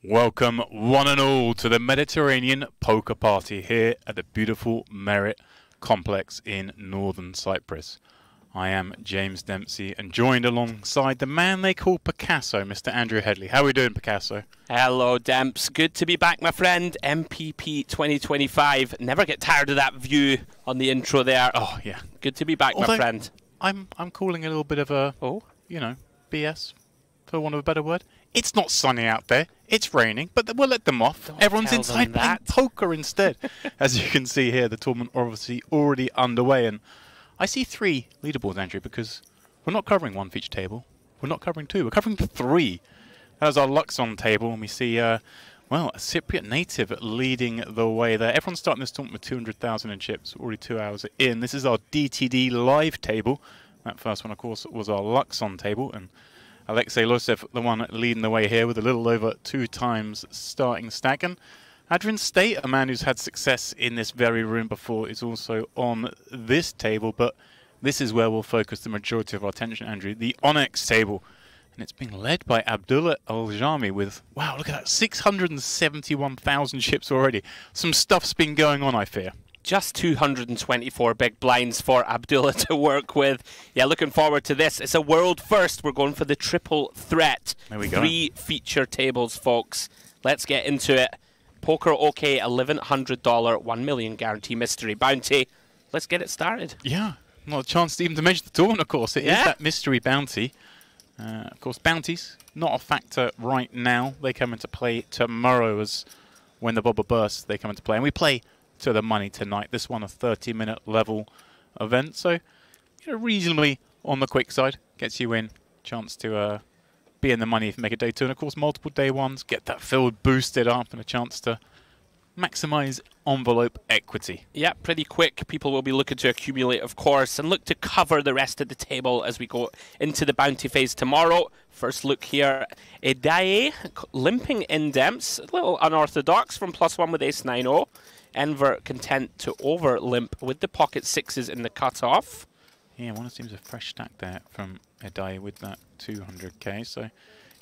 Welcome one and all to the Mediterranean Poker Party here at the beautiful Merit Complex in Northern Cyprus. I am James Dempsey and joined alongside the man they call Picasso, Mr. Andrew Headley. How are we doing, Picasso? Hello, Demps. Good to be back, my friend. MPP 2025. Never get tired of that view on the intro there. Oh, yeah. Good to be back, my friend. I'm calling a little bit of a, BS, for want of a better word. It's not sunny out there. It's raining, but we'll let them off. Don't Everyone's tell inside them playing that. poker instead. As you can see here, the tournament obviously already underway. And I see 3 leaderboards, Andrew, because we're not covering one feature table. We're not covering 2. We're covering 3. That's our Luxon table, and we see, a Cypriot native leading the way there. Everyone's starting this tournament with 200,000 in chips, already 2 hours in. This is our DTD live table. That first one, of course, was our Luxon table, and Alexei Losev, the one leading the way here with a little over 2 times starting stack. And Adrian State, a man who's had success in this very room before, is also on this table. But this is where we'll focus the majority of our attention, Andrew, the Onyx table. And it's being led by Abdullah Al-Jami with, wow, look at that, 671,000 chips already. Some stuff's been going on, I fear. Just 224 big blinds for Abdullah to work with. Yeah, looking forward to this. It's a world first. We're going for the triple threat. There we go. 3 feature tables, folks. Let's get into it. Poker OK, $1,100, 1 million guarantee mystery bounty. Let's get it started. Yeah, not a chance to even to mention the tournament, of course. It is that mystery bounty. Of course, bounties, not a factor right now. They come into play tomorrow as when the bubble bursts, they come into play. And we play to the money tonight. This one a 30-minute level event. So, reasonably on the quick side. Gets you in. Chance to be in the money if you make a day 2. And, of course, multiple day 1s. Get that field boosted up and a chance to maximize envelope equity. Yeah, pretty quick. People will be looking to accumulate, of course, and look to cover the rest of the table as we go into the bounty phase tomorrow. First look here, Edaye limping in Demps, a little unorthodox from +1 with ace-9-0. Enver content to over limp with the pocket 6s in the cutoff. Yeah, one seems a fresh stack there from Edaye with that 200k. So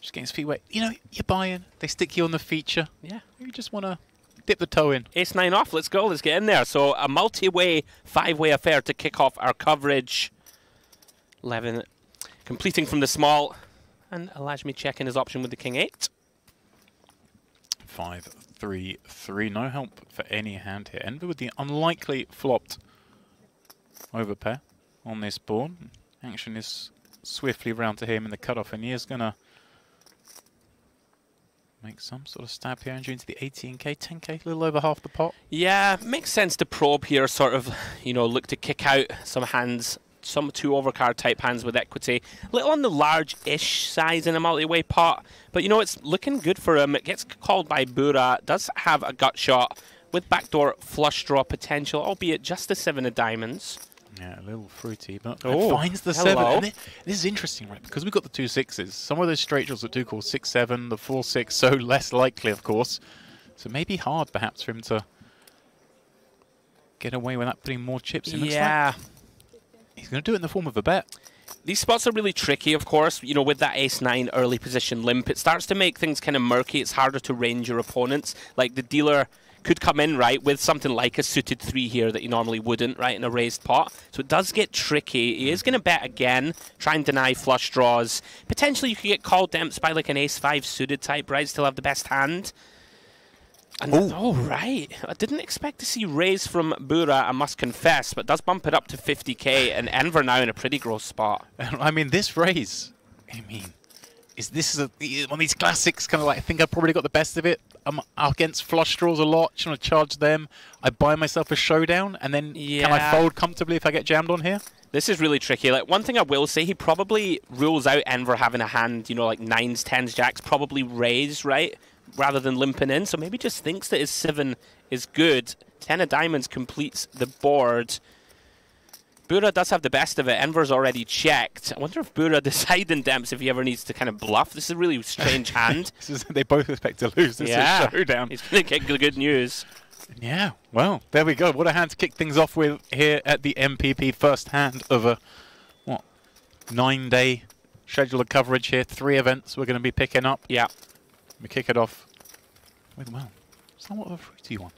just getting his feet wet. You're buying. They stick you on the feature. Yeah, you just want to dip the toe in. Ace-9 off, let's go, let's get in there. So a multi-way, 5-way affair to kick off our coverage. 11 completing from the small. And Alajmi checking his option with the King-8. 5-3-3, no help for any hand here. Enver with the unlikely flopped overpair on this board. Action is swiftly round to him in the cutoff, and he is going to make some sort of stab here, Andrew, into the 18k, 10k, a little over half the pot. Yeah, makes sense to probe here, sort of, look to kick out some hands, some 2 overcard type hands with equity. A little on the large-ish size in a multi-way pot, but it's looking good for him. It gets called by Bura, does have a gut shot with backdoor flush draw potential, albeit just a 7 of diamonds. Yeah, a little fruity, but it finds the 7. And this is interesting, right? Because we've got the 2 6s. Some of those straight draws that do call 6-7, the 4-6, so less likely, of course. So maybe hard, perhaps, for him to get away without putting more chips in. Yeah. He's going to do it in the form of a bet. These spots are really tricky, of course. With that ace-9 early position limp, it starts to make things kind of murky. It's harder to range your opponents. Like, the dealer could come in, right, with something like a suited 3 here that he normally wouldn't, right, in a raised pot. So it does get tricky. He is going to bet again, try and deny flush draws. Potentially you could get called Demps by like an ace-5 suited type, right, still have the best hand. And right. I didn't expect to see raise from Bura, I must confess, but does bump it up to 50k, and Enver now in a pretty gross spot. I mean, this raise, this is one of these classics, kind of like, I think I probably got the best of it. I'm against flush draws a lot, trying to charge them. I buy myself a showdown, and then can I fold comfortably if I get jammed on here? This is really tricky. Like, one thing I will say, he probably rules out Enver having a hand, like 9s, 10s, jacks, probably raise, right? Rather than limping in, so maybe just thinks that his 7 is good. 10 of diamonds completes the board. Bura does have the best of it. Enver's already checked. I wonder if Bura deciding Demps if he ever needs to kind of bluff. This is a really strange hand. They both expect to lose. This is a showdown. He's going to get the good news. Yeah, well, there we go. What a hand to kick things off with here at the MPP. First hand of a, 9-day schedule of coverage here. 3 events we're going to be picking up. Yeah. We kick it off with, well, somewhat of a fruity one.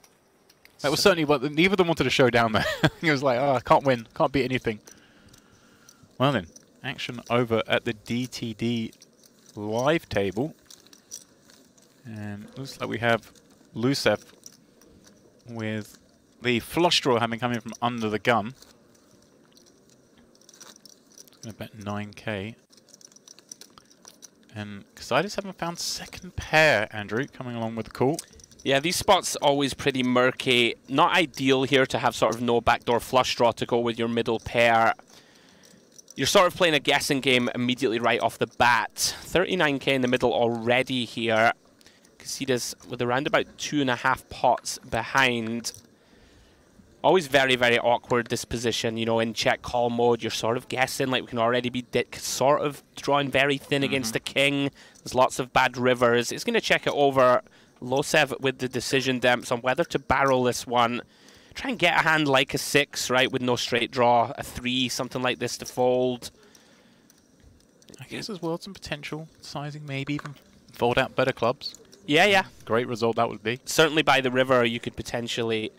That was certainly what neither of them wanted to show down there. It was like, oh, I can't win, can't beat anything. Well then, action over at the DTD live table. And looks like we have Lucev with the flush draw having come in from under the gun. Going to bet 9k. And Casidus haven't found second pair, Andrew, coming along with the call. Yeah, these spots always pretty murky. Not ideal here to have sort of no backdoor flush draw to go with your middle pair. You're sort of playing a guessing game immediately right off the bat. 39k in the middle already here. Casidus with around about 2.5 pots behind. Always very, very awkward, this position. You know, in check call mode, you're sort of guessing. Like, we can already be sort of drawing very thin against the king. There's lots of bad rivers. It's going to check it over. Losev with the decision demps on whether to barrel this one. Try and get a hand like a 6, right, with no straight draw. A 3, something like this to fold. I guess as well, some potential sizing, maybe even fold out better clubs. Yeah, yeah. Great result that would be. Certainly by the river, you could potentially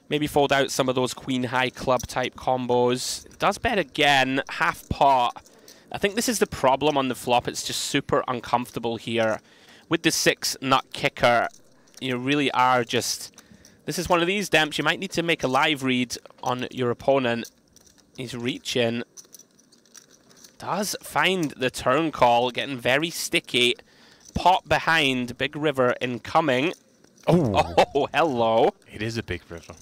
maybe fold out some of those queen high club type combos. It does bet again, half pot. I think this is the problem on the flop. It's just super uncomfortable here. With the 6 nut kicker, you really are just... This is one of these demps. You might need to make a live read on your opponent. He's reaching. Does find the turn call, getting very sticky. Pot behind, big river incoming. Oh, hello. It is a big river.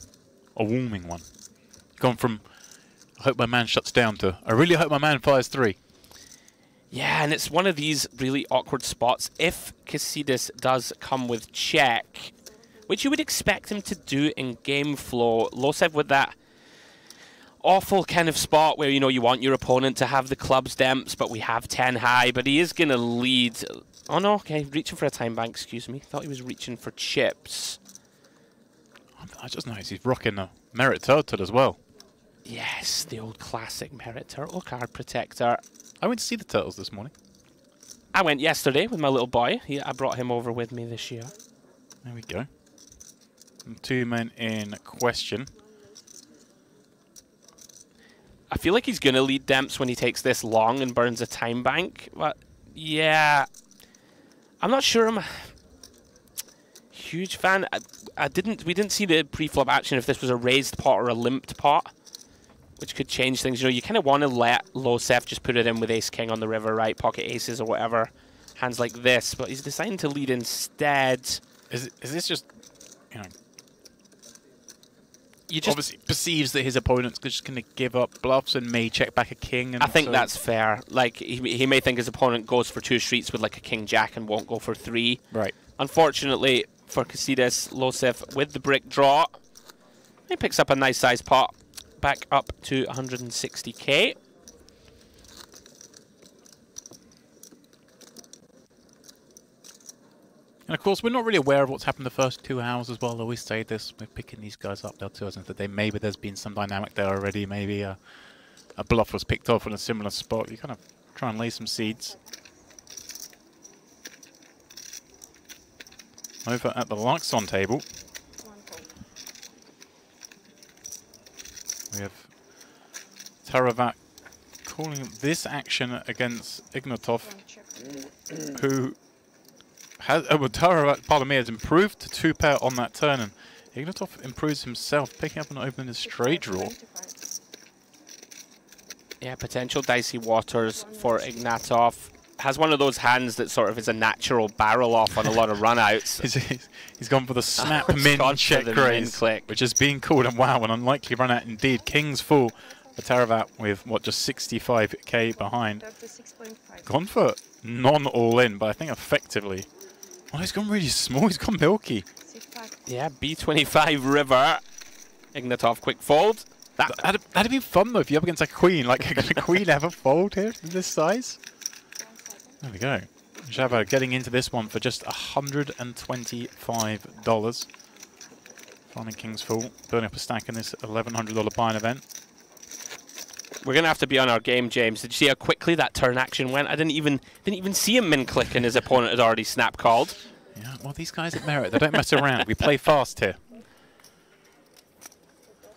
A warming one. Gone from, I hope my man shuts down, to, I really hope my man fires 3. Yeah, and it's one of these really awkward spots. If Casidus does come with check, which you would expect him to do in game flow, Losev with that awful kind of spot where, you know, you want your opponent to have the clubs demps, but we have 10 high, but he is going to lead. Oh no, okay, reaching for a time bank, excuse me. Thought he was reaching for chips. I just noticed he's rocking a Merit Turtle as well. Yes, the old classic Merit Turtle card protector. I went to see the turtles this morning. I went yesterday with my little boy. I brought him over with me this year. There we go. And 2 men in question. I feel like he's going to lead demps when he takes this long and burns a time bank. But, yeah, I'm not sure I'm a huge fan. We didn't see the pre-flop action if this was a raised pot or a limped pot, which could change things. You know, you kind of want to let Losev just put it in with ace-king on the river, right? Pocket aces or whatever. Hands like this. But he's deciding to lead instead. Is this just, you know... You just obviously perceives that his opponent's just going to give up bluffs and may check back a king. And I think so that's fair. Like, he may think his opponent goes for 2 streets with like a king-jack and won't go for 3. Right. Unfortunately for Casidus, Losev with the brick draw. He picks up a nice size pot. Back up to 160k. And of course, we're not really aware of what's happened the first 2 hours as well. I always say this, we're picking these guys up. They'll tell us that maybe there's been some dynamic there already. Maybe a bluff was picked off in a similar spot. You kind of try and lay some seeds. Over at the Luxon table, we have Taravat calling this action against Ignatov, who has, Taravat, pardon me, has improved to 2-pair on that turn, and Ignatov improves himself, picking up and opening a straight draw. Yeah, potential dicey waters for Ignatov. Has one of those hands that sort of is a natural barrel off on a lot of runouts. He's gone for the snap min check raise, which is being called, and wow, an unlikely run out indeed. King's full for Taravat with, what, just 65k behind. Gone for non-all-in, but I think effectively... Oh, he's gone really small. He's gone milky. Yeah, B25 river. Ignatov quick fold. That'd be fun, though, if you're up against a queen. Like, can a queen ever fold here in this size? There we go. Java getting into this one for just $125. Finding King's Full, burning up a stack in this $1,100 buy-in event. We're gonna have to be on our game, James. Did you see how quickly that turn action went? I didn't even see him min click, and his opponent had already snap called. Yeah, well, these guys at Merit, they don't mess around. We play fast here.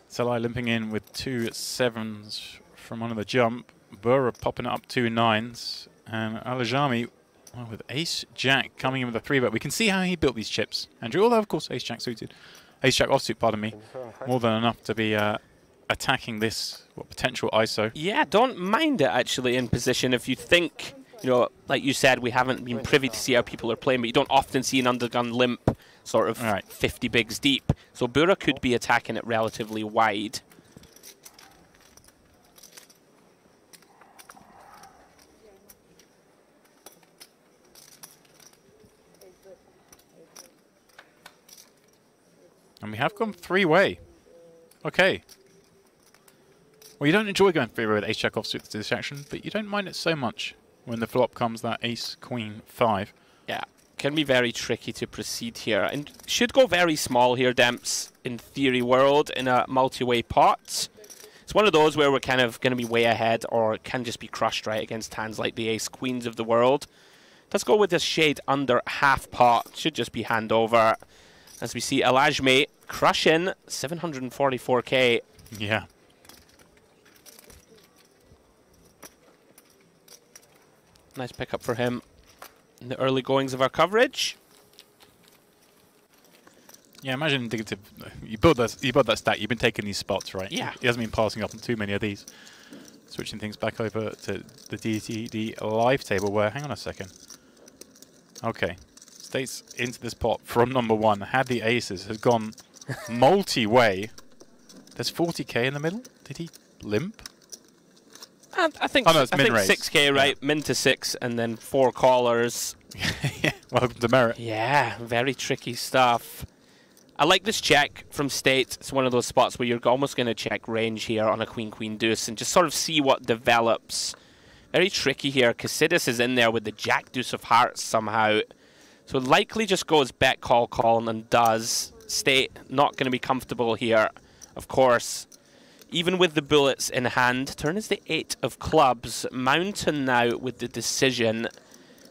Salai limping in with 2 7s from on the jump. Burra popping up 2 9s. And Alajami, well, with Ace-Jack coming in with a 3-bet. We can see how he built these chips, Andrew. Although, of course, Ace-Jack suited. Ace-Jack offsuit, pardon me. More than enough to be attacking this potential ISO. Yeah, don't mind it, actually, in position. If you think, you know, like you said, we haven't been privy to see how people are playing, but you don't often see an undergun limp sort of 50 bigs deep. So Burra could be attacking it relatively wide. And we have gone 3-way. Okay. Well, you don't enjoy going 3-way with Ace-Jack offsuit to distraction, but you don't mind it so much when the flop comes that Ace-Queen 5. Yeah, can be very tricky to proceed here. And should go very small here, Demps, in theory world, in a multi-way pot. It's one of those where we're kind of going to be way ahead, or it can just be crushed right against hands like the Ace-Queens of the world. Let's go with this shade under half pot. Should just be hand over. As we see Alajmi crushing 744k. Yeah. Nice pickup for him in the early goings of our coverage. Yeah, imagine indicative. You build that stack. You've been taking these spots, right? Yeah. He hasn't been passing up on too many of these. Switching things back over to the DTD live table where, hang on a second. Okay. States into this pot from number 1. Had the aces. Has gone multi-way. There's 40k in the middle. Did he limp? I think, oh, no, it's I min think raise. 6k, right? Yeah. Min to 6 and then 4 callers. Yeah. Welcome to Merit. Yeah, very tricky stuff. I like this check from State. It's one of those spots where you're almost going to check range here on a Queen-Queen deuce and just sort of see what develops. Very tricky here. Cassidus is in there with the Jack-Deuce of Hearts somehow. So likely just goes bet, call, call, and does. State not going to be comfortable here, of course. Even with the bullets in hand, turn is the 8 of clubs. Mountain now with the decision.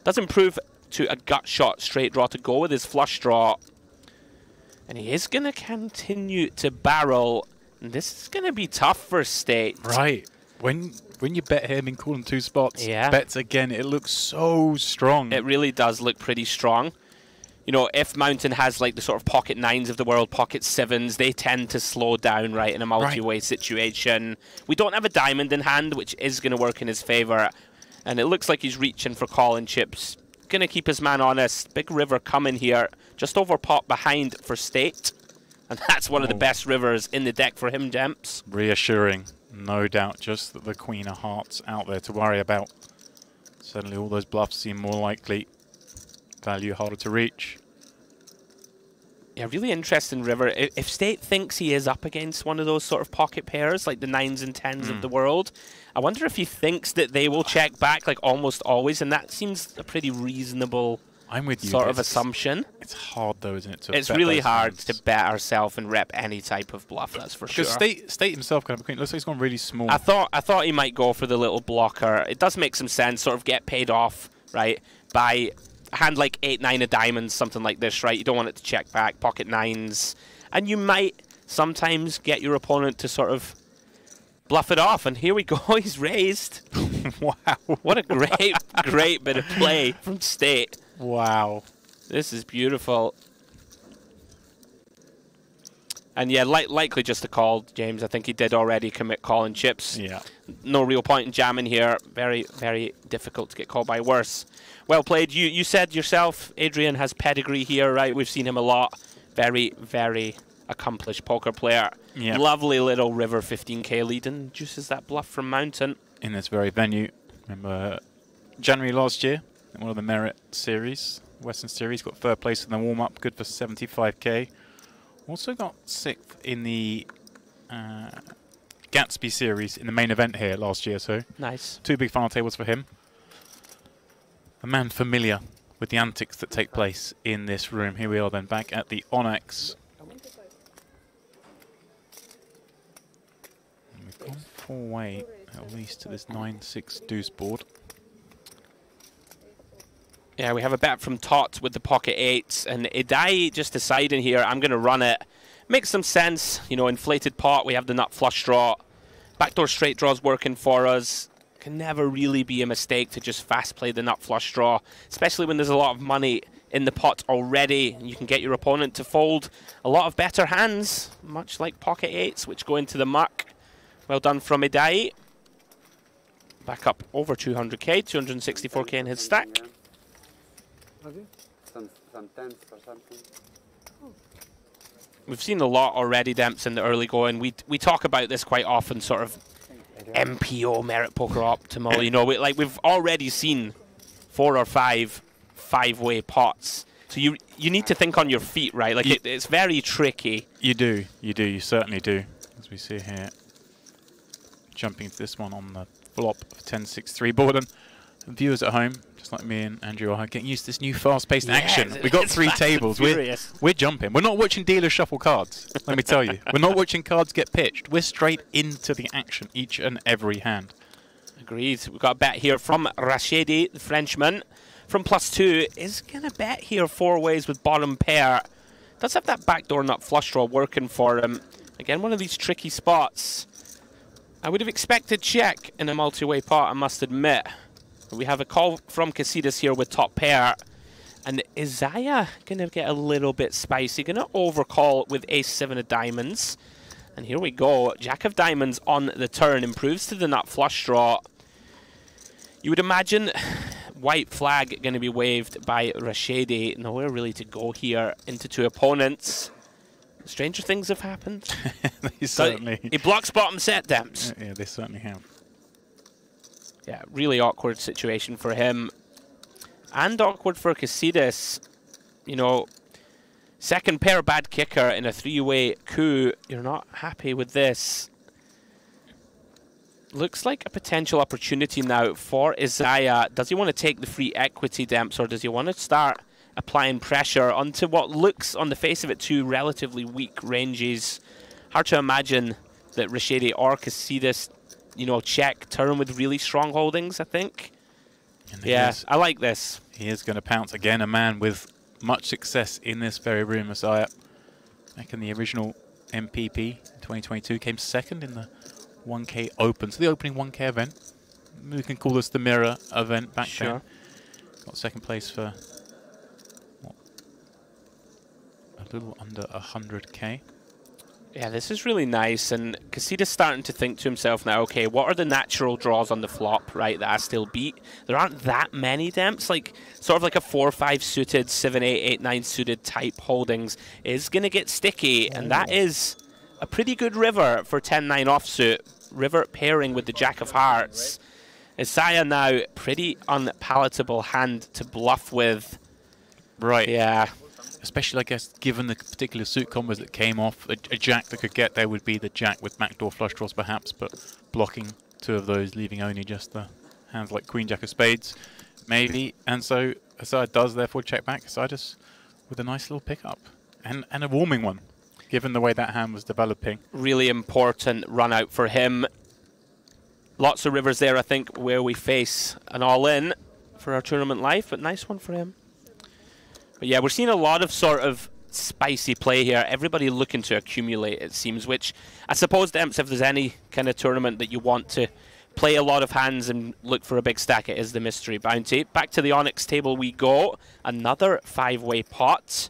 Does improve to a gut shot straight draw to go with his flush draw. And he is going to continue to barrel. And this is going to be tough for State. Right. When you bet him in calling 2 spots, Yeah. bets again, it looks so strong. It really does look pretty strong. You know, if Mountain has like the sort of pocket 9s of the world, pocket 7s, they tend to slow down, right, in a multi-way situation. We don't have a diamond in hand, which is going to work in his favor. And it looks like he's reaching for calling chips. Going to keep his man honest. Big river coming here. Just over pot behind for State. And that's one of the best rivers in the deck for him, Demps. Reassuring. No doubt, just that the Queen of Hearts out there to worry about. Suddenly all those bluffs seem more likely. Value harder to reach. Yeah, really interesting river. If State thinks he is up against one of those sort of pocket pairs, like the 9s and 10s of the world, I wonder if he thinks that they will check back like almost always, and that seems a pretty reasonable I'm with you. sort of assumption. It's hard though, isn't it? To It's bet really those hard hands. to bet ourselves and rep any type of bluff, that's for sure. Because State himself kind of Queen looks like he's gone really small. I thought he might go for the little blocker. It does make some sense, sort of get paid off, right, by a hand like 8-9 of diamonds, something like this, right? You don't want it to check back, pocket 9s. And you might sometimes get your opponent to sort of bluff it off. And here we go, he's raised. Wow. What a great bit of play from State. Wow. This is beautiful. And yeah, likely just a call, James. I think he did already commit calling chips. Yeah. No real point in jamming here. Very, very difficult to get called by worse. Well played. You said yourself, Adrian has pedigree here, right? We've seen him a lot. Very, very accomplished poker player. Yeah. Lovely little river 15k lead and juices that bluff from Mountain. In this very venue. Remember January last year, in one of the Merit series, Western Series, got 3rd place in the warm-up, good for 75k. Also got 6th in the Gatsby series in the main event here last year, so Nice. 2 big final tables for him. A man familiar with the antics that take place in this room. Here we are then back at the Onyx. And we've gone 4-way at least to this 9-6 deuce board. Yeah, we have a bet from Tot with the pocket 8s, and Idai just deciding here, I'm going to run it. Makes some sense, you know, inflated pot, we have the nut flush draw. Backdoor straight draw's working for us. Can never really be a mistake to just fast play the nut flush draw, especially when there's a lot of money in the pot already. You can get your opponent to fold a lot of better hands, much like pocket 8s, which go into the muck. Well done from Idai. Back up over 200k, 264k in his stack. Some tens or something. We've seen a lot already, Demps, in the early going. We talk about this quite often, sort of MPO, Merit Poker Optimal. You know, we've already seen 4 or 5 five-way pots. So you need to think on your feet, right? Like it's very tricky. You do, you certainly do. As we see here, jumping into this one on the flop of 10-6-3 board, and viewers at home, just like me and Andrew, are getting used to this new fast-paced action. We've got 3 tables. We're jumping. We're not watching dealers shuffle cards, let me tell you. We're not watching cards get pitched. We're straight into the action, each and every hand. Agreed. We've got a bet here from Rashidi, the Frenchman. From +2, is going to bet here 4 ways with bottom pair. Does have that backdoor nut flush draw working for him. Again, one of these tricky spots. I would have expected check in a multi-way pot, I must admit. We have a call from Casitas here with top pair. And Isaiah going to get a little bit spicy. Going to overcall with ace-7 of diamonds. And here we go. Jack of diamonds on the turn. Improves to the nut flush draw. You would imagine white flag going to be waved by Rashidi. Nowhere really to go here into 2 opponents. Stranger things have happened. They certainly. He blocks bottom set, Demps. Yeah, they certainly have. Yeah, really awkward situation for him. And awkward for Casitas. You know, second pair bad kicker in a 3-way coup. You're not happy with this. Looks like a potential opportunity now for Isaiah. Does he want to take the free equity, Demps, or does he want to start applying pressure onto what looks, on the face of it, 2 relatively weak ranges? Hard to imagine that Rashidi or Casitas, you know, check turn with really strong holdings, I think. Yeah, I like this. He is going to pounce again. A man with much success in this very room, Isaiah. Back in the original MPP 2022, came second in the 1K Open. So the opening 1K event. We can call this the mirror event back then. Got second place for what, a little under 100K. Yeah, this is really nice, and Casitas starting to think to himself now, okay, what are the natural draws on the flop, right, that I still beat? There aren't that many Demps, like, sort of like a 4-5 suited, 7-8, 8-9 suited type holdings is going to get sticky, and that is a pretty good river for 10-9 offsuit. River pairing with the Jack of Hearts. Isaiah now, pretty unpalatable hand to bluff with. Right. Yeah. Especially, I guess, given the particular suit combos that came off, a jack that could get there would be the jack with backdoor flush draws, perhaps, but blocking 2 of those, leaving only just the hands like Queen Jack of Spades, maybe. And so Isaiah does therefore check back. Casitas with a nice little pickup and a warming one, given the way that hand was developing. Really important run out for him. Lots of rivers there, I think, where we face an all-in for our tournament life, but nice one for him. But yeah, we're seeing a lot of sort of spicy play here. Everybody looking to accumulate, it seems, which I suppose, Demps, if there's any kind of tournament that you want to play a lot of hands and look for a big stack, it is the Mystery Bounty. Back to the Onyx table we go. Another 5-way pot.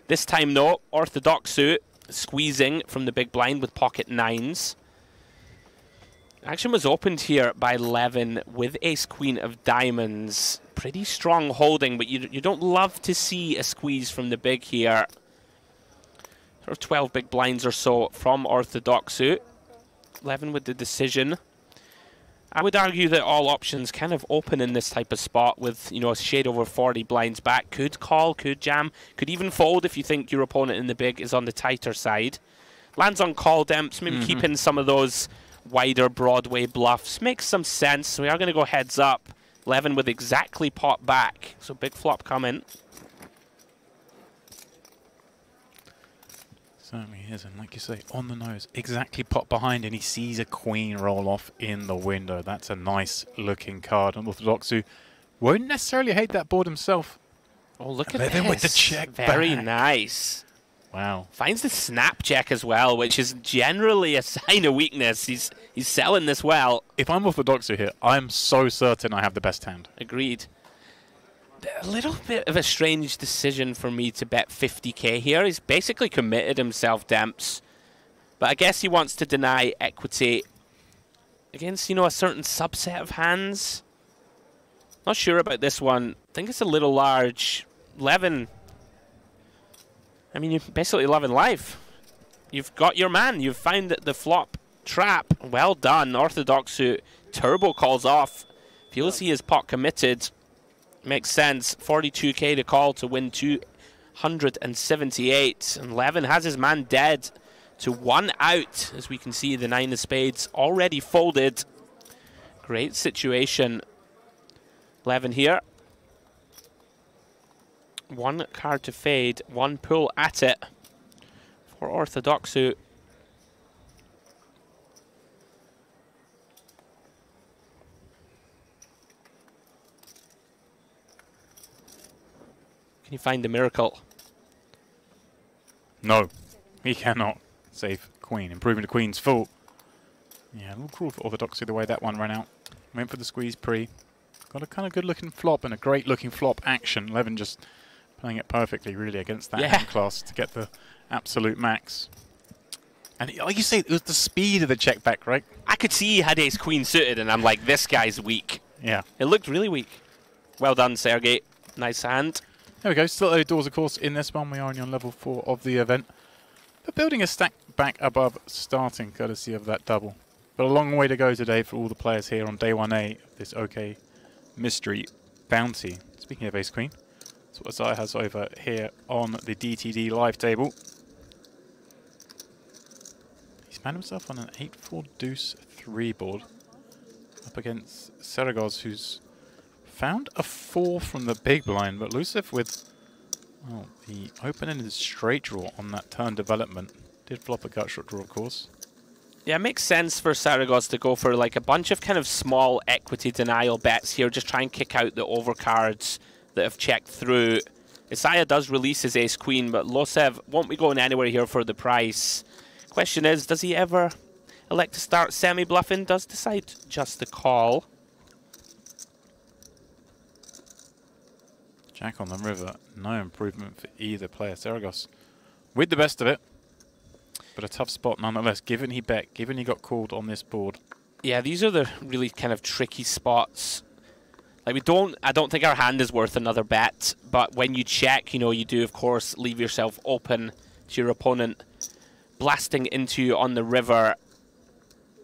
This time, though, orthodox suit, squeezing from the big blind with pocket 9s. Action was opened here by Levin with ace-queen of diamonds. Pretty strong holding, but you don't love to see a squeeze from the big here. Sort of 12 big blinds or so from orthodox suit. Levin with the decision. I would argue that all options kind of open in this type of spot with, you know, a shade over 40 blinds back. Could call, could jam, could even fold if you think your opponent in the big is on the tighter side. Lands on call, Demps, maybe keeping some of those wider Broadway bluffs. Makes some sense. We are going to go heads up. Levin with exactly pot back. So big flop coming. Certainly is, and like you say, on the nose, exactly pot behind, and he sees a queen roll off in the window. That's a nice looking card. And Orthodoxu Won't necessarily hate that board himself. Oh, look at Levin this. with the check Very back. nice. Wow. Finds the snap check as well, which is generally a sign of weakness. He's selling this well. If I'm orthodoxy here, I'm so certain I have the best hand. Agreed. A little bit of a strange decision for me to bet 50k here. He's basically committed himself, Demps. But I guess he wants to deny equity against, you know, a certain subset of hands. Not sure about this one. I think it's a little large. Levin. I mean, you're basically loving life. You've got your man. You've found the flop trap. Well done. Orthodox who turbo calls off. Feels he is pot committed. Makes sense. 42k to call to win 278. And Levin has his man dead to 1 out. As we can see, the 9 of spades already folded. Great situation. Levin here. 1 card to fade, 1 pull at it for Orthodoxu. Can you find the miracle? No, he cannot save queen, improving the queen's full. Yeah, a little cruel for orthodoxy the way that one ran out. Went for the squeeze pre. Got a kind of good looking flop and a great looking flop action. Levin just playing it perfectly really against that hand class to get the absolute max. And like you say, it was the speed of the check back, right? I could see he had ace queen suited and I'm like, this guy's weak. Yeah. It looked really weak. Well done, Sergey. Nice hand. There we go. Still early doors, of course, in this one. We are only on level 4 of the event. But building a stack back above starting, courtesy of that double. But a long way to go today for all the players here on day 1A of this OK Mystery Bounty. Speaking of ace queen, that's what Zai has over here on the DTD live table. He's found himself on an 8-4 deuce 3 board up against Saragoz, who's found a 4 from the big blind, but Luciv with the open-ended straight draw on that turn development. Did flop a gut shot draw, of course. Yeah, it makes sense for Saragoz to go for like a bunch of kind of small equity denial bets here, just try and kick out the overcards that have checked through. Isaiah does release his ace-queen, but Losev won't be going anywhere here for the price. Question is, does he ever elect to start semi-bluffing? Does decide just to call. Jack on the river, no improvement for either player. Saragoz with the best of it, but a tough spot nonetheless, given he bet, given he got called on this board. Yeah, these are the really kind of tricky spots. Like I don't think our hand is worth another bet, but when you check, you know, you do of course leave yourself open to your opponent blasting into you on the river.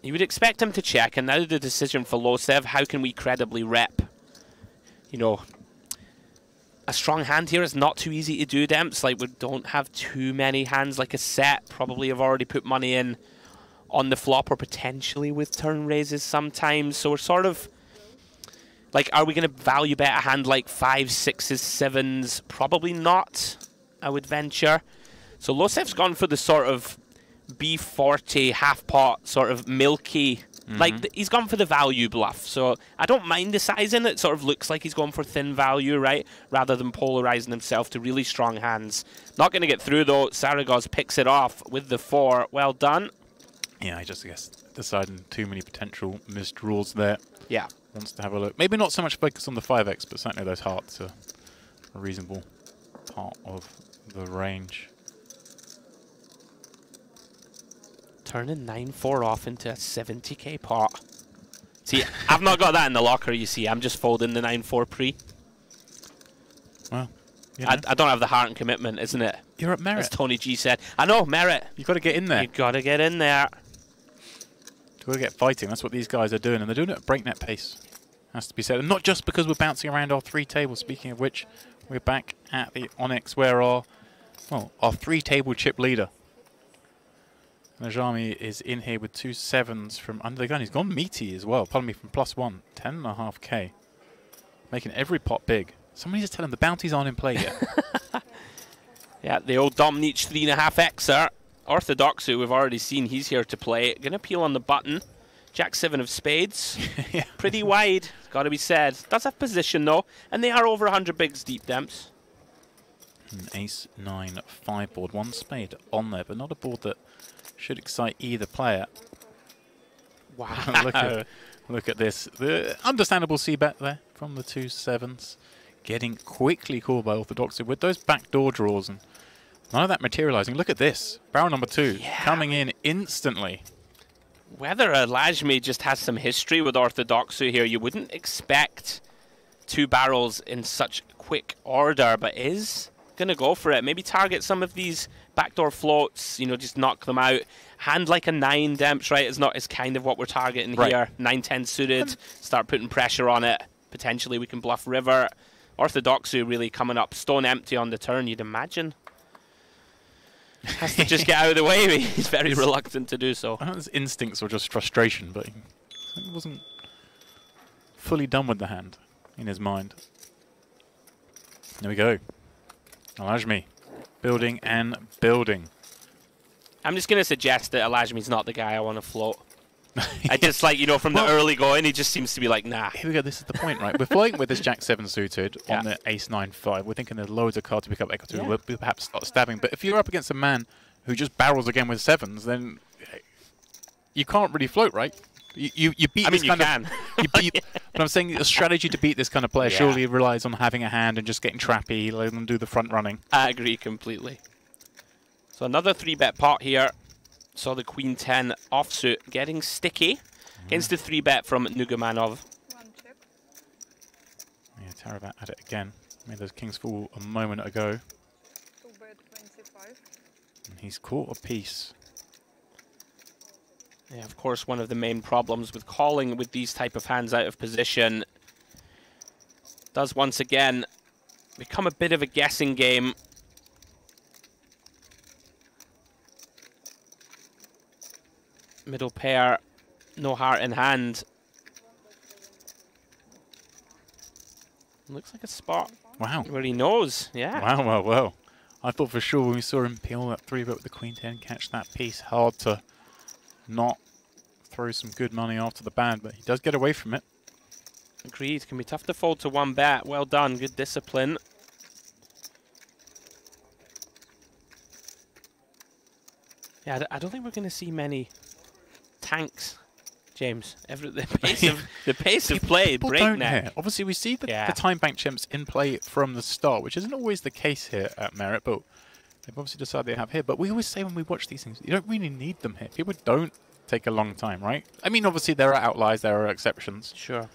You would expect him to check, and now the decision for Losev, how can we credibly rep? You know, a strong hand here is not too easy to do, Demps. Like, we don't have too many hands like a set. Probably have already put money in on the flop or potentially with turn raises sometimes. So we're sort of like, are we going to value bet a hand like 5s, 6s, 7s? Probably not, I would venture. So Losev's gone for the sort of B40 half pot, sort of milky. Like, he's gone for the value bluff, so I don't mind the sizing. It sort of looks like he's going for thin value, right? Rather than polarizing himself to really strong hands. Not going to get through, though. Saragoz picks it off with the 4. Well done. Yeah, I just guess deciding too many potential missed rules there. Yeah. Wants to have a look. Maybe not so much focus on the 5x, but certainly those hearts are a reasonable part of the range. Turning 9-4 off into a 70k pot. See, I've not got that in the locker, you see. I'm just folding the 9-4 pre. Well, you know, I don't have the heart and commitment, isn't it? you're at merit. As Tony G said. I know, merit. You've got to get in there. You've got to get in there. You've got to get fighting. That's what these guys are doing, and they're doing it at breakneck pace. Has to be said. And not just because we're bouncing around our 3 tables. Speaking of which, we're back at the Onyx where our 3 table chip leader, Najami, is in here with 2 7s from under the gun. He's gone meaty as well. Pardon me, from +1. 10.5k. Making every pot big. Somebody just tell him the bounties aren't in play yet. Yeah, the old Domnich 3.5xer. Orthodox, who we've already seen, he's here to play. Going to peel on the button. Jack-7 of spades. Yeah. Pretty wide, got to be said. Does have position, though, and they are over 100 bigs deep, Demps. An ace 9 5 board, one spade on there, but not a board that should excite either player. Wow. look at this. The understandable c-bet there from the 2 sevens. Getting quickly called by Orthodoxy with those backdoor draws and none of that materializing. Look at this. Barrel number 2 coming in instantly. Whether Lajmi just has some history with Orthodoxy here, you wouldn't expect 2 barrels in such quick order, but is going to go for it. Maybe target some of these backdoor floats, you know, just knock them out. Hand like a 9, Demps, right? Is kind of what we're targeting here. 9-10 suited, start putting pressure on it. Potentially we can bluff river. Orthodoxy really coming up stone empty on the turn, you'd imagine. Has to just get out of the way, but he's very reluctant to do so. I don't know if his instincts or just frustration, but he wasn't fully done with the hand in his mind. There we go. Alajmi, building and building. I'm just going to suggest that Alajmi's not the guy I want to float. I just like, you know, from the early going, he just seems to be like, nah. Here we go, this is the point, right? We're floating with this Jack-7 suited on the ace-9-5. We're thinking there's loads of cards to pick up equity. We'll perhaps start stabbing. But if you're up against a man who just barrels again with 7s, then you can't really float, right? You beat this kind of... you beat, but I'm saying a strategy to beat this kind of player surely relies on having a hand and just getting trappy, letting them do the front running. I agree completely. So another 3-bet pot here. Saw the Queen 10 offsuit getting sticky against the 3-bet from Nugamanov. Yeah, Tarabat at it again. Made those kings fall a moment ago. 2-bet 25. And he's caught a piece. Yeah, of course, one of the main problems with calling with these type of hands out of position does once again become a bit of a guessing game. Middle pair, no heart in hand. Looks like a spot Wow. where he knows, yeah. Wow. I thought for sure when we saw him peel that 3-bet with the Queen 10, catch that piece, hard to not throw some good money after the bad, but he does get away from it. Agreed, can be tough to fold to 1-bet. Well done, good discipline. Yeah, I don't think we're going to see many tanks, James. The pace of play, breakneck. Obviously, we see the time bank chimps in play from the start, which isn't always the case here at Merit, but they've obviously decided they have here. But we always say when we watch these things, you don't really need them here. People don't take a long time, right? I mean, obviously, there are outliers, there are exceptions. Sure.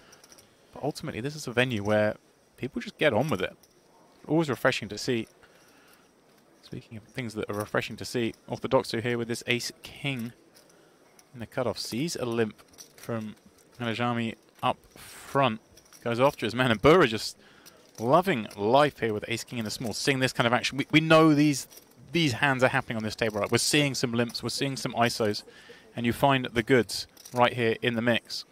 But ultimately, this is a venue where people just get on with it. Always refreshing to see. Speaking of things that are refreshing to see, Orthodoxy here with this ace-king in the cutoff. Sees a limp from Alajmi up front. Goes after his man. And Burra just loving life here with ace-king in the small. Seeing this kind of action. We know these hands are happening on this table, right? We're seeing some limps. We're seeing some ISOs. And you find the goods right here in the mix.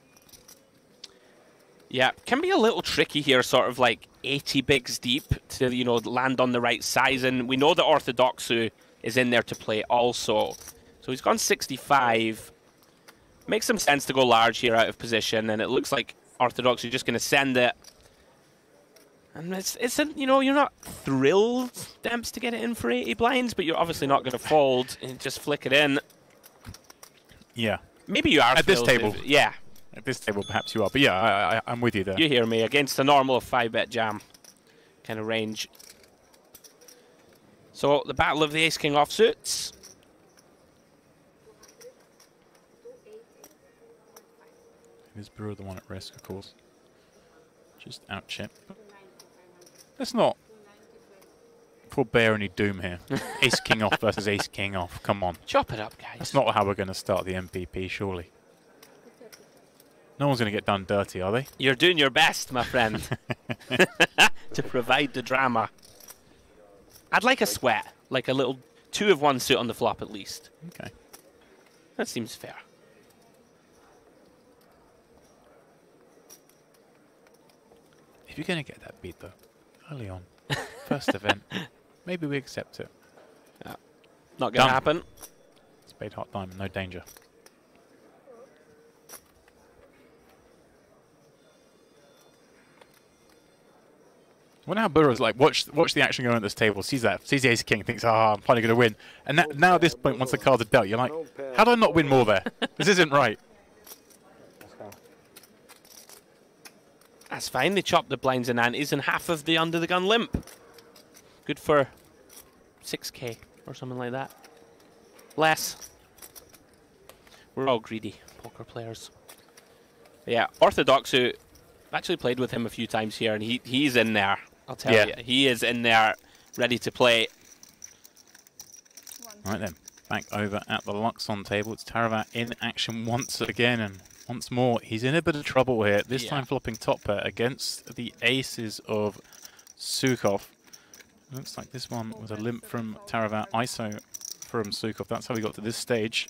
Yeah, can be a little tricky here, sort of like 80 bigs deep to, you know, land on the right size. And we know that Orthodoxy is in there to play also. So he's gone 65. Makes some sense to go large here out of position. And it looks like Orthodoxy just going to send it. And you know, you're not thrilled, Demps, to get it in for 80 blinds, but you're obviously not going to fold and just flick it in. Yeah. Maybe you are at this table. Yeah. At this table, perhaps you are. But yeah, I'm with you there. You hear me. Against the normal 5-bet jam kind of range. So the battle of the ace-king offsuits. Is Brewer the one at risk, of course? Just out chip. Let's not forbear any doom here. Ace-king off versus ace-king off. Come on. Chop it up, guys. That's not how we're going to start the MPP, surely. No one's going to get done dirty, are they? You're doing your best, my friend, to provide the drama. I'd like a sweat, like a little 2 of 1 suit on the flop at least. Okay. That seems fair. If you're going to get that beat, though, early on, first event, maybe we accept it. Yeah. Not going to happen. Spade, heart, diamond, no danger. wonder how Burrow's like, watch the action going on at this table, sees the ace king, thinks, I'm finally going to win. And now at this point, once the cards are dealt, you're like, how do I not win more there? This isn't right. That's fine. They chopped the blinds and antes and half of the under the gun limp. Good for 6k or something like that. Less. We're all greedy poker players. Yeah, Orthodox, who I've actually played with him a few times here, and he's in there. I'll tell you, he is in there, ready to play. Right then, back over at the Luxon table. It's Taravat in action once again, and once more, he's in a bit of trouble here. This time flopping top pair against the aces of Sukhov. Looks like this one was a limp from Taravat, ISO from Sukhov. That's how we got to this stage.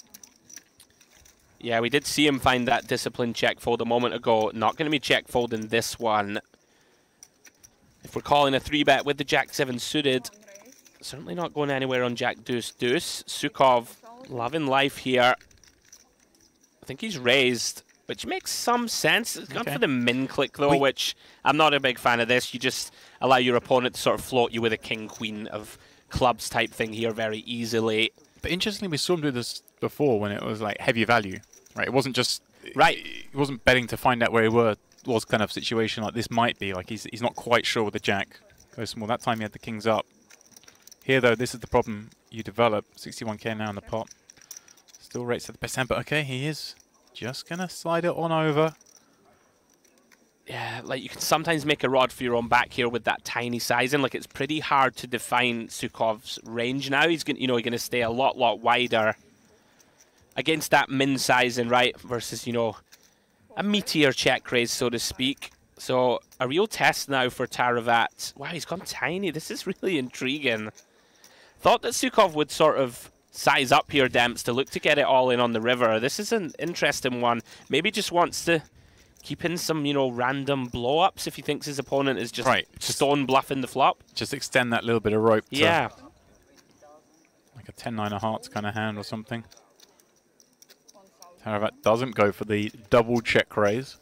Yeah, we did see him find that discipline check fold a moment ago. Not going to be check folding this one. If we're calling a 3-bet with the Jack-7 suited, certainly not going anywhere on Jack-Deuce-Deuce. Sukhov loving life here. I think he's raised, which makes some sense. It's gone for the min click, though, which I'm not a big fan of this. You just allow your opponent to sort of float you with a king-queen of clubs type thing here very easily. But interestingly, we saw him do this before when it was like heavy value, right? It wasn't just He wasn't betting to find out where he was kind of situation like this might be. Like he's not quite sure with the jack. Goes small. That time he had the kings up. Here though, this is the problem you develop. 61k now in the pot. Still rates at the percent, but okay, he is just gonna slide it on over. Yeah, like you can sometimes make a rod for your own back here with that tiny sizing. Like it's pretty hard to define Sukhov's range now. He's gonna, going to stay a lot wider against that min sizing, right? Versus, a meteor check raise, so to speak. So a real test now for Taravat. Wow, he's gone tiny. This is really intriguing. Thought that Sukhov would sort of size up here, Demps, to look to get it all in on the river. This is an interesting one. Maybe just wants to keep in some, random blow-ups if he thinks his opponent is just stone bluffing the flop. Just extend that little bit of rope. Yeah. Like a 10-9 of hearts kind of hand or something. Taravat doesn't go for the double check raise.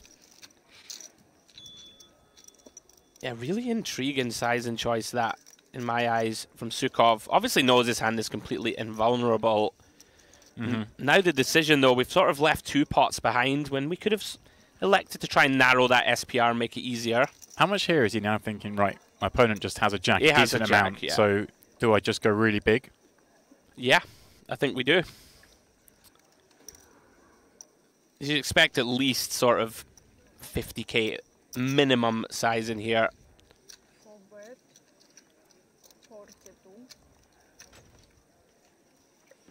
Yeah, really intriguing size and choice that, in my eyes, from Sukhov. Obviously knows his hand is completely invulnerable. Now the decision, though, we've sort of left 2 pots behind when we could have elected to try and narrow that SPR and make it easier. How much here is he now thinking, right, my opponent just has a jack, he has a decent jack, amount, so do I just go really big? Yeah, I think we do. You should expect at least sort of 50k minimum size in here.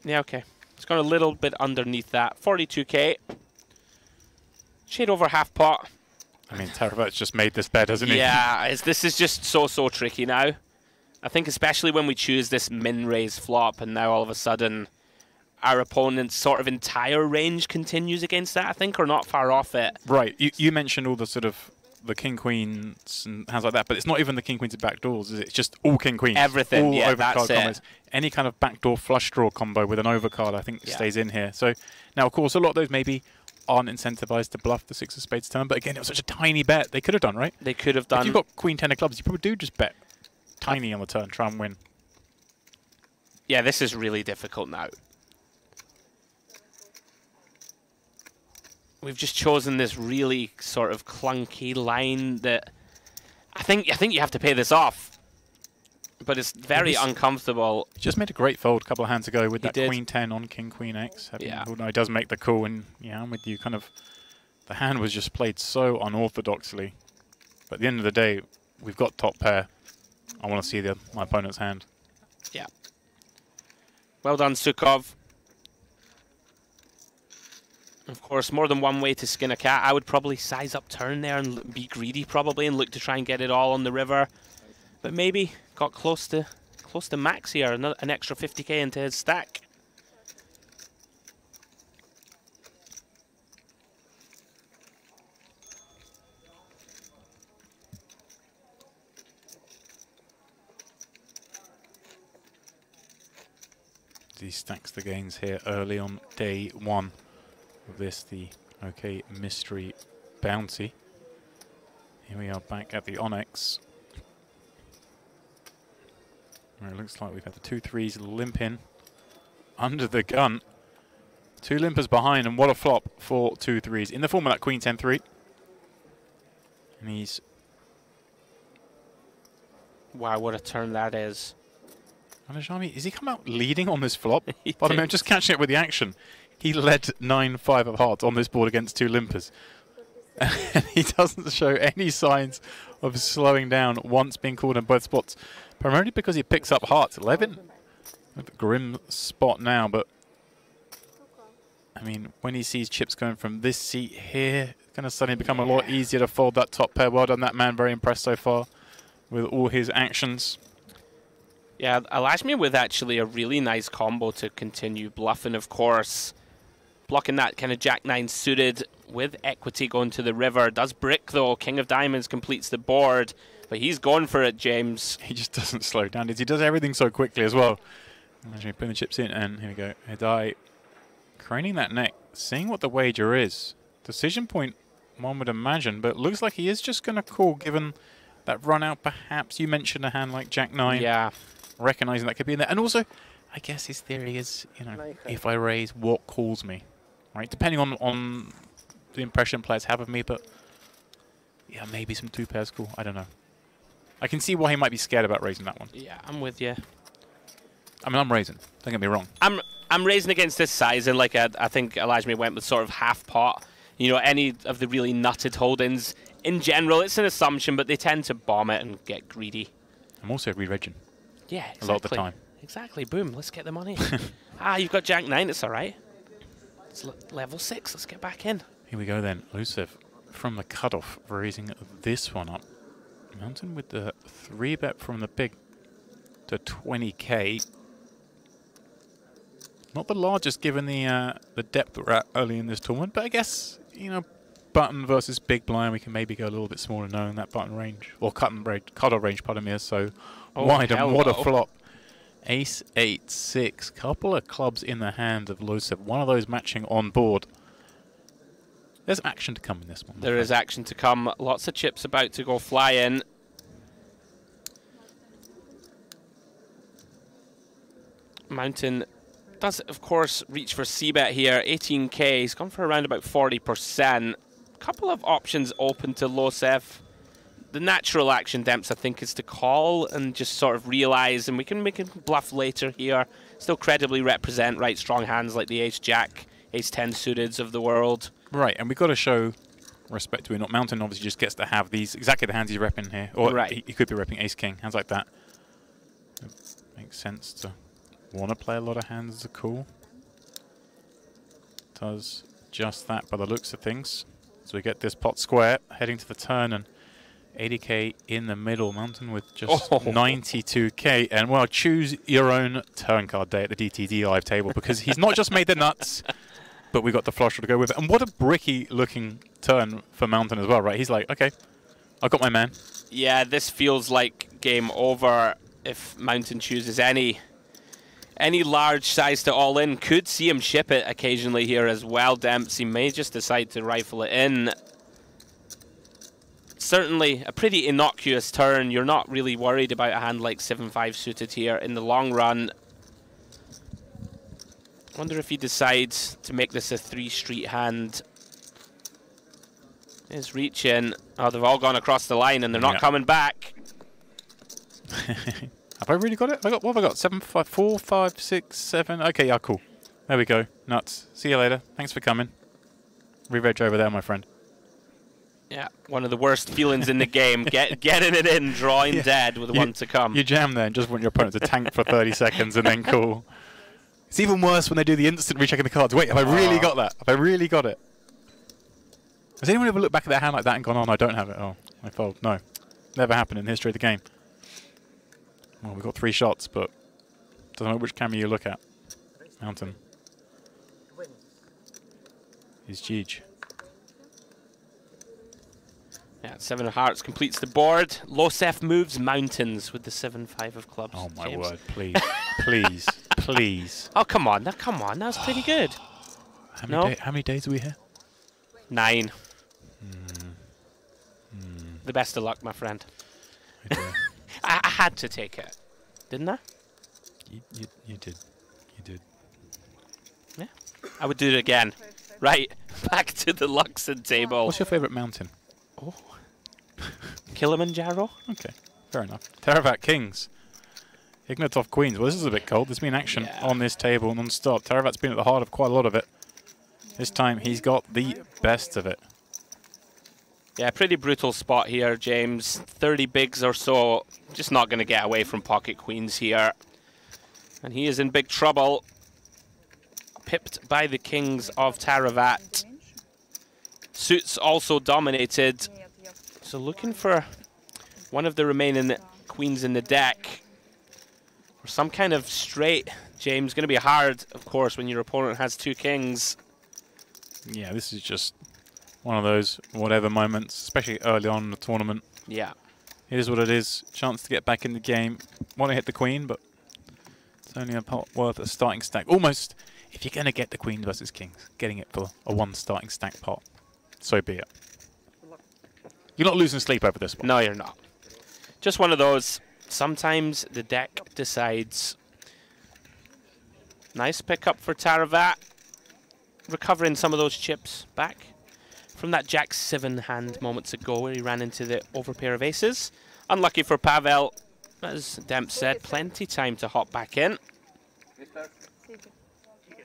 Yeah, okay. It's gone a little bit underneath that. 42k. Shade over half pot. I mean, Taravat's just made this bet, hasn't he? Yeah, this is just so tricky now. I think especially when we choose this min-raise flop and now all of a sudden our opponent's sort of entire range continues against that, I think, or not far off it. Right. You mentioned all the sort of the king-queens and hands like that, but it's not even the king-queens and backdoors, is it? It's just all king-queens. Everything, all overcard that's combos. it. Any kind of backdoor flush draw combo with an overcard, I think, stays in here. So now, of course, a lot of those maybe aren't incentivized to bluff the 6 of spades turn, but again, it was such a tiny bet. They could have done, right? They could have done. If you've got queen 10 of clubs, you probably do just bet tiny on the turn, try and win. Yeah, this is really difficult now. We've just chosen this really sort of clunky line that I think you have to pay this off. But it's very uncomfortable. Just made a great fold a couple of hands ago with that did. queen 10 on king queen X. He does make the call, and yeah, I'm with you. Kind of, the hand was just played so unorthodoxly. But at the end of the day, we've got top pair. I want to see my opponent's hand. Yeah. Well done, Sukhov. Of course, more than one way to skin a cat. I would probably size up turn there and be greedy probably and look to try and get it all on the river. But maybe got close to max here, an extra 50k into his stack. He stacks the gains here early on day 1 of this, the OK Mystery Bounty. Here we are back at the Onyx. Well, it looks like we've had the 2-3s limp in under the gun. 2 limpers behind, and what a flop for 2-3s in the form of that Queen 10-3. And he's... Wow, what a turn that is. Anajami, has he come out leading on this flop? He Pardon me, I'm did. just catching it with the action. He led 9-5 of hearts on this board against 2 limpers. And he doesn't show any signs of slowing down once being called in both spots. Primarily because he picks up hearts. 11 with a grim spot now, but I mean, when he sees chips going from this seat here, it's going to suddenly become a lot easier to fold that top pair. Well done, that man. Very impressed so far with all his actions. Yeah, Alashmi with actually a really nice combo to continue bluffing, of course. Blocking that kind of Jack-9 suited with equity going to the river. Does brick, though. King of Diamonds completes the board. But he's gone for it, James. He just doesn't slow down. He does everything so quickly as well. Imagine putting the chips in, and here we go. Hedai craning that neck, seeing what the wager is. Decision point, one would imagine, but looks like he is just going to call, given that run out, perhaps. You mentioned a hand like Jack-9. Yeah. Recognizing that could be in there. And also, I guess his theory is, you know, if I raise, what calls me? Right? Depending on the impression players have of me, but yeah, maybe some 2 pairs cool. I don't know. I can see why he might be scared about raising that one. Yeah, I'm with you. I mean, I'm raising. Don't get me wrong. I'm raising against this size, and like I think Alajmi went with sort of half pot. You know, any of the really nutted holdings, in general, it's an assumption, but they tend to bomb it and get greedy. I'm also re-regging Yeah, exactly. a lot of the time. Exactly. Boom. Let's get the money. You've got Jack-9. It's all right. It's level 6. Let's get back in. Here we go then. Lucev from the cutoff, raising this one up. Mountain with the 3-bet from the big to 20k. Not the largest given the depth that we're at early in this tournament, but I guess, you know, button versus big blind, we can maybe go a little bit smaller knowing that button range, or cutoff range, pardon me, is so wide, and what a flop. Ace 8-6, couple of clubs in the hand of Lucev, one of those matching on board. There's action to come in this one. There is action to come. Lots of chips about to go flying. Mountain does, of course, reach for C-bet here. 18k. He's gone for around about 40%. Couple of options open to Lucev. The natural action, Demps, I think, is to call and just sort of realize, and we can make him bluff later here. Still credibly represent right strong hands like the Ace-Jack, Ace-10 suiteds of the world. Right, and we've got to show respect to it. Mountain obviously just gets to have these, exactly the hands he's repping here. Or right. he could be repping Ace-King, hands like that. It makes sense to want to play a lot of hands that are cool. Does just that by the looks of things. So we get this pot square, heading to the turn, and 80k in the middle. Mountain with just 92k. And, well, choose your own turn card day at the DTD live table, because he's not just made the nuts, but we got the flush to go with it. And what a bricky-looking turn for Mountain as well, right? He's like, okay, I've got my man. Yeah, this feels like game over if Mountain chooses any large size to all in. Could see him ship it occasionally here as well, Demps. He may just decide to rifle it in. Certainly a pretty innocuous turn. You're not really worried about a hand like 7-5 suited here in the long run. Wonder if he decides to make this a 3-street hand. Is reaching. Oh, they've all gone across the line and they're not coming back. Have I really got it? What have I got? 7, 5, 4, 5, 6, 7. Okay, yeah, cool. There we go. Nuts. See you later. Thanks for coming. Re-reg over there, my friend. Yeah, one of the worst feelings in the game. Getting it in, drawing dead with one to come. You jam there and just want your opponent to tank for 30 seconds and then call. It's even worse when they do the instant rechecking the cards. Wait, have I really got that? Have I really got it? Has anyone ever looked back at their hand like that and gone, oh, no, I don't have it? Oh, I fold. No. Never happened in the history of the game. Well, we've got 3 shots, but doesn't matter which camera you look at. Mountain. He's Jeej. Yeah, 7 of hearts completes the board. Lucev moves Mountains with the 7-5 of clubs. Oh, my James. word. Please. Please. Please. Oh, come on. Come on. That was pretty good. How many days are we here? 9. The best of luck, my friend. I had to take it. didn't I? You did. You did. Yeah. I would do it again. Right, back to the Luxon table. What's your favourite mountain? Oh. Kilimanjaro? Okay, fair enough. Teravat Kings. Ignatov Queens. Well, this is a bit cold. There's been action on this table non-stop. Teravat's been at the heart of quite a lot of it. This time he's got the best of it. Yeah, pretty brutal spot here, James. 30 bigs or so. Just not going to get away from pocket queens here. And he is in big trouble. Pipped by the kings of Teravat. Suits also dominated. So looking for one of the remaining queens in the deck. Or some kind of straight, James. Going to be hard, of course, when your opponent has 2 kings. Yeah, this is just one of those whatever moments, especially early on in the tournament. Yeah. It is what it is. Chance to get back in the game. Want to hit the queen, but it's only a pot worth a starting stack. Almost, if you're going to get the queen versus kings, getting it for a 1 starting stack pot. So be it. You're not losing sleep over this one. No, you're not. Just one of those. Sometimes the deck decides. Nice pickup for Teravat. Recovering some of those chips back from that Jack-7 hand moments ago where he ran into the overpair of aces. Unlucky for Pavel. As Demp said, plenty time to hop back in.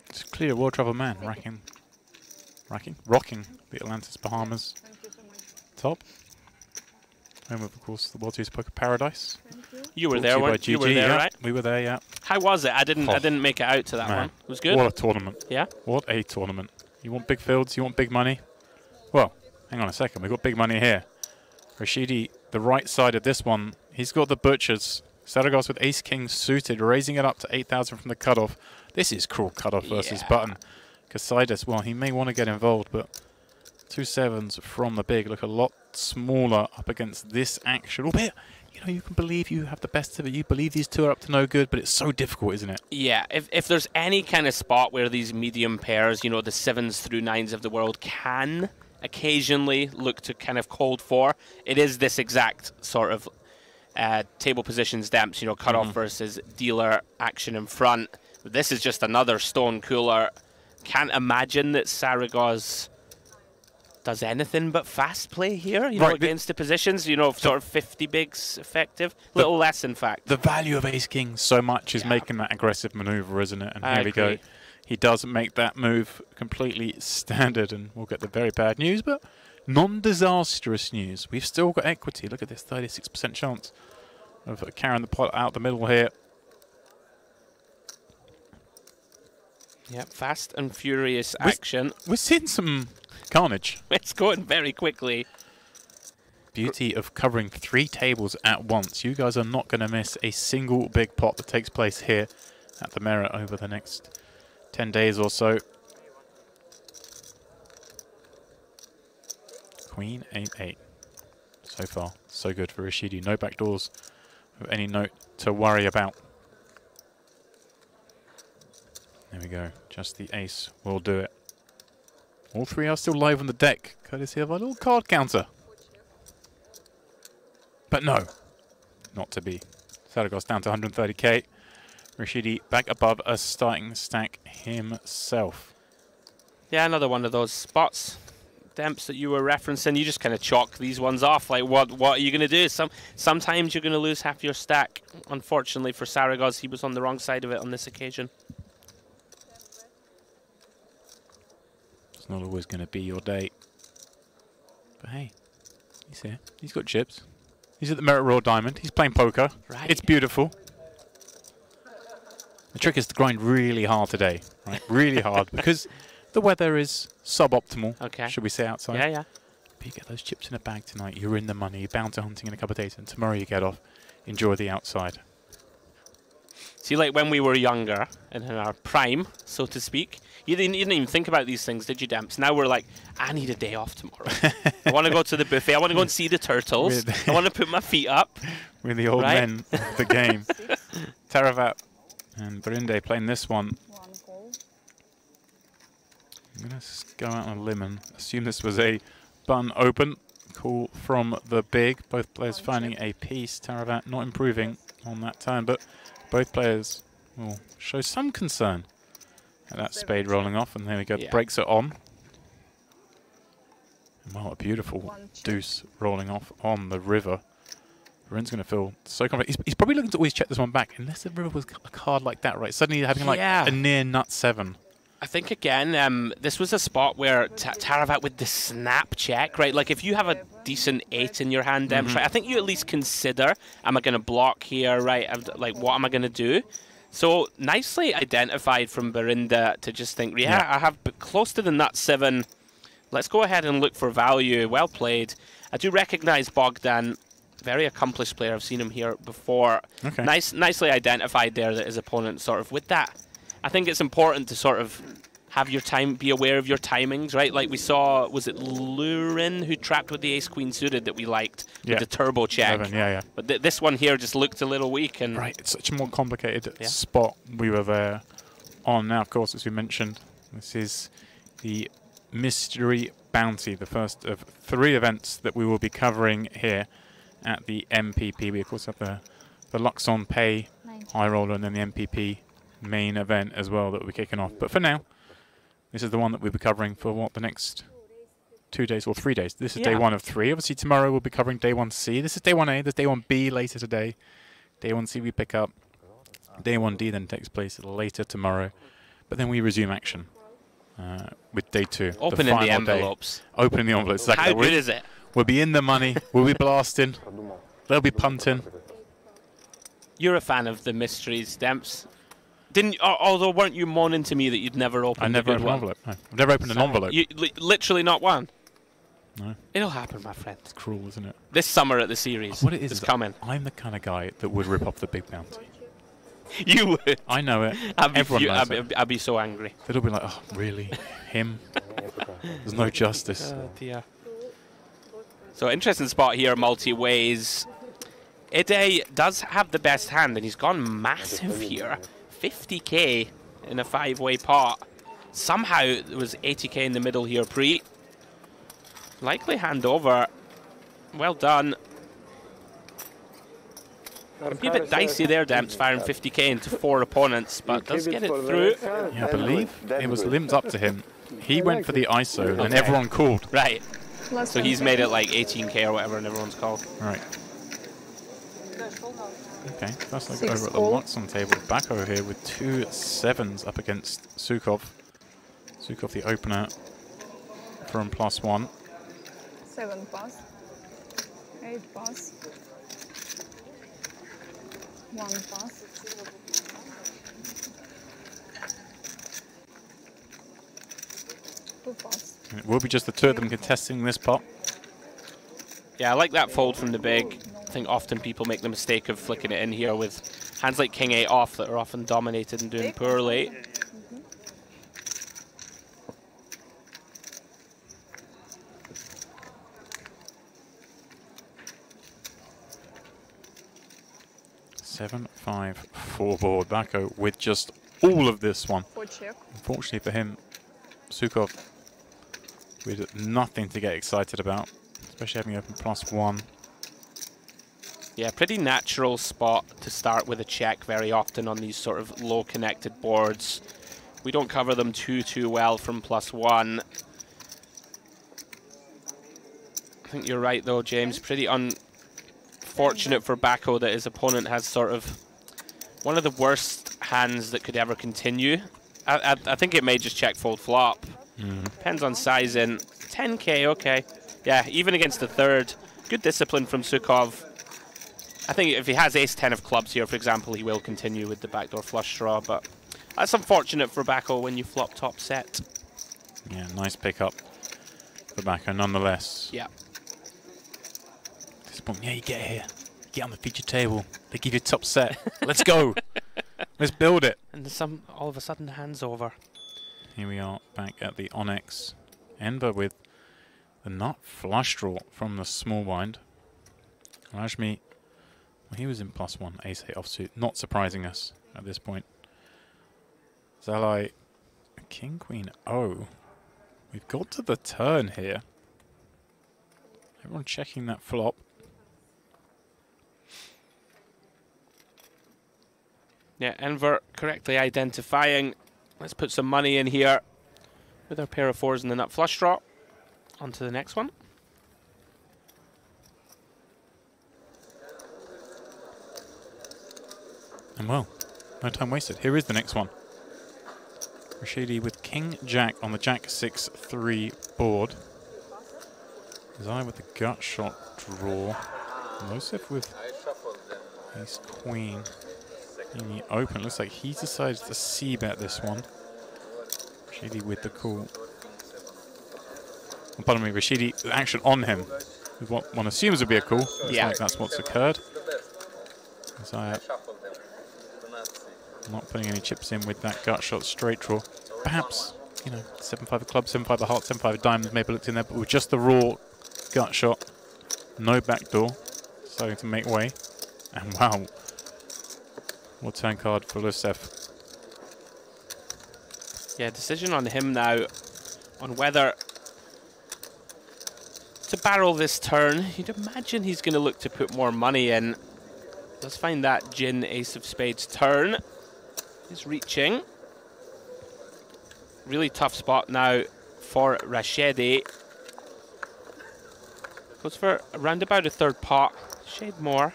It's clear World Travel Man rocking the Atlantis Bahamas top. Home of course, the World Series Poker Paradise. You were Brought there, to you by weren't you? You were GG, there, yeah. right? We were there, yeah. How was it? I didn't make it out to that Man, one. It was good. What a tournament. Yeah? What a tournament. You want big fields, you want big money? Well, hang on a second, we've got big money here. Rashidi, the right side of this one, he's got the butchers. Saragos with ace-king suited, raising it up to 8,000 from the cutoff. This is cruel cutoff versus button. Casidus, well, he may want to get involved, but 2 sevens from the big look a lot smaller up against this action. Albeit, you know, you can believe you have the best of it. You believe these 2 are up to no good, but it's so difficult, isn't it? Yeah, if there's any kind of spot where these medium pairs, you know, the 7s through 9s of the world can occasionally look to kind of cold for, it is this exact sort of table positions Demps, you know, cutoff versus dealer action in front. This is just another stone cooler. Can't imagine that Saragos does anything but fast play here, you know, against the positions, you know, sort of 50 bigs effective. Little less, in fact. The value of ace-king so much is making that aggressive maneuver, isn't it? And I here we go. agree. He does make that move completely standard, and we'll get the very bad news, but non-disastrous news. We've still got equity. Look at this, 36% chance of carrying the pot out the middle here. Yep, fast and furious action. We're seeing some carnage. It's going very quickly. Beauty of covering 3 tables at once. You guys are not going to miss a single big pot that takes place here at the Merit over the next 10 days or so. Queen 8-8. So far, so good for Rashidi. No backdoors of any note to worry about. There we go. Just the ace will do it. All 3 are still live on the deck, courtesy of our little card counter. But no, not to be. Saragos down to 130k. Rashidi back above a starting stack himself. Yeah, another one of those spots, Demps, that you were referencing. You just kind of chalk these ones off. Like, what are you going to do? Sometimes you're going to lose half your stack. Unfortunately for Saragos, he was on the wrong side of it on this occasion. It's not always going to be your day. But hey, he's here. He's got chips. He's at the Merit Royal Diamond. He's playing poker. Right. It's beautiful. The trick is to grind really hard today, right? Really hard, because the weather is suboptimal. Okay. Should we say outside? Yeah, yeah. But you get those chips in a bag tonight. You're in the money. You're bounty hunting in a couple of days, and tomorrow you get off. Enjoy the outside. See, like when we were younger, and in our prime, so to speak, you didn't even think about these things, did you, Demps? Now we're like, I need a day off tomorrow. I want to go to the buffet. I want to go and see the turtles. I want to put my feet up. We're the old Right? men of the game. Teravat and Berinde playing this one. One call. I'm going to go out on a limb and assume this was a bun open. Call from the big. Both players finding a piece. Teravat not improving. on that turn, but both players will show some concern at that spade rolling off, and there we go, Yeah. breaks it on. And wow, a beautiful One check. deuce rolling off on the river. Varen's going to feel so confident. He's probably looking to always check this one back, unless the river was a card like that, right? Suddenly having like Yeah. a near nut 7. I think again, this was a spot where Taravat with the snap check, right? Like if you have a decent 8 in your hand, Demps, right? I think you at least consider, am I going to block here, right? Like what am I going to do? So nicely identified from Berinda to just think, yeah, I have close to the nut 7. Let's go ahead and look for value. Well played. I do recognize Bogdan, very accomplished player. I've seen him here before. Okay. Nicely identified there that his opponent sort of with that. I think it's important to sort of have your time, be aware of your timings, right? Like we saw, was it Lurin who trapped with the ace-queen suited that we liked with the turbo check? 7, yeah. But this one here just looked a little weak. And Right, it's such a more complicated spot we were there on. Now, of course, as we mentioned, this is the Mystery Bounty, the first of 3 events that we will be covering here at the MPP. We, of course, have the Luxon Pay High Roller and then the MPP main event as well that we'll be kicking off. But for now, this is the one that we'll be covering for what, the next 2 days or 3 days. This is day 1 of 3. Obviously, tomorrow we'll be covering day 1C. This is day 1A. There's day 1B later today. Day 1C we pick up. Day 1D then takes place later tomorrow. But then we resume action with day 2. opening the envelopes. Opening the envelopes. Exactly. How good is it? We'll be in the money. We'll be blasting. They'll be punting. You're a fan of the mysteries, Demps. Didn't? Although weren't you moaning to me that you'd never opened I never a opened good an one? envelope. No. I've never opened an envelope. You, literally not one. No. It'll happen, my friend. It's cruel, isn't it? This summer at the series. What it is it's coming. I'm the kind of guy that would rip off the big bounty. You would. I know it. I'd be, Everyone knows it. I'd be so angry. They'll be like, oh, really? Him? There's no justice. Oh dear. So interesting spot here, multi-ways. Ide does have the best hand, and he's gone massive here. 50k in a 5-way pot. Somehow there was 80k in the middle here, pre. Likely hand over. Well done. Be a bit dicey there, Demps, firing 50k into 4 opponents, but does get it through. Yeah, I believe it was limbs up to him. He went for the ISO, and everyone called. Right. Last So one he's check. made it like 18k or whatever, and everyone's called. Right. Okay, first look 6 over at the all. Luxon table. Bako here with 2 7s up against Sukhov. Sukhov, the opener, from +1. 7 pass. 8 pass. 1 pass. 2 pass. And it will be just the 2 of them contesting this pot. Yeah, I like that fold from the big. I think often people make the mistake of flicking it in here with hands like King 8 off that are often dominated and doing poorly. Mm-hmm. 7-5-4 board. Bako with just all of this one. 4 check. Unfortunately for him, Sukhov with nothing to get excited about, especially having opened +1. Yeah, pretty natural spot to start with a check very often on these sort of low connected boards. We don't cover them too well from +1. I think you're right though, James. Pretty unfortunate for Bako that his opponent has sort of one of the worst hands that could ever continue. I think it may just check fold flop. Depends on sizing. 10k, okay. Yeah, even against the third. Good discipline from Sukhov. I think if he has ace-10 of clubs here, for example, he will continue with the backdoor flush draw, but that's unfortunate for Bako when you flop top set. Yeah, nice pickup for Bako nonetheless. Yeah. This point, yeah, you get here. Get on the feature table. They give you top set. Let's go. Let's build it. And some all of a sudden hands over. Here we are back at the Onyx. Enver with the nut flush draw from the small blind. Rajmi, well, he was in +1, ace-8 offsuit, not surprising us at this point. Zalai, king, queen, oh. We've got to the turn here. Everyone checking that flop. Yeah, Enver correctly identifying. Let's put some money in here with our pair of fours and the nut flush draw. On to the next one. And well, no time wasted. Here is the next one. Rashidi with King Jack on the Jack 6-3 board. Zai with the gut shot draw. Losef with Ace Queen in the open. Looks like he decided to c-bet this one. Rashidi with the call. Oh, pardon me, Rashidi action on him with what one assumes would be a call. Looks like that's what's occurred. Zai not putting any chips in with that gut shot straight draw. Perhaps, you know, 7-5 of clubs, 7-5 of hearts, 7-5 of diamonds maybe looked in there, but with just the raw gut shot, no backdoor, starting to make way. And wow, what turn card for Losef. Yeah, decision on him now on whether to barrel this turn. You'd imagine he's going to look to put more money in. Let's find that Jin Ace of Spades turn. He's reaching. Really tough spot now for Rashidi. Goes for around about a third pot. Shade more.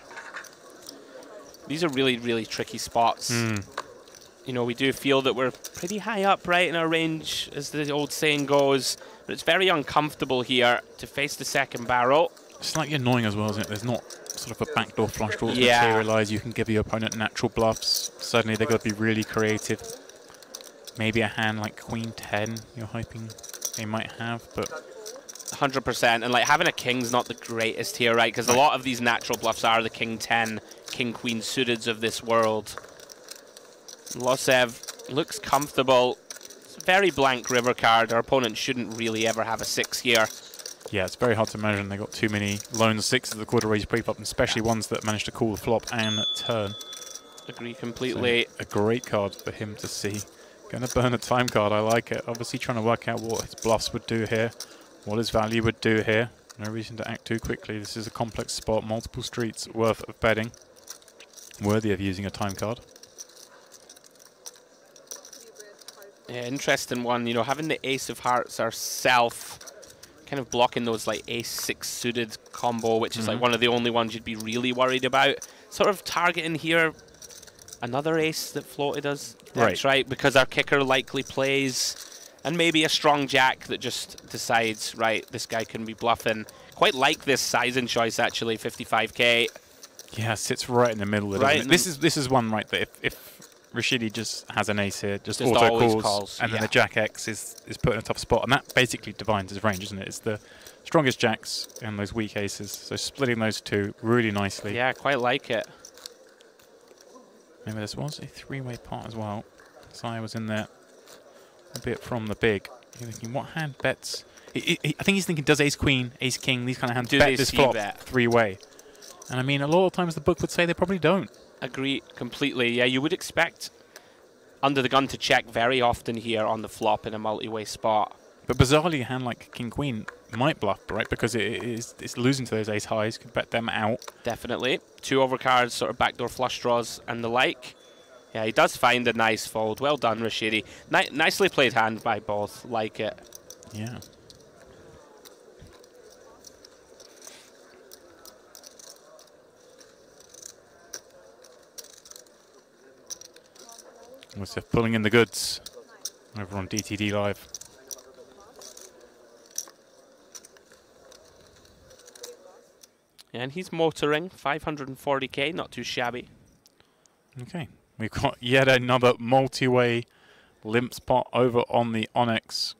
These are really, really tricky spots. You know, we do feel that we're pretty high up, right, in our range, as the old saying goes. But it's very uncomfortable here to face the second barrel. Slightly annoying as well, isn't it? There's not sort of a backdoor flush draw to Yeah. materialise. You can give your opponent natural bluffs. Suddenly they've got to be really creative. Maybe a hand like Queen 10 you're hoping they might have, but 100%. And like having a king's not the greatest here, right? Because a lot of these natural bluffs are the King 10, King Queen suiteds of this world. Losef looks comfortable. It's a very blank river card. Our opponent shouldn't really ever have a 6 here. yeah, it's very hard to imagine. They've got too many lone 6s at the quarter raise pre-flop, and especially ones that manage to call the flop and turn. Agree completely. So a great card for him to see. Going to burn a time card, I like it. Obviously trying to work out what his bluffs would do here, what his value would do here. No reason to act too quickly. This is a complex spot, multiple streets worth of betting. Worthy of using a time card. Yeah, interesting one. You know, having the Ace of Hearts ourself, kind of blocking those like Ace-6 suited combo, which is like one of the only ones you'd be really worried about. Sort of targeting here another ace that floated us. That's right, because our kicker likely plays, and maybe a strong jack that just decides, right, this guy can be bluffing. Quite like this sizing choice actually, 55k. Yeah, sits right in the middle of it. Right, This is one right that if Rashidi just has an ace here, just always auto calls, and then the Jack X is put in a tough spot, and that basically defines his range, isn't it? It's the strongest jacks and those weak aces, so splitting those two really nicely. Yeah, quite like it. Maybe this was a three-way pot as well. Sai was in there a bit from the big. You're thinking, what hand bets? I think he's thinking, does ace queen, ace king, these kind of hands bet this flop three-way? And I mean, a lot of times the book would say they probably don't. Agree completely. Yeah, you would expect under the gun to check very often here on the flop in a multi-way spot. But bizarrely, a hand like king queen might bluff, right? Because it's losing to those ace highs, could bet them out. Definitely. 2 overcards, sort of backdoor flush draws and the like. Yeah, he does find a nice fold. Well done, Rashidi. Nicely played hand by both. Like it. Yeah. Losef pulling in the goods over on DTD Live. And he's motoring 540k, not too shabby. Okay, we've got yet another multi-way limp spot over on the Onyx.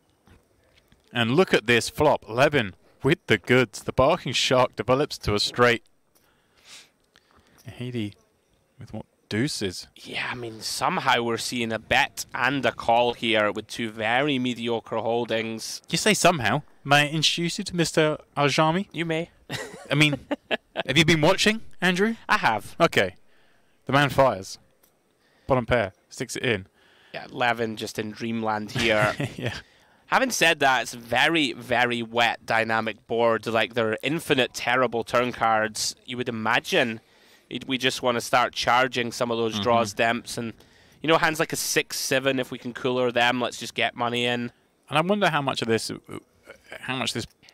And look at this flop, Levin with the goods. The barking shark develops to a straight. Haiti with what deuces. Yeah, I mean, somehow we're seeing a bet and a call here with 2 very mediocre holdings. You say somehow. May I introduce you to Mr. Aljami? You may. I mean, have you been watching, Andrew? I have. Okay. The man fires. Bottom pair. Sticks it in. Yeah, Levin just in dreamland here. Yeah. Having said that, it's a very, very wet dynamic board. Like, there are infinite terrible turn cards. You would imagine We just want to start charging some of those draws, demps, and you know, hands like a 6-7. If we can cooler them, let's just get money in. And I wonder how much this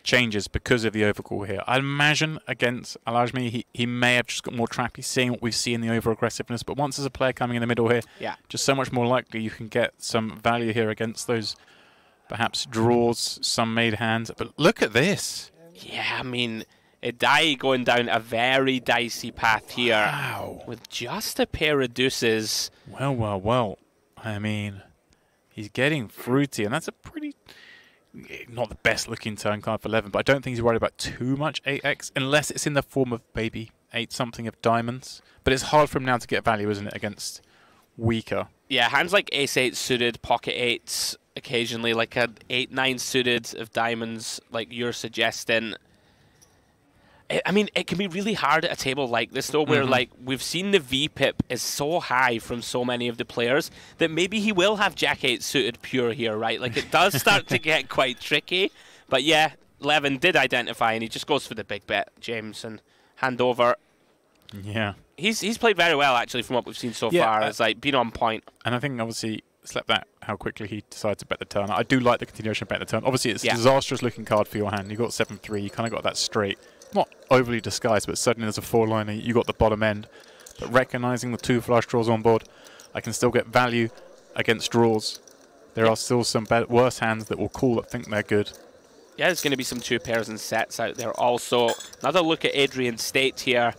changes because of the overcall here. I imagine against Alajmi, he may have just got more trap. He's seeing what we see in the over-aggressiveness. But once there's a player coming in the middle here, just so much more likely you can get some value here against those perhaps draws, some made hands. But look at this. Yeah, I mean, Idai going down a very dicey path here. Wow. With just a pair of deuces. Well, well, well. I mean, he's getting fruity, and that's a pretty... not the best looking turn card for 11, but I don't think he's worried about too much 8x, unless it's in the form of maybe 8-something of diamonds. But it's hard for him now to get value, isn't it, against weaker? Yeah, hands like ace-8 suited, pocket 8s, occasionally like an 8-9 suited of diamonds, like you're suggesting. I mean, it can be really hard at a table like this, though, where like we've seen the VPIP is so high from so many of the players that maybe he will have Jack 8 suited pure here, right? Like, it does start to get quite tricky. But yeah, Levin did identify, and he just goes for the big bet, James, and hand over. Yeah. He's played very well, actually, from what we've seen so far. It's like been on point. And I think, obviously, slept that how quickly he decided to bet the turn. I do like the continuation of bet the turn. Obviously, it's a disastrous looking card for your hand. You got 7-3. You kind of got that straight. Not overly disguised, but certainly there's a 4-liner. You got the bottom end. But recognizing the 2 flush draws on board, I can still get value against draws. There are still some worse hands that will call that think they're good. Yeah, there's going to be some 2 pairs and sets out there also. Another look at Adrian State here.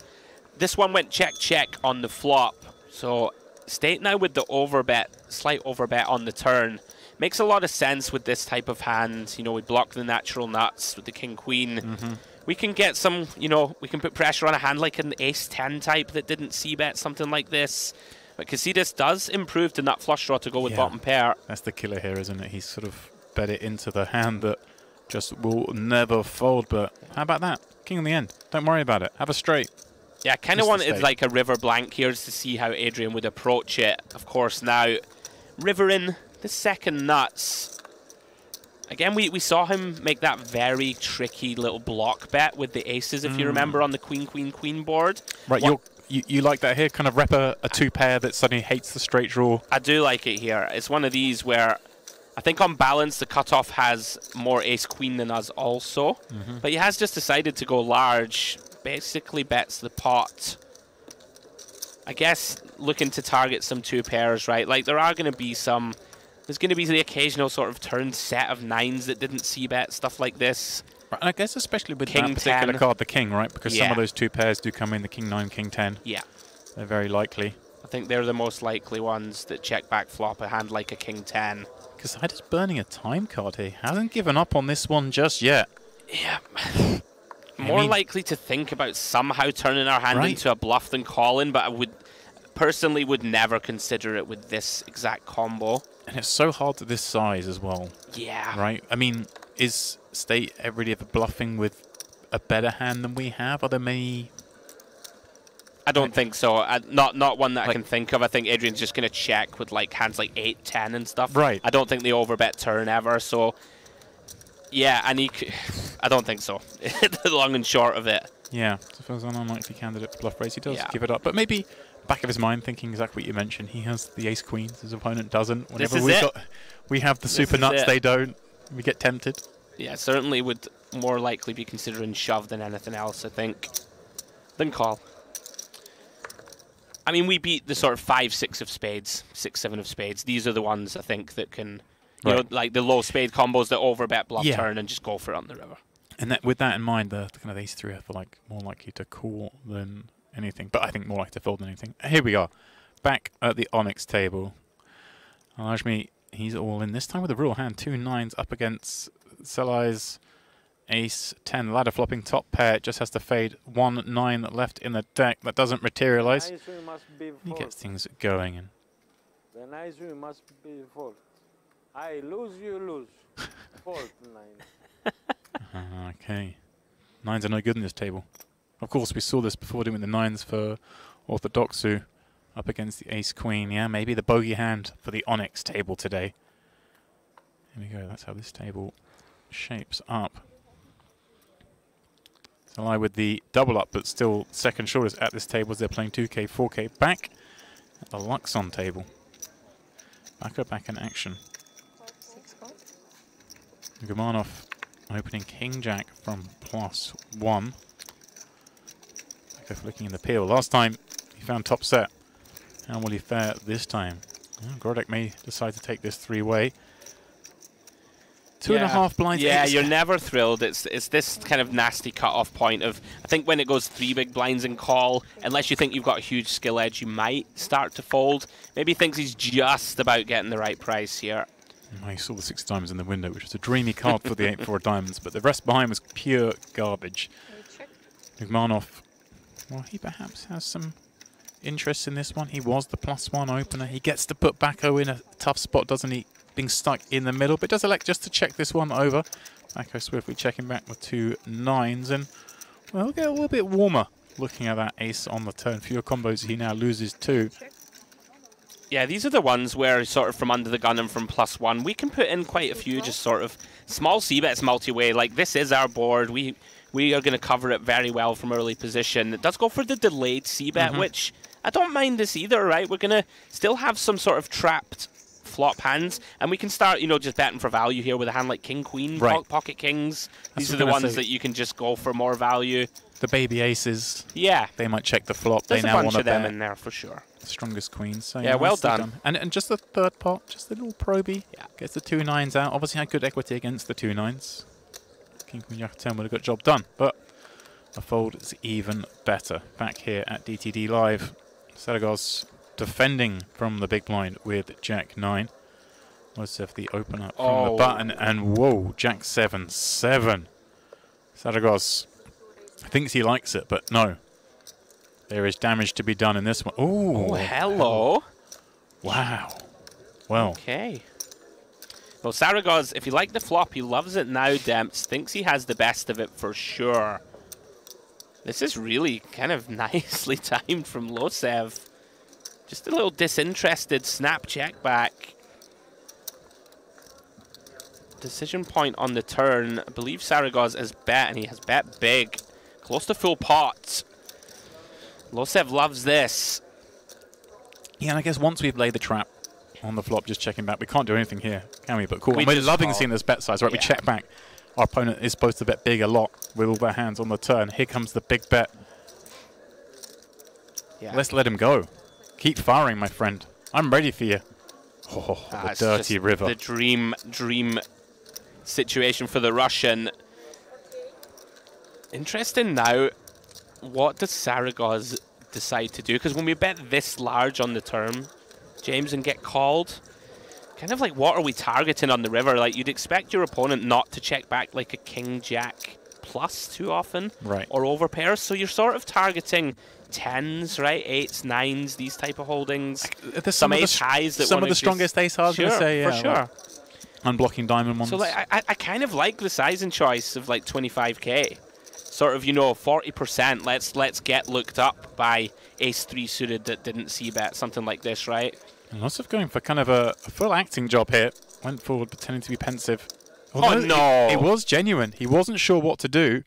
This one went check on the flop. So State now with the overbet, slight overbet on the turn. Makes a lot of sense with this type of hand. You know, we block the natural nuts with the king-queen. We can get some, you know, we can put pressure on a hand like an ace-10 type that didn't c-bet something like this. But Casitas does improve the nut flush draw to go with bottom pair. That's the killer here, isn't it? He's sort of bet it into the hand that just will never fold. But how about that? King on the end. Don't worry about it. Have a straight. Yeah, I kind of wanted like a river blank here just to see how Adrian would approach it. Of course, now river in the second nuts. Again, we saw him make that very tricky little block bet with the aces, if you remember, on the queen board. Right, you like that here? Kind of rep a 2-pair that suddenly hates the straight draw? I do like it here. It's one of these where I think on balance the cutoff has more ace-queen than us also. But he has just decided to go large. Basically bets the pot. I guess looking to target some 2 pairs, right? Like, there are going to be some... There's going to be the occasional sort of turn set of 9s that didn't c-bet, stuff like this. Right, and I guess especially with King that particular 10. card, the king, right? Because some of those 2 pairs do come in, the king 9, king 10. Yeah. They're very likely. I think they're the most likely ones that check back flop a hand like a king 10. Casitas burning a time card here. Hasn't given up on this one just yet. Yeah. More likely to think about somehow turning our hand into a bluff than calling, but I would personally would never consider it with this exact combo. And it's so hard at this size as well. Yeah. Right? I mean, is State really ever bluffing with a better hand than we have? Are there many... I don't think so. Not one that I can think of. I think Adrian's just going to check with like hands like 8, 10 and stuff. Right. I don't think they overbet turn ever, so... Yeah, and I don't think so. The long and short of it. Yeah, so feels an unlikely candidate for bluff raise. He does give it up, but maybe back of his mind thinking exactly what you mentioned. He has the ace queens, his opponent doesn't. Whenever we have the super nuts, they don't. We get tempted. Yeah, certainly would more likely be considering shove than anything else, I think, than call. I mean, we beat the sort of 5, 6 of spades, 6, 7 of spades. These are the ones I think that can. You know, like the low spade combos that overbet bluff turn and just go for it on the river. And that, with that in mind, the kind of ace 3 I feel like more likely to call than anything. But I think more likely to fold than anything. Here we are, back at the Onyx table. Alajmi, he's all in this time with a real hand. 2 9s up against Selai's ace 10. Ladder flopping top pair. Just has to fade 1 9 left in the deck. That doesn't materialize. He gets things going. And the nice win must be fold. I lose, you lose. Fold 9. Okay. 9s are no good in this table. Of course, we saw this before doing the 9s for Orthodoxu up against the ace-queen. Yeah, maybe the bogey hand for the Onyx table today. Here we go. That's how this table shapes up. Ally with the double up, but still second shortest at this table as they're playing 2K, 4K back at the Luxon table. Back in action. 6-4. Gumanov opening King Jack from +1. Back looking in the peel. Last time he found top set. How will he fare this time? Grodek may decide to take this three-way. 2.5 blinds. Yeah, you're never thrilled. It's this kind of nasty cut-off point of, I think when it goes 3 big blinds in call, unless you think you've got a huge skill edge, you might start to fold. Maybe he thinks he's just about getting the right price here. I saw the 6 diamonds in the window, which was a dreamy card for the 8-4 diamonds, but the rest behind was pure garbage. Check. Nugmanov, well, he perhaps has some interest in this one. He was the +1 opener. He gets to put Bako in a tough spot, doesn't he? Being stuck in the middle, but does elect just to check this one over. Bako swiftly checking back with 2 9s, and well, we'll get a little bit warmer looking at that ace on the turn. Fewer combos, he now loses 2. Check. Yeah, these are the ones where sort of from under the gun and from +1, we can put in quite a few just sort of small c-bets multi-way. Like, this is our board. We are going to cover it very well from early position. It does go for the delayed c-bet, which I don't mind this either, right? We're going to still have some sort of trapped flop hands, and we can start, you know, just betting for value here with a hand like King, Queen, Right. Pocket Kings. That's These are what the I'm gonna ones say. that you can just go for more value. The baby aces, Yeah, they might check the flop. there's They a now bunch want to of them bet in there for sure. the strongest queens. So Yeah, well nicely done. And just the third pot, just a little probey. Yeah. Gets the 2 9s out. Obviously had good equity against the 2 9s. King, Queen, Jack, 10 would have got the job done, but a fold is even better. Back here at DTD Live, Saragos defending from the big blind with Jack 9. Losev the opener from the button, and whoa, Jack 7-7. Saragos thinks he likes it, but no. There is damage to be done in this one. Ooh, Oh, hello. wow. Well, Okay. Well, Saragos, if you like the flop, he loves it now, Demps. Thinks he has the best of it for sure. This is really kind of nicely timed from Losev. Just a little disinterested snap check back. Decision point on the turn. I believe Saragos has bet, and he has bet big. Close to full pot. Losev loves this. yeah, and I guess once we've laid the trap on the flop, just checking back, we can't do anything here, can we? But cool. We And we're just loving call. seeing this bet size, right? We Yeah. check back. Our opponent is supposed to bet big a lot with all their hands on the turn. Here comes the big bet. Yeah. Let's let him go. Keep firing, my friend. I'm ready for you. Oh, the It's dirty just river. The dream situation for the Russian. Interesting now, what does Saragos decide to do? Because when we bet this large on the turn, James, and get called, kind of like what are we targeting on the river? Like, you'd expect your opponent not to check back like a King Jack plus too often, Right. or over pairs, so you're sort of targeting 10s, right? 8s, 9s, these type of holdings. There's Some of the ace highs that some wanna of the just- strongest ace highs, I was Sure, going to say, yeah. for sure. like unblocking diamond ones. So like I kind of like the sizing choice of like 25k. Sort of, you know, 40%. Let's get looked up by ace 3 suited that didn't see bet, something like this, right? And lots of going for kind of a full acting job here. Went forward pretending to be pensive. Oh, Although no. It was genuine. He wasn't sure what to do.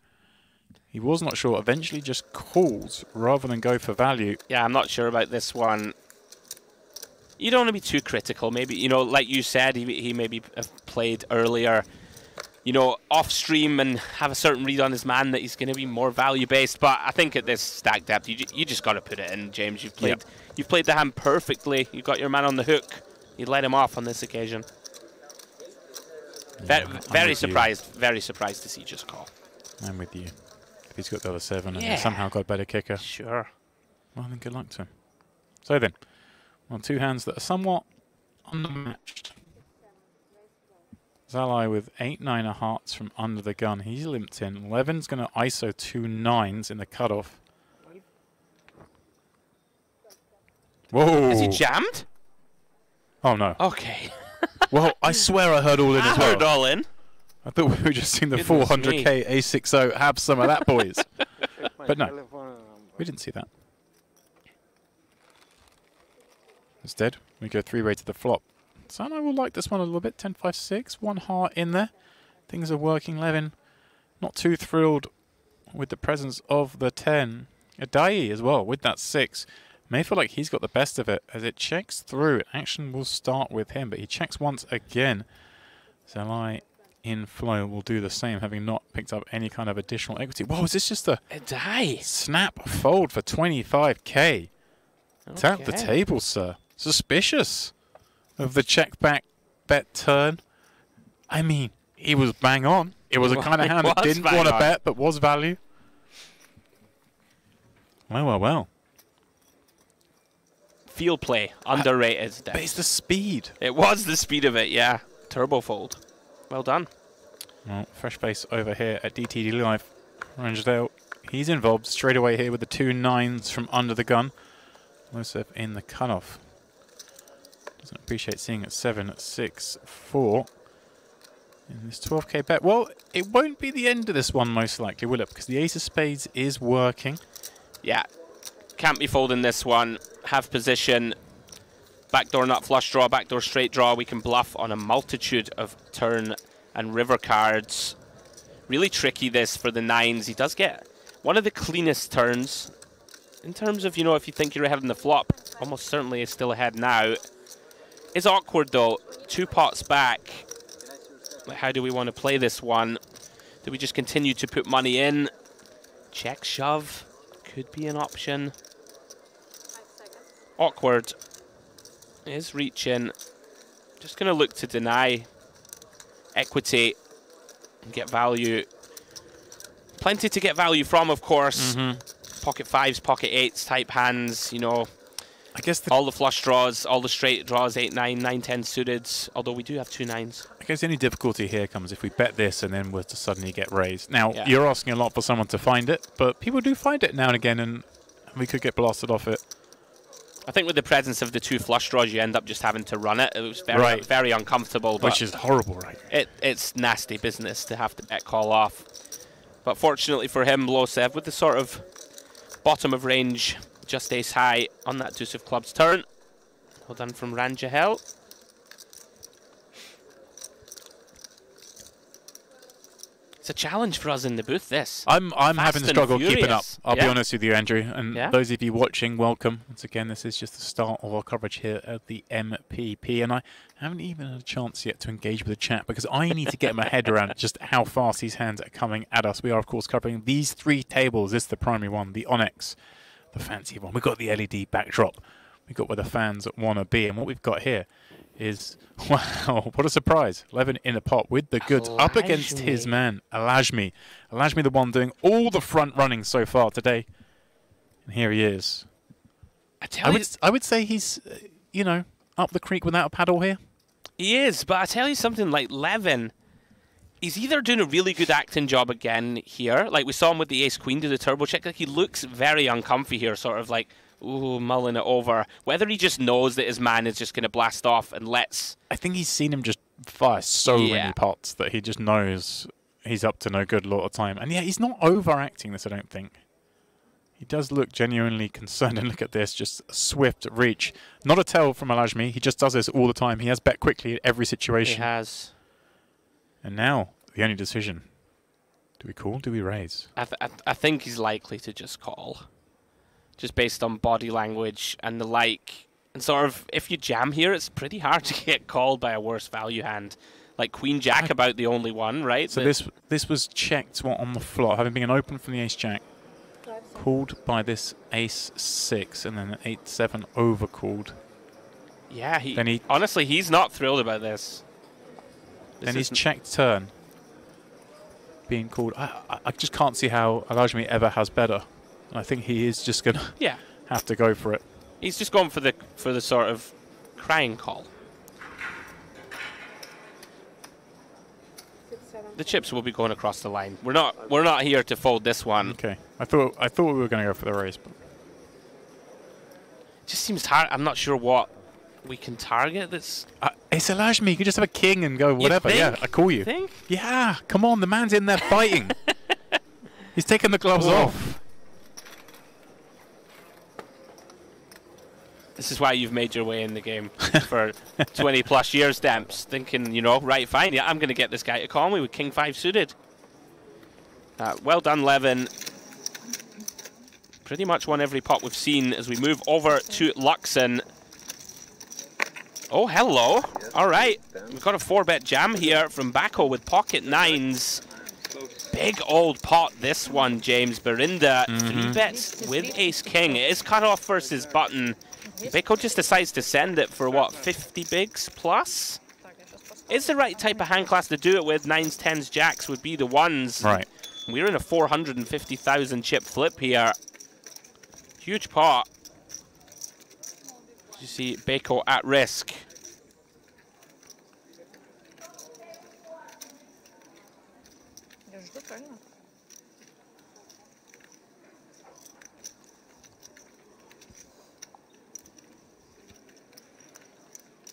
He was not sure. Eventually just calls rather than go for value. Yeah, I'm not sure about this one. You don't want to be too critical. Maybe, you know, like you said, he maybe played earlier, you know, off stream and have a certain read on his man that he's going to be more value based. But I think at this stack depth, you just got to put it in, James. You've played the hand perfectly. You got your man on the hook. You let him off on this occasion. Very surprised to see just call. I'm with you. If he's got the other 7 and Yeah. he's somehow got a better kicker, Sure. well, then good luck to him. So then, on 2 hands that are somewhat unmatched. Zalai with 8-9 of hearts from under the gun. He's limped in. Levin's going to ISO 2 9s in the cutoff. Whoa. Is he jammed? Oh, no. Okay. Well, I swear I heard all in I as well. heard all in. I thought we were just seeing the Goodness 400k A60. Have some of that, boys. Check my But no. telephone number. We didn't see that. Instead, we go 3-way to the flop. Sana will like this one a little bit. 10-5-6. 1 heart in there. Things are working. Levin not too thrilled with the presence of the 10. Adai as well with that 6. May feel like he's got the best of it as it checks through. Action will start with him, but he checks once again. Zalai in flow will do the same, having not picked up any kind of additional equity. Whoa, is this just a snap fold for 25k? Tap the table, sir. Suspicious of the check back bet turn. I mean, he was bang on. It was a kind of hand that didn't want to bet, but was value. Well, well, well. Field play, underrated. But it's the speed. It was the speed of it, yeah. Turbo fold. Well done. Well, fresh base over here at DTD Live. Ranjadale, he's involved straight away here with the 2 9s from under the gun. Losev in the cutoff. Doesn't appreciate seeing it 7, 6, 4. In this 12k bet. Well, it won't be the end of this one most likely, will it? Because the ace of spades is working. Yeah. Can't be folding this one. Have position. Backdoor nut flush draw, backdoor straight draw. We can bluff on a multitude of turn and river cards. Really tricky this for the 9s. He does get one of the cleanest turns. In terms of, you know, if you think you're ahead in the flop, almost certainly is still ahead now. It's awkward though. 2 pots back. How do we want to play this one? Do we just continue to put money in? Check shove could be an option. Awkward. Is reaching. Just going to look to deny equity and get value. Plenty to get value from, of course. Pocket 5s, pocket 8s type hands, you know. I guess all the flush draws, all the straight draws, 8, 9, 9, 10 suited, although we do have 2 9s. I guess the only difficulty here comes if we bet this and then we're to suddenly get raised. Now, you're asking a lot for someone to find it, but people do find it now and again, and we could get blasted off it. I think with the presence of the 2 flush draws, you end up just having to run it. It was very, very uncomfortable. Which is horrible, right? It's nasty business to have to bet call off. But fortunately for him, Losev, with the sort of bottom of range, just ace high on that deuce of clubs turn. Well done from Ranjahel. It's a challenge for us in the booth, this. I'm having a struggle keeping up. I'll be honest with you, Andrew. And those of you watching, welcome. Once again, this is just the start of our coverage here at the MPP. And I haven't even had a chance yet to engage with the chat because I need to get my head around just how fast these hands are coming at us. We are, of course, covering these 3 tables. This is the primary one, the Onyx, the fancy one. We've got the LED backdrop. We've got where the fans want to be. And what we've got here is, wow, what a surprise. 11 in a pot with the goods up against his man, Alajmi. Alajmi, the one doing all the front running so far today. And here he is. I would say he's, you know, up the creek without a paddle here. He is, but I tell you something, like Levin, he's either doing a really good acting job again here, like we saw him with the ace-queen do the turbo check, like he looks very uncomfy here, sort of like, ooh, mulling it over. Whether he just knows that his man is just going to blast off and lets... I think he's seen him just fire so many pots that he just knows he's up to no good a lot of time. And yeah, he's not overacting this, I don't think. He does look genuinely concerned. And look at this, just a swift reach. Not a tell from Alajmi. He just does this all the time. He has bet quickly at every situation. He has. And now, the only decision. Do we call? Do we raise? I think he's likely to just call. Just based on body language and the like. And sort of, if you jam here, it's pretty hard to get called by a worse value hand. Like Queen Jack, about the only one, right? So this was checked on the flop, having been open from the Ace Jack. Called by this Ace 6, and then an 8-7 overcalled. Yeah, honestly, he's not thrilled about this. Then he's checked turn. Being called. I just can't see how Alajmi ever has better. I think he is just going to have to go for it. He's just gone for the sort of crying call. The chips will be going across the line. We're not here to fold this one. Okay. I thought we were going to go for the raise, but it just seems hard. I'm not sure what we can target. That's it's Alajmi. You could just have a king and go whatever. Yeah, I call you. Think? Yeah, come on. The man's in there fighting. He's taking the gloves off. This is why you've made your way in the game for 20 plus years, Demps. Thinking, you know, right, fine, yeah, I'm going to get this guy to call me with King 5 suited. Well done, Levin. Pretty much won every pot we've seen as we move over to Luxon. Oh, hello. All right. We've got a 4-bet jam here from Bako with pocket nines. Big old pot, this one, James. Barinda, 3 bets with ace-king. It is cut off versus button. Bako just decides to send it for, what, 50 bigs plus? Is the right type of hand class to do it with. 9s, 10s, jacks would be the ones. Right. We're in a 450,000 chip flip here. Huge pot. You see Bako at risk.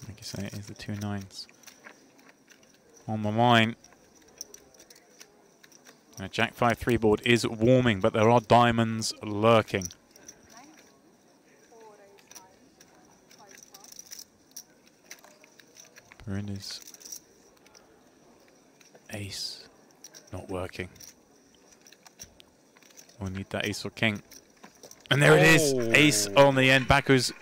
Like you say, it is the 2 9s. On the line. Now, Jack 5-3 board is warming, but there are diamonds lurking. Barinda's ace not working. We'll need that ace or king. And there it is! Ace on the end. Bako's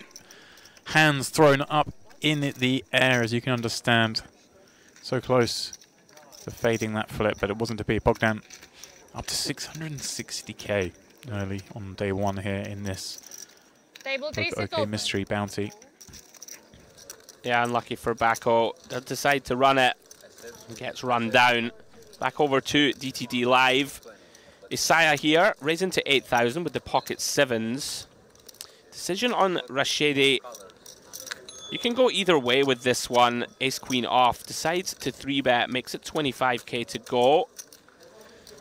hands thrown up in the air, as you can understand. So close to fading that flip, but it wasn't to be. Bogdan up to 660k early on day 1 here in this OK Mystery Bounty. Yeah, unlucky for Bako. They'll decide to run it. Gets run down. Back over to DTD Live. Isaiah here, raising to 8,000 with the pocket 7s. Decision on Rashidi. You can go either way with this one. Ace-Queen off. Decides to 3-bet. Makes it 25k to go.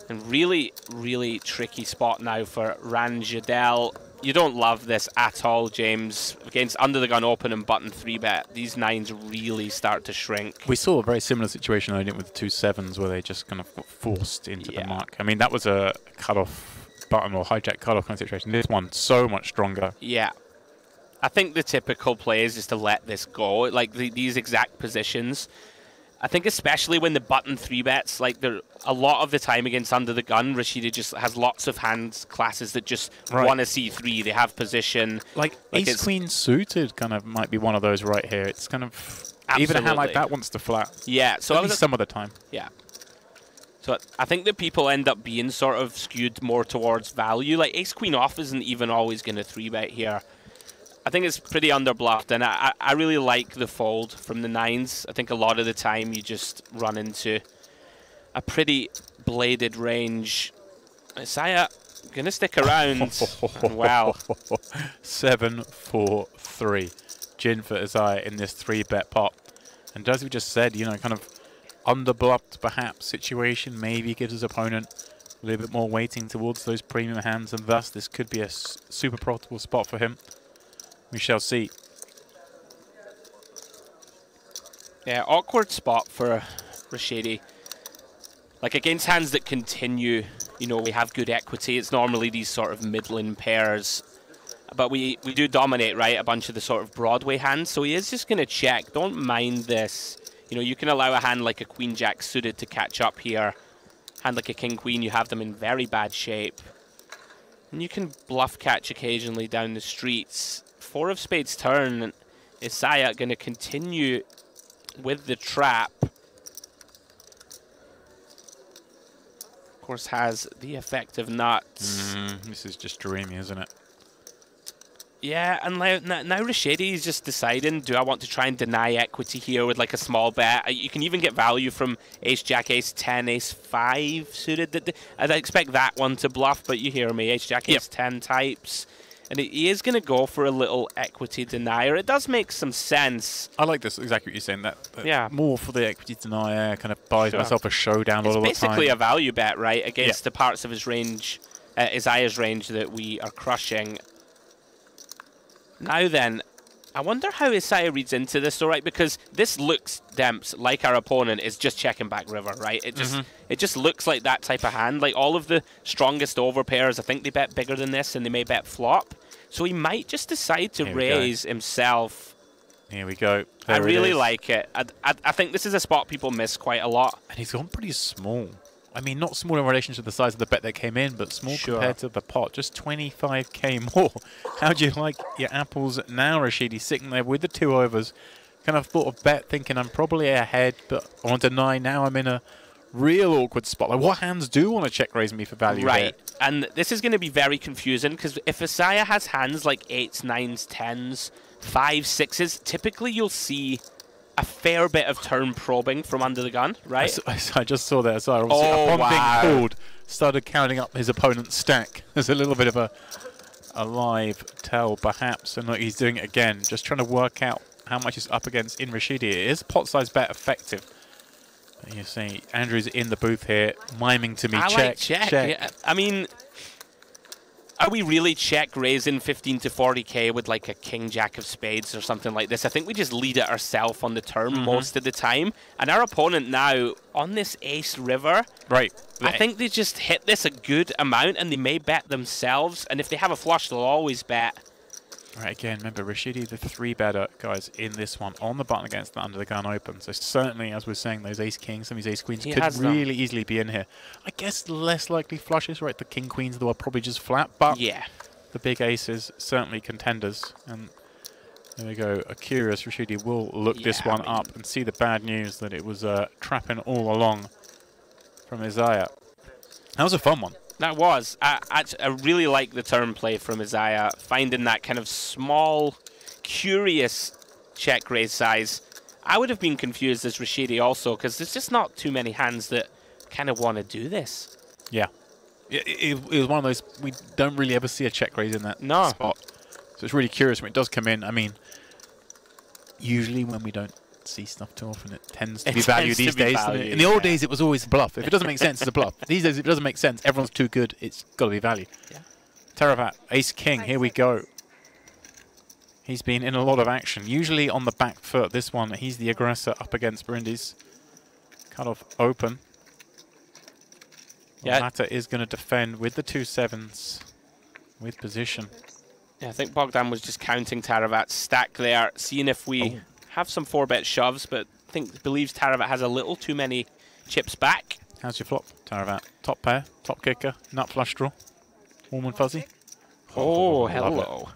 And really, really tricky spot now for Ranjadel. You don't love this at all, James. Against under the gun open and button 3-bet, these 9s really start to shrink. We saw a very similar situation earlier with the 2 7s where they just kind of got forced into the mark. I mean, that was a cut-off button or hijack cut-off kind of situation. This one, so much stronger. Yeah. I think the typical play is just to let this go, like these exact positions. I think especially when the button 3-bets, like a lot of the time against under the gun, Rashidi just has lots of hand classes that just want to see 3. They have position. Like ace-queen suited kind of might be one of those right here. It's kind of, even a hand like that wants to flat. Yeah. So at least some of the time. Yeah. So I think that people end up being sort of skewed more towards value. Like ace-queen off isn't even always going to 3-bet here. I think it's pretty underbluffed, and I really like the fold from the 9s. I think a lot of the time you just run into a pretty bladed range. Isaiah going to stick around. Wow. 7-4-3. Gin for Isaiah in this 3-bet pot. And as we just said, you know, kind of underbluffed perhaps situation. Maybe gives his opponent a little bit more weighting towards those premium hands, and thus this could be a super profitable spot for him. We shall see. Yeah, awkward spot for Rashidi. Like against hands that continue, you know, we have good equity. It's normally these sort of middling pairs. But we do dominate, right, a bunch of the sort of Broadway hands. So he is just going to check. Don't mind this. You know, you can allow a hand like a Queen-Jack suited to catch up here. Hand like a King-Queen, you have them in very bad shape. And you can bluff catch occasionally down the streets. 4 of spades turn. Isaiah going to continue with the trap. Of course, has the effect of nuts. This is just dreamy, isn't it? Yeah, and now Rashidi is just deciding, do I want to try and deny equity here with like a small bet? You can even get value from Ace-Jack, Ace-10, Ace-5 suited. I'd expect that one to bluff, but you hear me. Ace-Jack, Ace-10 types. And he is going to go for a little equity denier. It does make some sense. I like this, exactly what you're saying. That yeah. More for the equity denier, kind of buys myself a showdown all the time. It's basically a value bet, right, against the parts of his range, Isaiah's range that we are crushing. Now then, I wonder how Isaiah reads into this, all right, because this looks, Demps, like our opponent is just checking back river, right? It just looks like that type of hand. Like all of the strongest over pairs, I think they bet bigger than this and they may bet flop. So he might just decide to raise himself. Here we go. I really like it. I think this is a spot people miss quite a lot. And he's gone pretty small. I mean, not small in relation to the size of the bet that came in, but small compared to the pot. Just 25k more. How do you like your apples now, Rashidi? Sitting there with the 2 overs. Kind of thought of bet, thinking I'm probably ahead, but on to 9. Now I'm in a real awkward spot. Like, what hands do want to check raise me for value? Right. Here? And this is going to be very confusing because if Isaiah has hands like 8s, 9s, 10s, 5s, 6s, typically you'll see a fair bit of turn probing from under the gun, right? I just saw that. So obviously, upon being called, started counting up his opponent's stack. There's a little bit of a live tell, perhaps, and look, he's doing it again, just trying to work out how much he's up against in Rashidi. It is pot size bet effective. You see, Andrew's in the booth here, miming to me, check. Yeah. I mean, are we really check raising 15 to 40k with like a king jack of spades or something like this? I think we just lead it ourselves on the turn most of the time. And our opponent now on this ace river, right? I think they just hit this a good amount and they may bet themselves. And if they have a flush, they'll always bet. Right, again, remember, Rashidi, the 3-better guys in this one, on the button against the under the gun open. So certainly, as we're saying, those ace-kings, some of these ace-queens could really easily be in here. I guess less likely flushes, right? The king-queens, though, are probably just flat. But yeah, the big aces, certainly contenders. And there we go. A curious Rashidi will look this one up and see the bad news that it was trapping all along from Isaiah. That was a fun one. That was. I really like the turn play from Isaiah, finding that kind of small, curious check raise size. I would have been confused as Rashidi also, because there's just not too many hands that kind of want to do this. Yeah. It was one of those, we don't really ever see a check raise in that spot. So it's really curious when it does come in. I mean, usually when we don't see stuff too often, it tends to be value these days. In the old days, it was always a bluff. If it doesn't make sense, it's a bluff. These days, if it doesn't make sense, everyone's too good. It's got to be value. Yeah. Teravat, ace-king, here we go. He's been in a lot of action, usually on the back foot. This one, he's the aggressor up against Burindi's cut off open. The latter is going to defend with the 2 7s with position. Yeah, I think Bogdan was just counting Teravat's stack there, seeing if we have some 4-bet shoves, but believes Teravat has a little too many chips back. How's your flop, Teravat? Top pair, top kicker, nut flush draw, warm and fuzzy. Oh, hello.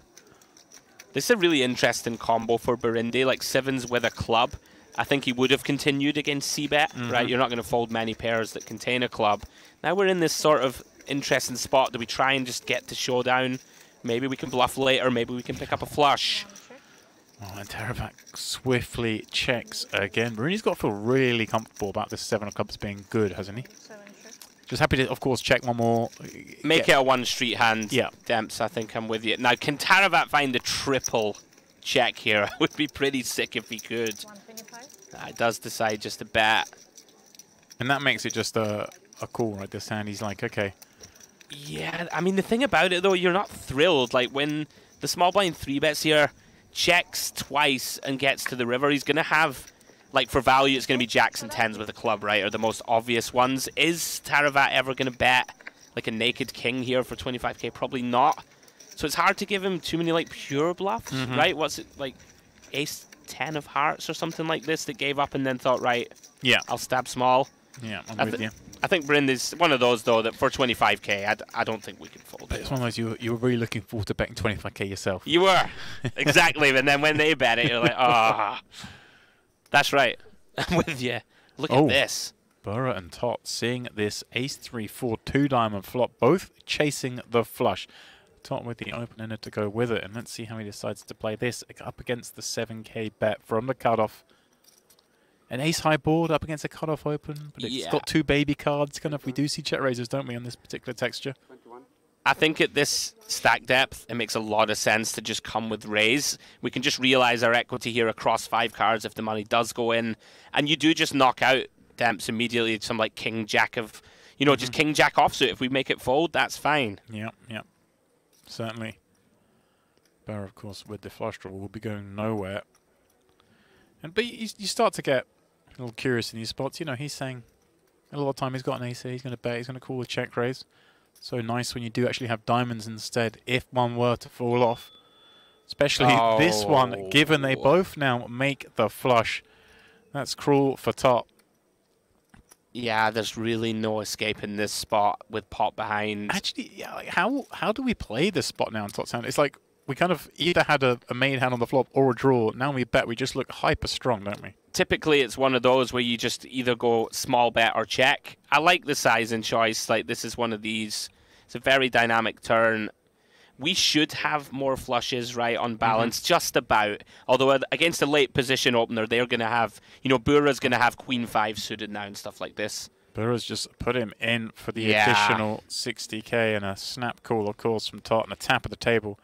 This is a really interesting combo for Burindi, like 7s with a club. I think he would have continued against c-bet, right? You're not going to fold many pairs that contain a club. Now we're in this sort of interesting spot. Do we try and just get to showdown? Maybe we can bluff later. Maybe we can pick up a flush. Oh, and Teravat swiftly checks again. Burindi's got to feel really comfortable about this 7 of clubs being good, hasn't he? Just happy to, of course, check one more. Make it a 1-street hand. Yeah. Demps, I think I'm with you. Now, can Teravat find a triple check here? It would be pretty sick if he could. 125. It does decide just to bet. And that makes it just a call, right? This hand, he's like, okay. Yeah, I mean, the thing about it, though, you're not thrilled. Like, when the small blind 3-bets here checks twice and gets to the river, he's going to have, like, for value, it's going to be jacks and 10s with a club, right, are the most obvious ones. Is Teravat ever going to bet, like, a naked king here for 25k? Probably not. So it's hard to give him too many, like, pure bluffs, right? What's it, like, ace 10 of hearts or something like this that gave up and then thought, right, yeah, I'll stab small. Yeah, I'm with you. I think Burindi's one of those, though, that for 25k, I don't think we can fold it. It's one of those you were really looking forward to betting 25k yourself. You were. Exactly. And then when they bet it, you're like, ah. That's right. I'm with you. Look at this. Burra and Tot seeing this ace-3, 4, 2-diamond flop, both chasing the flush. Tot with the open-ender to go with it. And let's see how he decides to play this up against the 7k bet from the cutoff. An ace-high board up against a cutoff open, but it's got 2 baby cards. Kind of, we do see check raisers, don't we, on this particular texture? 21. I think at this stack depth, it makes a lot of sense to just come with raise. We can just realize our equity here across 5 cards if the money does go in. And you do just knock out Demps immediately, some like king, jack of, you know, just king, jack offsuit. If we make it fold, that's fine. Yeah, yeah. Certainly. Burra, of course, with the flush draw will be going nowhere. But you start to get a little curious in these spots. You know, he's saying a lot of time he's got an ace here, he's going to bet, he's going to call a check raise. So nice when you do actually have diamonds instead, if one were to fall off. Especially this one, given they both now make the flush. That's cruel for Tot. Yeah, there's really no escaping this spot with pot behind. Actually, yeah, like how do we play this spot now in top sound? It's like we kind of either had a main hand on the flop or a draw. Now we bet we just look hyper strong, don't we? Typically, it's one of those where you just either go small bet or check. I like the size and choice. Like, this is one of these. It's a very dynamic turn. We should have more flushes, right, on balance, just about. Although against a late position opener, they're going to have, you know, Bura's going to have Queen 5 suited now and stuff like this. Bura's just put him in for the additional 60k and a snap call, of course, from Tot and a tap of the table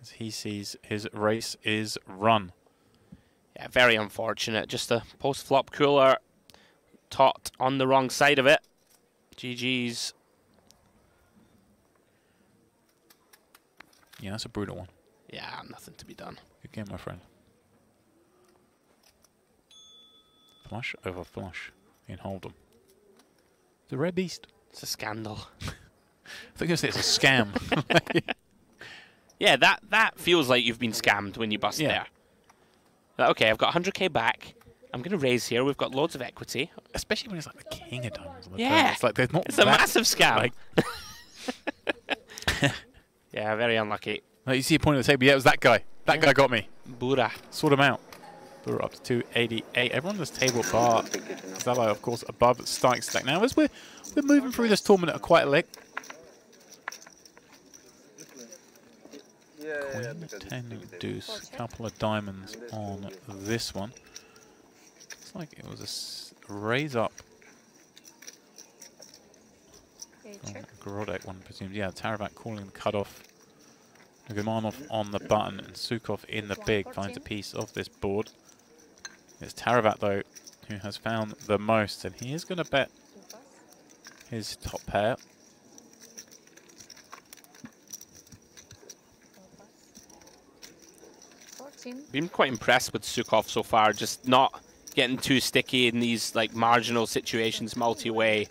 as he sees his race is run. Yeah, very unfortunate. Just a post-flop cooler. Tot on the wrong side of it. GG's. Yeah, that's a brutal one. Yeah, nothing to be done. Good game, my friend. Flush over flush in Hold'em. The Red Beast. It's a scandal. I think it's a scam. Yeah, that feels like you've been scammed when you bust there. Okay, I've got 100k back. I'm going to raise here. We've got loads of equity. Especially when it's like the king of diamonds on the turn. Yeah. It's like there's not It's a massive scam. Like, yeah, very unlucky. like you see a point at the table. Yeah, it was that guy. That guy got me. Bura. Sort him out. We're up to 288. Everyone on this table bar Zalo, of course, above starting stack. Now, as we're moving through this tournament at quite a lick. Queen 10 deuce, couple of diamonds on this one. Looks like it was a raise up. Grodek, one presumes. Yeah, Taravat calling the cutoff. Nugamanov on the button and Sukov in the big finds a piece of this board. It's Taravat, though, who has found the most, and he is going to bet his top pair. Been quite impressed with Sukov so far, just not getting too sticky in these like marginal situations multi-way.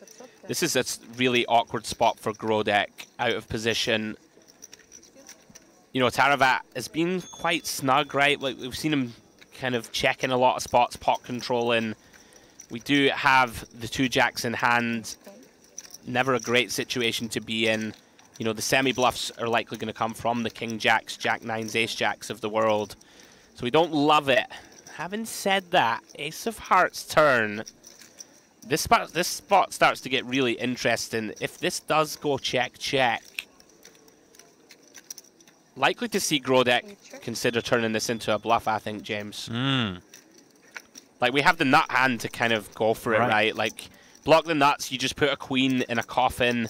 This is a really awkward spot for Grodek, out of position. You know, Taravat has been quite snug, right? Like, we've seen him kind of checking a lot of spots, pot controlling. We do have the 2 jacks in hand. Never a great situation to be in. You know, the semi-bluffs are likely going to come from the king jacks, jack nines, ace jacks of the world. So we don't love it. Having said that, ace of hearts turn. This spot starts to get really interesting. If this does go check, check. Likely to see Grodek consider turning this into a bluff, I think, James. Like, we have the nut hand to kind of go for it, right? Like, block the nuts, you just put a queen in a coffin.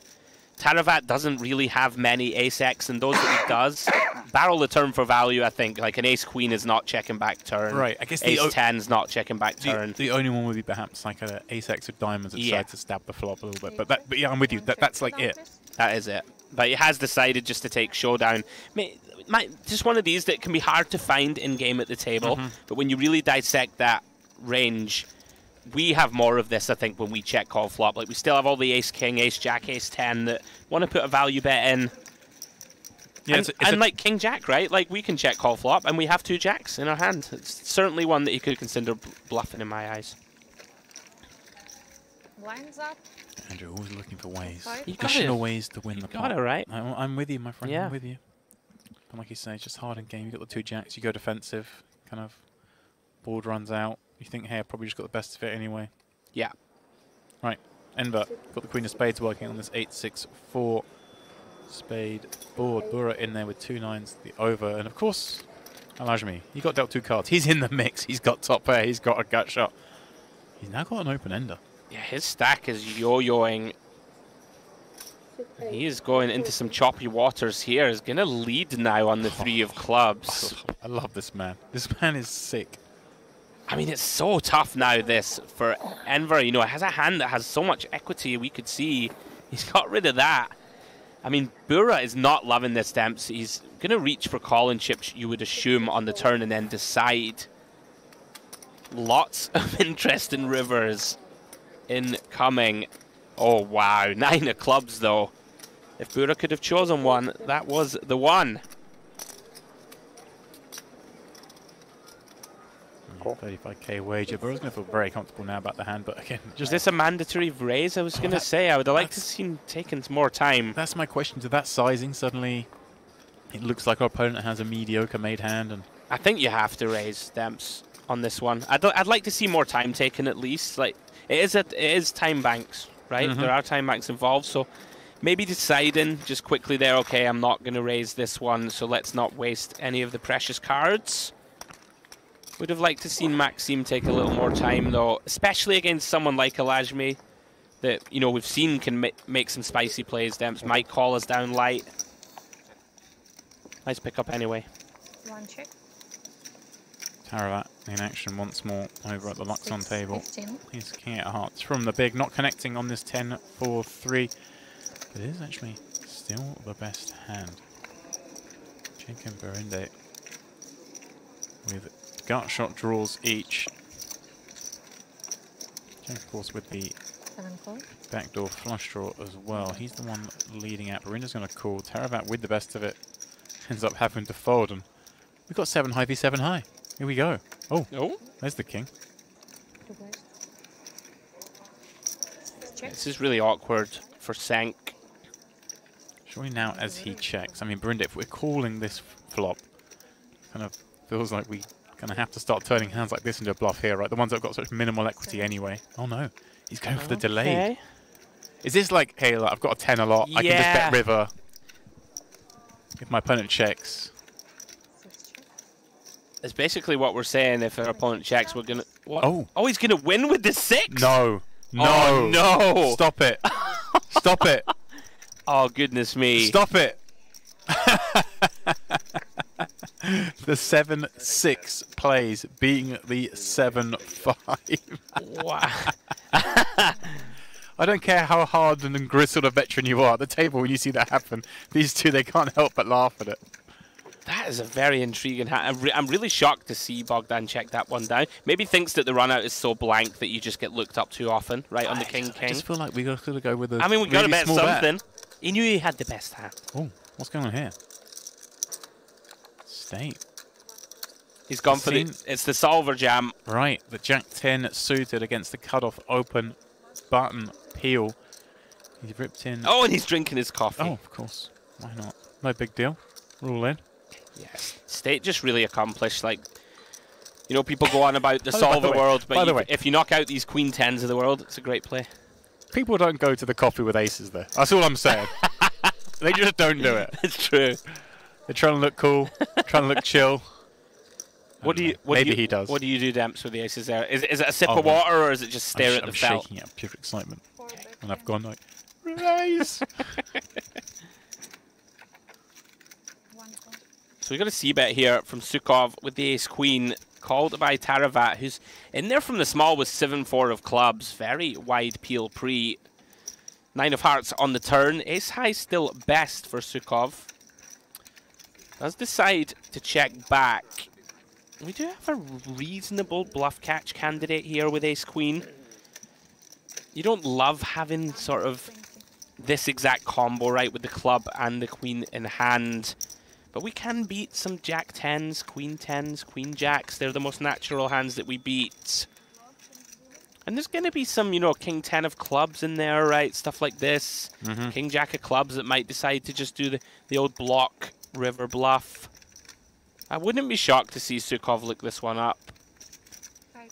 Taravat doesn't really have many ace-X, and those that he does, barrel the turn for value, I think. Like, an ace-queen is not checking back turn. Right, I guess ace-10's not checking back turn. The only one would be perhaps like an ace-X of diamonds that decides to stab the flop a little bit. But yeah, I'm with you. That's like it. That is it. But he has decided just to take showdown. Just one of these that can be hard to find in-game at the table, but when you really dissect that range, we have more of this, I think, when we check call flop. Like, we still have all the ace-king, ace-jack, ace-10 that want to put a value bet in. Yeah, and like king-jack, right? Like, we can check call flop, and we have 2 jacks in our hand. It's certainly one that you could consider bluffing in my eyes. Blinds up. Andrew, always looking for ways. Additional ways to win the pot. Got it, right? I'm with you, my friend. Yeah. I'm with you. But like you say, it's just hard in game. You got the 2 jacks, you go defensive, kind of board runs out. You think, hey, I probably just got the best of it anyway. Yeah. Right. Enver got the queen of spades working on this 8-6-4 spade board. Bura in there with 2 nines, the over. And of course, Alajmi, he got dealt 2 cards. He's in the mix. He's got top pair. He's got a gut shot. He's now got an open ender. Yeah, his stack is yo-yoing. He is going into some choppy waters here. He's going to lead now on the 3 of clubs. I love this man. This man is sick. I mean, it's so tough now, this, for Enver. You know, it has a hand that has so much equity we could see. He's got rid of that. I mean, Bura is not loving this stamps. He's going to reach for calling chips, you would assume, on the turn and then decide. Lots of interesting rivers incoming. Oh, wow. 9 of clubs, though. If Bura could have chosen one, that was the one. 35k wager. Burrow's going to feel very comfortable now about the hand, but again, Is just this a mandatory raise? I was going to say, I would have liked to see him taking some more time. that's my question. To that sizing, suddenly it looks like our opponent has a mediocre made hand, and I think you have to raise Demps on this one. I'd like to see more time taken at least. Like it is time banks, right? There are time banks involved, so maybe deciding just quickly there. Okay, I'm not going to raise this one, so let's not waste any of the precious cards. Would have liked to see Maxime take a little more time though, especially against someone like Elajmi that we've seen can make some spicy plays. Demps might call us down light. Nice pick up anyway. One check. Taravat in action once more over at the Luxon table. 15. He's king of hearts from the big, not connecting on this 10-4-3. But it is actually still the best hand. Jacob Berinde with gut shot draws each. Jacob, of course, with the 7-4. backdoor flush draw as well. He's the one leading out. Berinde's going to call. Taravat with the best of it ends up having to fold. And we've got 7 high v 7 high. Here we go. Oh, there's the king. Two players. Check. This is really awkward for Senk. Surely now as he checks. I mean, Berinde, if we're calling this flop, kind of feels like we kind of have to start turning hands like this into a bluff here, right? The ones that have got such minimal equity anyway. Oh no, he's going for the delayed. Is this like, hey, look, I've got a 10 a lot, I can just bet river if my opponent checks? It's basically what we're saying. If our opponent checks, we're gonna. What? Oh, He's gonna win with the 6. No, no, Oh, no! Stop it! Stop it! Oh goodness me! Stop it! The 7-6 plays being the 7-5. Wow. I don't care how hard and gristled a veteran you are at the table when you see that happen. These two, they can't help but laugh at it. That is a very intriguing hand. I'm really shocked to see Bogdan check that one down. Maybe thinks that the run out is so blank that you just get looked up too often, right, on the king. I just feel like we got to go with a I mean, we got to bet small something. He knew he had the best hand. Oh, what's going on here? State. He's gone for it's the solver jam. Right, the Jack 10 suited against the cutoff open button peel. He's ripped in. Oh, and he's drinking his coffee. Oh, of course. Why not? No big deal. Roll in. Yes, State just really accomplished. Like, people go on about the solver world, but if you knock out these queen 10s of the world, it's a great play. People don't go to the coffee with aces, though. That's all I'm saying. They just don't do it. It's true. They're trying to look cool, trying to look chill. Maybe he does. What do you do, Demps, with the aces there? Is it a sip of water, or is it just stare at the felt? I'm shaking out pure excitement. And I've gone like, raise! So we got a c-bet here from Sukhov with the ace-queen, called by Taravat, who's in there from the small with 7-4 of clubs. Very wide peel pre. 9 of hearts on the turn. Ace-high still best for Sukhov. Does decide to check back. We do have a reasonable bluff catch candidate here with ace-queen. You don't love having sort of this exact combo, right, with the club and the queen in hand. But we can beat some jack 10s, queen 10s, queen jacks. They're the most natural hands that we beat. And there's going to be some, king 10 of clubs in there, right? Stuff like this. King jack of clubs that might decide to just do the old block river bluff. I wouldn't be shocked to see Sukhov look this one up.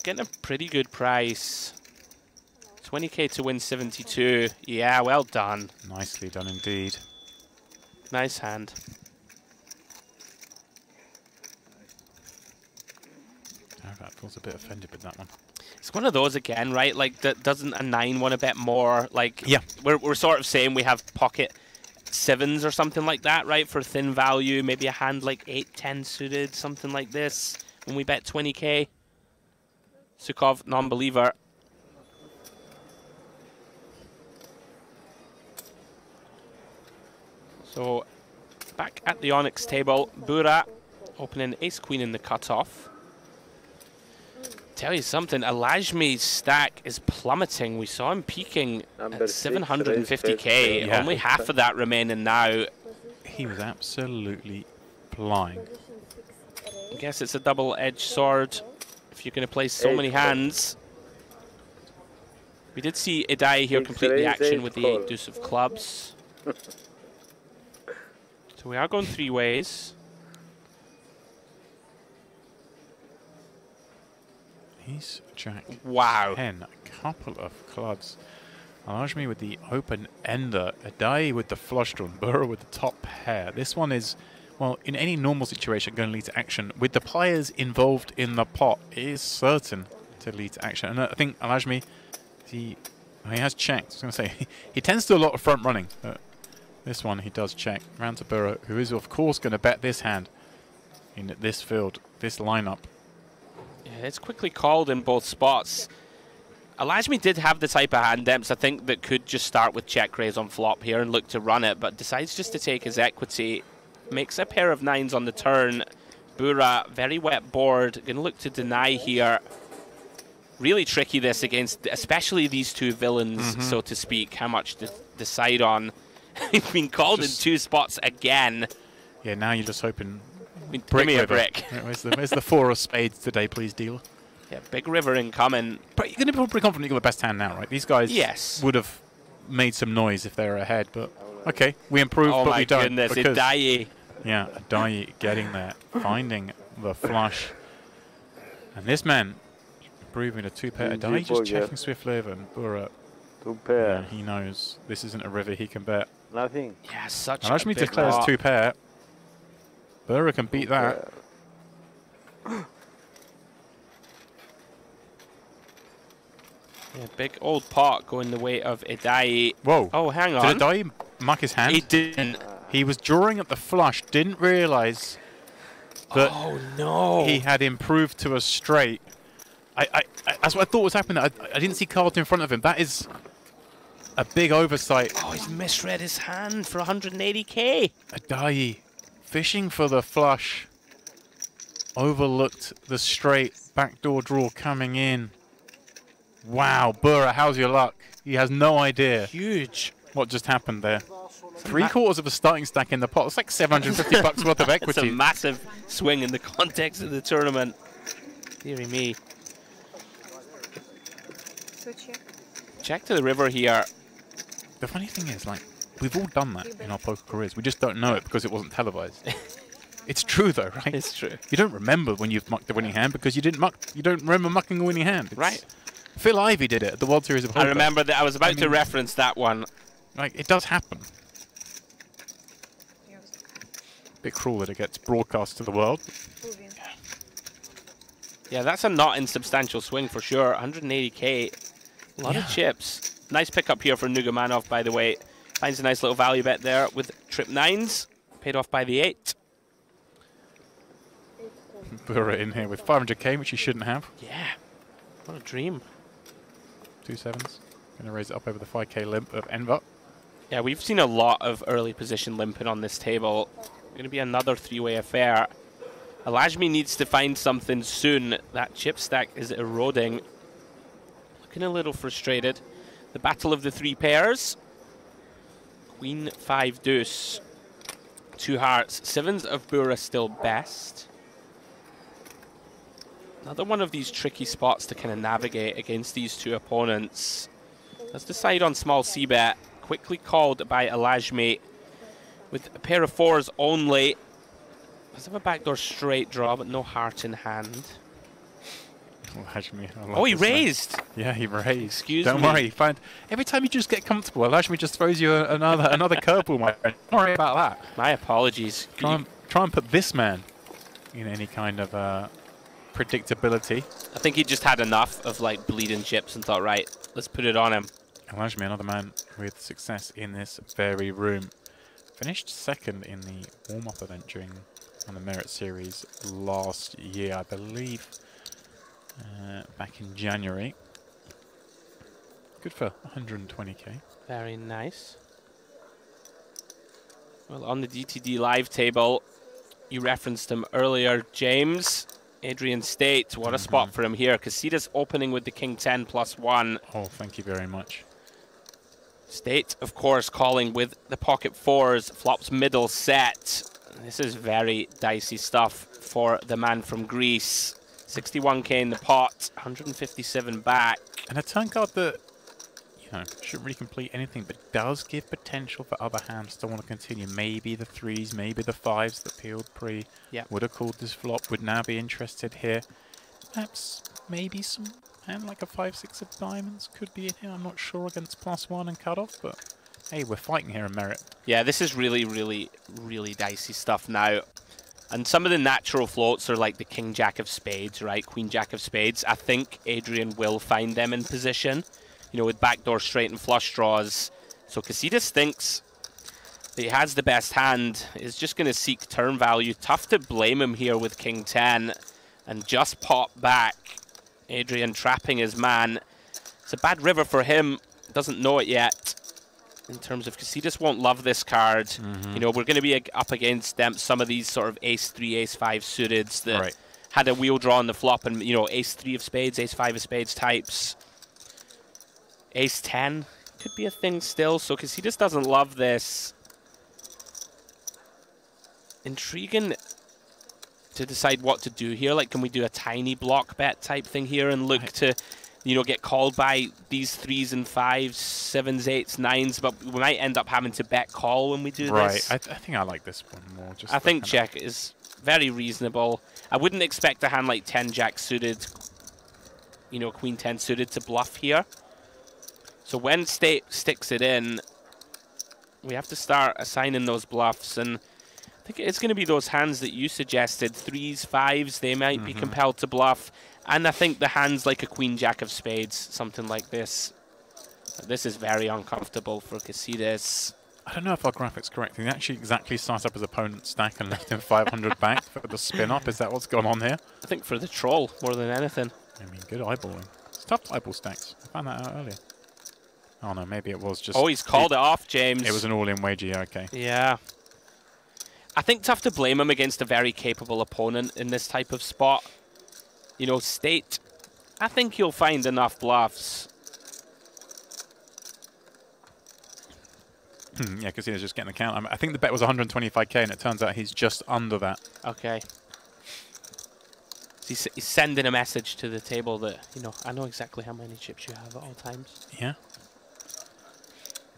Getting a pretty good price. 20k to win 72. Yeah, well done. Nicely done indeed. Nice hand. That feels a bit offended with that one. It's one of those again, right? Like, doesn't a 9 want to bet more? Like, yeah, we're sort of saying we have pocket 7s or something like that, right? For thin value, maybe a hand like 8-10 suited, something like this. When we bet 20k. Sukhov, non-believer. So, back at the Onyx table, Bura opening ace-queen in the cutoff. Tell you something, Elajmi's stack is plummeting. We saw him peaking at 750k. Yeah. Only half of that remaining now. He was absolutely flying. I guess it's a double-edged sword if you're going to play so many hands. We did see Idai here complete the action with the 8 deuce of clubs. So we are going 3 ways. He's jack. Wow. 10, a couple of clubs. Alajmi with the open ender, Idai with the flush draw, Burra with the top pair. This one is, well, in any normal situation, going to lead to action. With the players involved in the pot, it is certain to lead to action. And I think Alajmi, he has checked. I was going to say, he tends to do a lot of front running. But this one, he does check. Round to Burra, who is, of course, going to bet this hand in this field, this lineup. Yeah, it's quickly called in both spots. Alajmi did have the type of hand depths, I think, that could just start with check raise on flop here and look to run it, but decides just to take his equity. Makes a pair of 9s on the turn. Burra, very wet board, going to look to deny here. Really tricky this against, especially these 2 villains, so to speak, how much to decide on. He's been called in 2 spots again. Yeah, now you're just hoping. Give me a brick. Where's the 4 of spades today, please, dealer? Yeah, big river incoming. But you're going to be pretty confident you got the best hand now, right? These guys would have made some noise if they were ahead, but okay, we improved, but we don't. Oh my goodness, Idai. Yeah, Idai getting there, finding the flush. And this man improving a 2-pair. Idai just checking swiftly over, and Burra, 2 pair. yeah, he knows this isn't a river he can bet. Nothing. Yeah, such a Alajmi big declares lot. 2-pair. Burra can beat that. Yeah, big old pot going the way of Idai. Whoa. Oh, hang on. Did Idai muck his hand? He didn't. He was drawing at the flush, didn't realize that Oh, no. he had improved to a straight. That's what I thought was happening. I didn't see cards in front of him. That is a big oversight. Oh, he's misread his hand for 180k. Idai fishing for the flush. Overlooked the straight backdoor draw coming in. Wow, Burra, how's your luck? He has no idea Huge. what just happened there. 3/4 of a starting stack in the pot. It's like 750 bucks worth of It's equity. a massive swing in the context of the tournament. Deary me. So check. Check to the river here. The funny thing is, like, we've all done that in our poker careers. We just don't know it because it wasn't televised. It's true, though, right? It's true. You don't remember when you've mucked the winning hand because you didn't muck. You don't remember mucking a winning hand. Right. Phil Ivey did it at the World Series of Poker. I remember that. I was about to reference that one. Like, it does happen. Yes. Bit cruel that it gets broadcast to the world. Moving. Yeah, that's a not insubstantial swing for sure. 180k. A lot of chips. Nice pickup here for Nugamanov, by the way. Finds a nice little value bet there with trip 9s. Paid off by the 8. Burra in here with 500k, which he shouldn't have. Yeah. What a dream. 2 7s. Going to raise it up over the 5k limp of Enver. Yeah, we've seen a lot of early position limping on this table. Going to be another 3-way affair. Alajmi needs to find something soon. That chip stack is eroding. Looking a little frustrated. The battle of the 3 pairs. Queen 5 deuce. 2 hearts. 7s of Burra still best. Another one of these tricky spots to kind of navigate against these 2 opponents. Let's decide on small c-bet. Quickly called by Alajmi with a pair of 4s only. Does have a backdoor straight draw, but no heart in hand. Alajmi. Oh, he raised! Yeah, he raised. Excuse Don't me. worry. Every time you just get comfortable, Alajmi just throws you another curveball, my friend. Don't worry about that. My apologies. Try and put this man in any kind of predictability. I think he just had enough of like bleeding chips and thought, right, let's put it on him. Alajmi, another man with success in this very room. Finished second in the warm-up event during on the Merit Series last year, I believe, back in January. Good for 120k. Very nice. Well, on the DTD live table, you referenced him earlier, James. Adrian State, what a spot for him here. Casitas opening with the King 10 +1. Oh, thank you very much. State, of course, calling with the pocket 4s. Flops middle set. This is very dicey stuff for the man from Greece. 61k in the pot, 157 back. And a turn card that, you know, shouldn't really complete anything, but does give potential for other hands to want to continue. Maybe the 3s, maybe the 5s that peeled pre would have called this flop, would now be interested here. Perhaps maybe some hand like a 5-6 of diamonds could be in here. I'm not sure against +1 and cutoff, but hey, we're fighting here in merit. Yeah, this is really, really, really dicey stuff now. And some of the natural floats are like the King Jack of Spades, right? Queen Jack of Spades. I think Adrian will find them in position, you know, with backdoor straight and flush draws. So Casitas thinks that he has the best hand, is just going to seek turn value. Tough to blame him here with King 10 and just pop back. Adrian trapping his man. It's a bad river for him, doesn't know it yet. In terms of, Casitas won't love this card. You know, we're going to be up against them, some of these sort of ace-3, ace-5 suiteds that had a wheel draw on the flop, and, you know, ace-3 of spades, ace-5 of spades types. Ace-10 could be a thing still, so Casitas doesn't love this. Intriguing to decide what to do here. Like, can we do a tiny block bet type thing here and look to, you know, get called by these 3s and 5s, 7s, 8s, 9s, but we might end up having to bet call when we do this. I think I like this one more. Just I think check is very reasonable. I wouldn't expect a hand like 10 Jack suited, you know, Queen 10 suited to bluff here. So when State sticks it in, we have to start assigning those bluffs, and I think it's going to be those hands that you suggested, 3s, 5s, they might be compelled to bluff. And I think the hands like a Queen Jack of Spades, something like this. This is very uncomfortable for Casitas. I don't know if our graphic's correct. He actually exactly started up his opponent's stack and left him 500 back for the spin-up. Is that what's gone on here? I think for the troll more than anything. I mean, good eyeballing. It's tough to eyeball stacks. I found that out earlier. Oh no, maybe it was just... Oh, he's called it off, James. It was an all-in wager, yeah, okay. Yeah. I think tough to blame him against a very capable opponent in this type of spot. You know, State, I think you'll find enough bluffs. Yeah, because he was just getting the count. I think the bet was 125k, and it turns out he's just under that. Okay. He's sending a message to the table that, you know, I know exactly how many chips you have at all times. Yeah.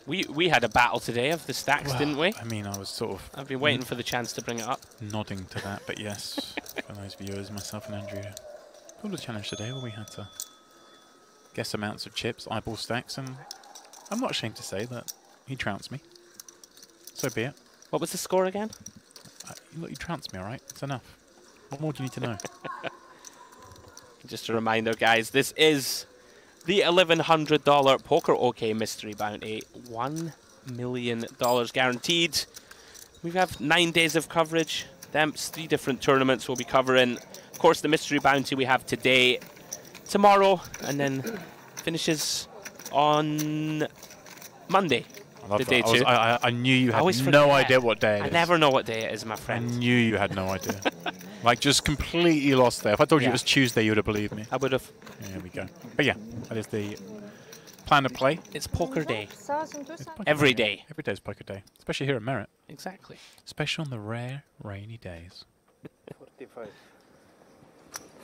We had a battle today of the stacks, didn't we? I mean, I was sort of... I've been waiting for the chance to bring it up. Nodding to that, but yes, for those viewers, myself and Andrew pulled a challenge today where we had to guess amounts of chips, eyeball stacks, and I'm not ashamed to say that he trounced me. So be it. What was the score again? Look, you trounced me, all right? It's enough. What more do you need to know? Just a reminder, guys, this is the $1,100 Poker OK Mystery Bounty. $1 million guaranteed. We have 9 days of coverage. Demps, 3 different tournaments we'll be covering. Of course, the Mystery Bounty we have today, tomorrow, and then finishes on Monday. I love that. I knew you had no idea what day it is. I never know what day it is, my I friend. knew you had no idea. Like, just completely lost there. If I told you it was Tuesday, you would have believed me. I would have. There we go. But yeah, that is the plan of play. It's poker day. It's poker Every day. Every day is poker day. Especially here at Merit. Exactly. Especially on the rare, rainy days. 45.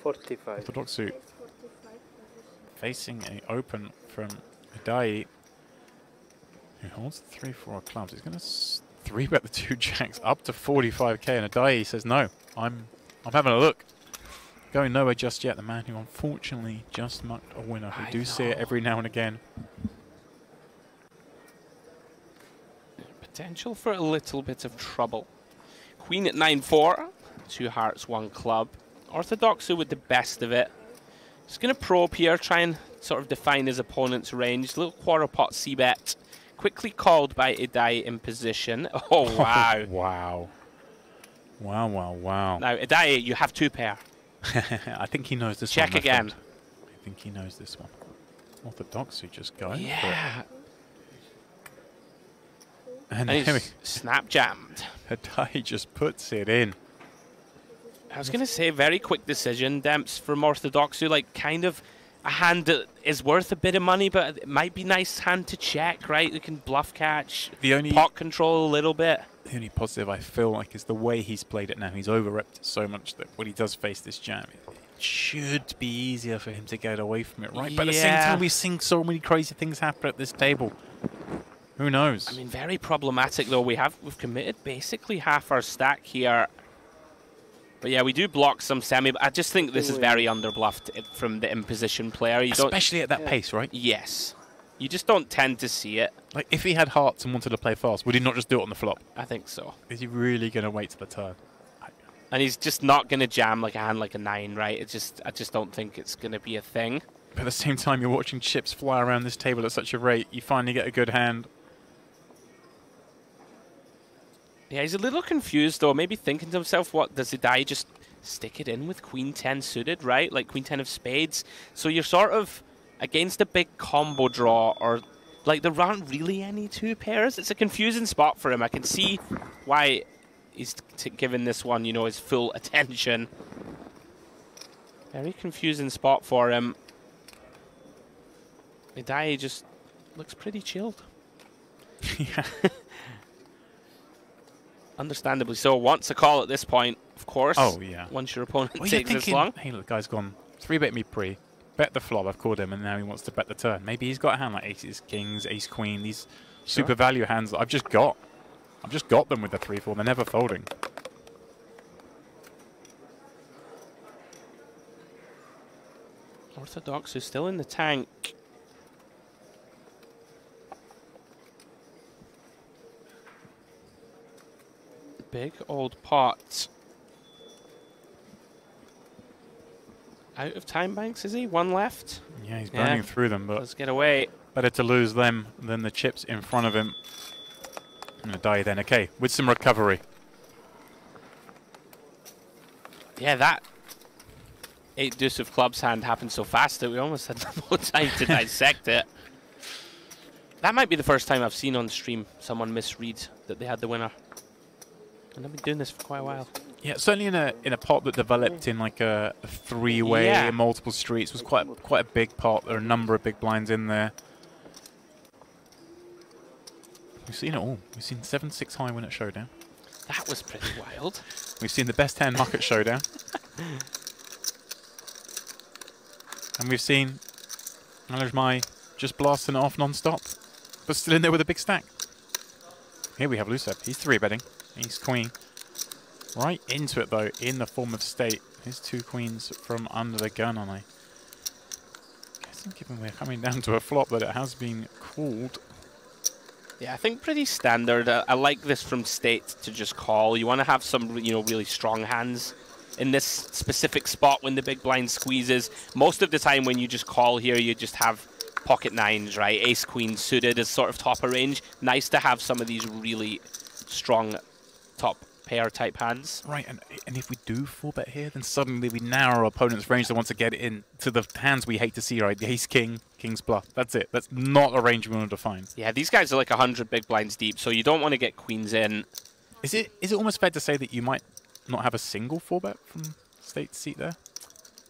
45. Orthodox suit. Facing a open from Adai, who holds the 3-4 of clubs. He's going to 3-bet the 2 jacks up to 45k, and Adai says, no, I'm having a look. Going nowhere just yet. The man who unfortunately just mucked a winner. We do see it every now and again. Potential for a little bit of trouble. Queen at 9-4. 2 hearts, 1 club. Orthodoxu with the best of it. Just going to probe here, try and sort of define his opponent's range. Little quarter pot c-bet. Quickly called by Idai in position. Oh, wow. Wow. Wow, wow, wow. Now, Idai, you have 2 pair. I think he knows this Check one. again. I think he knows this one. Orthodoxu just going Yeah. for it. And And there he's snap jammed. Adai just puts it in. I was going to say, very quick decision, Demps, from Orthodoxu. Like, kind of a hand that is worth a bit of money, but it might be nice hand to check, right? You can bluff catch, pot control a little bit. The only positive I feel like is the way he's played it now. He's over-repped it so much that when he does face this jam, should be easier for him to get away from it, right? But at the same Yeah. time, we've seen so many crazy things happen at this table. Who knows? I mean, very problematic though. We've committed basically half our stack here. But yeah, we do block some semi. I just think this is very underbluffed from the imposition player. You don't. Especially at that pace, right? Yes. You just don't tend to see it. Like, if he had hearts and wanted to play fast, would he not just do it on the flop? I think so. Is he really going to wait till the turn? And he's just not going to jam like a hand like a 9, right? I just don't think it's going to be a thing. But at the same time, you're watching chips fly around this table at such a rate, you finally get a good hand. Yeah, he's a little confused though. Maybe thinking to himself, what, does Hidai just stick it in with Queen 10 suited, right? Like Queen 10 of spades. So you're sort of against a big combo draw, or like there aren't really any 2 pairs. It's a confusing spot for him. I can see why he's given this one, you know, his full attention. Very confusing spot for him. Hidai just looks pretty chilled. Yeah. Understandably so. Wants a call at this point, of course. Oh, yeah. Once your opponent Well, you're takes this thinking, long. hey, look, guy's gone 3-bet me pre, bet the flop, I've called him, and now he wants to bet the turn. Maybe he's got a hand like aces, kings, ace, queen, these super value hands that I've just got. I've just got them with the 3-4. They're never folding. Orthodox who's still in the tank. Big old pot. Out of time banks, is he? 1 left? Yeah, he's burning Yeah. through them, but Let's get away. better to lose them than the chips in front of him. I'm going to die then. Okay, with some recovery. Yeah, that 8 deuce of clubs hand happened so fast that we almost had no time to dissect it. That might be the first time I've seen on stream someone misread that they had the winner. And I've been doing this for quite a while. Yeah, certainly in a pot that developed in like a 3-way, Yeah. multiple streets, was quite a big pot. There are a number of big blinds in there. We've seen it all. We've seen 7-6 high win at Showdown. That was pretty wild. We've seen the best hand muck at Showdown. And we've seen Alejmai just blasting it off non-stop, but still in there with a big stack. Here we have Lucev. He's 3-betting. He's queen. Right into it, though, in the form of state. His 2 queens from under the gun, and I guess given we're coming down to a flop that it has been called. Yeah, I think pretty standard. I like this from state to just call. You want to have some, you know, really strong hands in this specific spot when the big blind squeezes. Most of the time when you just call here, you just have pocket 9s, right? Ace, queen suited is sort of top of range. Nice to have some of these really strong top pair type hands. Right, and if we do 4-bet here, then suddenly we narrow our opponent's range that wants to get it in to the hands we hate to see, right? The ace, king, king's bluff. That's it. That's not a range we want to define. Yeah, these guys are like 100 big blinds deep, so you don't want to get queens in. Is it almost fair to say that you might not have a single 4-bet from state seat there?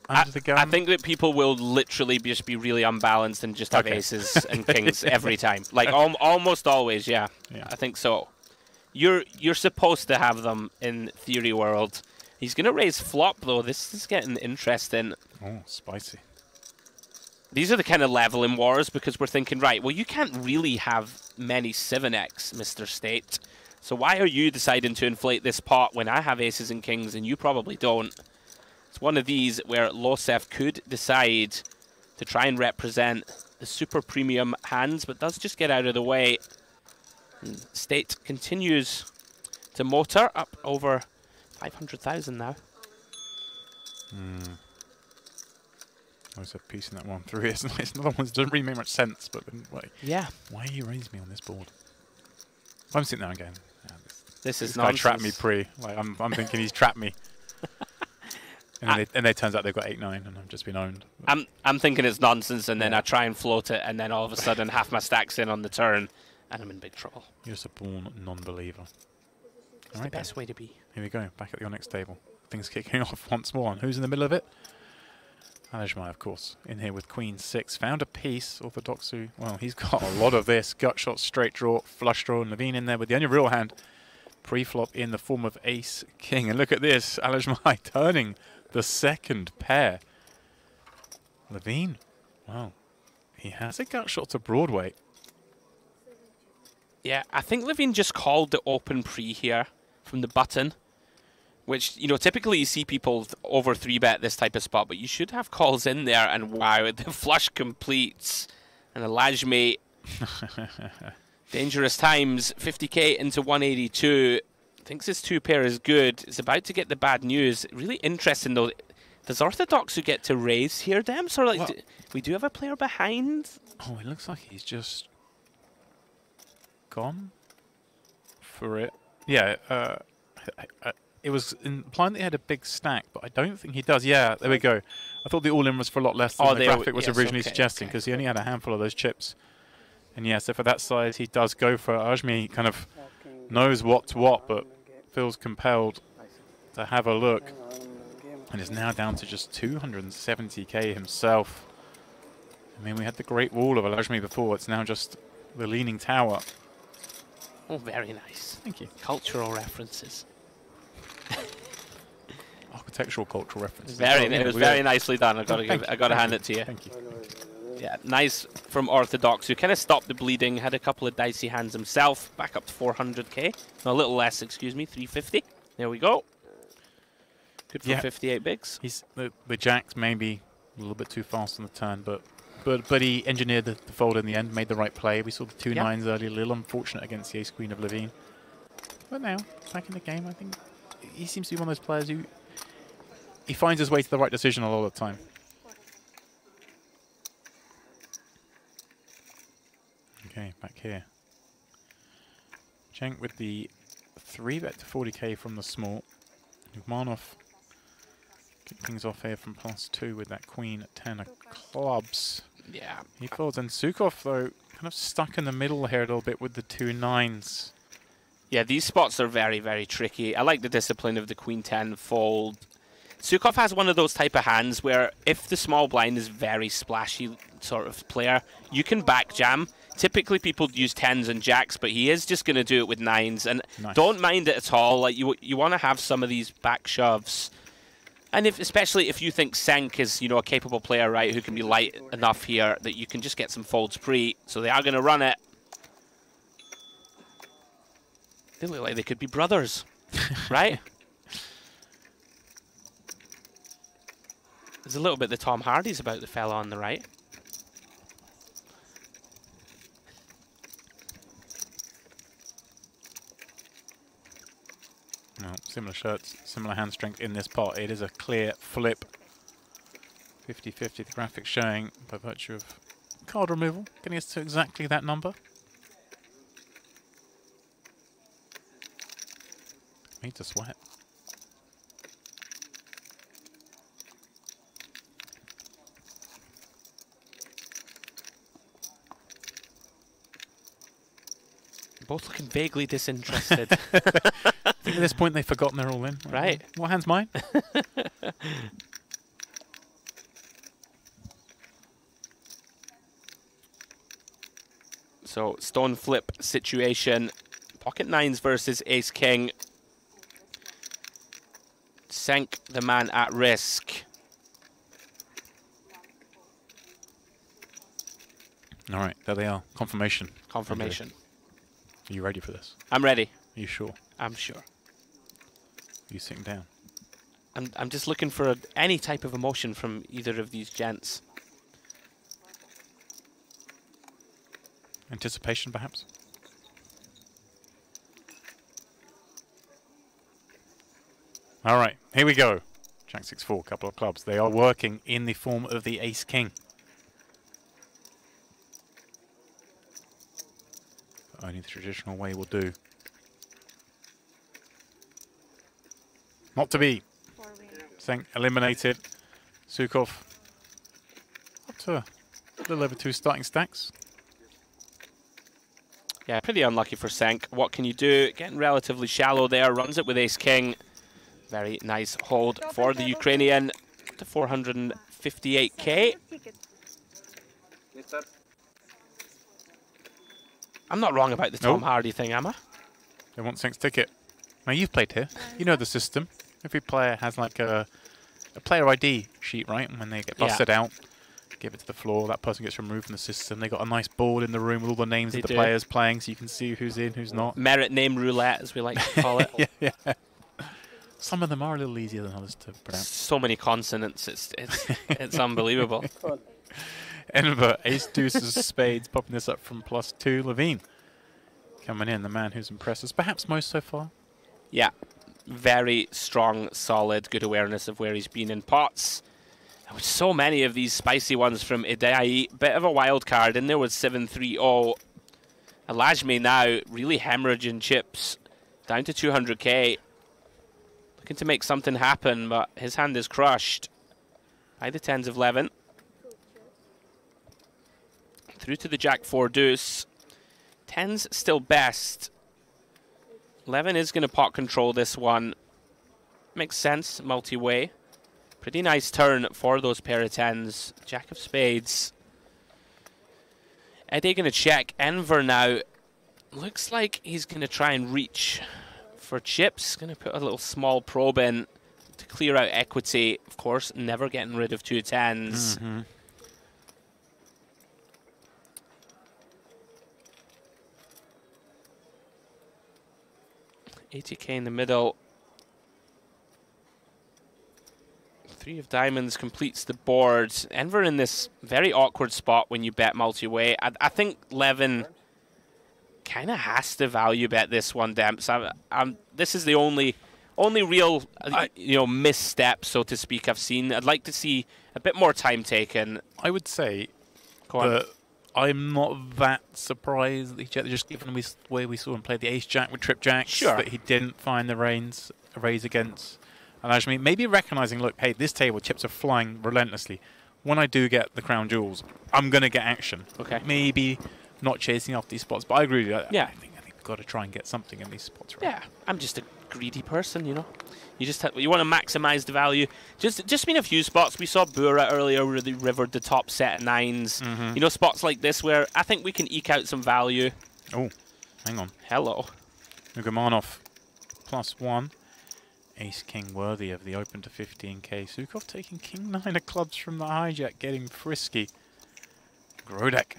Under the gun? I think that people will literally just be really unbalanced and just have Okay. aces and kings every time. Like almost always, yeah. I think so. You're supposed to have them in Theory World. He's going to raise flop, though. This is getting interesting. Oh, spicy. These are the kind of leveling wars because we're thinking, right, well, you can't really have many 7x, Mr. State. So why are you deciding to inflate this pot when I have aces and kings and you probably don't? It's one of these where Losef could decide to try and represent the super premium hands, but does just get out of the way. And State continues to motor up over 500,000 now. There's a piece in that one through. It's another one that doesn't really make much sense, but then, Yeah. why are you raising me on this board? I'm sitting there again. This is This guy trapped me nonsense. pre. Like I'm thinking he's trapped me. And then it turns out they've got 8-9 and I've just been owned. I'm thinking it's nonsense, and then I try and float it, and then all of a sudden half my stack's in on the turn, and I'm in big trouble. You're just a born non-believer. It's the best way to be. Here we go, back at your next table. Things kicking off once more. And who's in the middle of it? Alejmai, of course, in here with Queen 6. Found a piece, Orthodoxu. Well, he's got a lot of this. Gut shot, straight draw, flush draw, and Levine in there with the only real hand. Pre-flop in the form of Ace King. And look at this, Alejmai turning the second pair. Levine, wow, he has a gut shot to Broadway. Yeah, I think Levine just called the open pre here from the button, which, you know, typically you see people over 3-bet this type of spot, but you should have calls in there, and wow, the flush completes. And Alajmi, dangerous times, 50k into 182, thinks his 2-pair is good. It's about to get the bad news. Really interesting, though. Does Orthodox who get to raise here, Dems? Or like, Well, we do have a player behind? Oh, it looks like he's just gone for it. Yeah, it was implying that he had a big stack, but I don't think he does. Yeah, there we go. I thought the all-in was for a lot less than the graphic was yes, originally okay, suggesting, because he only had a handful of those chips. And yeah, so for that size, he does go for it. Ajmi kind of knows what's what, but feels compelled to have a look. And is now down to just 270k himself. I mean, we had the Great Wall of Alajmi before. It's now just the Leaning Tower. Oh, very nice. Thank you. Cultural references. Architectural, cultural references. It was very nicely done. I got to hand it to you. Thank you. Yeah, nice from Orthodox, who kind of stopped the bleeding, had a couple of dicey hands himself, back up to 400k. No, a little less, excuse me, 350. There we go. Good for 58 bigs. He's the jacks maybe a little bit too fast on the turn, but he engineered the fold in the end, made the right play. We saw the 2 nines earlier, a little unfortunate against the ace queen of Levine. But now, back in the game, I think he seems to be one of those players who he finds his way to the right decision a lot of the time. Okay, back here. Cenk with the 3-bet to 40k from the small. Ukmanov kick things off here from +2 with that queen at 10 of clubs. Yeah. He folds, and Sukhov, though, kind of stuck in the middle here a little bit with the 2 nines. Yeah, these spots are very, very tricky. I like the discipline of the queen 10 fold. Sukhov has one of those type of hands where if the small blind is very splashy sort of player, you can back jam. Typically people use 10s and jacks, but he is just going to do it with 9s. And don't mind it at all. Like you want to have some of these back shoves. And especially if you think Cenk is, you know, a capable player, right, who can be light enough here that you can just get some folds pre. So they are going to run it. They look like they could be brothers, right? There's a little bit the Tom Hardy's about the fella on the right. No, similar shirts, similar hand strength in this pot. It is a clear flip. 50-50, the graphic showing by virtue of card removal, getting us to exactly that number. Need to sweat. Both looking vaguely disinterested. I think at this point they've forgotten they're all in. Right. What hand's mine? So, stone flip situation. Pocket nines versus ace king. Cenk the man at risk. All right, there they are. Confirmation. Confirmation. Are you ready for this? I'm ready. Are you sure? I'm sure. Are you sitting down? I'm just looking for any type of emotion from either of these gents. Anticipation, perhaps? All right, here we go. Jack 6-4, couple of clubs. They are working in the form of the ace-king. But only the traditional way will do. Not to be. Cenk eliminated. Sukhov up to a little over 2 starting stacks. Yeah, pretty unlucky for Cenk. What can you do? Getting relatively shallow there. Runs it with ace-king. Very nice hold for the Ukrainian to 458k. I'm not wrong about the Tom Hardy thing, am I? They want Cenk's ticket. Now, you've played here. You know the system. Every player has like a a player ID sheet, right? And when they get busted out, give it to the floor. That person gets removed from the system. They got a nice board in the room with all the names of the players playing, so you can see who's in, who's not. Merit name roulette, as we like to call it. Yeah. Some of them are a little easier than others to pronounce. So many consonants. It's unbelievable. Enver, ace deuces spades, popping this up from +2. Levine coming in, the man who's impressed us perhaps most so far. Yeah, very strong, solid, good awareness of where he's been in pots. There were so many of these spicy ones from Idai. Bit of a wild card in there with 7-3-0. Alajmi now really hemorrhaging chips down to 200k. Looking to make something happen, but his hand is crushed by the 10s of Levin. Through to the Jack 4 deuce. 10's still best. Levin is going to pot control this one. Makes sense, multi-way. Pretty nice turn for those pair of 10s. Jack of spades. Eddie going to check. Enver now. Looks like he's going to try and reach for chips. Going to put a little small probe in to clear out equity. Of course, never getting rid of 2 10s. 80k in the middle. 3 of diamonds completes the board. Enver in this very awkward spot when you bet multi-way. I think Levin kind of has to value bet this one, Demps. This is the only real misstep, so to speak, I've seen. I'd like to see a bit more time taken. I would say Go on. that I'm not that surprised that he checked, just given the way we saw him play the ace-jack with trip-jacks, Sure. that he didn't find the raise against Alajmi. Maybe recognizing, look, hey, this table, chips are flying relentlessly. When I do get the crown jewels, I'm going to get action. Okay. Maybe not chasing after these spots, but I agree with you. Yeah. I think we've got to try and get something in these spots, right? Yeah, I'm just a greedy person, you know. You just you want to maximize the value. Just been a few spots. We saw Bura earlier where they rivered the top set of 9s. You know, spots like this where I think we can eke out some value. Oh, hang on. Hello. Nugamanov +1. Ace-king worthy of the open to 15k. Sukov taking king-9 of clubs from the hijack, getting frisky. Grodek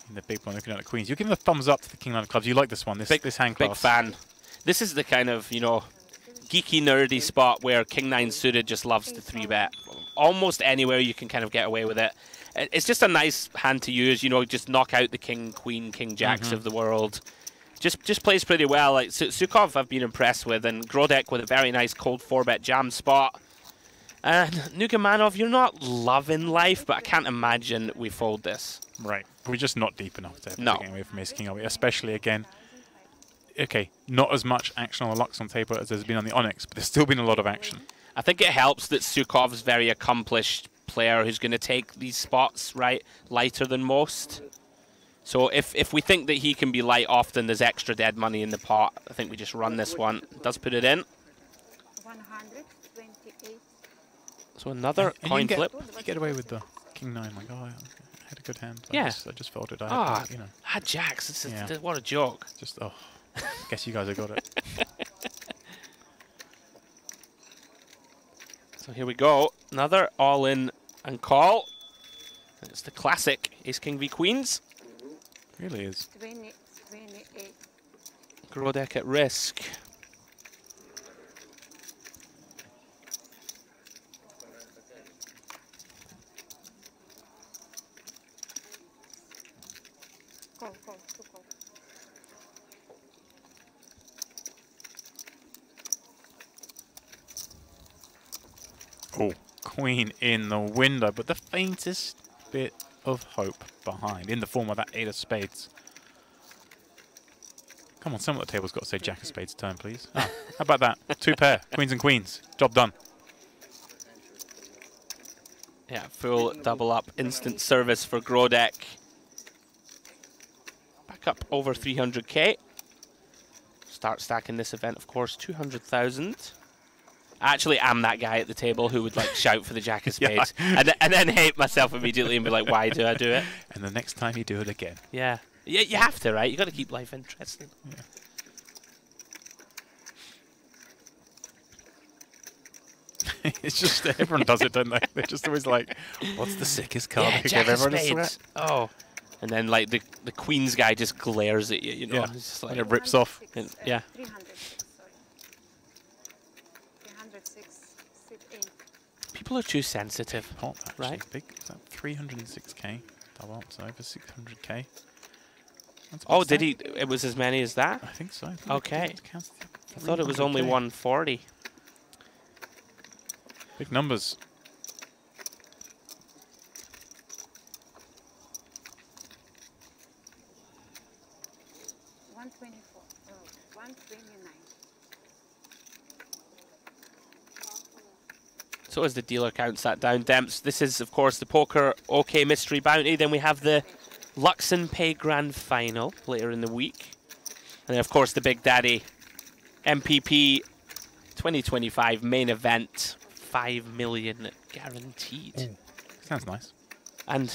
in the big one looking at the queens. You're giving a thumbs up to the king-9 of clubs. You like this one, this hand class. Big fan. This is the kind of, geeky, nerdy spot where king-9 suited just loves to 3-bet. Almost anywhere you can kind of get away with it. It's just a nice hand to use, just knock out the king, queen, king, jacks of the world. Just plays pretty well. Like Sukov I've been impressed with, and Grodek with a very nice cold 4-bet jam spot. And Nugamanov, you're not loving life, but I can't imagine we fold this. Right. We're just not deep enough to No. get away from ace-king, are we? Especially, again, okay, not as much action on the Luxon table as there's been on the Onyx, but there's still been a lot of action. I think it helps that Sukov's very accomplished player who's going to take these spots, right, lighter than most. So if we think that he can be light often, there's extra dead money in the pot. I think we just run this one. Does put it in. 128. So another And coin you flip. You get away with the king-9, like, oh, I had a good hand. Yeah. I just felt it out. Ah, You know, jacks. This is, Yeah. what a joke. just, oh, guess you guys have got it. So here we go. Another all-in and call. It's the classic Ace-King v Queens. Really is. 28. Grodek at risk. Call, two call. Oh, queen in the window, but the faintest bit of hope behind, in the form of that 8 of spades. Come on, someone at the table's got to say jack of spades turn, please. Oh, how about that? 2 pair, queens and queens. Job done. Yeah, full double up instant service for Grodek. Back up over 300k. Start stacking this event, of course, 200,000. I actually am that guy at the table who would shout for the jack of Yeah. spades and then hate myself immediately and be like, why do I do it? And the next time you do it again. Yeah. Yeah, you have to, right? You got to keep life interesting. Yeah. It's just everyone does it, don't they? They're just always like, "What's the sickest card Yeah, that could Jack give of everyone a sweat?" spades. Oh. And then, like, the Queen's guy just glares at you, you know? Yeah. It's just And like, it rips off. 306, Yeah. 306, sorry. 306, sit 8. people are too sensitive. Pot, actually. Right. Big. Is that 306k? Double up, so over 600k. That's Oh, what's did that? he? It was as many as that? I think so. Okay. I thought it was only 300K. 140. Big numbers. $124. Oh, 129. So as the dealer counts that down, Demps, this is, of course, the Poker OK Mystery Bounty. Then we have the Luxon Pay Grand Final later in the week. And then, of course, the Big Daddy MPP 2025 main event. 5 million guaranteed. Ooh. Sounds nice. And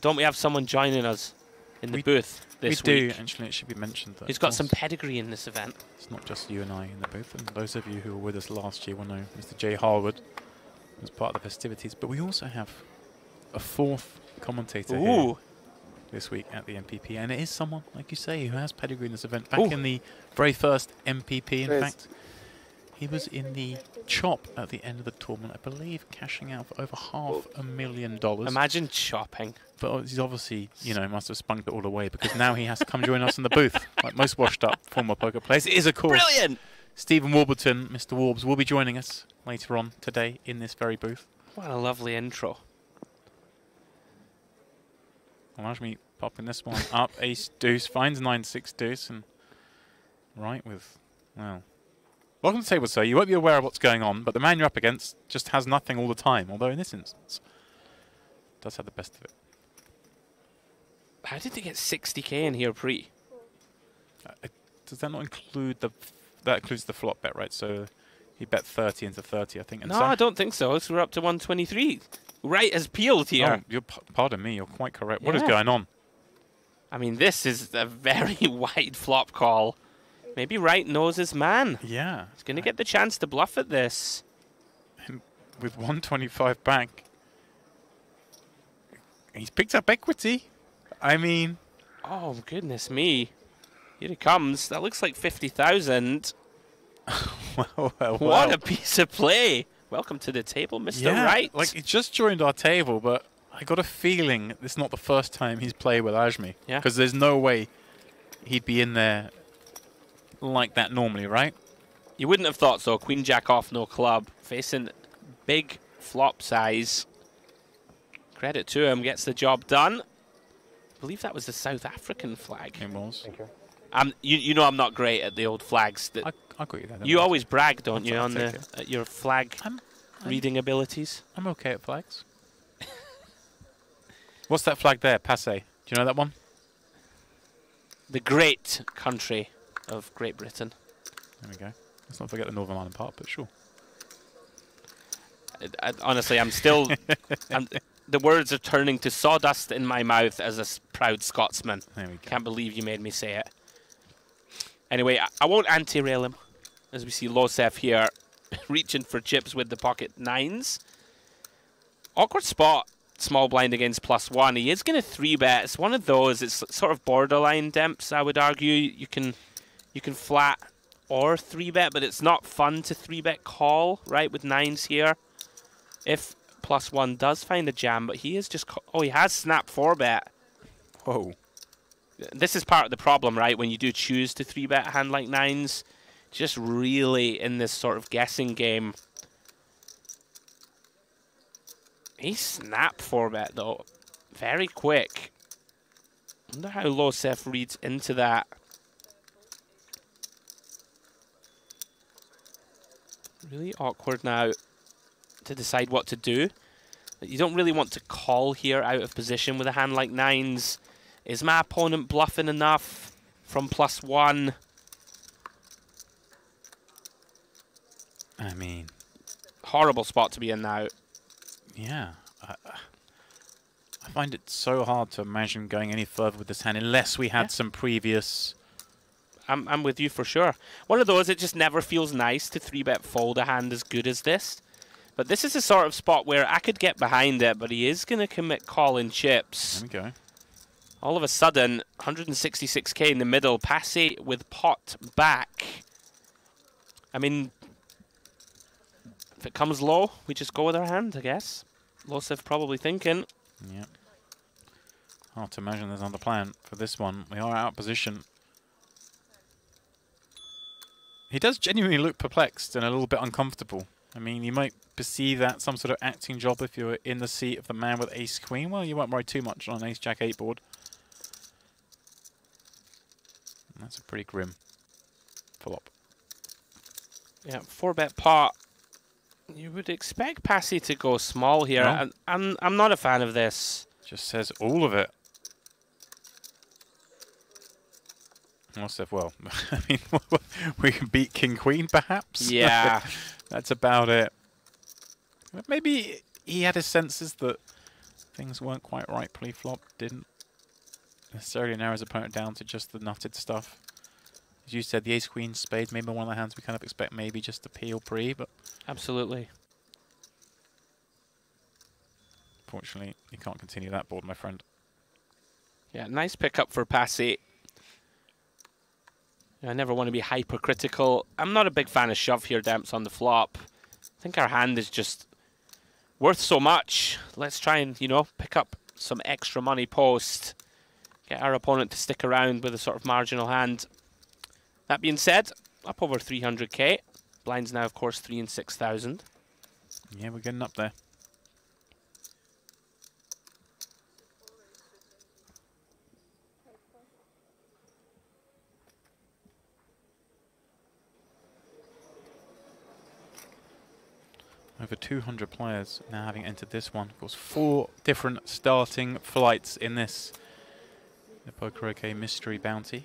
don't we have someone joining us in the booth this we week? do, actually. It should be mentioned that. Who's of got some course, pedigree in this event. It's not just you and I in the booth. And those of you who were with us last year will know Mr. Jay Harwood was part of the festivities. But we also have a fourth commentator here Ooh. this week at the MPP. And it is someone, like you say, who has pedigree in this event. Back Ooh. in the very first MPP, in Yes. fact. He was in the chop at the end of the tournament, I believe, cashing out for over $500,000. Imagine chopping. But he's obviously, you know, must have spunked it all away because now he has to come join us in the booth, like most washed-up former poker players. It is, of course, Brilliant! Stephen Warburton, Mr. Warbs, will be joining us later on today in this very booth. What a lovely intro. Allows me popping this one up. Ace deuce, finds 9-6 deuce, and right with, well... Welcome to Table, sir. You won't be aware of what's going on, but the man you're up against just has nothing all the time, although in this instance, does have the best of it. How did they get 60k in here pre? Does that not include the... That includes the flop bet, right? So he bet 30 into 30, I think. And No, I don't think so. So we're up to 123. Right has peeled here. Oh, pardon me, you're quite correct. What is Yeah. going on? I mean, this is a very wide flop call. Maybe Wright knows his man. Yeah. He's going to get the chance to bluff at this. With 125 back, he's picked up equity. I mean... Oh, goodness me. Here he comes. That looks like 50,000. well. What a piece of play. Welcome to the table, Mr. Yeah, Wright. like, he just joined our table, but I got a feeling this is not the first time he's played with Ajmi. Yeah. Because there's no way he'd be in there like that normally, right? You wouldn't have thought so. Queen Jack off, no club. Facing big flop size. Credit to him, gets the job done. I believe that was the South African flag. It was. Thank you. You know I'm not great at the old flags. I got you there. You always brag, don't you, I'll on take the it. at your flag I'm reading abilities? okay at flags. What's that flag there? Passe. Do you know that one? The great country of Great Britain. There we go. Let's not forget the Northern Ireland part, but sure. Honestly, I'm still... the words are turning to sawdust in my mouth as a proud Scotsman. There we go. Can't believe you made me say it. Anyway, I won't anti-rail him. As we see Losef here reaching for chips with the pocket nines. Awkward spot. Small blind against +1. He is going to 3-bet. It's one of those. It's sort of borderline Demps, I would argue. You can flat or 3-bet, but it's not fun to 3-bet call, right, with nines here. If +1 does find a jam, but he is just... Oh, he has snap 4-bet. Whoa. This is part of the problem, right? When you do choose to 3-bet a hand like nines, just really in this sort of guessing game. He snapped 4-bet, though. Very quick. Wonder how Losef reads into that. Really awkward now to decide what to do. You don't really want to call here out of position with a hand like nines. Is my opponent bluffing enough from +1? I mean... Horrible spot to be in now. Yeah. I find it so hard to imagine going any further with this hand unless we had some previous... I'm with you for sure. One of those, it just never feels nice to 3-bet fold a hand as good as this. But this is the sort of spot where I could get behind it, but he is going to commit calling chips. There we go. All of a sudden, 166k in the middle. Passy with pot back. I mean, if it comes low, we just go with our hand, I guess. Losif probably thinking. Yeah. Hard to imagine there's another plan for this one. We are out of position. He does genuinely look perplexed and a little bit uncomfortable. I mean, you might perceive that some sort of acting job if you were in the seat of the man with ace-queen. Well, you won't worry too much on an ace-jack-8 board. And that's a pretty grim flop. Yeah, 4-bet pot. You would expect Passy to go small here. No. I'm not a fan of this. Just says all of it. Well, I mean, we can beat King-Queen, perhaps? Yeah. That's about it. Maybe he had his senses that things weren't quite right pre-flop. Didn't necessarily narrow his opponent down to just the nutted stuff. As you said, the ace-queen spades, maybe one of the hands we kind of expect maybe just to peel pre, but... Absolutely. Unfortunately, you can't continue that board, my friend. Yeah, nice pickup for Passy. I never want to be hypercritical. I'm not a big fan of shove here, Demps, on the flop. I think our hand is just worth so much. Let's try and, you know, pick up some extra money post. Get our opponent to stick around with a sort of marginal hand. That being said, up over 300k. Blinds now, of course, 3 and 6,000. Yeah, we're getting up there. Over 200 players now having entered this one. Of course, 4 different starting flights in this. The Poker OK Mystery Bounty.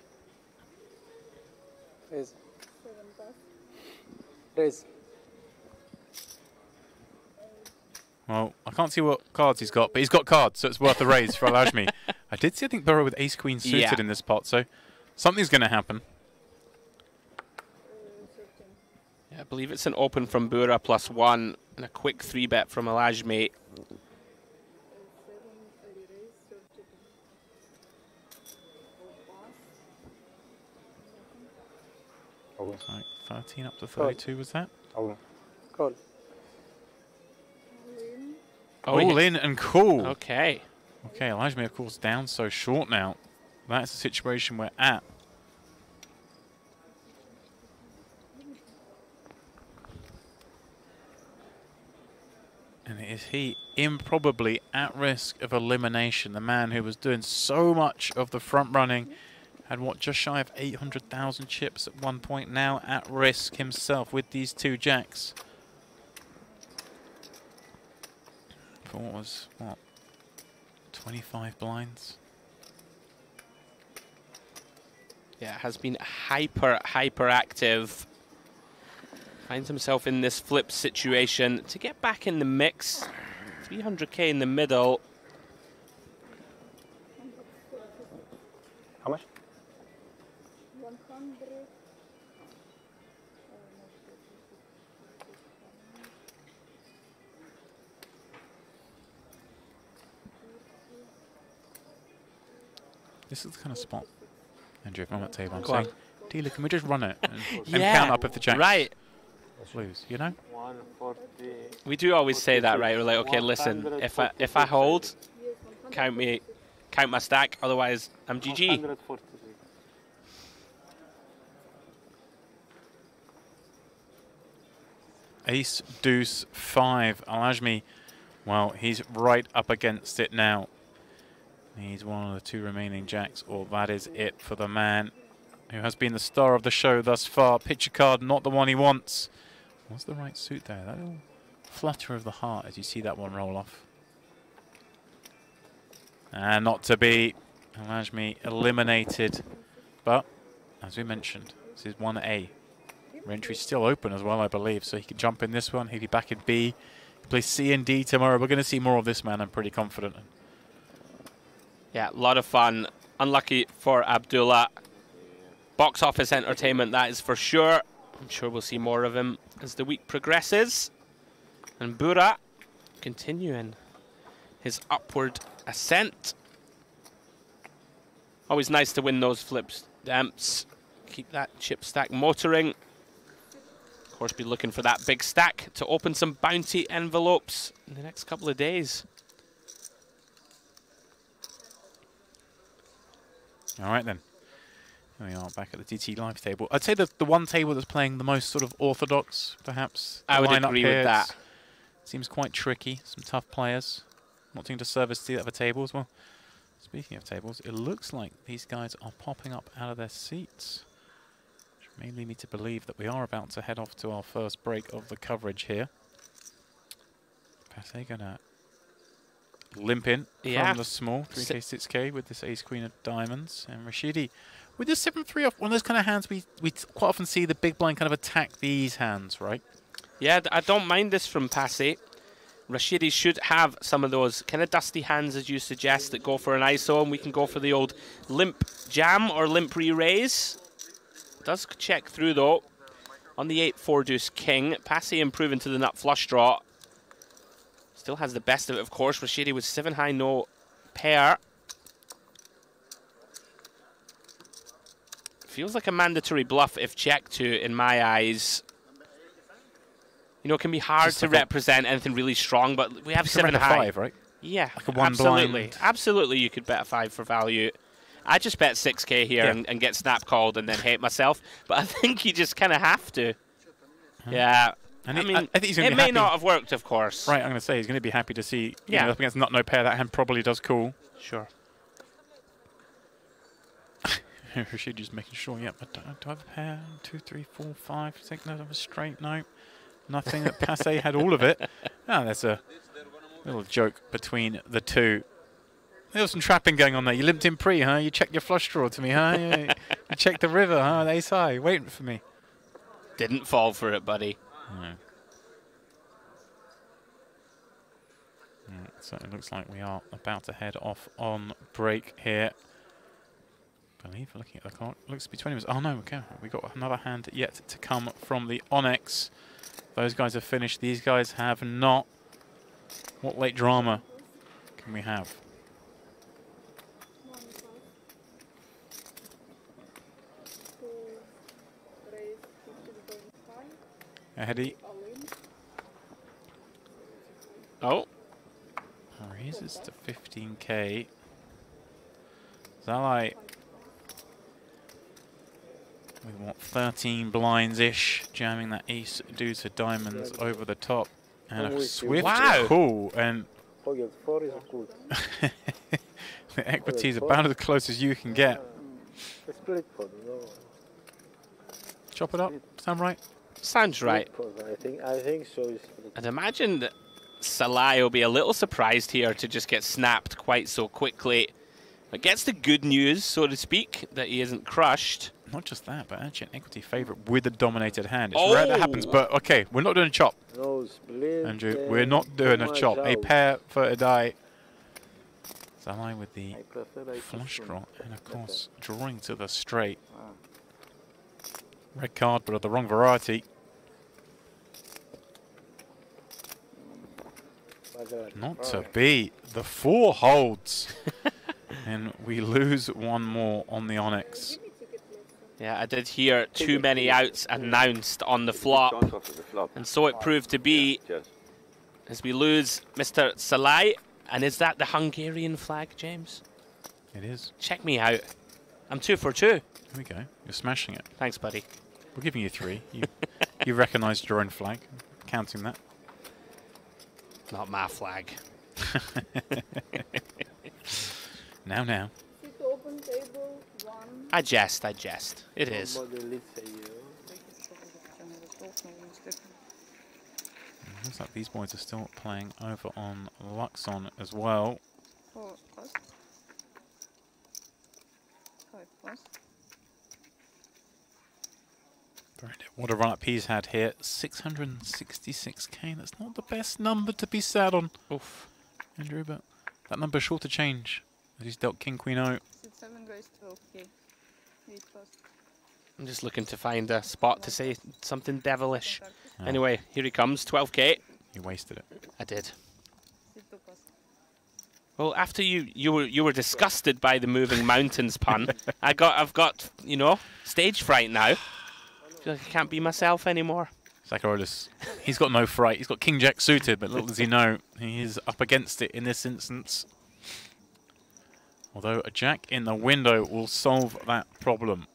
Raise. Raise. Well, I can't see what cards he's got, but he's got cards, so it's worth a raise for Alajmi. I did see, I think, Burrow with ace-queen suited in this pot, so something's going to happen. Yeah, I believe it's an open from Bura +1 and a quick 3-bet from Alajmi. Right, 13 up to 32 was that? Call. Oh, All in and cool. Okay. Okay, Alajmi, of course, down so short now. That's the situation we're at. And is he improbably at risk of elimination? The man who was doing so much of the front running, had what, just shy of 800,000 chips at one point, now at risk himself with these 2 jacks. For what was, what, 25 blinds? Yeah, has been hyper active. Finds himself in this flip situation to get back in the mix. 300k in the middle. How much? 100. This is the kind of spot, Andrew, if I'm at table, I'm Go on. saying, dealer, can we just run it and Yeah, count up if the jacks right. lose, you know? 140. We do always say that, right? We're like, okay, listen, if I hold, count my stack, otherwise I'm GG. 143. Ace, deuce, 5. Alajmi, well, he's right up against it now. Needs one of the 2 remaining jacks, or that is it for the man who has been the star of the show thus far. Picture card, not the one he wants. What's the right suit there? That little flutter of the heart as you see that one roll off. And not to be. Alajmi eliminated. But, as we mentioned, this is 1A. Re-entry's still open as well, I believe, so he can jump in this one. He'll be back in B. He'll play C and D tomorrow. We're going to see more of this man, I'm pretty confident. Yeah, a lot of fun. Unlucky for Abdullah. Box office entertainment, that is for sure. I'm sure we'll see more of him as the week progresses. And Bura continuing his upward ascent. Always nice to win those flips, damps. Keep that chip stack motoring. Of course, be looking for that big stack to open some bounty envelopes in the next couple of days. All right, then. Here we are back at the DT Live table. I'd say the one table that's playing the most sort of orthodox, perhaps. I would lineup agree here with that. Seems quite tricky. Some tough players. Wanting to service the other tables. Well, speaking of tables, it looks like these guys are popping up out of their seats, which may lead me to believe that we are about to head off to our first break of the coverage here. Passe gonna limp in from the small 3K, 6K with this ace queen of diamonds, and Rashidi with this 7-3 off. One of those kind of hands we quite often see the big blind kind of attack these hands, right? Yeah, I don't mind this from Passe. Rashidi should have some of those kind of dusty hands, as you suggest, that go for an ISO, and we can go for the old limp jam or limp re-raise. Does check through, though. On the 8-4 deuce king, Passe improving to the nut flush draw. Still has the best of it, of course. Rashidi with 7 high, no pair. Feels like a mandatory bluff if checked to, in my eyes. You know, it can be hard Just to like represent anything really strong, but we have It's around 7 a high. 5, right? Yeah, Like a one absolutely. blind. Absolutely, you could bet a 5 for value. I just bet 6K here and get snap called and then hate myself, but I think you just kind of have to. Yeah. And I mean, I think he's going it to be may happy. not have worked, of course. Right, I'm going to say he's going to be happy to see. You Yeah. know, up against nut no pair, that hand probably does cool. Sure. Rashid just making sure. Yep. Do I have a pair? 2, 3, 4, 5, 6. No, I have a straight. No, nothing. That Passe had all of it. Ah, there's a little joke between the two. There was some trapping going on there. You limped in pre, huh? You checked your flush draw to me, huh? You checked the river, huh? The ace high, waiting for me. Didn't fall for it, buddy. No. So it looks like we are about to head off on break here. I believe, looking at the clock, looks to be 20 minutes. Oh no, okay. We got another hand yet to come from the Onyx. Those guys have finished. These guys have not. What late drama can we have? Eddie Oh. raises to 15K. Zalai with what, 13 blinds-ish, jamming that ace deuce of diamonds over the top. And a swift Wow. call, and Pocket 4 is good. the equity is about as close as you can get. Split pot, no. Chop it up, sound right? Sounds right. Split pot, I think so. It's split. I'd imagine that Salai will be a little surprised here to just get snapped quite so quickly. But gets the good news, so to speak, that he isn't crushed. Not just that, but actually an equity favourite with a dominated hand. It's rare that happens, but okay, we're not doing a chop, No split. Andrew. We're not doing a chop. A pair for a die. Zalai with the I prefer like flush this draw, one. and of course, drawing to the straight. Red card, but of the wrong variety. Not to be. The 4 holds. And we lose one more on the Onyx. Yeah, I did hear too many outs announced on the flop. And so it proved to be as we lose Mr. Salai. And is that the Hungarian flag, James? It is. Check me out. I'm 2 for 2. Here we go. You're smashing it. Thanks, buddy. We're giving you 3. You recognised your own flag. Counting that. Not my flag. Now. Sit open table, 1. I jest. It is. Looks like these boys are still playing over on Luxon as well. 4 cost. 5 cost. Very good. What a run-up he's had here. 666K. That's not the best number to be sad on, Oof. Andrew, but that number's sure to change as he's dealt King, Queen, O. Sit 7 goes 12K. 8 cost. I'm just looking to find a spot to say something devilish. Oh. Anyway, here he comes, 12K. You wasted it. I did. Situ pas. Well, after you were disgusted by the moving mountains pun, I've got stage fright now. I feel like I can't be myself anymore. Zacharodis, he's got no fright. He's got King Jack suited, but little does he know, he is up against it in this instance. Although a Jack in the window will solve that problem.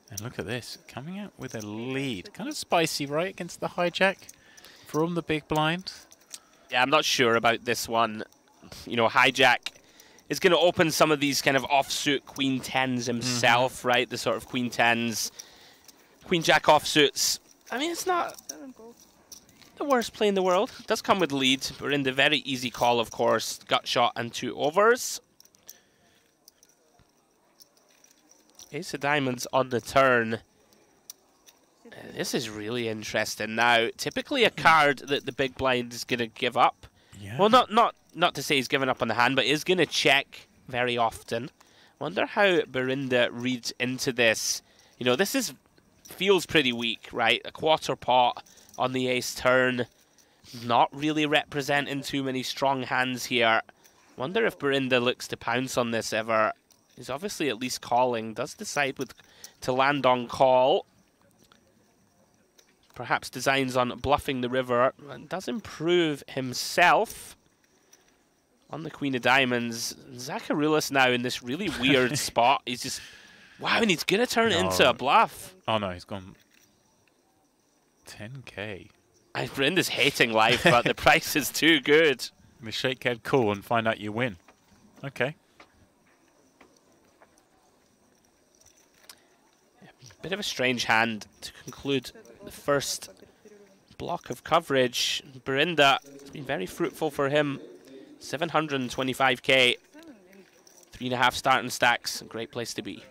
And look at this, coming out with a lead. Kind of spicy, right, against the hijack from the big blind. Yeah, I'm not sure about this one. Hijack is going to open some of these kind of offsuit Queen 10s himself, right? The sort of Queen 10s, Queen Jack offsuits. I mean, it's not 7 gold. the worst play in the world. It does come with lead. We're in the very easy call, of course. Gut shot and 2 overs. Ace of Diamonds on the turn. This is really interesting. Now, typically a card that the big blind is going to give up. Yeah. Well, not to say he's given up on the hand, but is going to check very often. Wonder how Berinda reads into this. This feels pretty weak, right? A quarter pot on the ace turn. Not really representing too many strong hands here. Wonder if Berinda looks to pounce on this ever. He's obviously at least calling. Does decide to land on call. Perhaps designs on bluffing the river. And does improve himself on the Queen of Diamonds. Zacharoulis now in this really weird spot. He's just... Wow, and he's going to turn it into a bluff. Oh no, he's gone 10k. Brinda's hating life, but the price is too good. The shake head call and find out you win. Okay. Bit of a strange hand to conclude the first block of coverage. Berinda, it's been very fruitful for him. 725k, 3.5 starting stacks, a great place to be.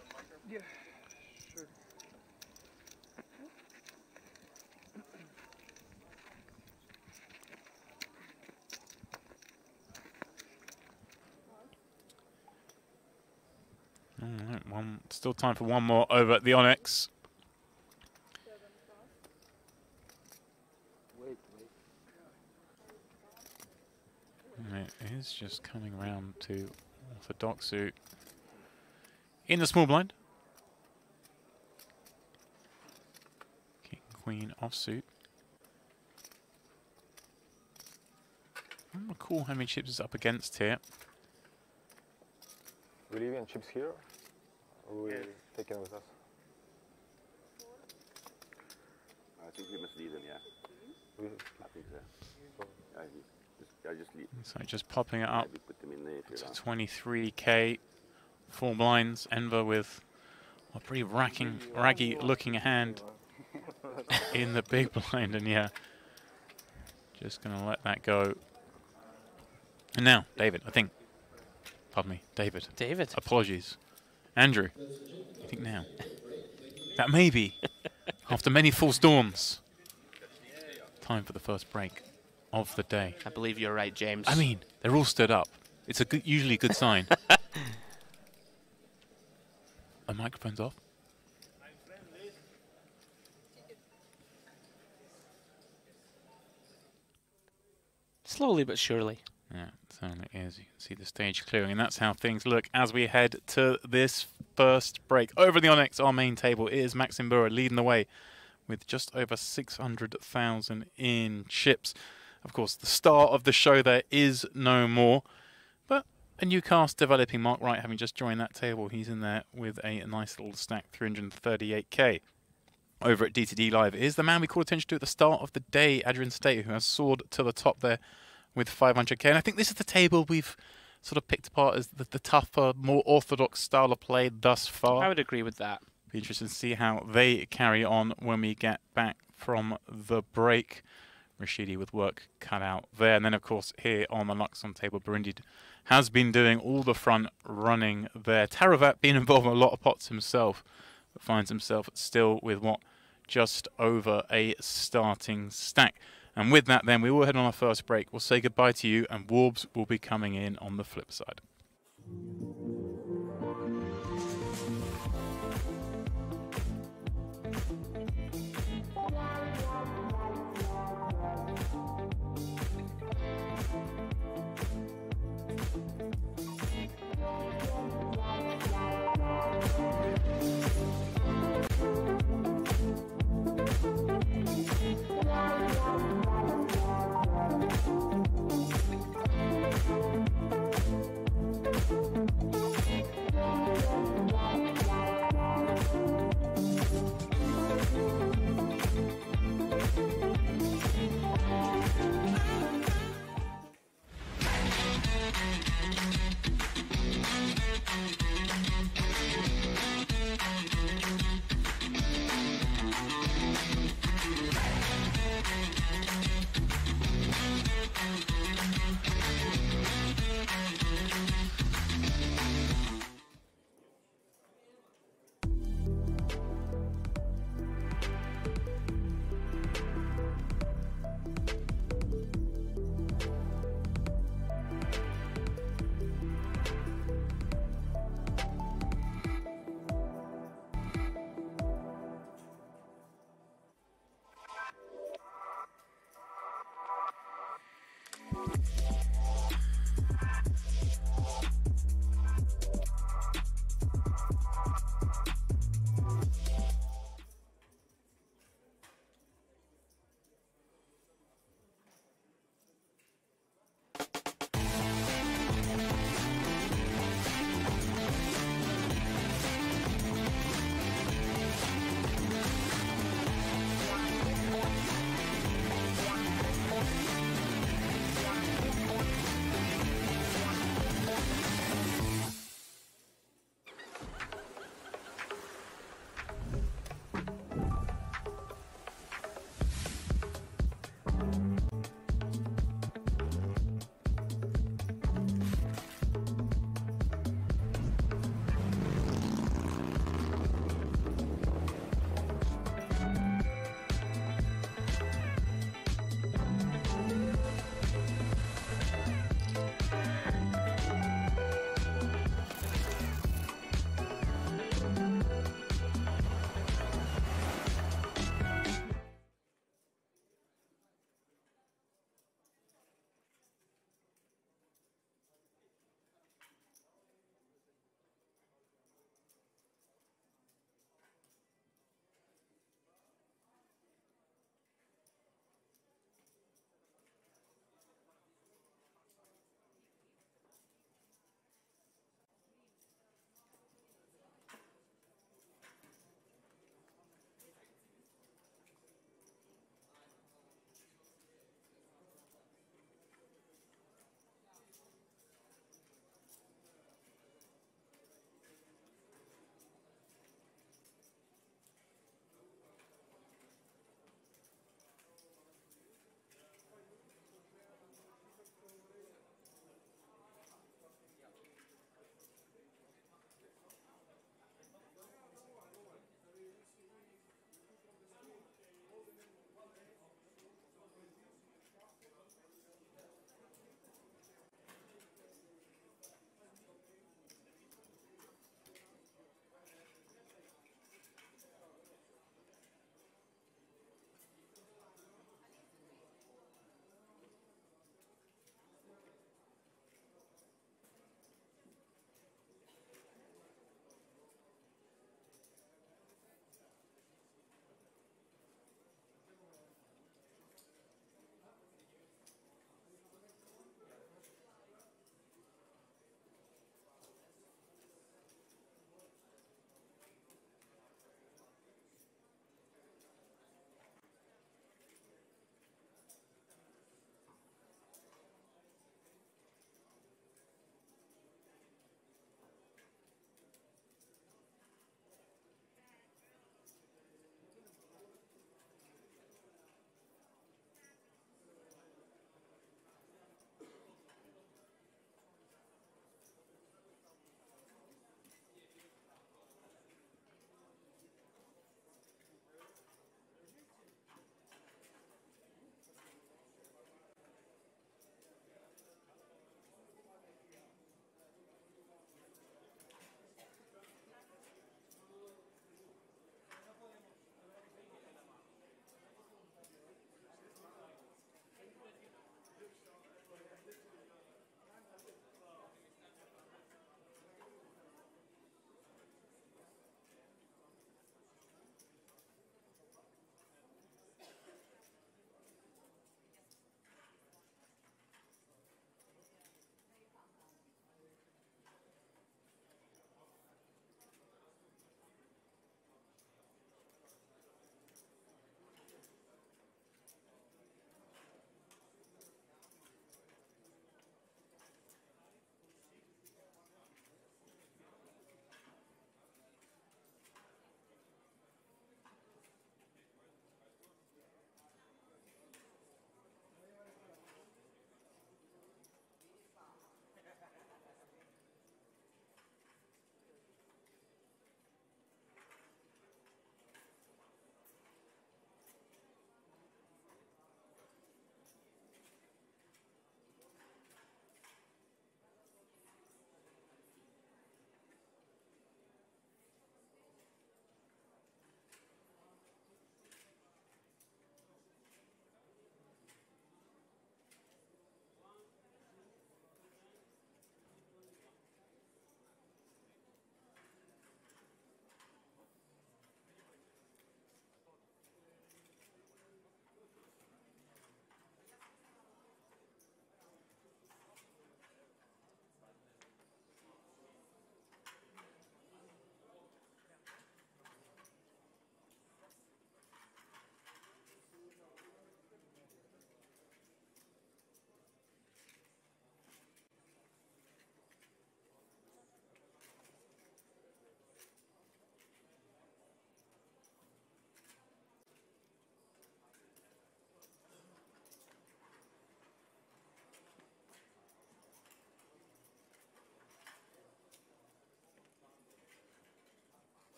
Alright, still time for one more over at the Onyx. And it is just coming round to orthodox suit in the small blind. King, Queen offsuit. I don't recall how many chips is up against here. Will you leave chips here? Or will you take them with us? I think we must leave them, yeah. I think so. I just leave. So just popping it up We put them in there if you to like. 23k. 4 blinds. Enver with a pretty raggy looking hand in the big blind. And yeah, just going to let that go. And now, David, I think. Pardon me, David. David. Apologies. Andrew, I think now. That may be, after many false dawns, time for the first break of the day. I believe you're right, James. I mean, they're all stood up. It's usually a good sign. The microphone's off. Slowly but surely. Yeah, it certainly is. You can see the stage clearing, and that's how things look as we head to this first break. Over the Onyx, our main table, is Maxim Bura leading the way with just over 600,000 in chips. Of course, the star of the show there is no more, but a new cast developing. Mark Wright having just joined that table. He's in there with a nice little stack, 338k. Over at DTD Live is the man we call attention to at the start of the day, Adrian State, who has soared to the top there with 500k. And I think this is the table we've sort of picked apart as the tougher, more orthodox style of play thus far. I would agree with that. Be interested to see how they carry on when we get back from the break. Rashidi with work cut out there. And then, of course, here on the Luxon table, Burundi has been doing all the front running there. Taravat being involved in a lot of pots himself, but finds himself still with what? Just over a starting stack. And with that, then, we will head on our first break. We'll say goodbye to you, and Warbs will be coming in on the flip side.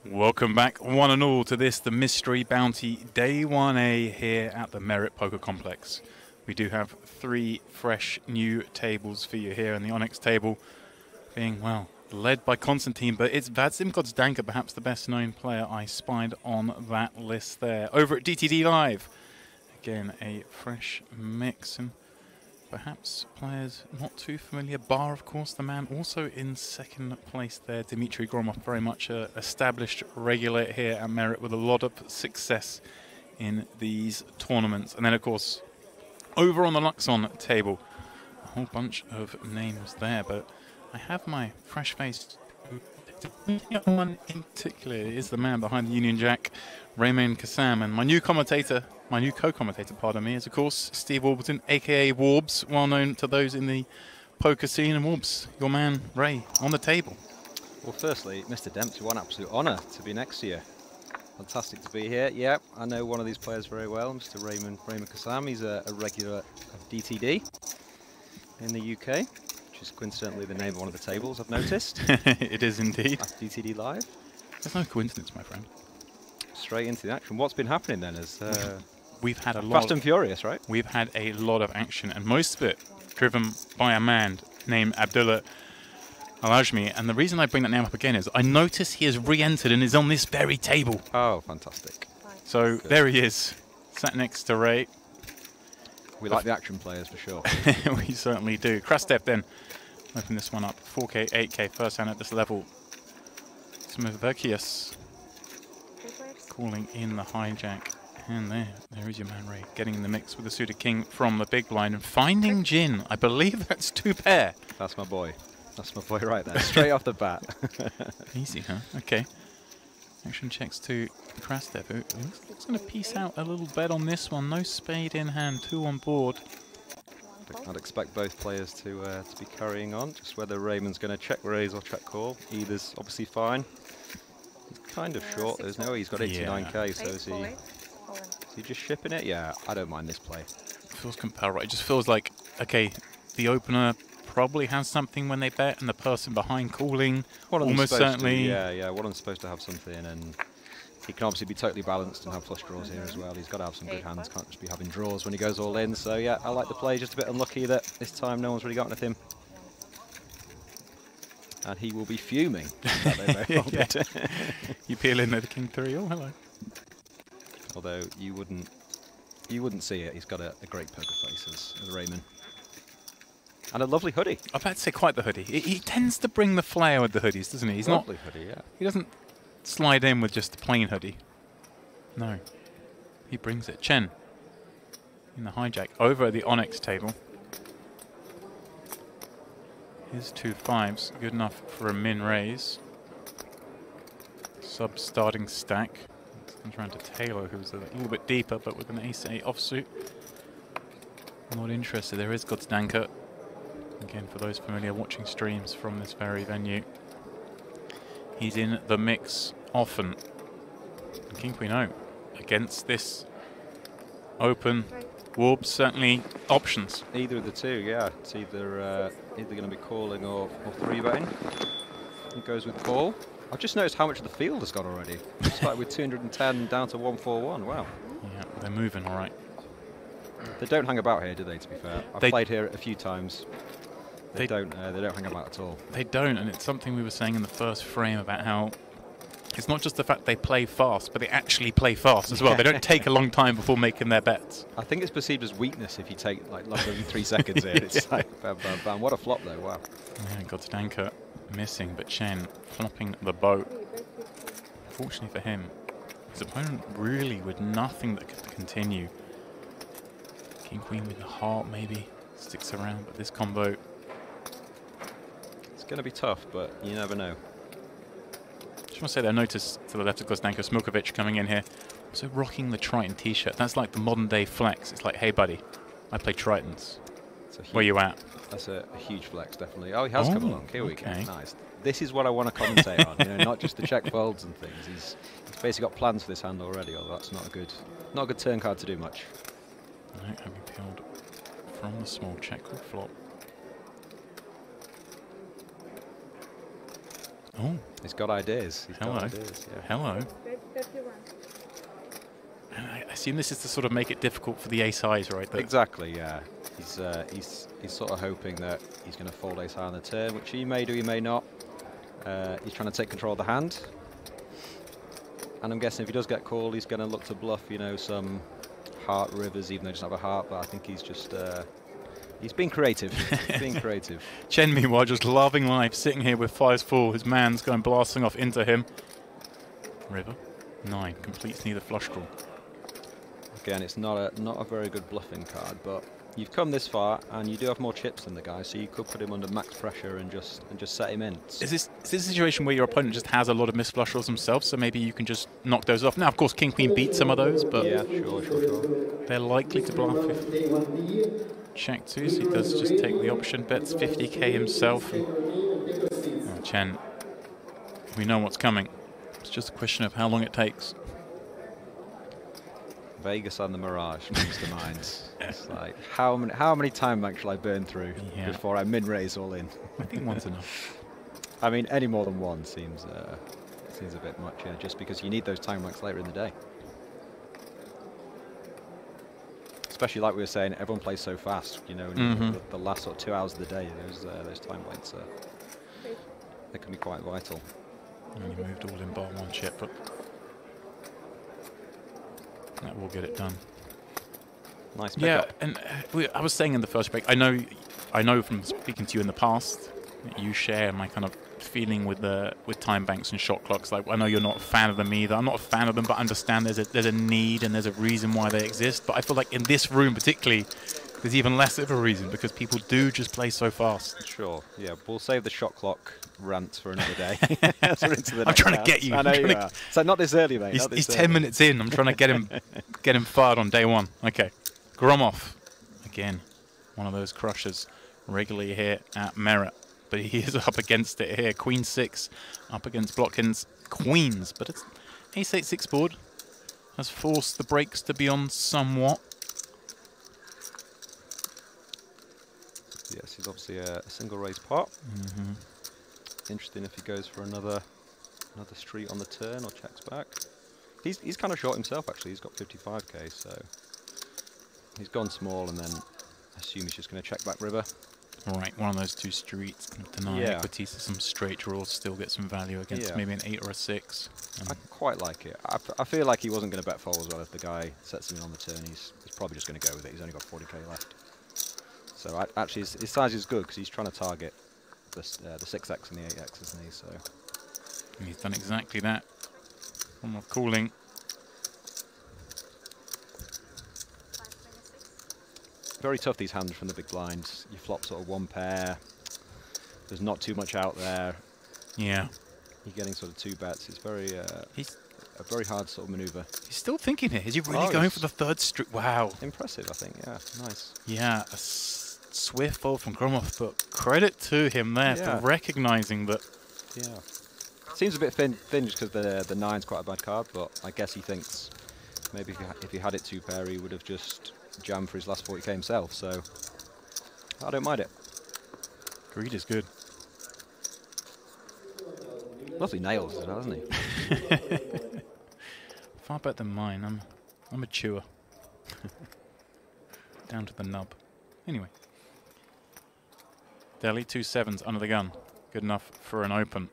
Welcome back, one and all, to this, the Mystery Bounty Day 1A here at the Merit Poker Complex. We do have 3 fresh new tables for you here, and the Onyx table being, well, led by Konstantin, but it's Vadim Gozdanka, perhaps the best known player I spied on that list there. Over at DTD Live, again, a fresh mix, and perhaps players not too familiar, bar, of course, the man also in second place there, Dmitry Gromov, very much a established regular here at Merit with a lot of success in these tournaments. And then, of course, over on the Luxon table, a whole bunch of names there, but I have my fresh face. One in particular is the man behind the Union Jack, Raymond Kassam, and my new co-commentator, pardon me, is of course Steve Warburton, aka Warbs, well known to those in the poker scene. And Warbs, your man Ray on the table. Well, firstly, Mr. Dempsey, what an absolute honour to be next to you. Fantastic to be here. Yeah, I know one of these players very well, Mr. Raymond Kassam. He's a regular of DTD in the UK, which is coincidentally the name of one of the tables, I've noticed. It is indeed. At DTD Live. There's no coincidence, my friend. Straight into the action. What's been happening then? We've had a lot. Fast and Furious, right? We've had a lot of action, and most of it driven by a man named Abdullah Alajmi. And the reason I bring that name up again is I notice he has re-entered and is on this very table. Oh, fantastic. So good. There he is, sat next to Ray. We like the action players for sure. We certainly do. Krastev then, open this one up. 4K, 8K, first hand at this level. Smoverkius calling in the hijack And there is your Man Ray getting in the mix with the suited king from the big blind and finding Jin. I believe that's 2 pair. That's my boy. That's my boy right there, straight off the bat. Easy, huh? Okay. Action checks to Krastev, who looks going to piece out a little bet on this one. No spade in hand, 2 on board. I'd expect both players to be carrying on. Just whether Raymond's going to check raise or check call. Either's obviously fine. He's kind of short. There's no way he's got 89k, so is he just shipping it? Yeah, I don't mind this play. Feels compelled, right? It just feels like, okay, the opener probably has something when they bet, and the person behind calling almost certainly. Yeah, one of them's supposed to have something, and he can obviously be totally balanced and have flush draws here as well. He's got to have some good hands, can't just be having draws when he goes all in. So yeah, I like the play, just a bit unlucky that this time no one's really gotten with him. And he will be fuming. You peel in there, the king 3. Oh, hello. Although you wouldn't see it. He's got a great poker face as Raymond. And a lovely hoodie. I'm about to say quite the hoodie. He tends to bring the flair with the hoodies, doesn't he? He's lovely hoodie, yeah. He doesn't slide in with just a plain hoodie. No. He brings it. Chen in the hijack over at the Onyx table. His 2 5s, good enough for a min raise. Sub starting stack. Comes around to Taylor, who's a little bit deeper, but with an ace-8 offsuit. Not interested. There is Gottsdanker. Again, for those familiar watching streams from this very venue, he's in the mix often. And King Queen O against this open warp, certainly options. Either of the two, yeah. It's either going to be calling or 3-betting. He goes with call. I've just noticed how much of the field has gone already. Started with 210 down to 141. Wow. Yeah, they're moving all right. They don't hang about here, do they? To be fair, I've played here a few times. They don't hang about at all. They don't, and it's something we were saying in the first frame about how it's not just the fact they play fast, but they actually play fast as well. They don't take a long time before making their bets. I think it's perceived as weakness if you take like longer than 3 seconds here. It's like bam, bam, bam. What a flop though! Wow. Yeah, Gottsdanker missing, but Chen flopping the boat. Fortunately for him, his opponent really with nothing that could continue. King Queen with the heart maybe sticks around, but this combo. It's going to be tough, but you never know. Just want to say that I noticed to the left of Gottsdanker, Smilkovic coming in here, also rocking the Triton t-shirt. That's like the modern day flex. It's like, hey buddy, I play Tritons. Where you at? That's a huge flex, definitely. Oh, he has come along. Here we go. Nice. This is what I want to commentate on. You know, not just the check folds and things. He's basically got plans for this hand already. Although that's not a good turn card to do much. No, having peeled from the small check called flop. Oh, he's got ideas. Hello. Got ideas, yeah. Hello. And I assume this is to sort of make it difficult for the ace highs, right? Exactly. Yeah. He's sort of hoping that he's going to fold ace high on the turn, which he may do, he may not. He's trying to take control of the hand, and I'm guessing if he does get called, he's going to look to bluff, you know, some heart rivers, even though he doesn't have a heart. But I think he's just he's being creative. He's being creative. Chen, meanwhile, just loving life, sitting here with 5s full. His man's going blasting off into him. River 9 completes neither flush draw. Again, it's not a very good bluffing card, but you've come this far, and you do have more chips than the guy, so you could put him under max pressure and just set him in. Is this a situation where your opponent just has a lot of missed flush draws themselves, so maybe you can just knock those off? Now, of course, King Queen beats some of those, but yeah, sure. They're likely to bluff if check 2, so he does just take the option, bets 50k himself. Oh, Chen, we know what's coming. It's just a question of how long it takes. Vegas and the Mirage comes to mind. It's like, how many time banks shall I burn through before I min-raise all in? I think one's enough. I mean, any more than one seems a bit much, yeah, just because you need those time banks later in the day. Especially like we were saying, everyone plays so fast, you know, the last sort of 2 hours of the day, those time banks, they can be quite vital. And he moved all in bar 1 chip, but that will get it done. Nice pickup. Yeah, and I was saying in the first break, I know from speaking to you in the past, that you share my kind of feeling with time banks and shot clocks. Like, I know you're not a fan of them either. I'm not a fan of them, but I understand there's a need and there's a reason why they exist. But I feel like in this room particularly, there's even less of a reason because people do just play so fast. Sure, yeah. We'll save the shot clock rant for another day. So into the I'm next trying to round. get you. I know you are. So not this early, mate. He's 10 minutes in. I'm trying to get him fired on day one. Okay, Gromov again, one of those crushers regularly here at Merit, but he is up against it here. Queen 6 up against Blokhin's Queens, but it's Ace 8-6 board has forced the brakes to be on somewhat. Yes, he's obviously a single raise pot. Interesting if he goes for another street on the turn or checks back. He's kind of short himself actually. He's got 55k, so he's gone small and then I assume he's just going to check back river. All right, one of those two streets can deny equity to some straight draws, still get some value against maybe an 8 or a 6. I quite like it. I feel like he wasn't going to bet fold as well. If the guy sets him in on the turn, he's probably just going to go with it. He's only got 40k left. So actually his size is good because he's trying to target the 6x and the 8x, isn't he? So and he's done exactly that. One more cooling. Very tough, these hands from the big blinds. You flop sort of one pair. There's not too much out there. Yeah. You're getting sort of 2 bets. It's very a very hard sort of maneuver. He's still thinking here. Is he really going for the 3rd street? Wow. Impressive, I think. Yeah, nice. Yeah, a swift fold from Gromov, but credit to him there for recognizing that. Yeah. Seems a bit thin just because the 9's quite a bad card, but I guess he thinks maybe if he had it 2 pair, he would have just jammed for his last 40k himself, so I don't mind it. Greed is good. Lovely nails as well, hasn't he? Far better than mine. I'm a chewer. Down to the nub. Anyway. Delhi, 2 7s under the gun. Good enough for an open.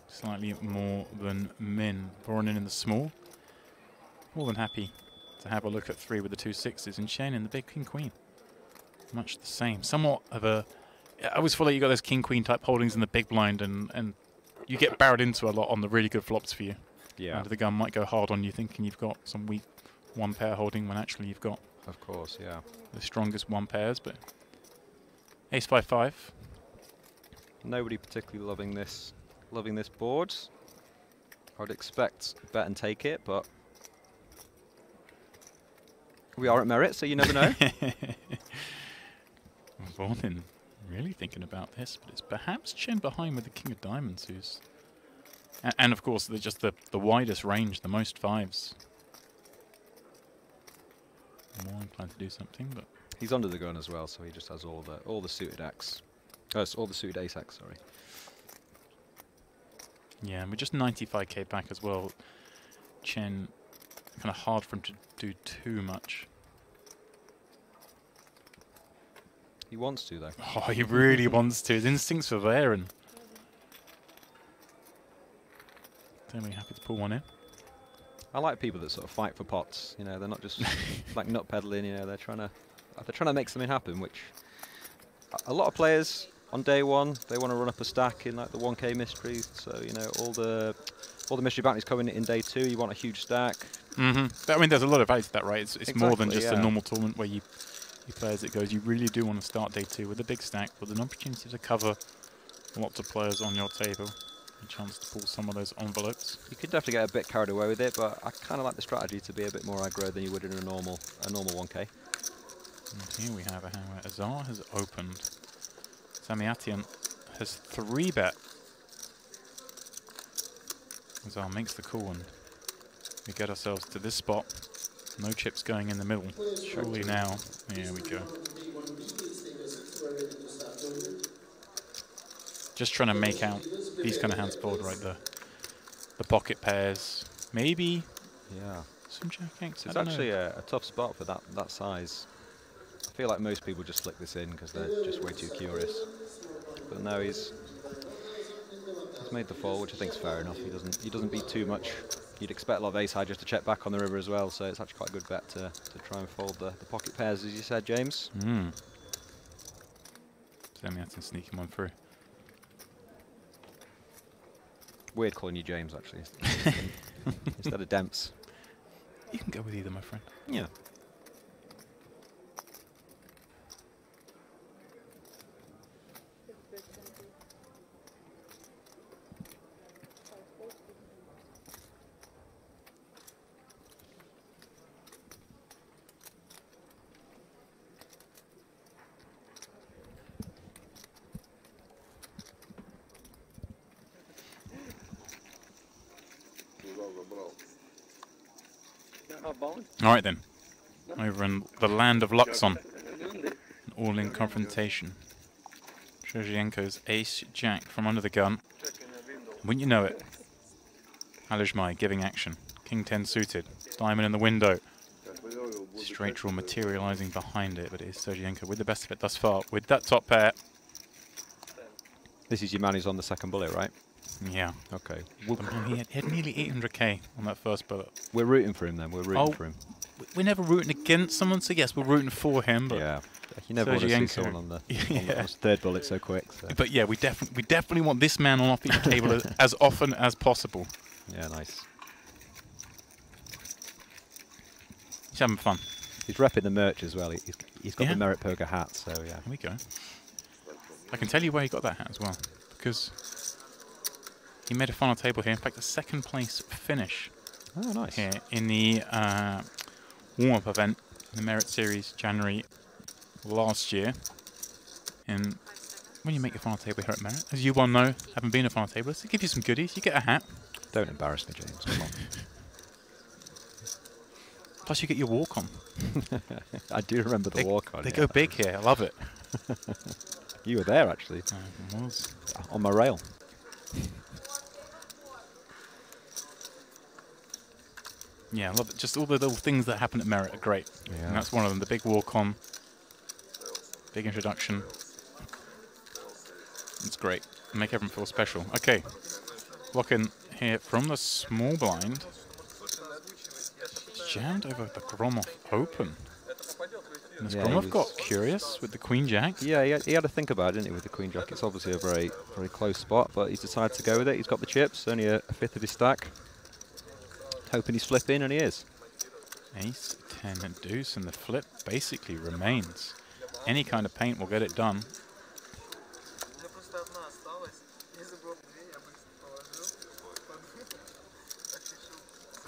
Slightly more than min. Boron in the small. More than happy to have a look at 3 with the 2 6s and Chen in the big king queen. Much the same. Somewhat of a. I always feel like you got those king queen type holdings in the big blind and you get barreled into a lot on the really good flops for you. Yeah. Under the gun might go hard on you thinking you've got some weak 1 pair holding when actually you've got. Of course, yeah. The strongest 1 pairs, but Ace 5-5. Nobody particularly loving this board. I would expect bet and take it, but we are at Merit, so you never know. Vornin really thinking about this, but it's perhaps Chen behind with the King of Diamonds, who's and of course they're just the widest range, the most 5s. More inclined to do something, but he's under the gun as well, so he just has all the suited X, all the suited Ace X. Sorry. Yeah, and we're just 95k back as well. Chen, kind of hard for him to do too much. He wants to, though. Oh, he really wants to. His instincts are there, and totally happy to pull one in. I like people that sort of fight for pots. You know, they're not just like nut peddling. You know, they're trying to make something happen. Which a lot of players on day one, they want to run up a stack in like the 1k mystery. So you know, all the mystery bounties coming in day 2. You want a huge stack. Mm-hmm. I mean, there's a lot of value to that, right? It's Exactly, more than just a normal tournament where you play as it goes. You really do want to start day 2 with a big stack, with an opportunity to cover lots of players on your table. A chance to pull some of those envelopes. You could definitely get a bit carried away with it, but I kind of like the strategy to be a bit more aggro than you would in a normal 1k. And here we have a hand where Azar has opened. Samiatian has 3 bet. Azar makes the call and we get ourselves to this spot. No chips going in the middle. Surely now. Here we go. Just trying to make out these kind of hands board, right? The pocket pairs. Maybe some jack X. It's actually a tough spot for that size. I feel like most people just flick this in because they're just way too curious. But no, he's made the fall, which I think is fair enough. He doesn't beat too much. You'd expect a lot of ace high just to check back on the river as well, so it's actually quite a good bet to try and fold the pocket pairs, as you said, James. Samiatian sneaking one through. weird calling you James, actually, instead of Demps. You can go with either, my friend. Yeah. All right then. Over in the land of Luxon. An all-in confrontation. Shevchenko's ace-jack from under the gun. Wouldn't you know it? Alishmai giving action. King 10 suited. Diamond in the window. Straight draw materializing behind it, but it is Sergienko with the best of it thus far. With that top pair. This is your man who's on the second bullet, right? Yeah. Okay. The man, he had nearly 800k on that first bullet. We're rooting for him then. We're rooting for him. We're never rooting against someone, so yes, we're rooting for him. But yeah. You never want to see Sergienko, someone on the yeah. third bullet so quick. So. But yeah, we definitely want this man on our feature table as often as possible. Yeah, nice. He's having fun. He's repping the merch as well. He's got Yeah. the Merit Poker hat, so yeah. Here we go. I can tell you where he got that hat as well, because he made a final table here. In fact, a second place finish. Oh, nice. Here in the warm-up event in the Merit Series January last year. And when you make your final table here at Merit, as you well know, having been a final table, let's give you some goodies. You get a hat. Don't embarrass me, James. Come on. Plus, you get your walk-on. I do remember the walk-on. They yeah. go big here. I love it. You were there, actually, I was. on my rail. Yeah, I love it. Just all the little things that happen at Merit are great. Yeah. And that's one of them. The big walk-on. Big introduction. It's great. Make everyone feel special. Okay. Lock in here from the small blind. Jammed over the Gromov Open. And Yeah, Gromov he got was- curious with the Queen Jack. Yeah, he had to think about it, didn't he, with the Queen Jack. It's obviously a very, very close spot, but he's decided to go with it. He's got the chips, only a fifth of his stack. Hoping he's flipping, and he is. Ace, 10, and deuce, and the flip basically remains. Any kind of paint will get it done.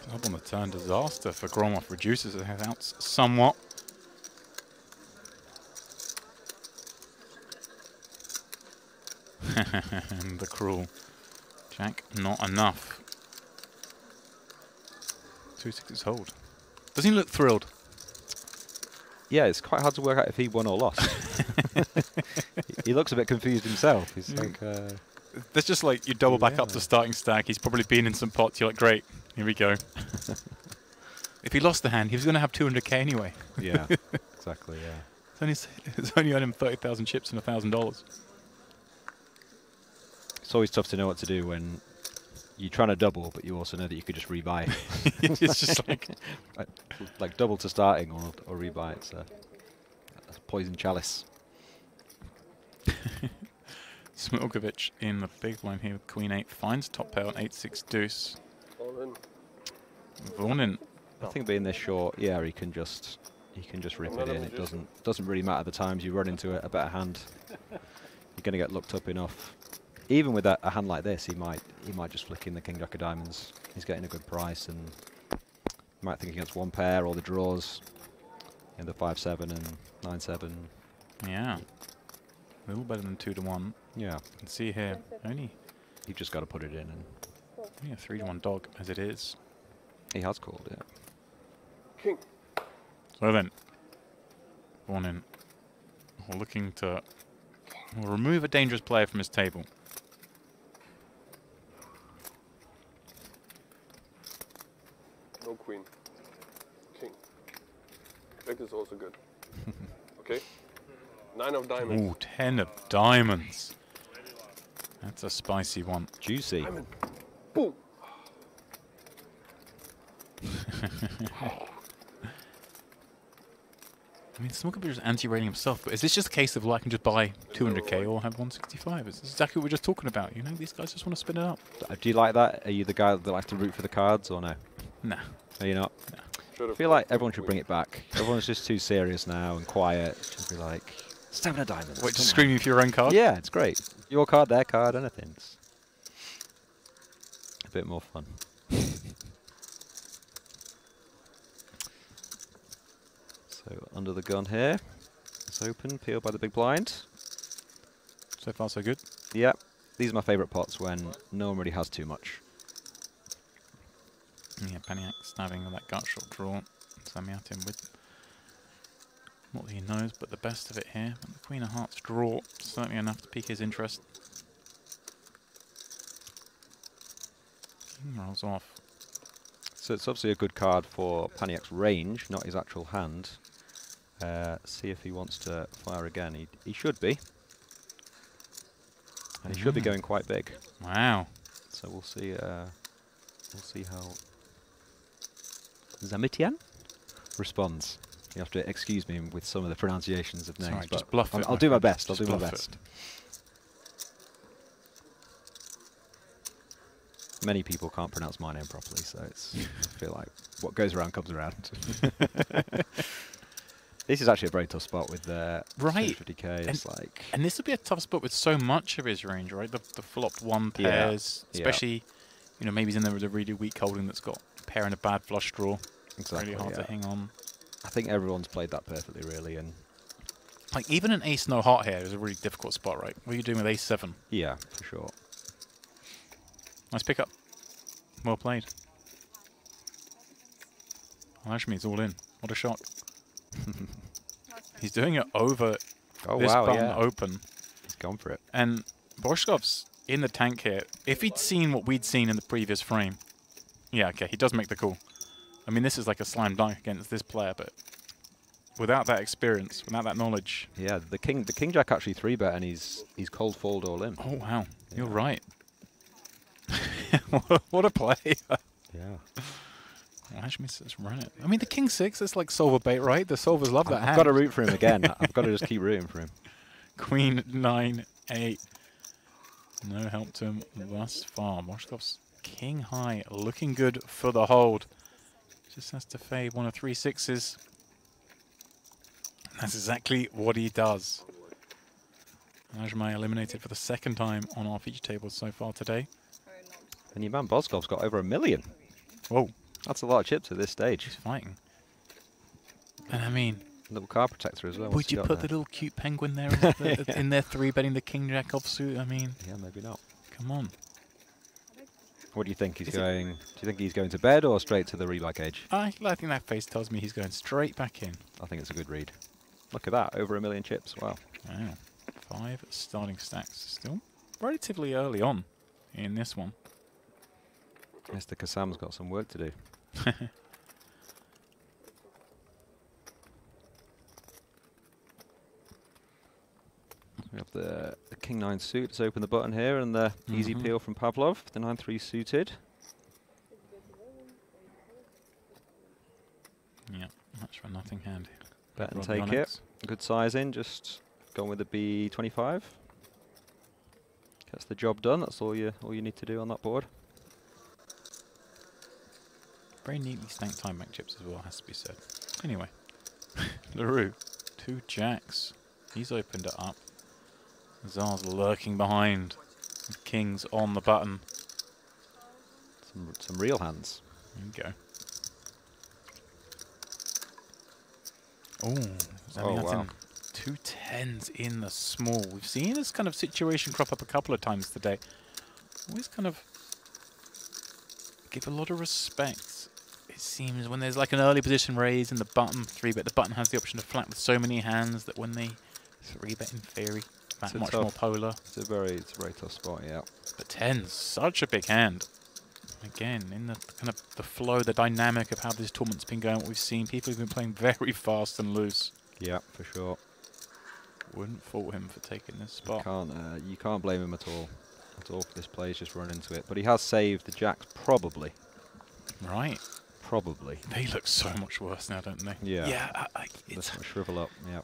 Club on the turn, disaster for Gromov. Reduces it out somewhat. And the cruel Jack, not enough. 2-6 hold. Doesn't he look thrilled? Yeah, it's quite hard to work out if he won or lost. He looks a bit confused himself. He's like, That's just like you double back up Yeah. to starting stack. He's probably been in some pots. You're like, great, here we go. If he lost the hand, he was going to have 200k anyway. yeah, exactly, yeah. It's only earned him 30,000 chips and $1,000. It's always tough to know what to do when you're trying to double, but you also know that you could just rebuy. It's just like like double to starting or rebuy. It's a poison chalice. Smilkovic in the big blind here with Queen 8 finds top pair on 8-6 deuce. Vornin. I think being this short, yeah, he can just rip it in. It doesn't really matter the times you run into a better hand. You're going to get looked up enough. Even with a hand like this, he might just flick in the King Jack of Diamonds. He's getting a good price, and he might think against one pair or the draws in the 5-7 and 9-7. Yeah. A little better than 2-1. Yeah, You can see here, only you've just got to put it in, and a 3-1 dog as it is. he has called it. So then, Vornin looking to remove a dangerous player from his table. No queen. King. Jack is also good. Okay. 9 of diamonds. Ooh, 10 of diamonds. That's a spicy one. Juicy. Diamond. Boom. I mean, someone could be just anti-rating himself, but is this just a case of, well, I can just buy 200k or have 165? It's exactly what we're just talking about, you know? These guys just want to spin it up. Do you like that? Are you the guy that likes to root for the cards or no? Nah. Are you not? Should I feel like everyone should bring it back. Everyone's just too serious now and quiet. Should be like, 7 of diamonds. Wait, come just on." screaming for your own card? Yeah, it's great. Your card, their card, anything. It's a bit more fun. So under the gun here. It's open, peeled by the big blind. So far, so good. Yep. These are my favourite pots when no one really has too much. Yeah, Paniac stabbing with that gut shot draw. Samiatin with what he knows, but the best of it here. And the Queen of Hearts draw, certainly enough to pique his interest. King rolls off. So it's obviously a good card for Paniac's range, not his actual hand. See if he wants to fire again. He should be. And he should be going quite big. Wow. So we'll see how Zamitian responds. You have to excuse me with some of the pronunciations of names, Sorry, but just bluff it, I'll my do my friend. best. I'll Just do my bluff it. best. Many people can't pronounce my name properly, so it's I feel like what goes around comes around. This is actually a very tough spot with Right. 50k. It's like And this would be a tough spot with so much of his range, right? The flopped one Yeah, pairs, yeah. especially, you know, maybe he's in there with a really weak holding that's got a pair and a bad flush draw. exactly. Really hard yeah. to hang on. I think everyone's played that perfectly, really, and Like, even an ace no heart here is a really difficult spot, right? What are you doing with ace 7? yeah, for sure. Nice pickup. Well played. Ashmi is all in. What a shock. He's doing it over Oh this wow, button yeah, open. he's gone for it. And Boshkov's in the tank here. If he'd seen what we'd seen in the previous frame, yeah, okay, he does make the call. I mean, this is like a slam dunk against this player, but without that experience, without that knowledge. Yeah, the king jack actually 3-bet and he's cold fold all in. Oh, wow. You're Yeah. right. What a play. Yeah. Ashmi says run it. I mean, the king 6 is like solver bait, right? The solvers love that I've hand. got to root for him again. I've got to just keep rooting for him. Queen 9, 8. No help to him thus far. Boshkov's king high, looking good for the hold. Just has to fade one of 3 6s. That's exactly what he does. Najmai eliminated for the second time on our feature tables so far today. Very nice. And your man Boskov's got over 1 million. Whoa, That's a lot of chips at this stage. he's fighting. And I mean, Little card protector as well. What's would he you got put the there? little cute penguin there in there 3-betting the king jack offsuit? I mean, Yeah, maybe not. come on. What do you think he's Is it- going? Do you think he's going to bed or straight to the rebuy cage? I think that face tells me he's going straight back in. I think it's a good read. Look at that, over 1 million chips. Wow. Wow. 5 starting stacks. Still relatively early on in this one. Mr. Kassam's got some work to do. We have the King 9 suit. Let's open the button here and the easy Mhm. peel from Pavlov. The 9-3 suited. Yeah, much for nothing hand. Bet and Rob take Yonex. it. Good size in, just going with the B25. Gets the job done. That's all you need to do on that board. Very neatly stacked time bank chips as well, has to be said. Anyway, LaRue, 2 jacks. He's opened it up. Zar's lurking behind. The king's on the button. Some real hands. There you go. Oh, Oh, wow. 2 10s in the small. We've seen this kind of situation crop up a couple of times today. Always kind of give a lot of respect, it seems, when there's like an early position raise in the button 3-bet. The button has the option to flat with so many hands that when they 3-bet in theory, that It's a much tough- more polar. It's a very tough spot, yeah. But 10's such a big hand. Again, in the kind of the flow, the dynamic of how this tournament's been going, what we've seen, people have been playing very fast and loose. Yeah, for sure. Wouldn't fault him for taking this spot. You can't blame him at all. At all for this play, he's just run into it. But he has saved the jacks probably. Right. Probably. They look so much worse now, don't they? Yeah. Yeah. Let's not shrivel up. Yeah.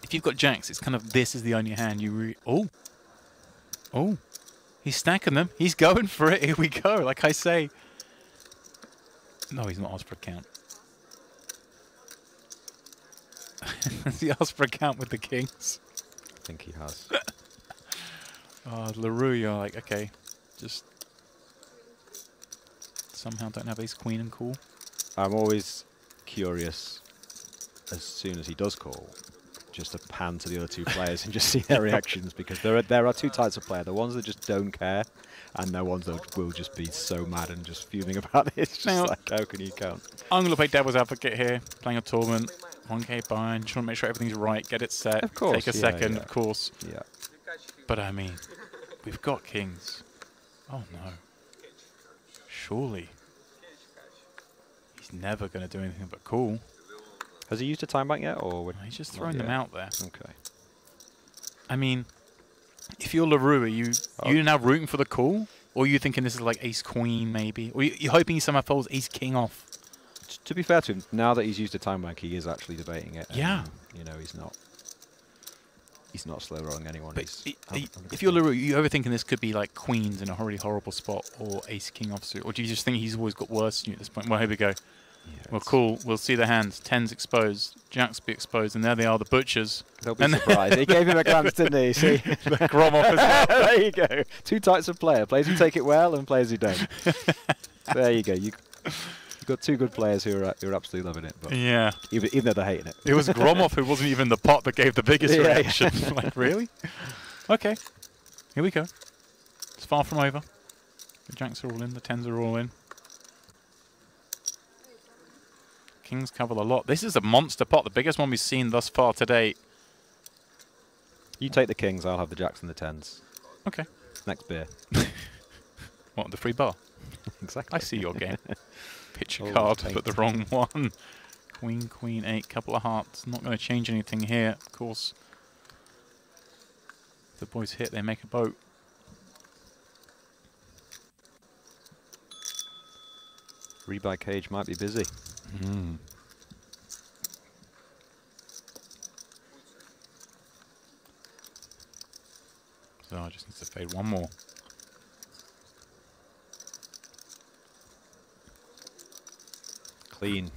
If you've got jacks, it's kind of this is the only hand you Oh. He's stacking them. He's going for it. Here we go. Like I say. No, he's not asked for a count. Has he asked for a count with the kings? I think he has. LaRue, you're like, okay, just somehow don't have ace queen and call. I'm always curious, as soon as he does call, just to pan to the other two players and just see their reactions, because there are two types of player. The ones that just don't care, and the ones that will just be so mad and just fuming about it. It's just Now, like, how can you count? I'm going to play devil's advocate here, playing a tournament, 1k bind, just want to make sure everything's right, get it set, Of course, take a yeah, second, yeah. of course. Yeah. But I mean, we've got kings. Oh no. Surely. He's never going to do anything but call. Has he used a time bank yet, or He's just not throwing them yet? out there. Okay. I mean, if you're LaRue, are you now rooting for the call? Or are you thinking this is like ace queen maybe? Or you're hoping he somehow folds ace king off? To be fair to him, now that he's used a time bank, he is actually debating it. Yeah. You know, he's not slow rolling anyone. But He's having a if good you're time. LaRue, you ever thinking this could be like queens in a really horrible spot or ace king offsuit? Or do you just think he's always got worse than you at this point? Well, here we go. Yeah, Well, it's- cool. We'll see the hands. 10's exposed. Jacks be exposed. And there they are, the butchers. They'll be And surprised. He gave him a glance, didn't he? See? Gromov as well. There you go. Two types of player. Players who take it well and players who don't. There you go. You've got two good players who are absolutely loving it. But Yeah. even though they're hating it. It was Gromov who wasn't even in the pot that gave the biggest Yeah, yeah. reaction. Like, really? Okay. Here we go. It's far from over. The jacks are all in. The 10s are all in. Kings cover a lot. This is a monster pot. The biggest one we've seen thus far today. You take the kings, I'll have the jacks and the tens. Okay. Next beer. What, the free bar? Exactly. I see your game. Pitch a Oh, card, taint. but the wrong one. Queen, queen, 8, couple of hearts. Not going to change anything here, of course. The boys hit, they make a boat. Rebuy cage might be busy. So I just need to fade one more. Clean.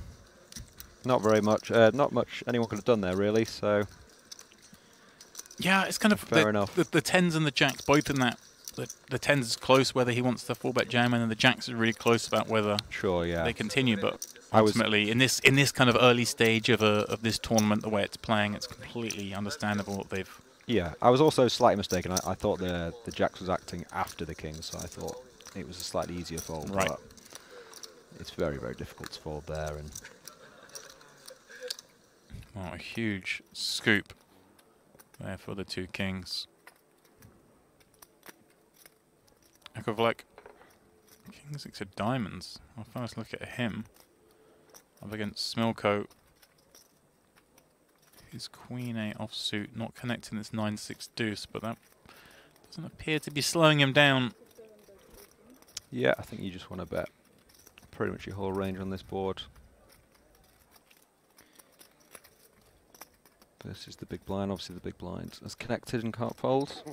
Not very much. Not much anyone could have done there, really. So Yeah, it's kind of Fair enough. The 10s and the jacks, both in that. The 10s is close whether he wants the full bet jam, and then the jacks is really close about whether sure, yeah. they continue. But I was- ultimately, in this kind of early stage of this tournament, the way it's playing, it's completely understandable that they've. Yeah, I was also slightly mistaken. I thought the jacks was acting after the king, so I thought it was a slightly easier fold. Right. But it's very, very difficult to fold there. And Oh, a huge scoop there for the two kings. Ekovlek, king 6 of diamonds. I'll first look at him. Up against Smilko. His queen 8 offsuit, not connecting this 9-6 deuce, but that doesn't appear to be slowing him down. yeah, I think you just want to bet pretty much your whole range on this board. This is the big blind. Obviously, the big blind is connected and can't fold.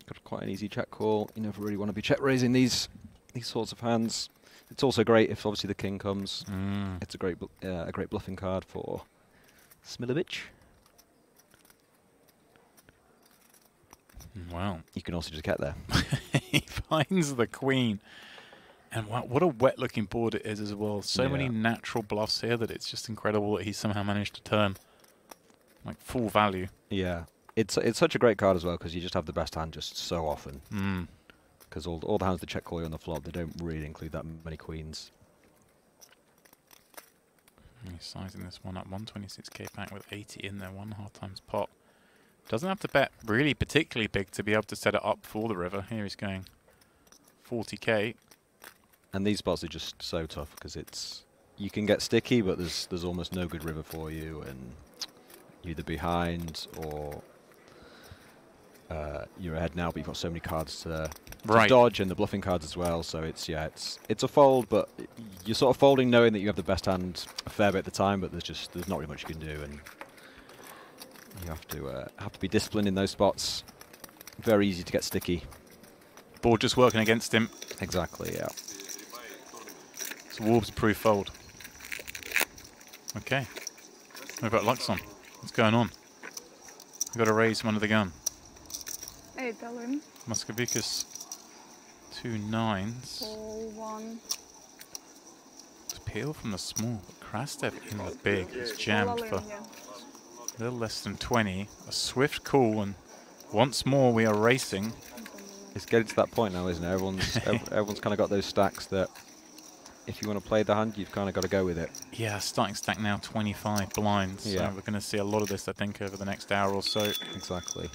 Got quite an easy check call. You never really want to be check raising these sorts of hands. It's also great if obviously the king comes. It's a great bluffing card for Smilovic. Wow. You can also just get there. He finds the queen. And wow, what a wet-looking board it is as well. So many Yeah. natural bluffs here that it's just incredible that he somehow managed to turn like full value. Yeah, it's such a great card as well because you just have the best hand just so often. Mm. Because all the hands that check call you on the flop, they don't really include that many queens. He's sizing this one up. 126k back with 80 in there, 1.5 times pot. Doesn't have to bet really particularly big to be able to set it up for the river. Here he's going 40k. And these spots are just so tough because you can get sticky, but there's almost no good river for you, and you're either behind or you're ahead now, but you've got so many cards to Right. dodge and the bluffing cards as well. So it's it's a fold, but you're sort of folding knowing that you have the best hand a fair bit at the time, but there's not really much you can do, and you have to be disciplined in those spots. Very easy to get sticky. Board just working against him. Exactly, yeah. It's a Wolves-proof fold. Okay. We've got Luxon. What's going on? We've got to raise him under the gun. Hey, tell him. Muscovicus, 2 9s. 4-1. Peel from the small, but Krastev in the big. It's jammed All for in, yeah. a little less than 20. A swift call, and once more we are racing. It's getting to that point now, isn't it? Everyone's kind of got those stacks that if you want to play the hand, you've kind of got to go with it. Yeah, starting stack now 25 blinds. Yeah. So we're going to see a lot of this, I think, over the next hour or so. Exactly.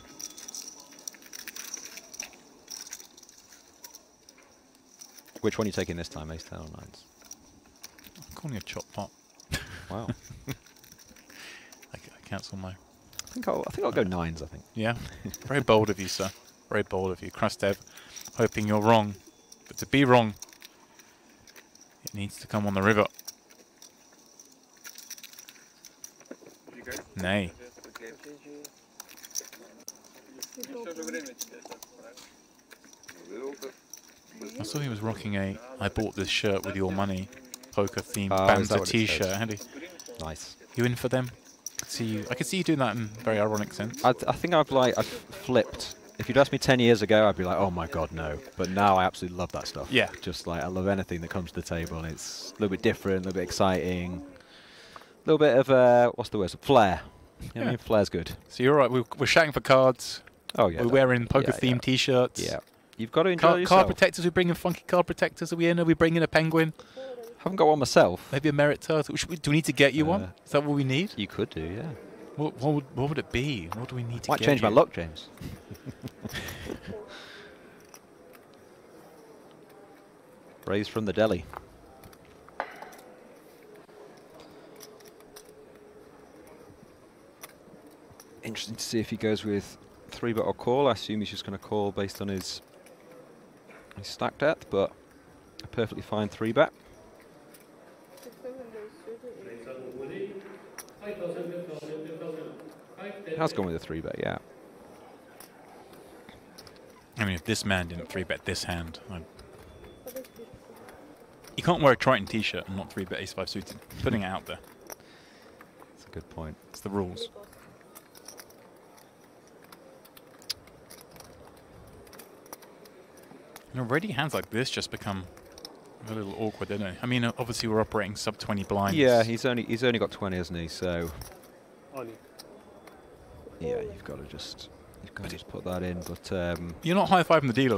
Which one are you taking this time, ace 10 or 9s? I'm calling a chop pot. Wow. I cancel my... I think I'll go 9s, I think. Yeah, very bold of you, sir. Very bold of you. Krastev, hoping you're wrong. But to be wrong, it needs to come on the river. Nay. I saw he was rocking a I bought this shirt with your money poker themed Oh, is that Banza what it t-shirt. says? Had he? Nice. You in for them? I could see you doing that in a very ironic sense. I think I've flipped. If you'd asked me 10 years ago, I'd be like, oh my god, no. But now I absolutely love that stuff. Yeah. Just like, I love anything that comes to the table. It's a little bit different, a little bit exciting. A little bit of, what's the word? Flair. You know what I Yeah. mean? Flair's good. So you're right. We're shouting for cards. Oh, yeah. We're wearing poker yeah. themed t-shirts. Yeah. You've got to enjoy Card yourself. protectors. We bringing funky card protectors. Are we in? Are we bringing a penguin? Haven't got one myself. Maybe a merit turtle. Do we need to get you one? Is that what we need? You could do, yeah. What would it be? What do we need to Might get change my you? luck, James. Raise from the deli. Interesting to see if he goes with 3-bet or call. I assume he's just going to call based on his stack depth, but a perfectly fine 3-bet. He has gone with a 3-bet, yeah. I mean, if this man didn't 3-bet this hand, you can't wear a Triton t-shirt and not 3-bet ace-5 suited. Putting it out there. That's a good point. It's the rules. And already hands like this just become a little awkward, don't they? I mean, obviously we're operating sub 20 blinds. Yeah, he's only got 20, hasn't he? So Only. yeah, you've got to just put that in. But You're not high-fiving the dealer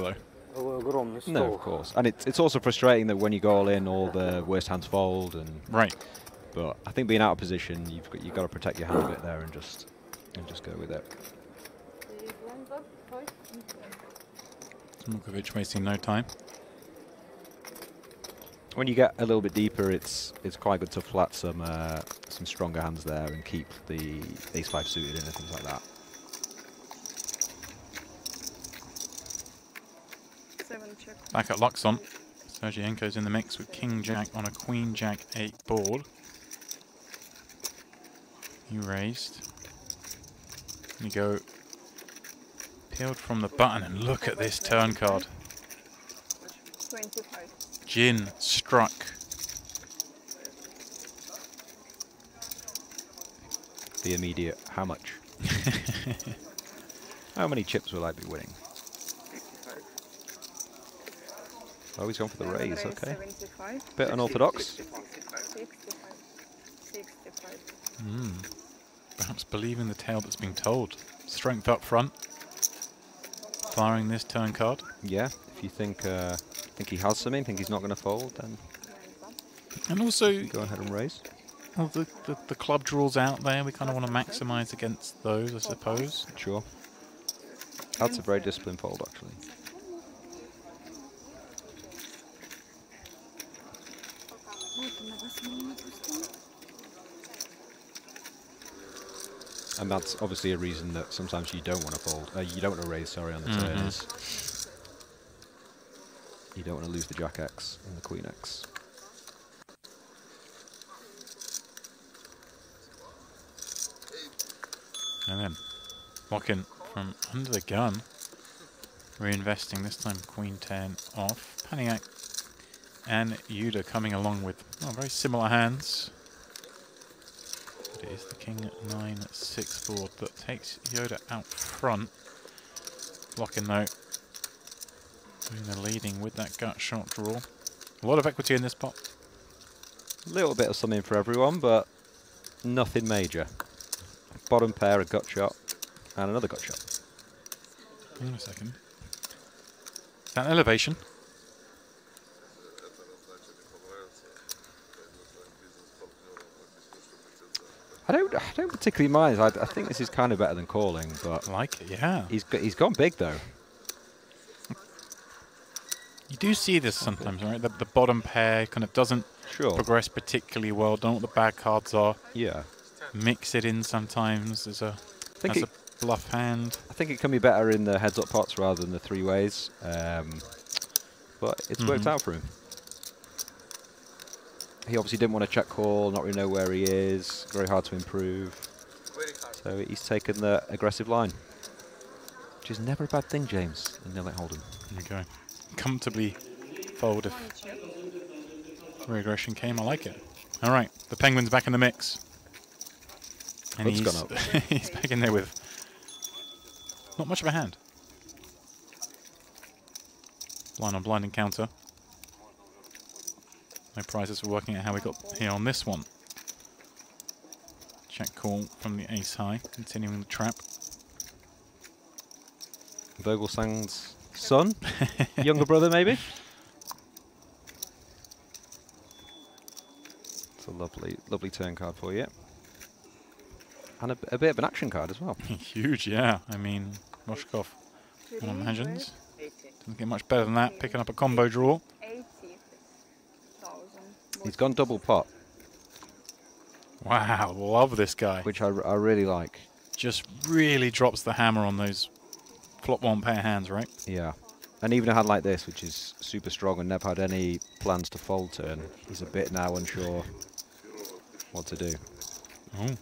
though. no, of course. And it's also frustrating that when you go all in, all the worst hands fold. And Right. but I think being out of position, you've got to protect your hand a bit there and just go with it. Mukovic wasting no time. When you get a little bit deeper, it's quite good to flat some stronger hands there and keep the ace-5 suited in and things like that. 7 check. Back at Luxon. Sergienko's in the mix with King Jack on a Queen Jack 8 board. You raised. You go peeled from the button and look at this turn card. 25. Gin struck. The immediate, how much? How many chips will I be winning? Oh, he's gone for the raise, okay. 75. Bit unorthodox. 65. 65. Perhaps believing the tale that's been told. Strength up front. Firing this turn card. Yeah, if you think he has something, think he's not going to fold, then And also, go ahead and raise. well, the club draws out there. We kind of want to maximise against those, I suppose. Sure. That's a very disciplined fold, actually. And that's obviously a reason that sometimes you don't want to fold. You don't want to raise, sorry, on the turn. Is you don't want to lose the Jack X and the Queen X. And then Locking from under the gun. Reinvesting, this time Queen 10 off. Paniac and Yuda coming along with very similar hands. It is the King 9-6 board that takes Yoda out front. Locking though, doing the leading with that gut shot draw. A lot of equity in this pot. A little bit of something for everyone, but nothing major. Bottom pair, a gut shot, and another gut shot. Hang on a second. Is that an elevation? I don't particularly mind. I think this is kind of better than calling, but I like it, yeah. He's gone big though. You do see this sometimes, right? The bottom pair kind of doesn't progress particularly well. Don't know what the bad cards are. Yeah. Mix it in sometimes as a bluff hand. I think it can be better in the heads-up pots rather than the three ways, but it's worked out for him. He obviously didn't want to check call, not really know where he is, very hard to improve. So he's taken the aggressive line, which is never a bad thing, James, in Nil-It Hold'em. There we go. Comfortably fold if re-aggression came. I like it. All right, the Penguin's back in the mix. And Hood's gone up. he's back in there with not much of a hand. Blind on blind encounter. No prizes for working out how we got here on this one. Check call from the ace high, continuing the trap. Vogelsang's son? Younger brother, maybe? It's a lovely turn card for you. And a bit of an action card as well. Huge, yeah. I mean, Moshkov, one imagines. Doesn't get much better than that, picking up a combo draw. 80,000. He's gone double pot. Wow, love this guy. Which I really like. Just really drops the hammer on those flop one pair hands, right? Yeah. And even a hand like this, which is super strong and never had any plans to fold turn, he's a bit now unsure what to do. Oh.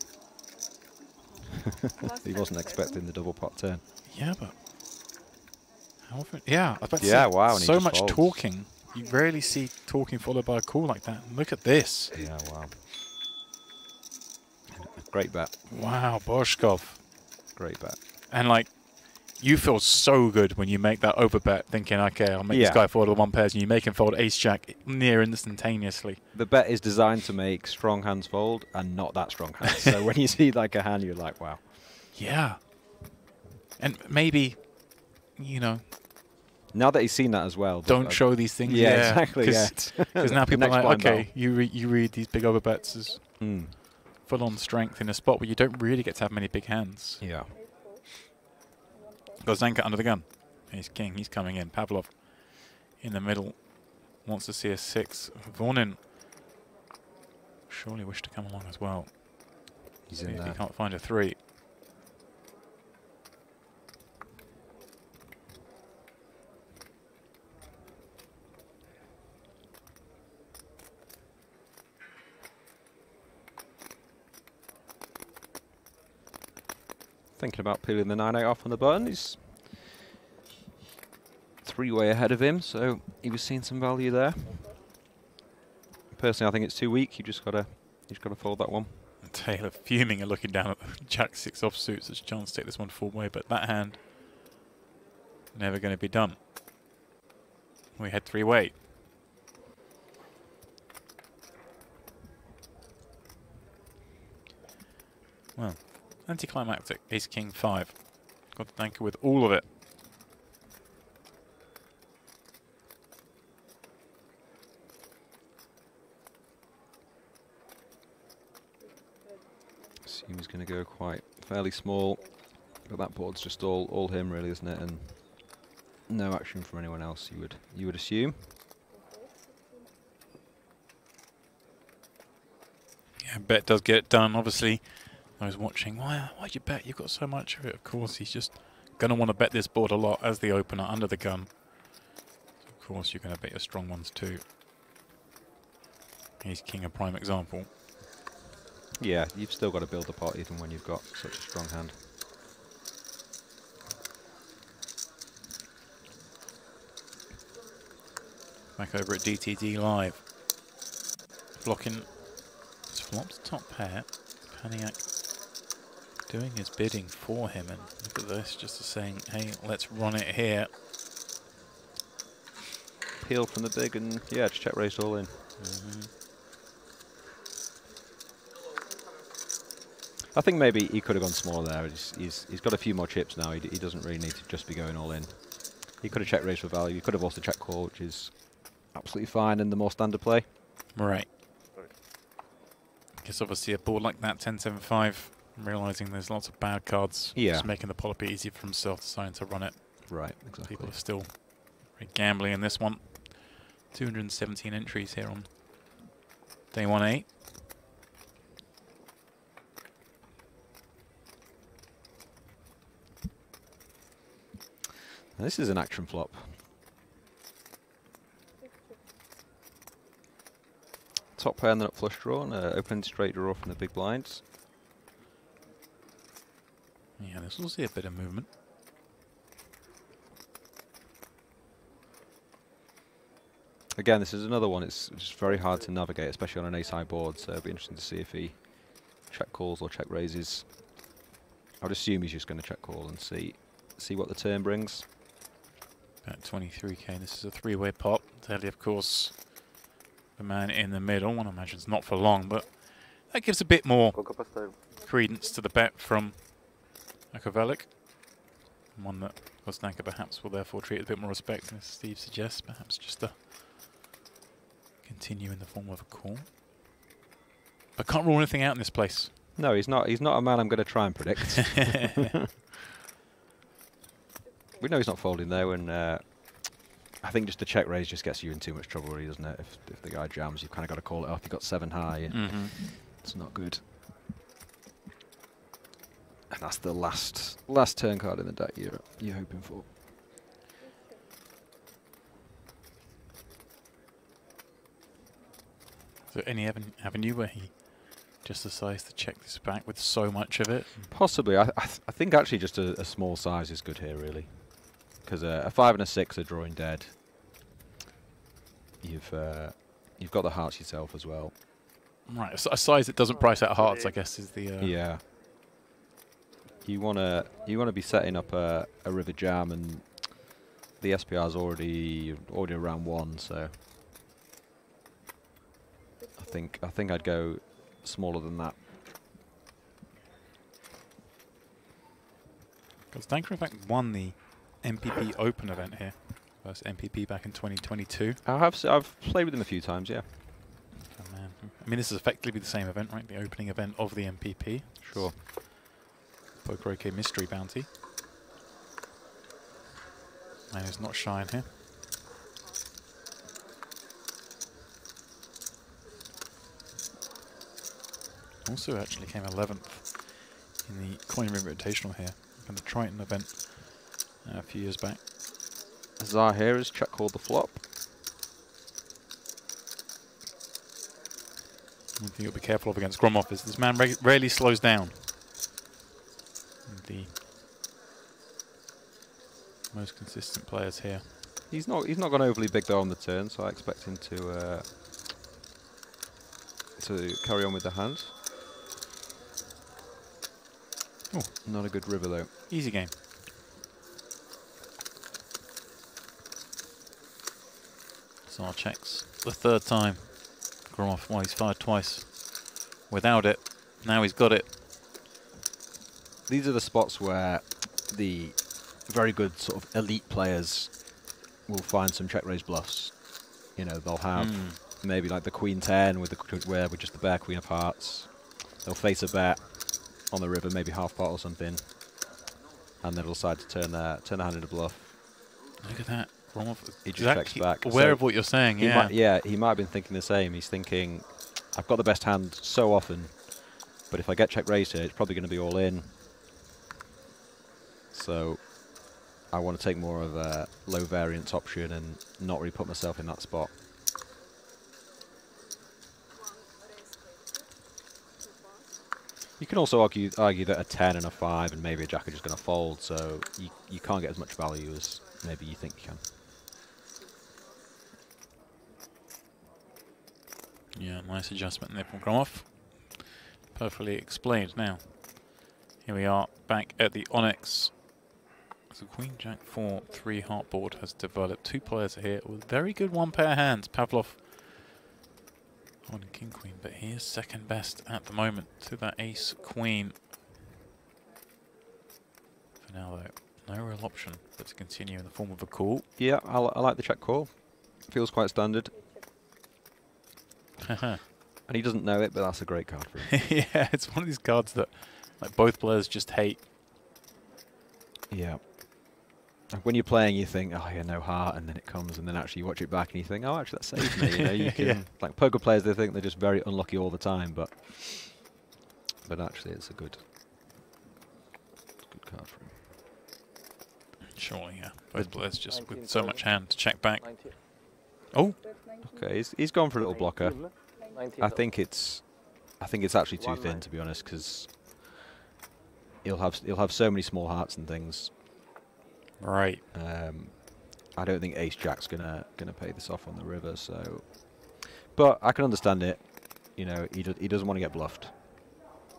He wasn't expecting the double pot turn. Yeah, but how often? Yeah, I was about to Yeah, say, wow. And he so just much folds. talking. You rarely see talking followed by a call like that. Look at this. Yeah, wow. Great bet. Wow, Boshkov. Great bet. And like, you feel so good when you make that overbet, thinking, okay, I'll make this guy fold with one pairs, and you make him fold ace jack near instantaneously. The bet is designed to make strong hands fold and not that strong hands. So when you see like a hand, you're like, wow. Yeah. And maybe, you know, now that he's seen that as well. don't show these things. Yeah, exactly. Because now people are Next like, blind okay, you read these big overbets as full-on strength in a spot where you don't really get to have many big hands. Yeah. Got Zanka under the gun. He's king. He's coming in. Pavlov in the middle wants to see a 6. Vornin surely wish to come along as well. He's See in if there. he can't find a 3. Thinking about peeling the 9-8 off on the button. He's 3-way ahead of him, so he was seeing some value there. Personally, I think it's too weak. You just gotta fold that one. Taylor fuming and looking down at the Jack 6 offsuit. Such a chance to take this one full way, but that hand never going to be done. We had 3-way. Well, anticlimactic. Ace King 5. Got the banker with all of it. Seems going to go quite fairly small, but that board's just all him really, isn't it? And no action from anyone else. You would assume. Yeah, bet does get it done. Obviously, Those watching, why'd you bet? You've got so much of it. Of course, he's just going to want to bet this board a lot as the opener under the gun. Of course, you're going to bet your strong ones too. He's king, a prime example. Yeah, you've still got to build the pot even when you've got such a strong hand. Back over at DTD Live. Blocking his flops top pair. Paniac doing his bidding for him, and look at this, just saying, hey, let's run it here. Peel from the big and yeah, just check raised all in. I think maybe he could have gone smaller there. He's got a few more chips now. He doesn't really need to just be going all in. He could have check raised for value. He could have also check call, which is absolutely fine in the more standard play. Right. Guess obviously a board like that, 10-7-5, realizing there's lots of bad cards, just making the pot a bit easier for himself, deciding to run it. Right, exactly. People are still very gambling in this one. 217 entries here on day 1A. This is an action flop. Top pair and then up flush draw, and open straight draw from the big blinds. Yeah, this will see a bit of movement. Again, this is another one. It's just very hard to navigate, especially on an ace-high board. So it'll be interesting to see if he check calls or check raises. I would assume he's just going to check call and see what the turn brings. About 23k. This is a three-way pot. Thirdly, of course, the man in the middle. One imagines not for long, but that gives a bit more credence to the bet from Akovelik. One that Vostanka perhaps will therefore treat with a bit more respect, as Steve suggests. Perhaps just to continue in the form of a call. But can't rule anything out in this place. No, he's not. He's not a man I'm going to try and predict. We know he's not folding though, and I think just a check raise just gets you in too much trouble, really, doesn't it? If the guy jams, you've kind of got to call it off. You've got 7 high, and it's not good. And that's the last turn card in the deck you're hoping for. So any avenue where he just decides to check this back with so much of it? Possibly. I think actually just a small size is good here, really. Because a 5 and a 6 are drawing dead. You've got the hearts yourself as well. Right, a size that doesn't price out hearts, I guess, is the... Yeah. You wanna be setting up a river jam, and the SPR's already around 1, so I think I'd go smaller than that. Because Danker, in fact, won the MPP Open event here. First MPP back in 2022. I've played with him a few times, yeah. Oh, man. I mean, this is effectively the same event, right? The opening event of the MPP. Sure. Poker OK Mystery Bounty. And he's not shy in here. Also actually came 11th in the Coin Room Invitational here, in the Triton event a few years back. Azar here is check called the flop. One thing you'll be careful of against Gromov is this man rarely slows down. The most consistent players here. He's not gone overly big though on the turn, so I expect him to carry on with the hand. Oh, not a good river though. Easy game. Zar checks the third time. Gromov, well, he's fired twice without it. Now he's got it. These are the spots where the very good sort of elite players will find some check raise bluffs. You know, they'll have maybe like the Queen 10 with just the bare Queen of Hearts. They'll face a bet on the river, maybe half pot or something, and they'll decide to turn their hand into bluff. Look at that. Gromov, he just checks back. Aware of what you're saying, yeah. He might have been thinking the same. He's thinking, I've got the best hand so often, But if I get check raised here, it's probably going to be all in. So I want to take more of a low variance option and not really put myself in that spot. You can also argue that a 10 and a 5 and maybe a jack are just going to fold, so you can't get as much value as maybe you think you can. Yeah, nice adjustment there from Gromov. Perfectly explained now. Here we are back at the Onyx. So Queen Jack 4 3 heart board has developed. Two players here with very good one pair hands. Pavlov holding King Queen, but he is second best at the moment to that Ace Queen. For now though, no real option but to continue in the form of a call. Yeah, I like the check call. Feels quite standard. And he doesn't know it, but that's a great card for him. Yeah, it's one of these cards that like both players just hate. Yeah. When you're playing, you think, oh yeah, no heart, and then it comes, and then actually you watch it back and you think, oh, actually that saved me. You know, you can like poker players, they think they're just very unlucky all the time, but actually it's a good card for him. Surely, yeah. Both players just with so much hand to check back. 90. Oh, Okay, he's gone for a little blocker. 90. I think it's actually too thin, to be honest, because he'll have so many small hearts and things. right. I don't think Ace Jack's gonna pay this off on the river. So, but I can understand it. You know, he doesn't want to get bluffed.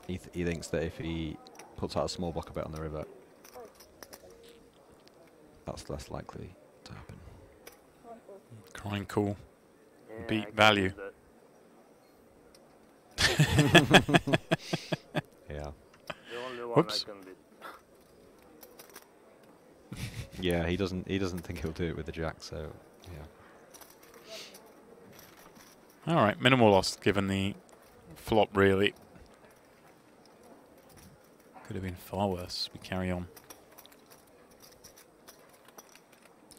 He thinks that if he puts out a small blocker bet on the river, that's less likely to happen. Crying cool. Beat value. The Yeah. only one Whoops. I can beat. Yeah, he doesn't think he'll do it with the jack. So, yeah. All right, minimal loss given the flop. Really, could have been far worse. We carry on.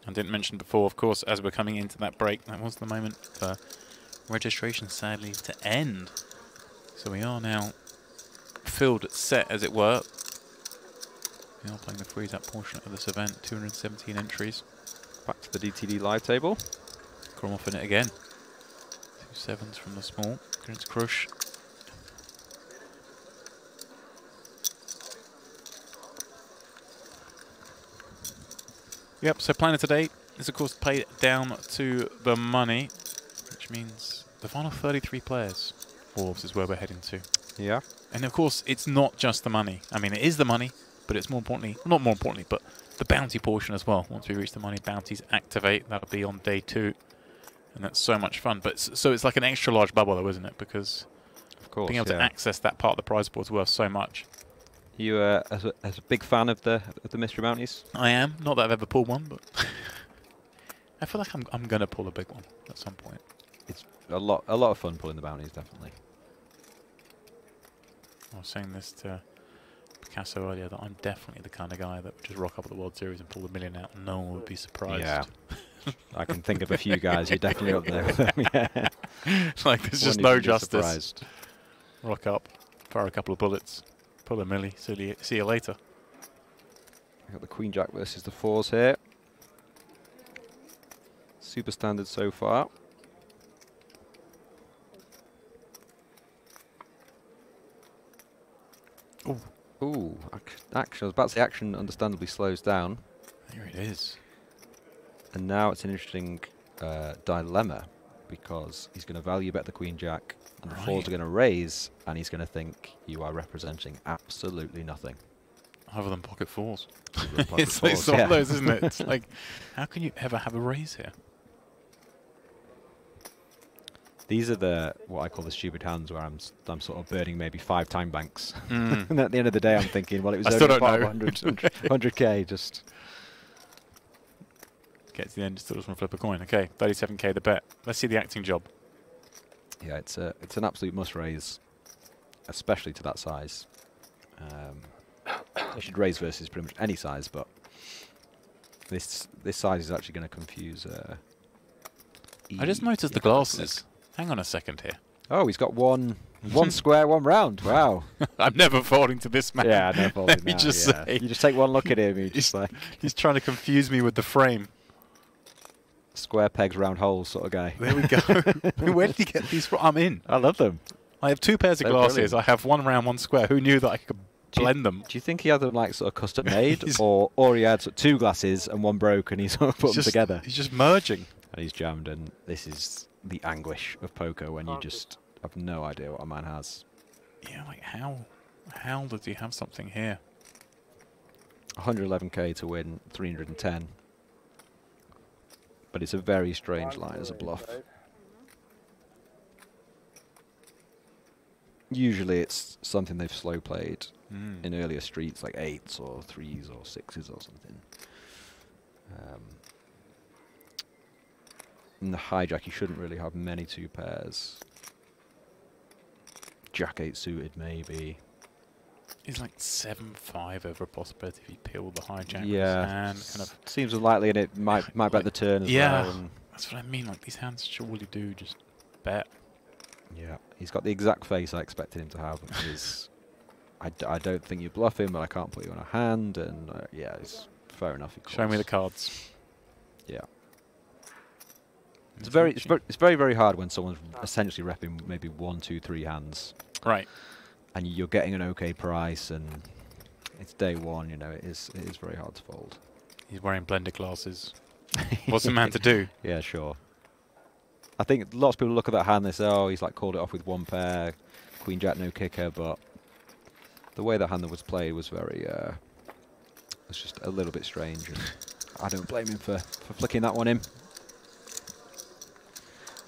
I didn't mention before, of course, as we're coming into that break, that was the moment for registration, sadly, to end. So we are now filled set, as it were. We are playing the freeze-up portion of this event, 217 entries. Back to the DTD live table. Gromov in it again. 2 sevens from the small. Grins Crush. Yep, so planner today is of course paid down to the money, which means the final 33 players. Wolves is where we're heading to. Yeah. And of course, it's not just the money. I mean, it is the money, but it's more importantly, not more importantly, but the bounty portion as well. Once we reach the money, bounties activate. That'll be on day 2. And that's so much fun. But so it's like an extra large bubble though, isn't it? Because Of course. being able to access that part of the prize pool is worth so much. You as a big fan of the mystery bounties? I am. Not that I've ever pulled one, but I feel like I'm going to pull a big one at some point. It's a lot of fun pulling the bounties, definitely. I was saying this to Picasso earlier, that I'm definitely the kind of guy that would just rock up at the World Series and pull the million out and no one would be surprised. Yeah. I can think of a few guys you're definitely up there with them. Yeah. Like there's just Wouldn't no even be justice. surprised. Rock up, fire a couple of bullets, pull a milli, see you later. We've got the Queen Jack versus the 4s here. Super standard so far. Ooh. Ooh, action. I was about to say action understandably slows down. There it is. And now it's an interesting dilemma, because he's going to value bet the Queen Jack, and the 4s are going to raise, and he's going to think you are representing absolutely nothing. Other than pocket 4s. Pocket It's fours, one yeah. of those, isn't it? It's like, how can you ever have a raise here? These are what I call the stupid hands, where I'm sort of burning maybe 5 time banks. Mm. And at the end of the day, I'm thinking, well, it was I only still a part don't of know. 100k. Just Get to the end, still just want to flip a coin. Okay, 37k the bet. Let's see the acting job. yeah, it's an absolute must raise, especially to that size. You should raise versus pretty much any size, but this size is actually going to confuse. I just noticed the glasses. Hang on a second here. Oh, he's got one One square, one round. Wow. I'm never folding to this man. Yeah, no folding Let me now, just yeah. say. You just take one look at him, you just like He's trying to confuse me with the frame. square pegs, round holes sort of guy. There we go. Where did he get these from? I'm in. I love them. I have 2 pairs of They're glasses. brilliant. I have one round, one square. Who knew that I could blend them? Do you think he had them like sort of custom made, He's- or he had sort of 2 glasses and one broke, and he sort of put them together? He's just merging. And he's jammed, and this is the anguish of poker when you just have no idea what a man has. Yeah, like how does he have something here? 111k to win 310. But it's a very strange line as a bluff. Usually it's something they've slow played in earlier streets, like 8s or 3s or 6s or something. In the hijack, you shouldn't really have many 2 pairs. Jack 8 suited, maybe. He's like 7-5 over a possibility if he peeled the hijack. Yeah, with his hand, kind of. seems unlikely, and it might bet the turn as Yeah. well. And That's what I mean. Like these hands surely do just bet. yeah, he's got the exact face I expected him to have. Is I don't think you bluff him, but I can't put you on a hand, and yeah, it's fair enough. He Show me calls. the cards. Yeah. It's very, very hard when someone's essentially repping maybe 1, 2, 3 hands, Right. and you're getting an okay price, and it's day one. You know, it is very hard to fold. He's wearing blended glasses. What's the man to do? Yeah, sure. I think lots of people look at that hand, they say, oh, he's like called it off with 1 pair, Queen Jack no kicker, but the way that hand that was played was very, was just a little bit strange, and I don't blame him for flicking that one in.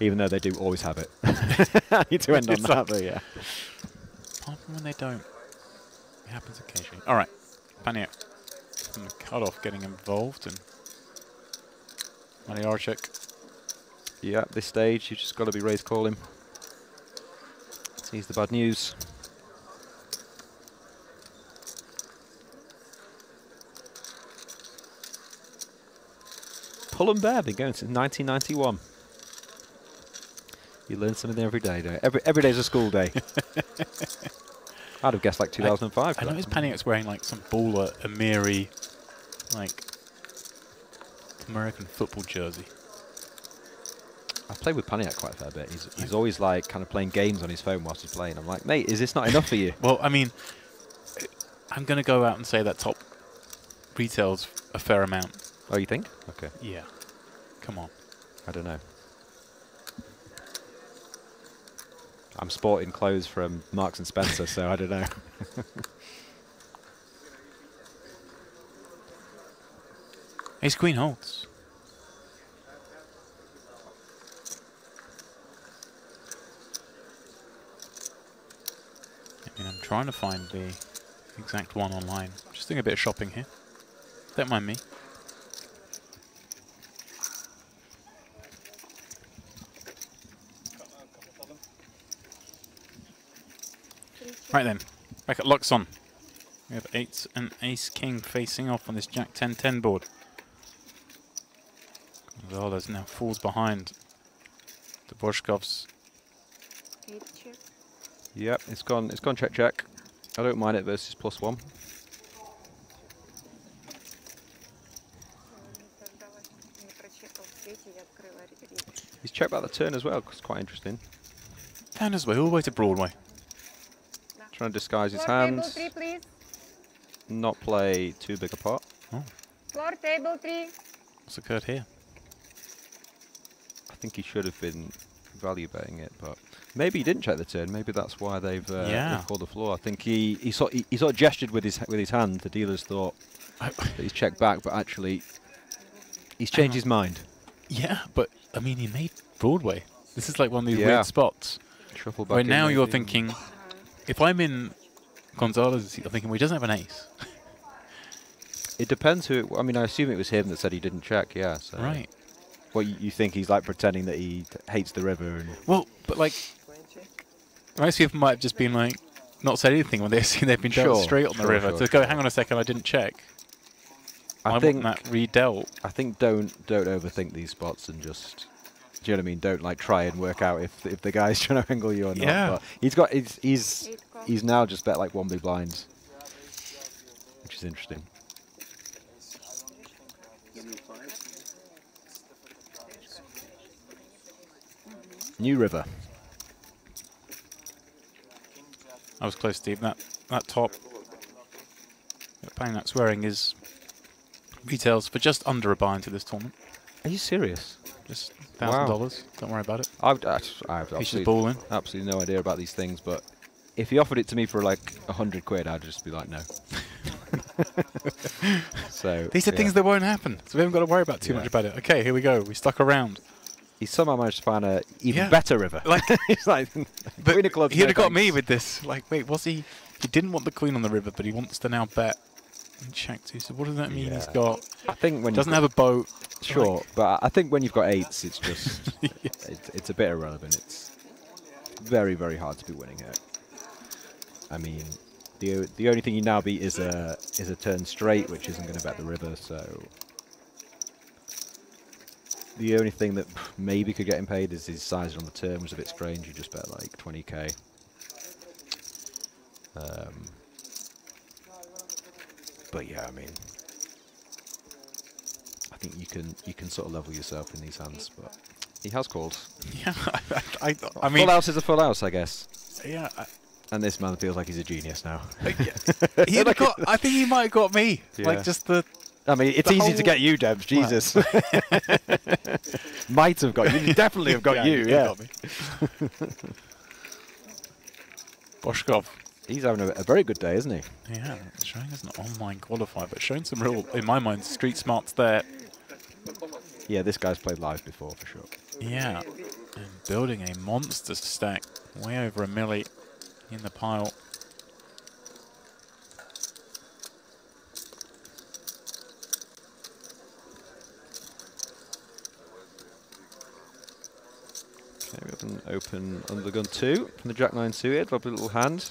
Even though they do always have it. I need to end on that, but yeah. Apart from when they don't. It happens occasionally. All right. Panier. From the cut-off getting involved, and Malyarchuk. Yeah, at this stage, you've just got to be raise calling. Seize the bad news. Pull and Bear, been going since 1991. You learn something every day, don't you? Every day's a school day. I'd have guessed like 2005. I noticed Paniak's wearing like some baller Amiri, like American football jersey. I've played with Paniak quite a fair bit. He's always like kind of playing games on his phone whilst he's playing. I'm like, mate, is this not enough for you? Well, I mean, I'm going to go out and say that top retails a fair amount. Oh, you think? Okay. Yeah. Come on. I don't know. I'm sporting clothes from Marks and Spencer, so I don't know. Ace Queen holds. I mean, I'm trying to find the exact one online. Just doing a bit of shopping here. Don't mind me. Right then, back at Luxon. We have 8 and Ace King facing off on this Jack 10-10 board. Gonzalez now falls behind. Dvorskov's. 8 check. Yep, it's gone check. I don't mind it versus +1. Тогда не прочекал третий, я открыла речь. He's checked back the turn as well, 'cause it's quite interesting. Down his way, all the way to Broadway. Trying to disguise his Floor table hands, 3, please. not play too big a pot. Floor table 3. What's occurred here? I think he should have been value betting it, but maybe he didn't check the turn. Maybe that's why they've called the floor. I think he sort of gestured with his hand. The dealers thought that he's checked back, but actually he's changed his mind. Yeah, but I mean, he made Broadway. This is like one of these Yeah. weird spots. Shuffle back Where in now you're maybe. thinking, if I'm in Gonzalez's seat, I'm thinking, well, he doesn't have an ace. It depends who. I mean, I assume it was him that said he didn't check. Yeah. So Right. Well, you think he's like pretending that he hates the river and. Well, but like, most people might have just been like, not said anything when they've been dealt Sure, straight on the sure, river. sure, to go, sure. hang on a second, I didn't check. I I think want that redealt. don't overthink these spots and just Do you know what I mean? Don't like try and work out if the guy's trying to angle you or not. Yeah. But he's now just bet like 1 big blind, which is interesting. New River. I was close, Steve. That top, playing that swearing is retails for just under a buy into this tournament. Are you serious? Just $1,000. Don't worry about it. I have He's just absolutely, balling. absolutely no idea about these things, but if he offered it to me for like 100 quid, I'd just be like, no. So These are things that won't happen, so we haven't got to worry about too much about it. Okay, here we go. We stuck around. He somehow managed to find a even better river. Like, He's like, Queen of clubs. He'd no have got me thanks. with this. Like, wait, was he? He didn't want the queen on the river, but he wants to now bet. And check too. So what does that mean? He's Yeah. got. I think when Doesn't you've have a boat. sure, Like, but I think when you've got 8s, it's just it's a bit irrelevant. It's very, very hard to be winning here. I mean, the only thing you now beat is a turn straight, which isn't going to bet the river. So the only thing that maybe could get him paid is his size on the turn, which is a bit strange. You just bet like 20k. But yeah, I mean, I think you can sort of level yourself in these hands, but he has called. yeah, I mean, Full house is a full house, I guess. yeah. And this man feels like he's a genius now. He'd have got. I think he might have got me. Yeah. Like just the. I mean, it's The easy to whole- get you, Debs. Jesus. Might have got you. Definitely have got you. he Yeah. got me. Boshkov. He's having a very good day, isn't he? Yeah, showing as an online qualifier, but showing some real, in my mind, street smarts there. Yeah, this guy's played live before for sure. Yeah, and building a monster stack, way over a milli in the pile. Okay, we have an open under the gun 2 from the Jack 9 suited. Lovely little hand.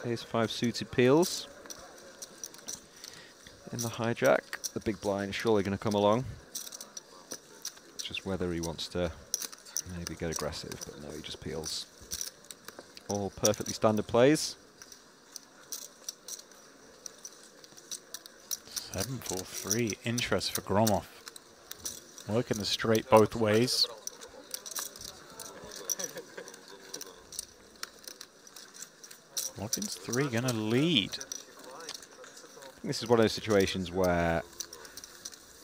Ace 5 suited peels. In the hijack. The big blind is surely going to come along. It's just whether he wants to maybe get aggressive, but no, he just peels. All perfectly standard plays. 7-4-3, interest for Gromov. Working the straight both ways. Watkins 3 going to lead. I think this is one of those situations where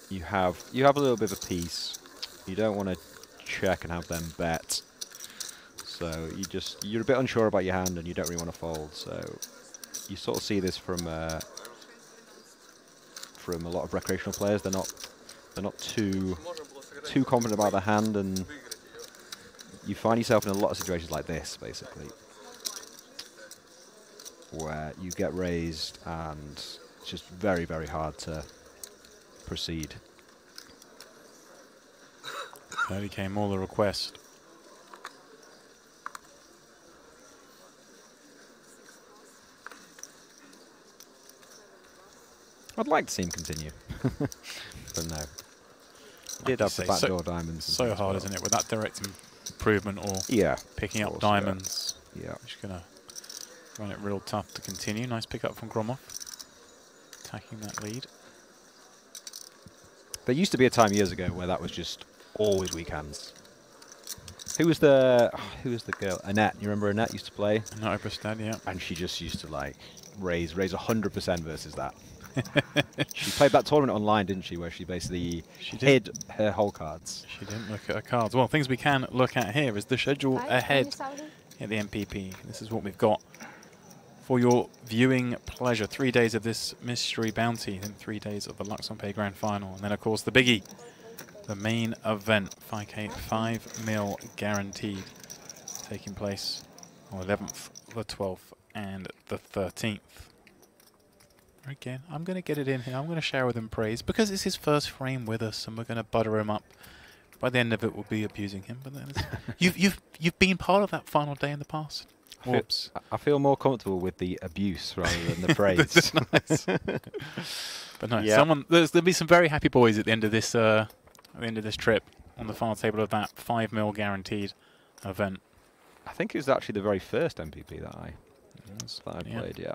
you have a little bit of a piece. You don't want to check and have them bet. So you're a bit unsure about your hand and you don't really want to fold. So you sort of see this from a lot of recreational players. They're not too confident about their hand, and you find yourself in a lot of situations like this, basically, where you get raised and it's just very, very hard to proceed. 30k more the request. I'd like to see him continue, but no. Did you have the say, backdoor diamonds. and So things, hard, but isn't it? With that direct improvement or Yeah. picking of up course, yeah. diamonds. Yeah. Just going to run it real tough to continue. Nice pick up from Gromov. Attacking that lead. There used to be a time years ago where that was just always weak hands. Who was the girl? Annette. You remember Annette used to play? Not Obristad, yeah. And she just used to like raise 100% versus that. She played that tournament online, didn't she? Where she basically hid her whole cards. She didn't look at her cards. Well, things we can look at here is the schedule ahead at the MPP. This is what we've got for your viewing pleasure. 3 days of this mystery bounty, then 3 days of the Luxembourg Grand Final, and then of course the biggie, the main event, 5k, 5 mil guaranteed, taking place on 11th, the 12th, and the 13th. Again, I'm going to get it in here. I'm going to shower with him praise because it's his first frame with us, and we're going to butter him up. By the end of it, we'll be abusing him. But then you've been part of that final day in the past. Whoops. I feel more comfortable with the abuse rather than the praise. This is nice. But no, Yeah. there'll be some very happy boys at the end of this trip. on the final table of that 5 mil guaranteed event. I think it was actually the very first MPP that I Yeah. played, yeah.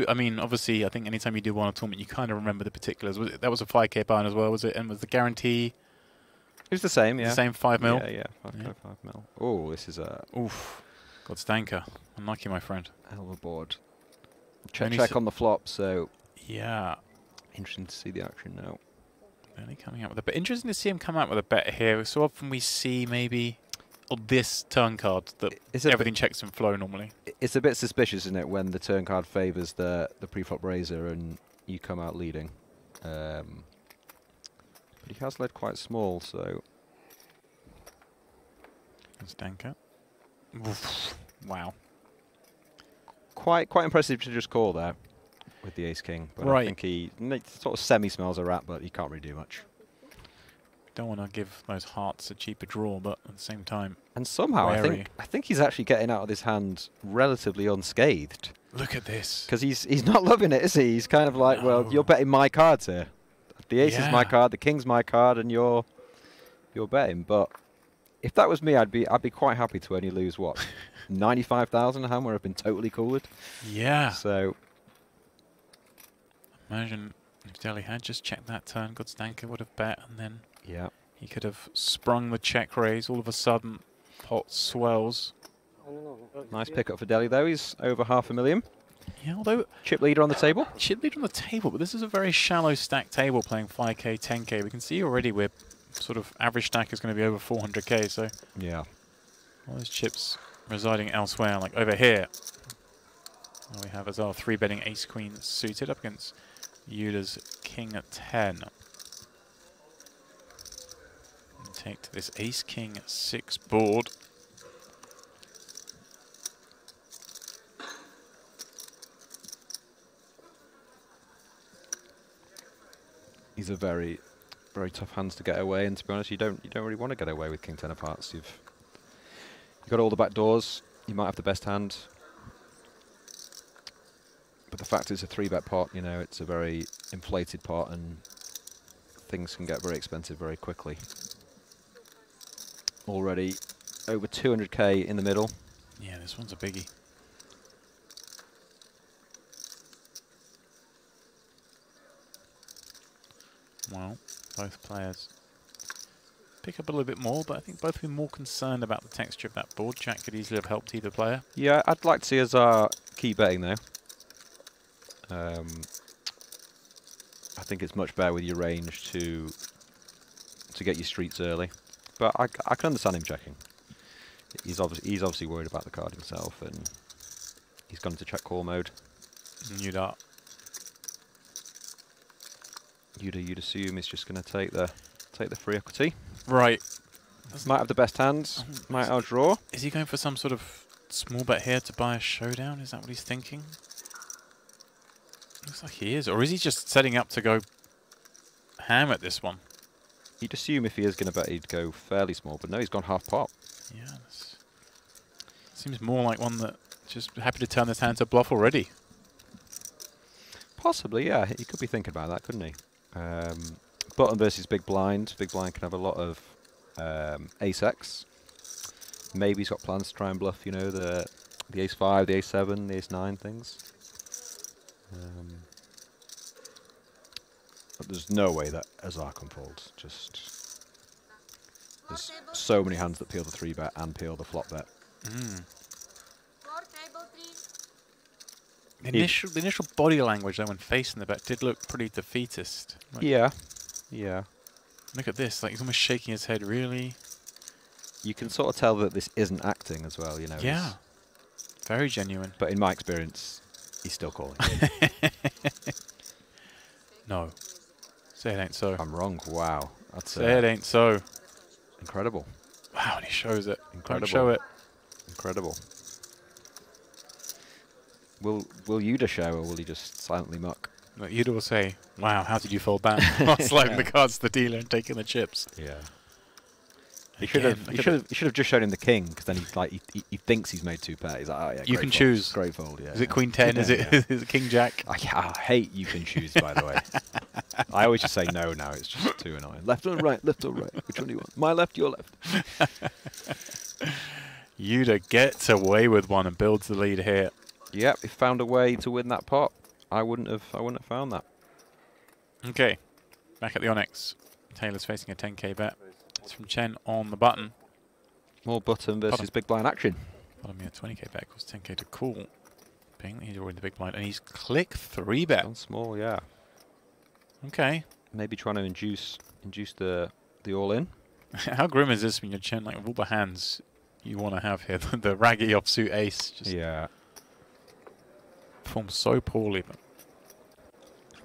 I mean, obviously, I think anytime you do one tournament, you kind of remember the particulars. That was a 5K buy-in as well, was it? And was the guarantee It was the same, yeah. the same 5 mil? Yeah, 5 mil. Oh, this is a Oof. God stanker. Unlucky, my friend. hell of a board. Only Check s- on the flop, so Yeah. interesting to see the action now. Barely coming out with a bet. Interesting to see him come out with a bet here. So often we see maybe on this turn card that It's a everything checks in flow normally. It's a bit suspicious, isn't it, when the turn card favours the pre-flop raiser and you come out leading. But he has led quite small, so Stanker. Oof. Wow. quite impressive to just call there with the ace king. But I Right. think he sort of semi-smells a rat, but he can't really do much. Don't want to give those hearts a cheaper draw, but at the same time, And somehow Wary. I think he's actually getting out of his hand relatively unscathed, look at this. because he's not loving it, is he? He's kind of like, well, No. you're betting my cards here. The ace is my Yeah. card, the king's my card, and you're betting. But if that was me, I'd be quite happy to only lose what 95,000 a hand, where I've been totally cooled. Yeah. So Imagine if Deli had just checked that turn, good stanker would have bet, and then yeah, he could have sprung the check raise. All of a sudden, pot swells. nice pickup for Delhi though. He's over 500,000. Yeah, although Chip leader on the table. chip lead on the table, but this is a very shallow stack table playing 5K, 10K. We can see already we're sort of average stack is going to be over 400K, so Yeah. all those chips residing elsewhere, like over here. What we have as our 3-betting ace-queen suited up against Yuda's king at 10. And take to this ace-king 6 board. These are very tough hands to get away, and to be honest, you don't really want to get away with King 10 of Hearts. You've got all the back doors. You might have the best hand, but the fact it's a 3-bet pot, you know, it's a very inflated pot, and things can get very expensive very quickly. Already over 200k in the middle. Yeah, this one's a biggie. Well, both players pick up a little bit more, but I think both of them more concerned about the texture of that board. Jack could easily have helped either player. Yeah, I'd like to see us keep betting though. I think it's much better with your range to get your streets early, but I can understand him checking. He's obviously worried about the card himself, and he's gone into check call mode. New dart. You'd assume he's just going to take the free equity. Right. Might have the best hands. Might outdraw. Is he going for some sort of small bet here to buy a showdown? Is that what he's thinking? Looks like he is. Or is he just setting up to go ham at this one? You'd assume if he is going to bet, he'd go fairly small, but no, he's gone half pot. Yeah. Seems more like one that just happy to turn this hand to bluff already. Possibly, yeah. He could be thinking about that, couldn't he? Button versus big blind. Big blind can have a lot of ace-x. Maybe he's got plans to try and bluff, you know, the ace-5, the ace-7, the ace-9 things. But there's no way that Azar can fold. Just there's so many hands that peel the 3-bet and peel the flop bet. The initial body language, though, when facing the bet, did look pretty defeatist. Like, Yeah, yeah. look at this. Like, he's almost shaking his head, really. You can sort of tell that this isn't acting as well, you know. Yeah. he's- Very genuine. But in my experience, he's still calling. No. Say it ain't so. I'm wrong. Wow. That's Say it ain't so. incredible. Wow, and he shows it. Incredible. Don't show it. Incredible. Will Yuda show, or will he just silently muck? But Yuda will say, wow, how did you fold that? While sliding the cards to the dealer and taking the chips. Yeah. He should have. He should have just shown him the king, because then he thinks he's made 2 pair. He's like, oh yeah. You great can fold, choose. Great fold. Yeah. Is it Queen 10? Is it King Jack? I hate you can choose, by the way. I always just say no now. It's just too annoying. Left or right? Left or right? Which one do you want? My left, your left. Yuda gets away with one and builds the lead here. Yep, he found a way to win that pot. I wouldn't have found that. Okay, back at the Onyx. Taylor's facing a 10k bet. It's from Chen on the button. More button versus big blind action. Bottom here, 20k bet equals 10k to call. Being that he's already in the big blind, and he's click 3 bet. Gone small, yeah. Okay. Maybe trying to induce the all in. How grim is this when you're Chen, like, of all the hands you want to have here? The raggy offsuit ace just performs so poorly, but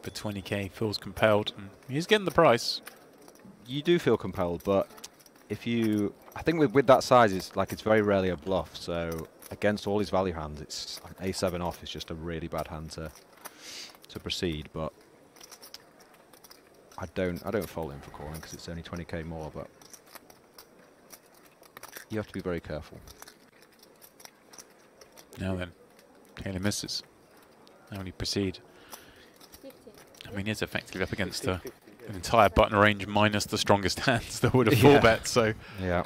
for 20k feels compelled, and he's getting the price. You do feel compelled, but if you, I think with that size, it's very rarely a bluff. So against all his value hands, it's like A7 off is just a really bad hand to proceed. But I don't fold him for calling because it's only 20k more. But you have to be very careful. Now then, Taylor misses. Now when you proceed, I mean, he's effectively up against an entire button range minus the strongest hands that would have full bet. So yeah,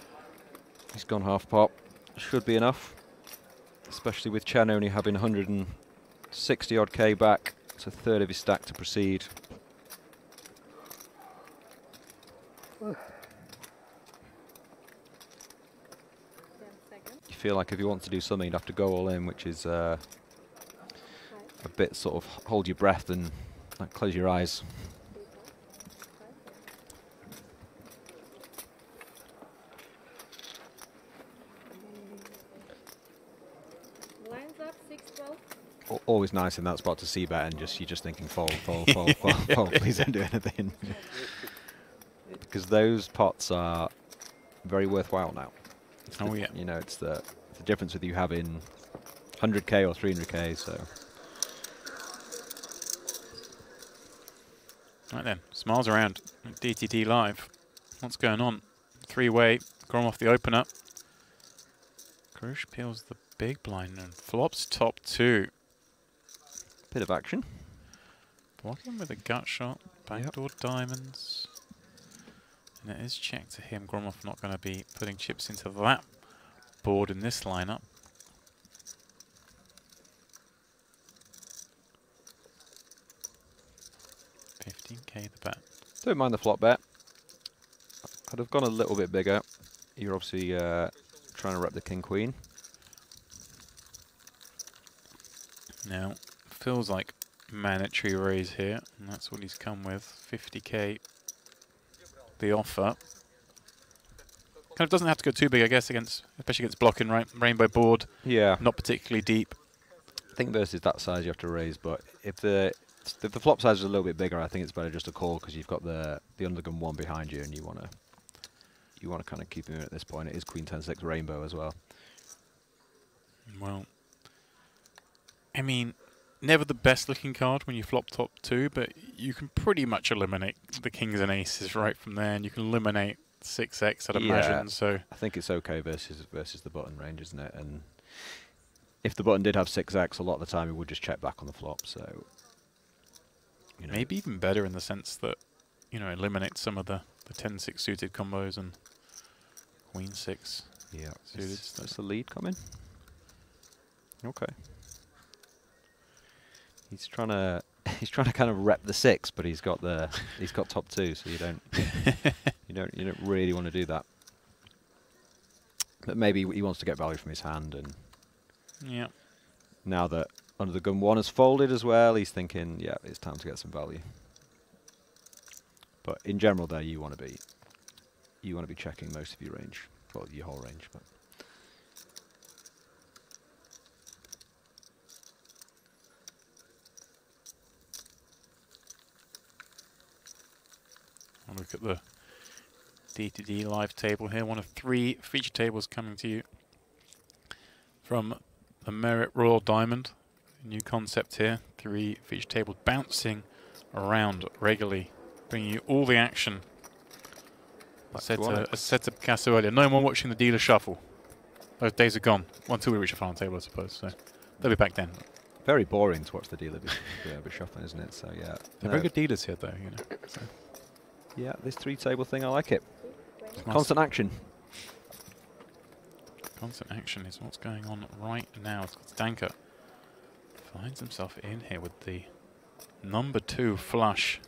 he's gone half pot. Should be enough, especially with Chen only having 160 odd k back. It's a third of his stack to proceed. You feel like if you want to do something, you'd have to go all in, which is a bit sort of hold your breath and like close your eyes. Lines up 6-12. Always nice in that spot to see bet and you're just thinking fold, fold, fold, fold, fold. Please don't do anything. Because those pots are very worthwhile now. Oh yeah. You know, it's the difference with you having 100k or 300k. So. Right then, smiles around. DTD live. What's going on? 3-way. Gromov the opener. Karush peels the big blind and flops top 2. Bit of action. Blocking with a gut shot. Backdoor diamonds. And it is checked to him. Gromov not going to be putting chips into that board in this lineup. 15k the bet. Don't mind the flop bet. I'd have gone a little bit bigger. You're obviously trying to rep the king queen. Now, feels like mandatory raise here, and that's what he's come with. 50k the offer. Kind of doesn't have to go too big, I guess, especially against blocking rainbow board. Yeah. Not particularly deep. I think versus that size you have to raise, but if the flop size is a little bit bigger, I think it's better just to call because you've got the undergun 1 behind you, and you want to kind of keep him in at this point. It is Queen 10-6 rainbow as well. Well, I mean, never the best looking card when you flop top 2, but you can pretty much eliminate the kings and aces right from there, and you can eliminate 6x, I'd imagine. So I think it's okay versus the button range, isn't it? And if the button did have 6x, a lot of the time it would just check back on the flop. So you know, maybe even better in the sense that, you know, eliminate some of the 10-6 suited combos and queen 6 suited. That's the lead coming. Okay. He's trying to kind of rep the 6, but he's got top 2, so you don't really want to do that. But maybe he wants to get value from his hand, and yeah. Now that under the gun 1 has folded as well, he's thinking, yeah, it's time to get some value. But in general, there you want to be checking most of your range, well, your whole range, but. I'll look at the DTD live table here. One of 3 feature tables coming to you from the Merit Royal Diamond. New concept here. 3 feature tables bouncing around regularly, bringing you all the action. I said to Picasso earlier, no more watching the dealer shuffle. Those days are gone. Until we reach a final table, I suppose. So they'll be back then. Very boring to watch the dealer be shuffling, isn't it? So yeah. They're very good dealers here, though. You know. So. Yeah, this 3-table thing, I like it. Nice. Constant action. Constant action is what's going on right now. Stanker finds himself in here with the number 2 flush.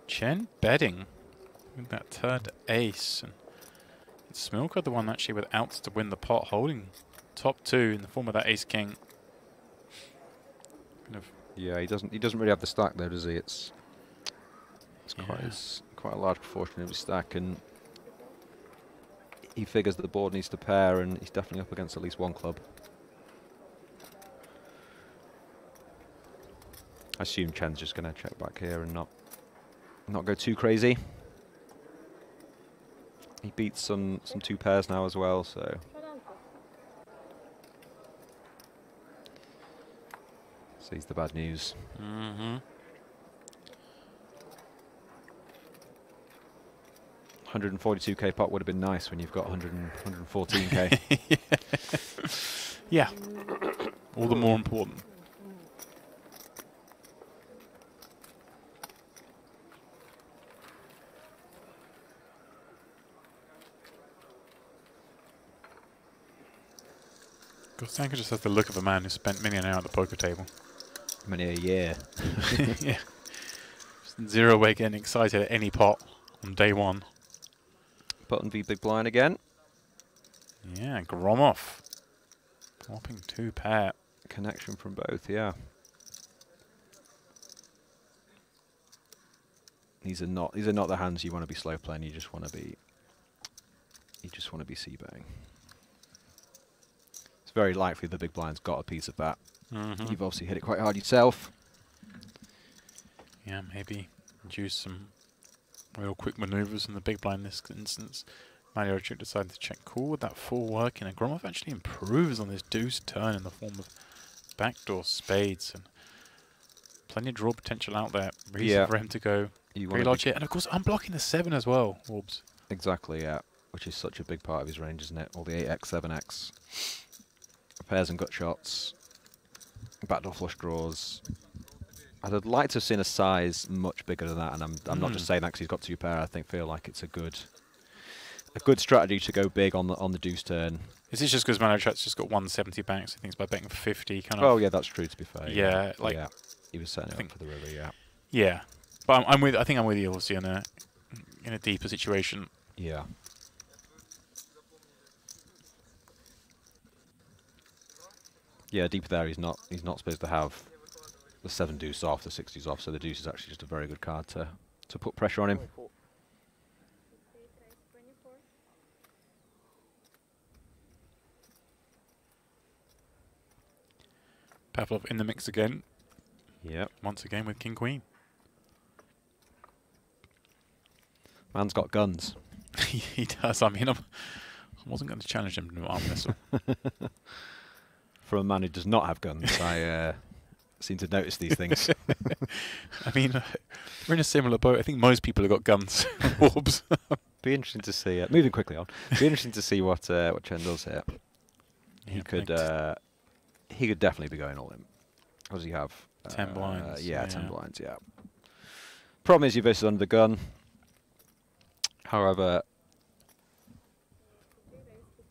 Chen betting with that third ace. And it's Smilka the one actually with outs to win the pot, holding top 2 in the form of that ace king. Kind of. Yeah, he doesn't really have the stack though, does he? It's Yeah. quite a large proportion of his stack, and he figures that the board needs to pair, and he's definitely up against at least one club. I assume Chen's just going to check back here and not go too crazy. He beats some 2 pairs now as well, so sees the bad news. Mm-hmm. 142k pot would have been nice when you've got 114k. Yeah. All the more important. Stanker just has the look of a man who spent many an hour at the poker table. Many a year. Yeah. Just zero way getting excited at any pot on day 1. Button v big blind again. Yeah, Gromov. Flopping 2 pair. Connection from both, yeah. These are not the hands you want to be slow playing. You just want to be c-betting. It's very likely the big blind's got a piece of that. Mm-hmm. You've obviously hit it quite hard yourself. Yeah, maybe induce some real quick maneuvers in the big blind in this instance. Mariorchuk decided to check call with that 4 working, and Gromov actually improves on this deuce turn in the form of backdoor spades, and plenty of draw potential out there. Reason for him to go very large here, and of course unblocking the 7 as well, Orbs. Exactly, yeah, which is such a big part of his range, isn't it? All the 8x, 7x, pairs and gut shots, backdoor flush draws. I'd like to have seen a size much bigger than that, and I'm not just saying that because he's got 2 pair. I feel like it's a good strategy to go big on the deuce turn. Is this just because Mariorchuk's just got 170 banks? He thinks by betting 50 kind of. Oh yeah, that's true. To be fair. Yeah, like yeah, he was setting it up for the river. Yeah. Yeah, but I think I'm with you. Obviously, in a deeper situation. Yeah. Yeah, deeper there. He's not supposed to have the 7 deuce off, the 6 deuce off. So the deuce is actually just a very good card to put pressure on him. Pavlov in the mix again. Yep. Once again with King Queen. Man's got guns. He does. I mean, I wasn't going to challenge him to arm wrestle. For a man who does not have guns, I seem to notice these things. I mean, we're in a similar boat. I think most people have got guns. Orbs. Be interesting to see. Moving quickly on. Be interesting to see what Chen does here. He could definitely be going all in. What does he have? 10 blinds. Yeah, 10 blinds. Yeah. Problem is, you versus under the gun. However,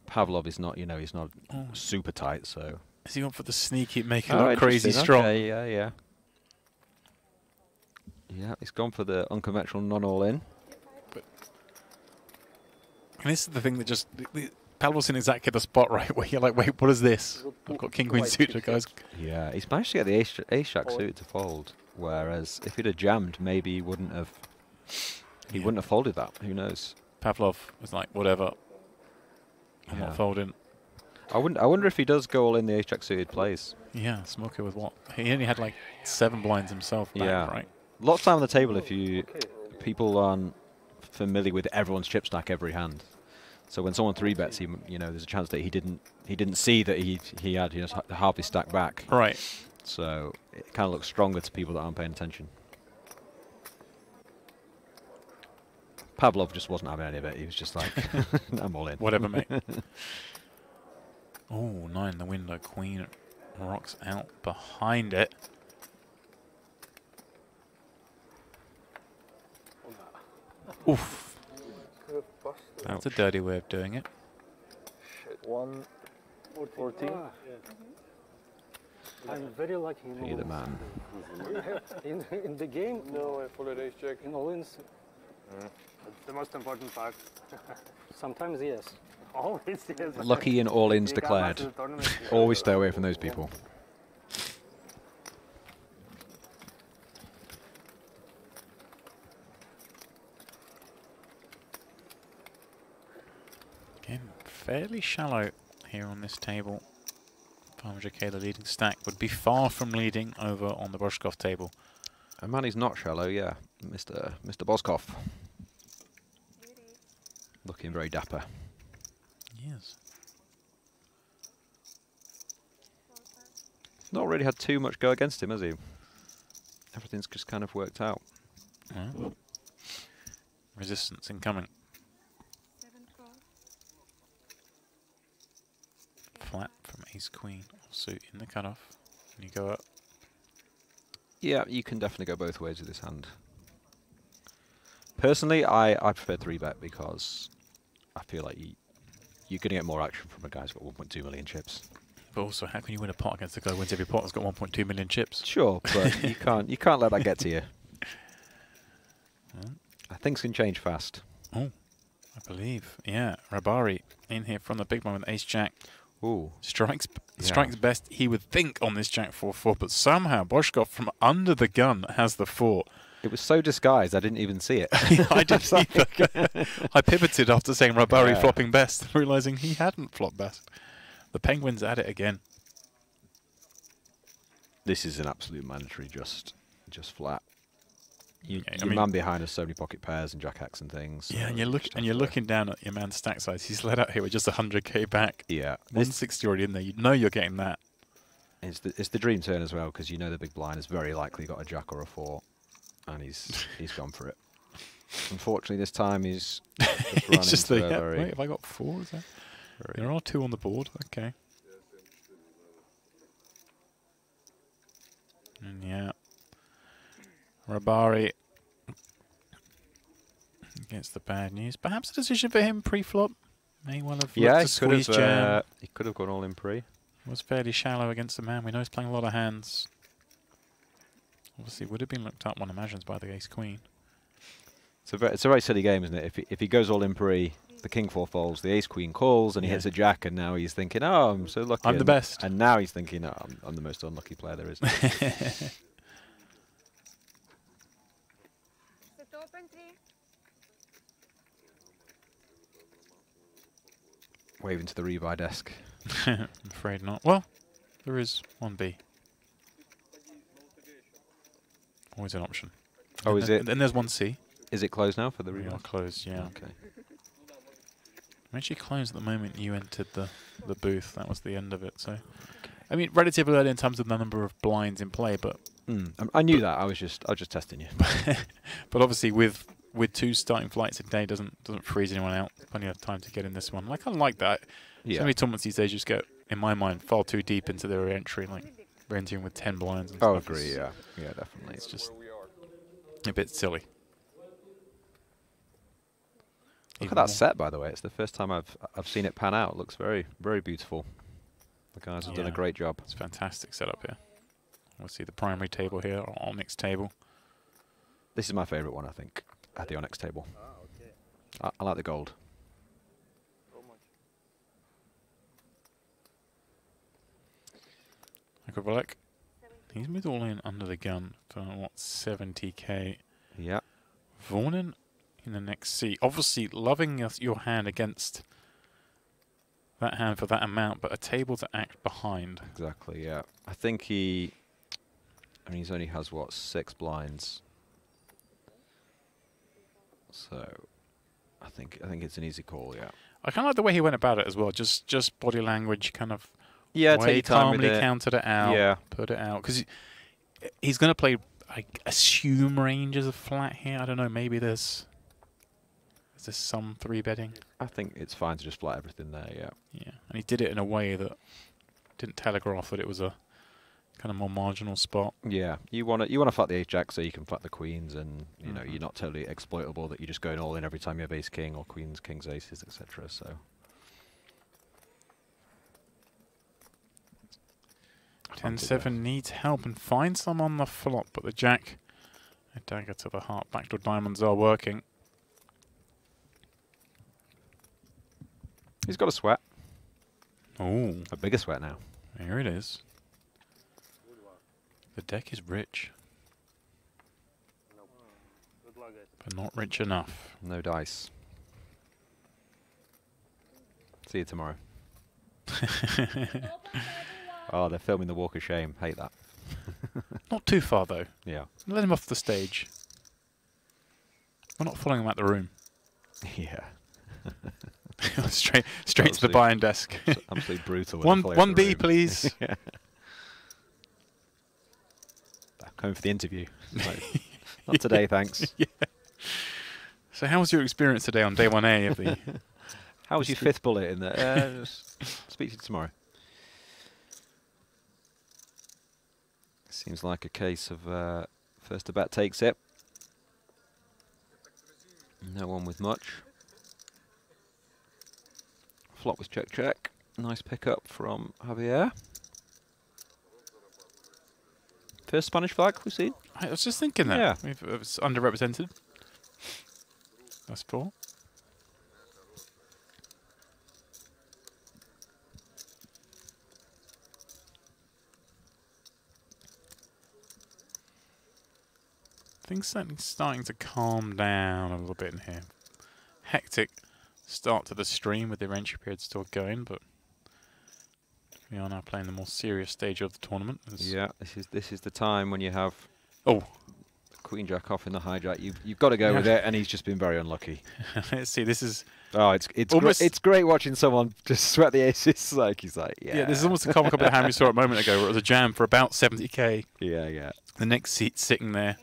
Pavlov is not. He's not super tight. So. Has he gone for the sneaky, make it look crazy strong? Okay, yeah. Yeah, he's gone for the unconventional non-all-in. And this is the thing that just... Pavlov's in exactly the spot, right, where you're like, wait, what is this? I've got King Queen suited, guys. Yeah, he's managed to get the ace-jack suited to fold, whereas if he'd have jammed, maybe he wouldn't have... He wouldn't have folded that. Who knows? Pavlov was like, whatever. I'm not folding. I wonder if he does go all in the ace-jack suited plays. Yeah, Smoker with what? He only had like 7 blinds himself back, right? Lots of time on the table if people aren't familiar with everyone's chip stack every hand. So when someone 3-bets, there's a chance that he didn't see that he had half his stack back. Right. So it kind of looks stronger to people that aren't paying attention. Pavlov just wasn't having any of it. He was just like, I'm all in. Whatever, mate. Oh, 9 in the window, Queen Rocks out behind it. Oof. That's a dirty way of doing it. 114. I'm very lucky. Be the man. In the game, No, I followed ace jack. in all-ins, That's the most important part. sometimes yes. Always, yes. Lucky and all-ins You got declared. most of the tournament. Always stay away from those people. Again, fairly shallow here on this table. 500k, the leading stack, would be far from leading over on the Boshkov table. A man who's not shallow, yeah. Mr. Boskov. Looking very dapper. Yes. He's not really had too much go against him, has he? Everything's just kind of worked out. Well, resistance incoming. 7 cross. Flat from ace queen. Suit in the cutoff. And you go up. Yeah, you can definitely go both ways with this hand. Personally, I prefer 3-bet because I feel like you're going to get more action from a guy who's got 1.2 million chips. But also, how can you win a pot against a guy who wins every pot that's got 1.2 million chips? Sure, but you can't let that get to you. Things can change fast. Oh, I believe. Yeah, Rabari in here from the big one with ace jack. Ooh. Strikes Yeah. best, he would think, on this jack 4-4, but somehow Boshkov from under the gun has the 4. It was so disguised I didn't even see it. I didn't either. I pivoted after saying Rabari Yeah. flopping best, realizing he hadn't flopped best. The Penguins at it again. This is an absolute mandatory just flat. Yeah, I Your mean- man behind has so many pocket pairs and jack-hacks and things. Yeah, so and you you're just have to- looking down at your man's stack size. He's let out here with just 100k back. Yeah, 160 already in there. You know you're getting that. it's the dream turn as well because you know the big blind has very likely got a jack or a 4, and he's gone for it. Unfortunately, this time he's just run It's just into the a very, wait. Have I got 4? Is that? very- There are 2 on the board. Okay. And yeah, Rabari against the bad news. Perhaps a decision for him pre-flop. May well have yeah. looked to squeeze jam. He could have gone all in pre. Was fairly shallow against the man. We know he's playing a lot of hands. Obviously, would have been looked up, one imagines, by the ace queen. It's a very silly game, isn't it? If he goes all in pre, the king 4 folds, the ace queen calls, and he Yeah. hits a jack, and now he's thinking, "Oh, I'm so lucky. I'm the and- best. And now he's thinking, "Oh, I'm the most unlucky player there is." Set open 3. Waving to the rebuy desk. I'm afraid not. Well, there is 1B. Always an option. Oh, And is then- it? Then there's 1C. Is it closed now for the We are rebuy? closed, yeah. Okay. I'm actually closed at the moment you entered the booth. That was the end of it. So, I mean, relatively early in terms of the number of blinds in play, but I knew that. I was just testing you. but obviously with 2 starting flights a day doesn't freeze anyone out. Plenty of time to get in this one. Like, I like that. So Yeah. many tournaments these days just get, in my mind, far too deep into their entry. Like we're entering with 10 blinds. And Oh, stuff. agree. It's- Yeah. Yeah, definitely. It's just a bit silly. Look Even at that more- set, by the way. It's the first time I've seen it pan out. It looks very, very beautiful. The guys have done a Yeah. great job. It's a fantastic setup here. We'll see the primary table here, our Onyx table. This is my favourite one, I think, at the Onyx table. I like the gold. Agrobolek. He's moved all in under the gun for, what, 70k. Yeah. Vornin in the next seat. Obviously, loving your hand against that hand for that amount, but a table to act behind. Exactly, yeah. I think he's only has, what, 6 blinds. So, I think it's an easy call, yeah. I kind of like the way he went about it as well. Just body language, kind of Yeah, way take your time with calmly it. counted it out, Yeah. put it out. Because he's going to play, I assume, ranges of flat here. I don't know, maybe there's some 3-betting. I think it's fine to just flat everything there, yeah. Yeah, and he did it in a way that didn't telegraph that it was a kind of more marginal spot. Yeah, you want to flat the ace jack so you can flat the queens, and you know you're not totally exploitable that you're just going all in every time you have ace king or queens, kings, aces, etc. So 10-7 needs help and finds some on the flop, but the jack, a dagger to the heart, backdoor diamonds are working. he's got a sweat, Oh, a bigger sweat now. here it is. The deck is rich, Good luck, guys. but not rich enough. No dice. See you tomorrow. Oh, they're filming the Walk of Shame. Hate that. Not too far though. Yeah. Let him off the stage. We're not following him out the room. Yeah. straight to the Absolute- buying desk. It's absolutely brutal. when they follow you one out the B, room. please. Yeah. Home for the interview. Like, not today, thanks. Yeah. So, how was your experience today on day 1A of the? How was your fifth bullet in there? Speak to you tomorrow. Seems like a case of first to bat takes it. No one with much. Flop was check check. Nice pickup from Javier. First Spanish flag we've seen. I was just thinking that. Yeah. It's underrepresented. That's 4. Things certainly starting to calm down a little bit in here. Hectic start to the stream with the entry period still going, but we are now playing the more serious stage of the tournament. Yeah, this is the time when you have Oh, Queen Jack off in the hijack. You've got to go with it, and he's just been very unlucky. let's see. This is Oh, it's Almost- it's great watching someone just sweat the aces. Like he's like, yeah, This is almost a common copy of the hand we saw a moment ago, where it was a jam for about 70k. yeah. The next seat sitting there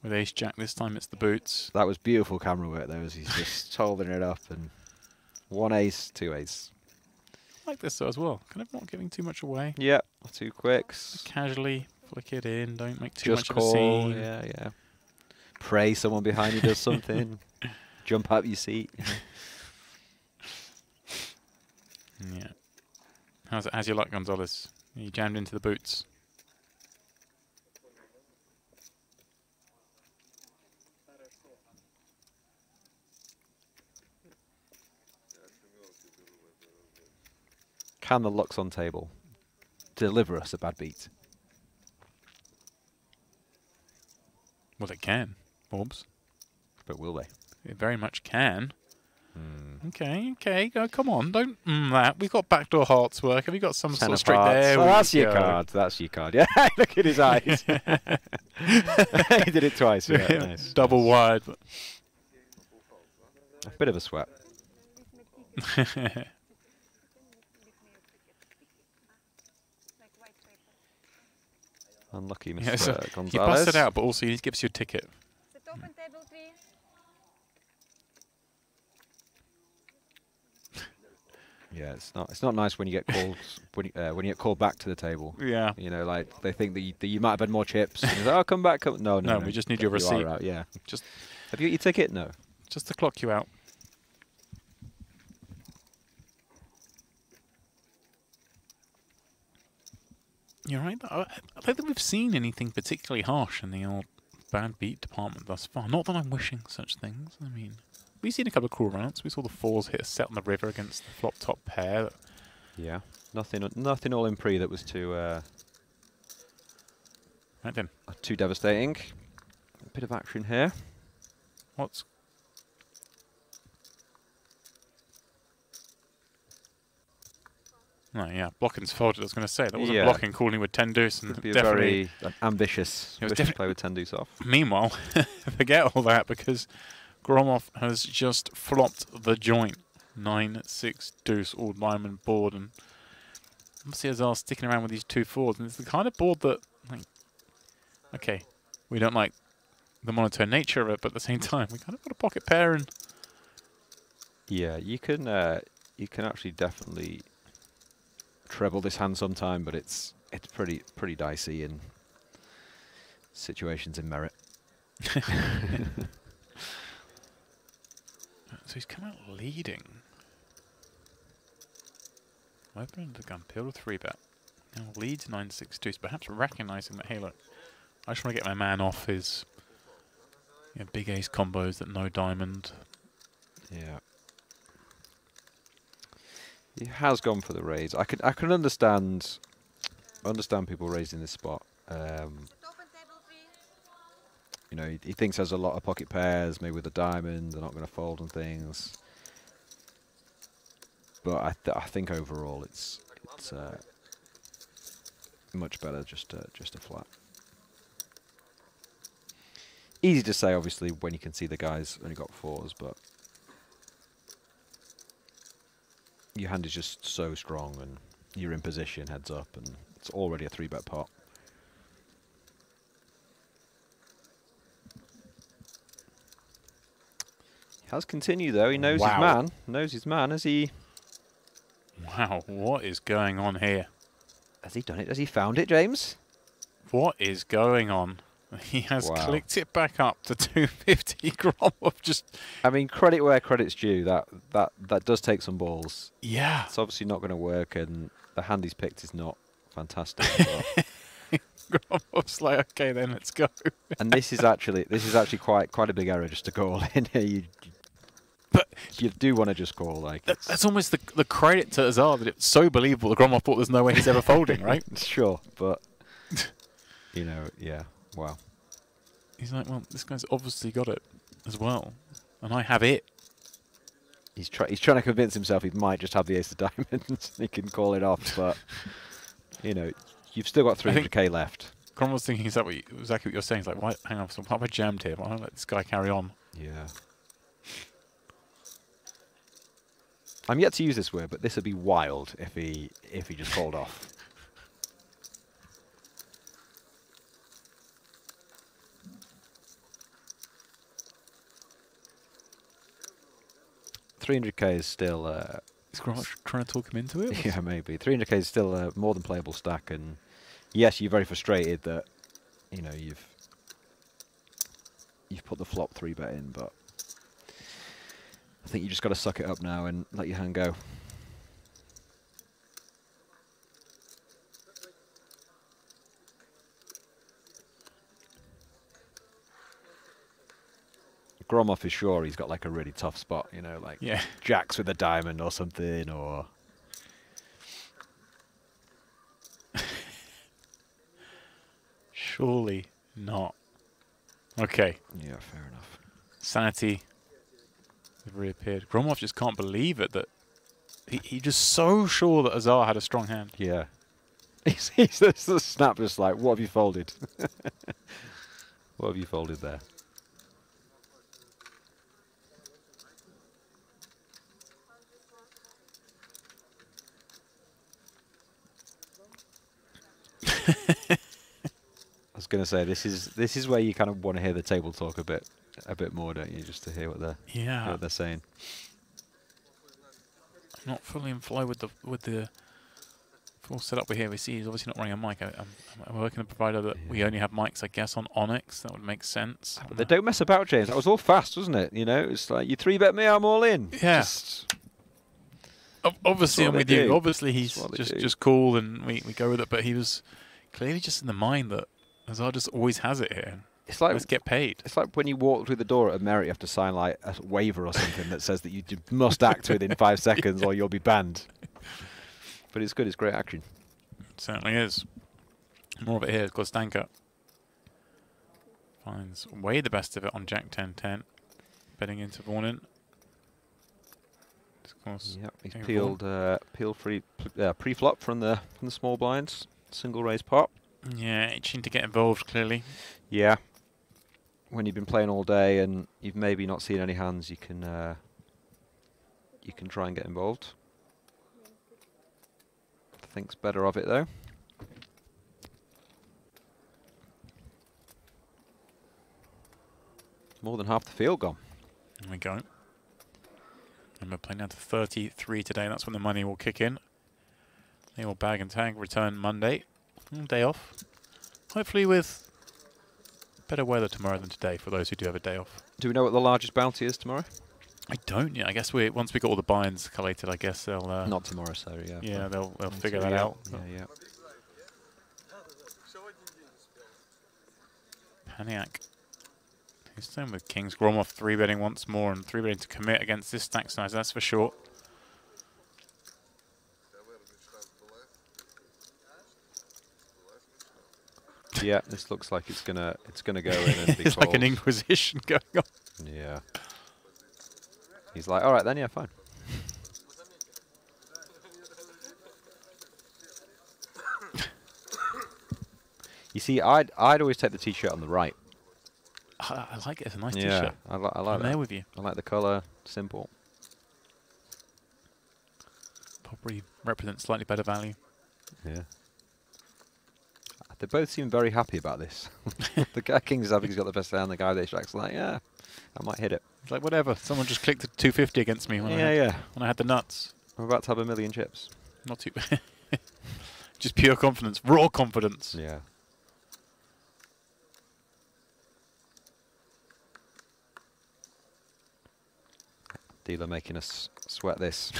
with Ace Jack. This time it's the boots. That was beautiful camera work though, as he's just holding it up and 1 ace, 2 ace. I like this though as well. Kind of not giving too much away. Yeah, 2 quicks. Casually flick it in. Don't make too Just much of a call. scene. Yeah. Pray someone behind you does something. Jump out your seat. Yeah. How's your luck, Gonzalez? You jammed into the boots. Can the Lux on table deliver us a bad beat? Well, it can, Orbs. But will they? It very much can. Okay. Go, come on, don't that. We've got backdoor hearts work. Have you got some Ten sort of of straight hearts. there? Oh, we that's your go. card. That's your card. Yeah, look at his eyes. He did it twice. Yeah, nice. Double wide. But A bit of a sweat. Unlucky, Mr. yeah, so Gonzalez. he busted out, but also he gives you a ticket. Sit open table 3. Yeah, it's not nice when you get called when you get called back to the table. Yeah. You know, like they think that you might have had more chips. And it's like, oh, come back. No, No, we just need your You are receipt. out, yeah. Just Have you got your ticket? No. just to clock you out. You're right. I don't think we've seen anything particularly harsh in the old bad beat department thus far. Not that I'm wishing such things. I mean, we've seen a couple of cool rounds. We saw the 4s hit a set on the river against the flop top pair. Yeah. Nothing all in pre that was too Right then, too devastating. A bit of action here. what's... No, yeah, blocking's folded. I was going to say that wasn't Yeah. blocking, calling with 10 deuce, and Could be a definitely. very ambitious It was play with 10 deuce off. Meanwhile, forget all that because Gromov has just flopped the joint. 9-6 deuce all diamond board, and obviously Azar sticking around with these 2-4s, and it's the kind of board that, like, okay, we don't like the monotone nature of it, but at the same time we kind of got a pocket pair, and Yeah, you can actually definitely treble this hand sometime, but it's pretty dicey in situations in merit. So he's come out leading. Open the gun, peel 3-bet. Now leads 9-6-2. So perhaps recognising that, hey, look, I just want to get my man off his big ace combos that no diamond. Yeah. He has gone for the raise. I can understand people raising this spot. You know, he thinks there's a lot of pocket pairs, maybe with a diamond, they're not going to fold and things. But I think overall it's much better just a flat. Easy to say, obviously, when you can see the guy's only got 4s, but your hand is just so strong and you're in position, heads up, and it's already a 3-bet pot. He has continued though. He knows his man. Knows his man. Has he? Wow, what is going on here? Has he done it? Has he found it, James? What is going on? He has clicked it back up to 250. Gromov just... I mean, credit where credit's due. That does take some balls. Yeah. It's obviously not going to work, and the hand he's picked is not fantastic. Gromov's like, okay, then let's go. And this is actually quite a big error just to go all in here. But you do want to just call like. That's almost the credit to Azar that it's so believable that Gromov thought there's no way he's ever folding, right? Sure, but you know, yeah. Wow. He's like, well, this guy's obviously got it as well, and I have it. He's trying to convince himself he might just have the ace of diamonds. He can call it off, but you know, you've still got 300k left. Gromov's thinking exactly what you're saying. He's like, why, hang on, so what have I jammed here? Why don't I let this guy carry on? Yeah. I'm yet to use this word, but this would be wild if he just called off. $300k is still. Is Gromov trying to talk him into it? Yeah, maybe. 300k is still a more than playable stack, and yes, you're very frustrated that you know you've put the flop 3-bet in, but I think you just got to suck it up now and let your hand go. Gromov is sure he's got like a really tough spot, you know, like jacks with a diamond or something, or surely not. Okay. Yeah, fair enough. Sanity reappeared. Gromov just can't believe it that he's just so sure that Azar had a strong hand. Yeah. He's the snap just like, what have you folded? What have you folded there? I was going to say this is where you kind of want to hear the table talk a bit more, don't you? Just to hear what they're saying. I'm not fully in flow with the full setup we here. We see he's obviously not running a mic. I'm working with a provider that we only have mics, I guess, on Onyx. That would make sense. But they don't mess about, James. That was all fast, wasn't it? You know, it's like you 3-bet me, I'm all in. Yeah. Just obviously, I'm with you. Obviously, he's just just cool, and we go with it. But he was clearly just in the mind that Azar just always has it here. It's like let's get paid. It's like when you walk through the door at a merit, you have to sign like a waiver or something that says that you must act within 5 seconds or you'll be banned. But it's good. It's great action. It certainly is. More of it here. Kostanka finds way the best of it on Jack 10-10, betting into Vornin. Of course. Yep, he's peeled pre-flop from the small blinds, single raise pot. Yeah, itching to get involved clearly. Yeah. When you've been playing all day and you've maybe not seen any hands, you can try and get involved. Thinks better of it though. More than half the field gone. There we go. And we're playing down to 33 today. That's when the money will kick in. They will bag and tag return Monday. Day off. Hopefully with better weather tomorrow than today for those who do have a day off. Do we know what the largest bounty is tomorrow? I don't yet. I guess once we got all the buy-ins collated, I guess they'll... Not tomorrow, so yeah. Yeah, they'll Until- figure that out. Yeah, yeah. Paniac. He's staying with Kings. Gromov 3-betting once more and 3-betting to commit against this stack size, that's for sure. Yeah, this looks like it's gonna go in and be It's like an called. inquisition going on. Yeah. He's like, all right then, yeah, fine. You see, I'd always take the t-shirt on the right. I like it. It's a nice Yeah, t-shirt. I like I'm that. there with you. I like the colour, simple. Probably represents slightly better value. Yeah. They both seem very happy about this. The guy King's happy he's got the best hand. The guy with Ajax like, yeah, I might hit it. It's like, whatever. Someone just clicked a 250 against me when, Yeah. when I had the nuts. I'm about to have a million chips. Not too... just pure confidence. Raw confidence. Yeah. Dealer making us sweat this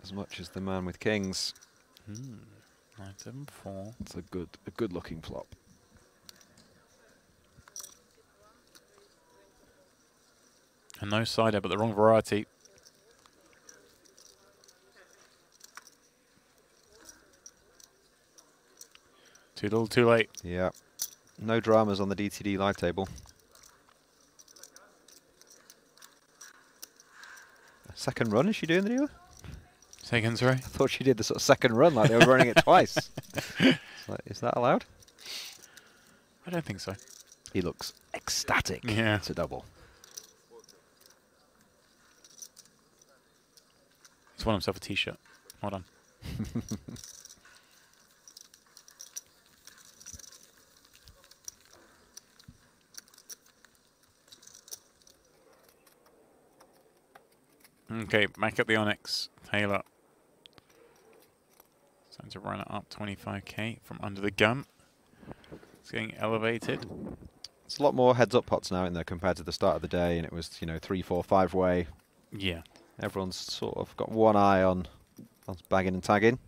as much as the man with Kings. 974. It's a good looking flop. And no cider, but the wrong variety. Too little, too late. Yeah. No dramas on the DTD live table. Second run, is she doing the dealer? Second, sorry. I thought she did the sort of second run, like they were running it twice. Is that allowed? I don't think so. He looks ecstatic. Yeah. It's a double. He's won himself a t-shirt. Well done. Okay, back at the Onyx. Taylor. Starting to run it up 25k from under the gun. It's getting elevated. There's a lot more heads-up pots now in there compared to the start of the day, and it was 3, 4, 5 way. Yeah. Everyone's sort of got one eye on bagging and tagging.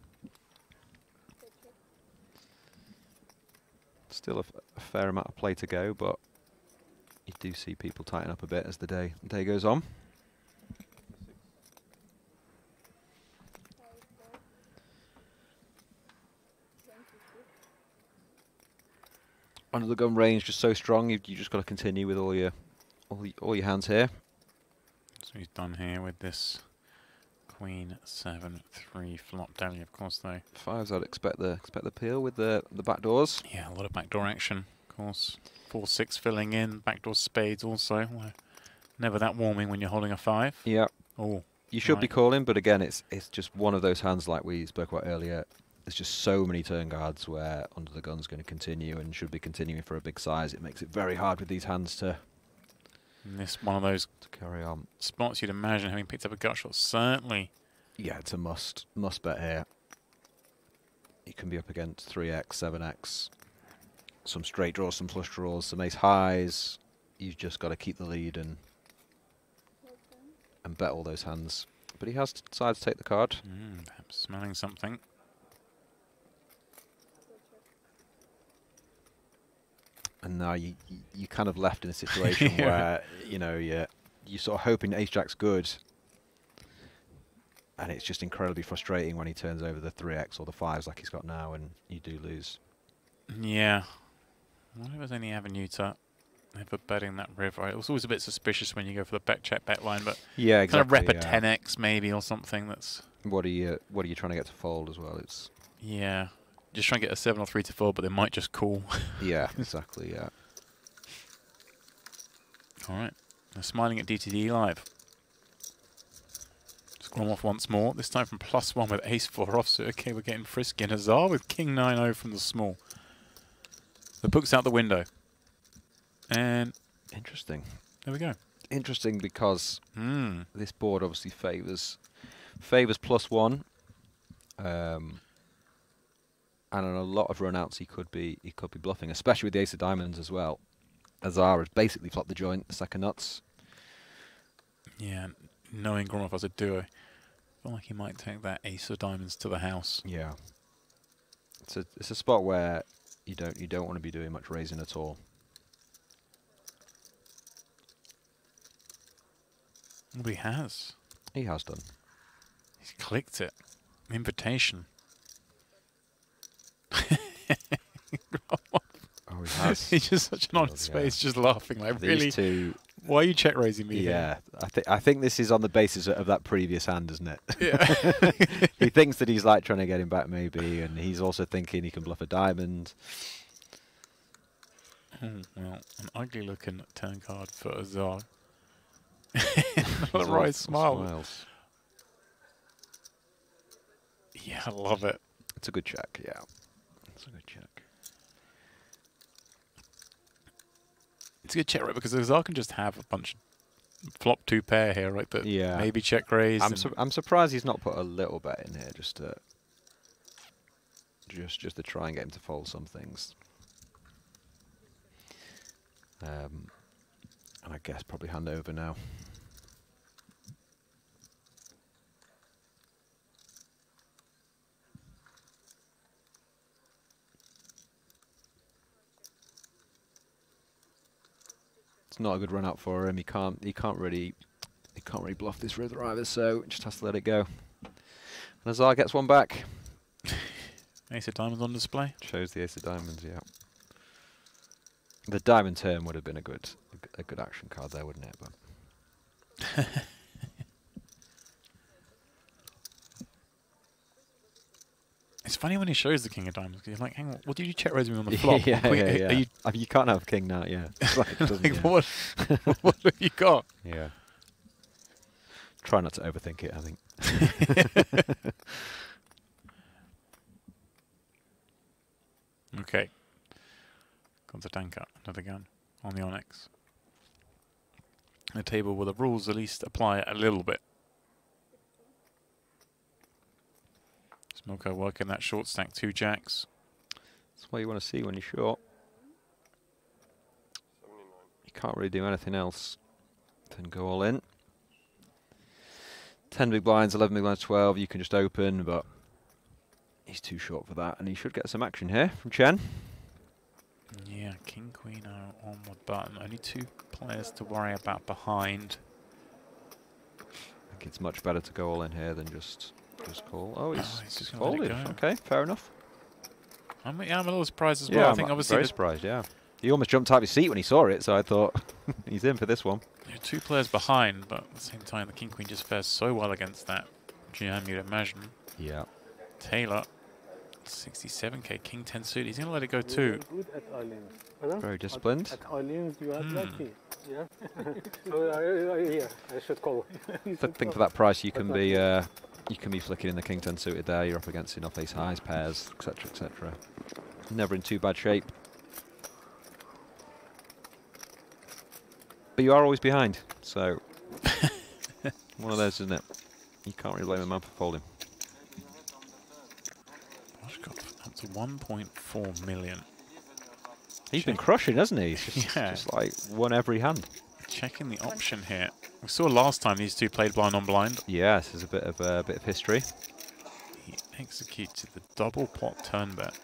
Still a fair amount of play to go, but you do see people tighten up a bit as the day goes on. Under the gun range just so strong, you just got to continue with all your hands here. So he's done here with this Queen 7-3 flop dally, of course, though. Fives, I'd expect the peel with the back doors. Yeah, a lot of backdoor action, of course. 4-6 filling in, backdoor spades also. Well, never that warming when you're holding a 5. Yeah. Oh, You should be right. calling, but again, it's just one of those hands like we spoke about earlier. There's just so many turn guards where under the gun's going to continue and should be continuing for a big size. It makes it very hard with these hands to And this one of those carry on. spots you'd imagine having picked up a gut shot. Certainly. Yeah, it's a must bet here. You can be up against 3x, 7x, some straight draws, some flush draws, some ace highs. You've just got to keep the lead and bet all those hands. But he has decided to take the card. Perhaps smelling something. And now you kind of left in a situation where you're sort of hoping ace jack's good, and it's just incredibly frustrating when he turns over the 3x or the 5s like he's got now, and you do lose. Yeah. I wonder if there's any avenue to ever betting that river. It was always a bit suspicious when you go for the bet check bet line, but Yeah, exactly. kind of rep a 10x maybe or something. That's What are you trying to get to fold as well? It's yeah. Just try and get a 7 or 3 to fold, but they might just call. yeah, exactly. Yeah. All right. They're smiling at DTD Live. Scrum off once more, this time from +1 with ace-4 offsuit. Okay, we're getting frisky. And Azar with king 9-0 from the small. The book's out the window. And Interesting. there we go. Interesting because this board obviously favours +1. And on a lot of run-outs, he could be bluffing, especially with the ace of diamonds as well. Azar has basically flopped the joint, the second nuts. Yeah, knowing Gromov as a duo, I feel like he might take that ace of diamonds to the house. Yeah. It's a spot where you don't want to be doing much raising at all. Well, he has. He has done. He's clicked it. Invitation. Oh, he has. He's just such an Oh, honest yeah. face, just laughing like, These really? two. Why are you check raising me? Yeah, I think this is on the basis of that previous hand, isn't it? Yeah. He thinks that he's like trying to get him back, maybe, and he's also thinking he can bluff a diamond. Oh, well, an ugly looking turn card for Azar. The right smile. Smiles. Yeah, I love it. It's a good check, yeah. It's a good check. It's a good check, right? Because Azar can just have a bunch of flop 2 pair here, right? That Yeah. maybe check raise. I'm surprised he's not put a little bet in here just to try and get him to fold some things. And I guess probably hand over now. It's not a good run out for him. He can't really bluff this river either, so just has to let it go. And Azar gets one back. Ace of diamonds on display. Shows the ace of diamonds, yeah. The diamond turn would have been a good action card there, wouldn't it? But It's funny when he shows the king of diamonds, 'cause you're like, hang on, what did you check raise me on the flop? yeah, Wait, yeah, are yeah. you, I mean, you can't have king now, yeah. It's like, it doesn't, like, yeah. what have you got? Yeah. Try not to overthink it, I think. Okay. Konstantinka, another gun on the Onyx. A table where the rules at least apply a little bit. Smoko working that short stack, 2 jacks. That's what you want to see when you're short. You can't really do anything else than go all in. 10 big blinds, 11 big blinds, 12. You can just open, but he's too short for that, and he should get some action here from Chen. Yeah, king, queen are onward button. Only 2 players to worry about behind. I think it's much better to go all in here than just call. Oh, he's he's just gonna let it folded. go. Okay, fair enough. Yeah, I'm a little surprised as well. Yeah, I think I'm obviously very the surprised, yeah. He almost jumped out of his seat when he saw it, so I thought he's in for this one. 2 players behind, but at the same time, the king, queen just fares so well against that jam, you'd imagine. Yeah. Taylor, 67k, king 10 suit. He's going to let it go too. Good at all-ins. Pardon? Very disciplined. At all-ins, you are lucky. Yeah. So yeah, I should call. Think for that price, you can be flicking in the king 10 suited there. You're up against enough ace highs, pairs, etc., etc. Never in too bad shape. But you are always behind, so one of those, isn't it? You can't really blame a man for folding. Gosh, got up to 1.4 million. He's been crushing, hasn't he? He's Yeah. just like won every hand. Checking the option here. We saw last time these 2 played blind on blind. Yes, there's a bit of history. He executed the double pot turn bet.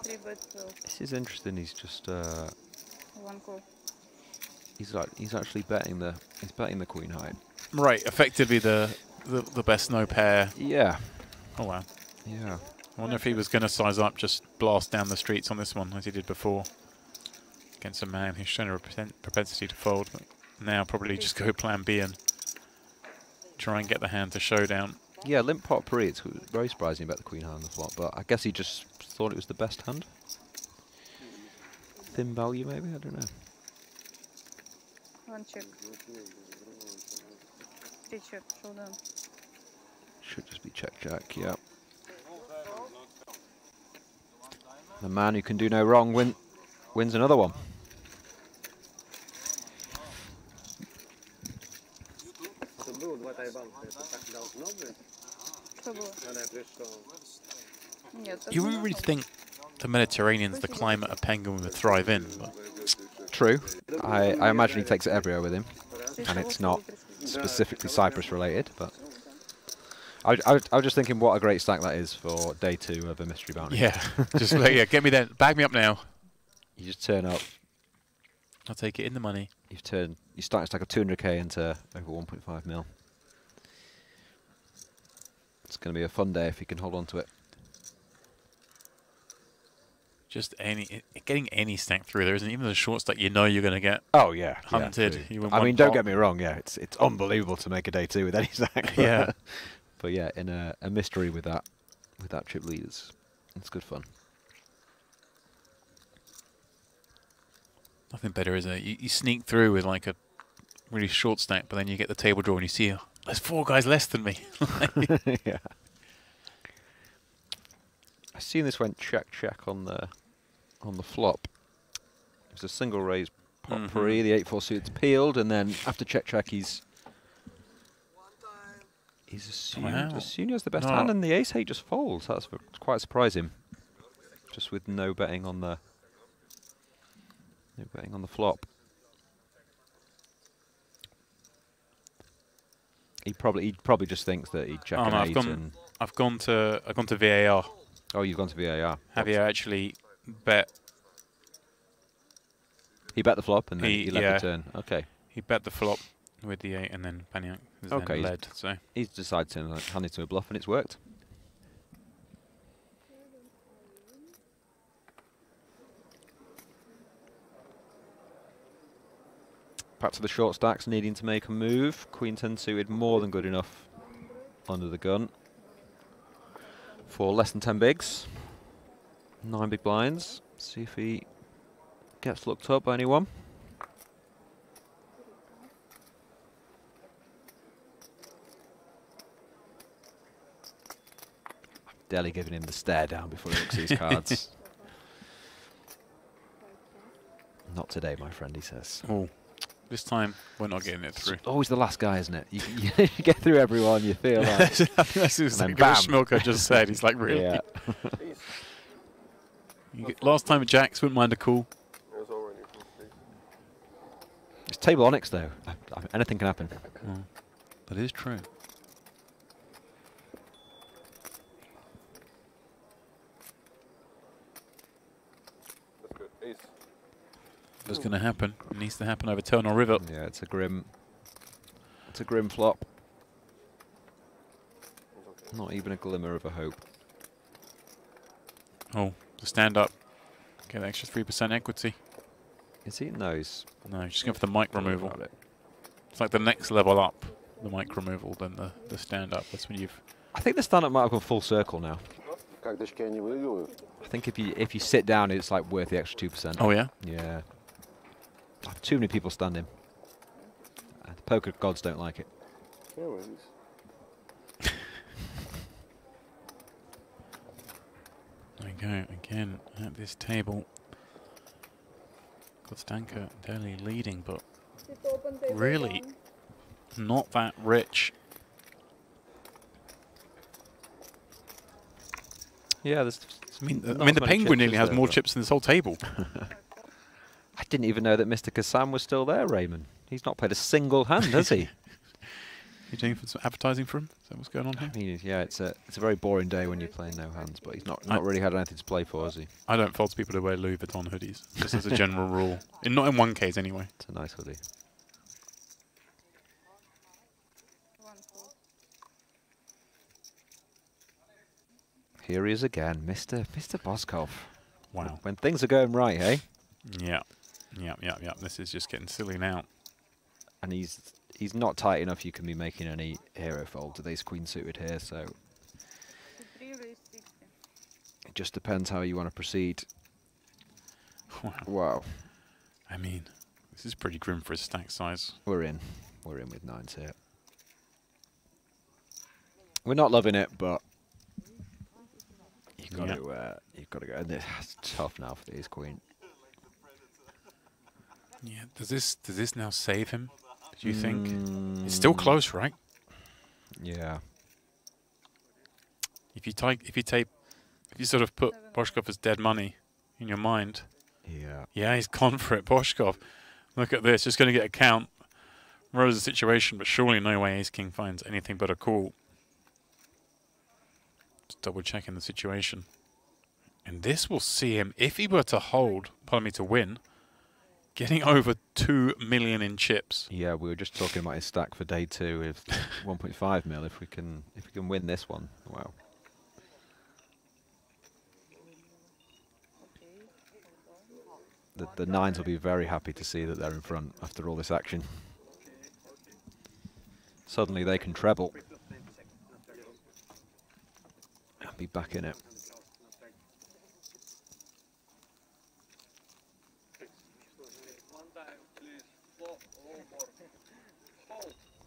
3 bet 12. This is interesting. He's just 1 call. he's actually betting the queen high. Right, effectively the best no pair. Yeah. Oh wow. Yeah. I wonder if he was going to size up, just blast down the streets on this one as he did before. Against a man who's shown a propensity to fold. But now probably just go plan B and try and get the hand to showdown. Yeah, limp pot pre, it's very surprising about the queen high on the flop, but I guess he just thought it was the best hand. Thin value maybe, I don't know. 1 check. 3 check. Showdown. Should just be check jack, yeah. The man who can do no wrong wins another one. Что было? Нет. You wouldn't really think the Mediterranean's the climate a penguin would thrive in, but True. I imagine he takes it everywhere with him, and it's not specifically Cyprus related, but I was just thinking what a great stack that is for day 2 of a mystery bounty. yeah, just like, yeah, get me there, bag me up now. You just turn up, I'll take it in the money. you start a stack of 200k into over 1.5 mil. It's going to be a fun day if you can hold on to it. Just getting any stack through. There isn't even a short stack you know you're going to get. Oh yeah, Hunted. You win I one mean, don't pot. get me wrong. Yeah, it's unbelievable to make a day 2 with any stack. Yeah. But yeah, in a mystery with that chip leaders, it's good fun. Nothing better, is it? You sneak through with like a really short stack, but then you get the table draw and you see, oh, there's 4 guys less than me. Yeah. I seen this went check on the flop. It was a single raise potpourri. The 8-4 suit's peeled, and then after check, he's assumed he has the best hand, and the ace-8 just folds. That's quite surprising. Just with no betting on the flop. He probably just thinks that he'd check Oh, an no, 8 and I've gone to VAR. oh, you've gone to VAR. Javier actually bet. He bet the flop and then He- he left yeah. the turn. Okay. He bet the flop with the 8, and then Banyak was Okay, then he's- led. So He's decided to hand it to a bluff, and it's worked. Back to the short stacks, needing to make a move. Queen 10 suited, more than good enough under the gun. For less than 10 bigs. 9 big blinds. See if he gets looked up by anyone. Deli giving him the stare down before he looks at his cards. Not today, my friend, he says. oh, this time we're not getting it through. It's always the last guy, isn't it? You get through everyone, you feel like... That's then exactly what bam. Schmilker just said. He's like, really? Yeah. Last time at Jacks, wouldn't mind a call. It's table onyx, though. Anything can happen. That is true. What's going to happen? It needs to happen over turn or river. Yeah, it's a grim flop. Not even a glimmer of a hope. Oh, the stand up. Get an extra 3% equity. Is he? No, he's... No, just going for the mic removal. about it. It's like the next level up, the mic removal, than the stand up. That's when you've... I think the stand-up might have gone full circle now. Карточки я не выигрываю. I think if you sit down, it's like worth the extra 2%. Oh, yeah? Yeah. Too many people standing. The poker gods don't like it. There we go, again, at this table. Kostanka Deli leading, but really not that rich. Yeah, there's... I mean, not the many penguin chips, nearly is has there, more but- chips than this whole table. I didn't even know that Mr. Kassam was still there, Raymond. He's not played a single hand, has he? You doing some advertising for him? Is that what's going on here? I mean, yeah, it's a very boring day when you're playing no hands, but he's not really had anything to play for, has he? I don't fault people who wear Louis Vuitton hoodies, just as a general rule. Not in one case, anyway. It's a nice hoodie. Here he is again, Mr. Boskov. Wow. When things are going right, hey? Yeah. This is just getting silly now. And he's not tight enough you can be making any hero folds with ace queen suited here, so it just depends how you want to proceed. Wow. Wow. I mean, this is pretty grim for a stack size. We're in with nines here. We're not loving it, but you've got to go. And it's tough now for the ace queen. Yeah. Does this now save him? Do you think? It's still close, right? Yeah. If you if you sort of put Boshkov as dead money in your mind, Yeah. he's gone for it. Boshkov, look at this, just going to get a count. Rose the situation, but surely no way Ace King finds anything but a call. Just double checking the situation. And this will see him, if he were to hold, pardon me, to win, getting over 2 million in chips. Yeah, we were just talking about his stack for day 2 with 1.5 mil. If we can win this one, wow. The nines will be very happy to see that they're in front after all this action. Suddenly they can treble. And be back in it.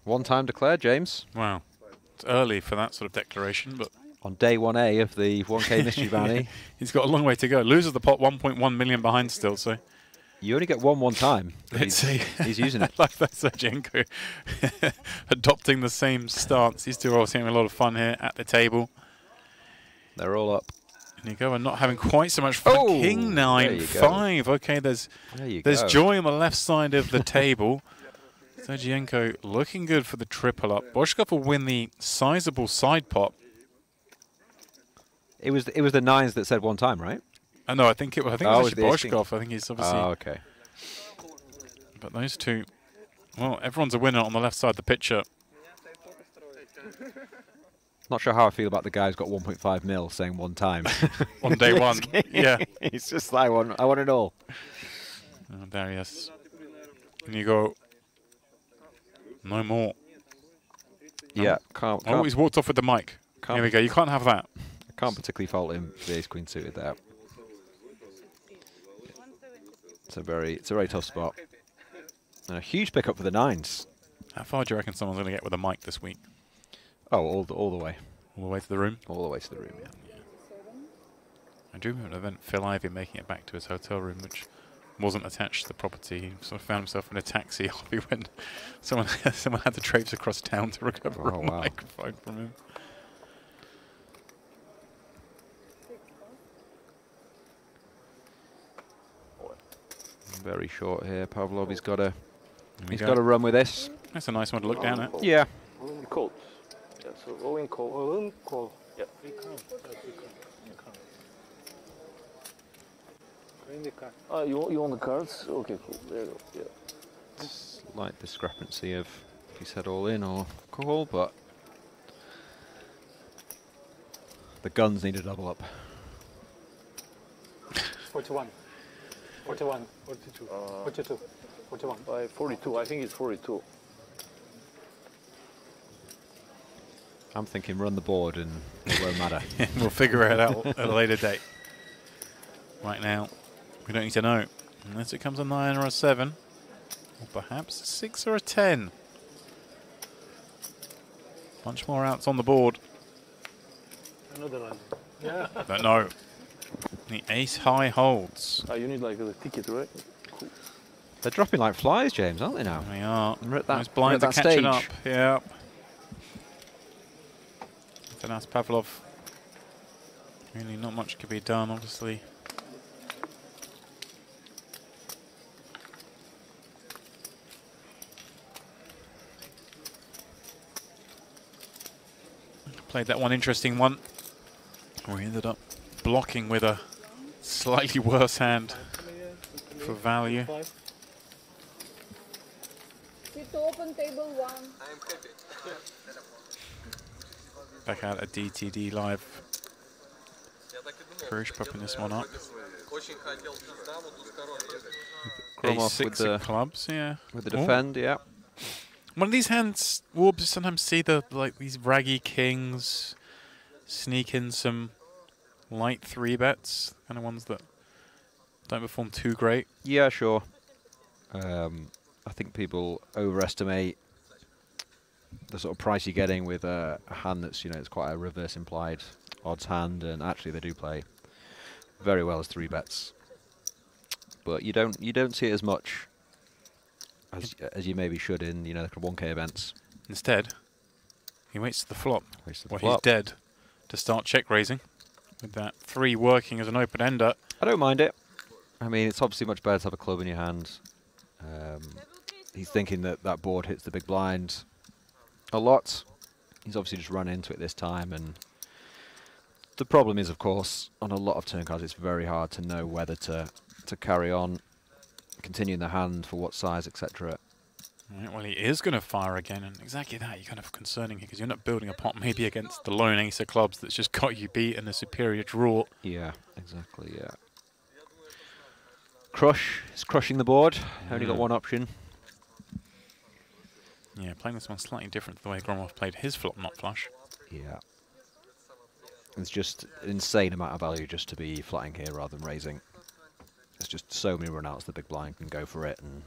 One time declared, James. Wow. It's early for that sort of declaration, but... On day 1A of the 1K Mystery Bounty. He's got a long way to go. Loses the pot 1.1 million behind still, so... You only get one time. Let's see. He's using it. Like that, Sergienko adopting the same stance. He's still obviously having a lot of fun here at the table. They're all up. And you go and not having quite so much fun. Oh, King 9-5. Okay, there's joy on the left side of the table. Sergienko looking good for the triple up. Boshkov will win the sizable side pot. It was the nines that said one time, right? No, I think it was actually Boshkov. I think he's obviously. Oh, okay. But those two, well, everyone's a winner on the left side of the picture. Not sure how I feel about the guy who's got 1.5 mil saying one time. On day one, yeah. It's just I want it all. Oh, there he is. And you go, no more. Yeah, can't. Oh, he's walked off with the mic. Here we go. You can't have that. I can't particularly fault him for the ace queen suited there. It's a very tough spot. And a huge pickup for the nines. How far do you reckon someone's going to get with a mic this week? Oh, all the way. All the way to the room? All the way to the room, yeah. I do remember an event, Phil Ivey making it back to his hotel room, which wasn't attached to the property. He sort of found himself in a taxi when someone had to traipse across town to recover a microphone from him. Very short here, Pavlov. He's got to run with this. That's a nice one to look down at. Yeah. Cold. Yeah, so rolling call. Call. Yeah. You want the cards? Okay, cool. There you go. Yeah. Slight discrepancy of if he said all in or call, but the guns need to double up. 41. 41. 42. 42. 41. 42. I think it's 42. I'm thinking run the board and it won't matter. We'll figure it out at a later date. Right now, we don't need to know. Unless it comes a 9 or a 7. Or perhaps a 6 or a 10. Bunch more outs on the board. Another one. Yeah. But no. The ace high holds. You need like a ticket, right? Cool. They're dropping like flies, James, aren't they now? They are. We're at Those blinds are that catching stage. up. Yeah. Anas Pavlov. Really not much could be done, obviously. Played that one interesting one. We ended up blocking with a slightly worse hand for value. Sit open table 1. Back out at DTD Live. Krush popping this one up. Kromov with the clubs, yeah. With the defend, yeah. One of these hands, we'll sometimes see these raggy kings sneak in some light 3-bets, kind of ones that don't perform too great. Yeah, sure. I think people overestimate the sort of price you're getting with a hand that's, it's quite a reverse implied odds hand, and actually they do play very well as 3-bets. But you don't see it as much as you maybe should in the 1K events. Instead, he waits to the flop. Waits to the Well, flop. he's dead to start check raising. with that 3 working as an open-ender. I don't mind it. I mean, it's obviously much better to have a club in your hand. He's thinking that that board hits the big blind a lot. He's obviously just run into it this time, and the problem is, of course, on a lot of turn cards, it's very hard to know whether to carry on, continue in the hand for what size, etc. Right, well, he is going to fire again, and exactly that, you're kind of concerning here, because you're not building a pot maybe against the lone ace of clubs that's just got you beat in a superior draw. Yeah, exactly, yeah. Crush is crushing the board. Only got one option. Yeah, playing this one slightly different to the way Gromov played his flop not flush. Yeah. It's just an insane amount of value just to be flatting here rather than raising. There's just so many run-outs the big blind can go for it, and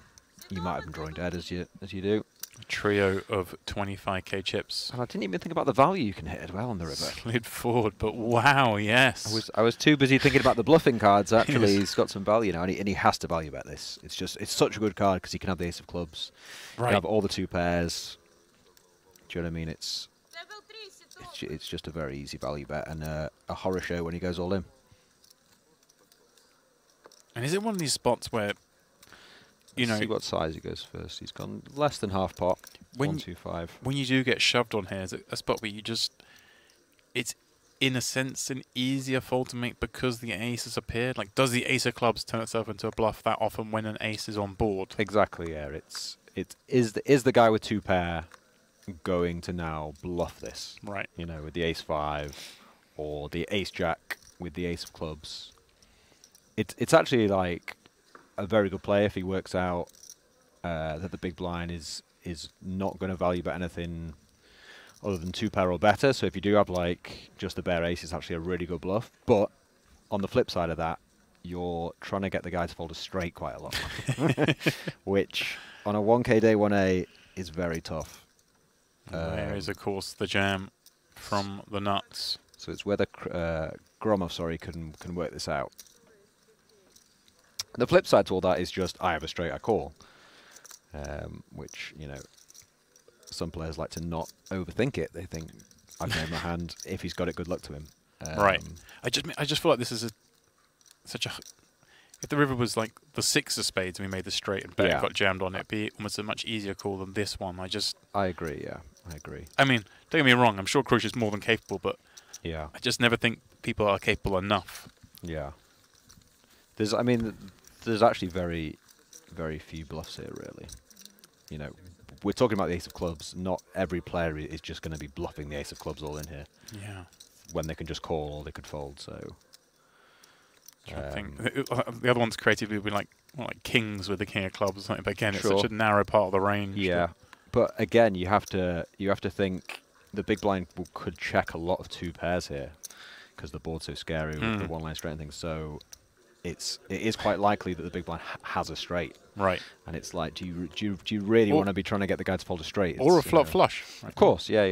you might have been drawing dead as you do. A trio of 25k chips. And I didn't even think about the value you can hit as well on the river. Slid forward, but wow, yes. I was too busy thinking about the bluffing cards. Actually, he's got some value now, and he has to value bet this. It's such a good card because he can have the ace of clubs. Right. He can have all the 2 pairs. Do you know what I mean? It's just a very easy value bet and a horror show when he goes all in. And is it one of these spots where, you know, See what size he goes first. He's gone less than half pot. When 125. when you do get shoved on here, is it a spot where you just, it's in a sense an easier fold to make because the ace has appeared? Like, does the ace of clubs turn itself into a bluff that often when an ace is on board? Exactly, yeah. It is the guy with 2 pair going to now bluff this? Right. You know, with the ace 5 or the ace jack with the ace of clubs. It's actually like a very good play if he works out that the big blind is not going to value bet anything other than 2 pair or better. So if you do have like just the bare ace, it's actually a really good bluff. But on the flip side of that, you're trying to get the guy to fold a straight quite a lot, which on a 1k day 1a is very tough. There is, of course, the jam from the nuts. So it's whether Gromov, can work this out. The flip side to all that is just I have a straight, I call, which, you know, some players like to not overthink it. They think I've made my hand. If he's got it, good luck to him. Right. I just feel like this is such a. If the river was like the 6 of spades and we made the straight and bet got jammed on it, it'd be almost a much easier call than this one. I agree. Yeah, I agree. I mean, don't get me wrong. I'm sure Crush is more than capable, but yeah, I just never think people are capable enough. Yeah. There's actually very, very few bluffs here, really. You know, we're talking about the ace of clubs. Not every player is just going to be bluffing the ace of clubs all in here. Yeah. When they can just call or they could fold. So. I think the other ones creatively would be like kings with the king of clubs or something. But again, it's such a narrow part of the range. Yeah, but again, you have to think the big blind could check a lot of 2 pairs here because the board's so scary with the 1 line straight and things. So it is quite likely that the big blind has a straight. Right. And it's like, do you really want to be trying to get the guy to fold a straight? Or a flop flush. Right? Of course, yeah.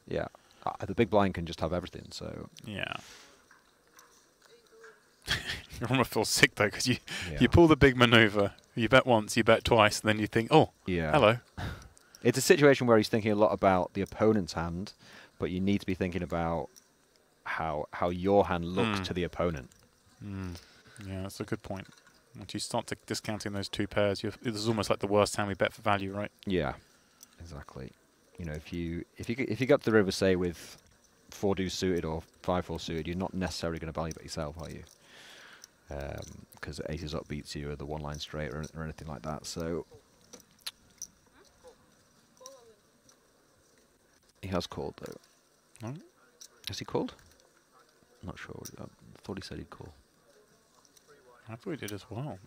The big blind can just have everything. So yeah. You almost feel sick though because you pull the big maneuver, you bet once, you bet twice, and then you think, oh, hello. It's a situation where he's thinking a lot about the opponent's hand, but you need to be thinking about how your hand looks to the opponent. Yeah, that's a good point. Once you start discounting those 2 pairs, this is almost like the worst hand we bet for value, right? Yeah, exactly. You know, if you got to the river, say with 4 deuce suited or 5-4 suited, you're not necessarily going to value bet yourself, are you? Because aces up beats you or the 1 line straight or anything like that. So he has called though. Has he called? I'm not sure. I thought he said he'd call. I thought he did as well.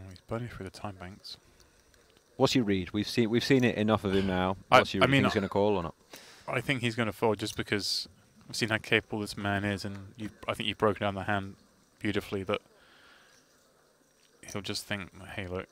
He's burning through the time banks. What's your read? We've seen it enough of him now. What's your read? Think he's going to call or not? I think he's going to fold just because I've seen how capable this man is, and I think you've broken down the hand beautifully. That he'll just think, hey, look,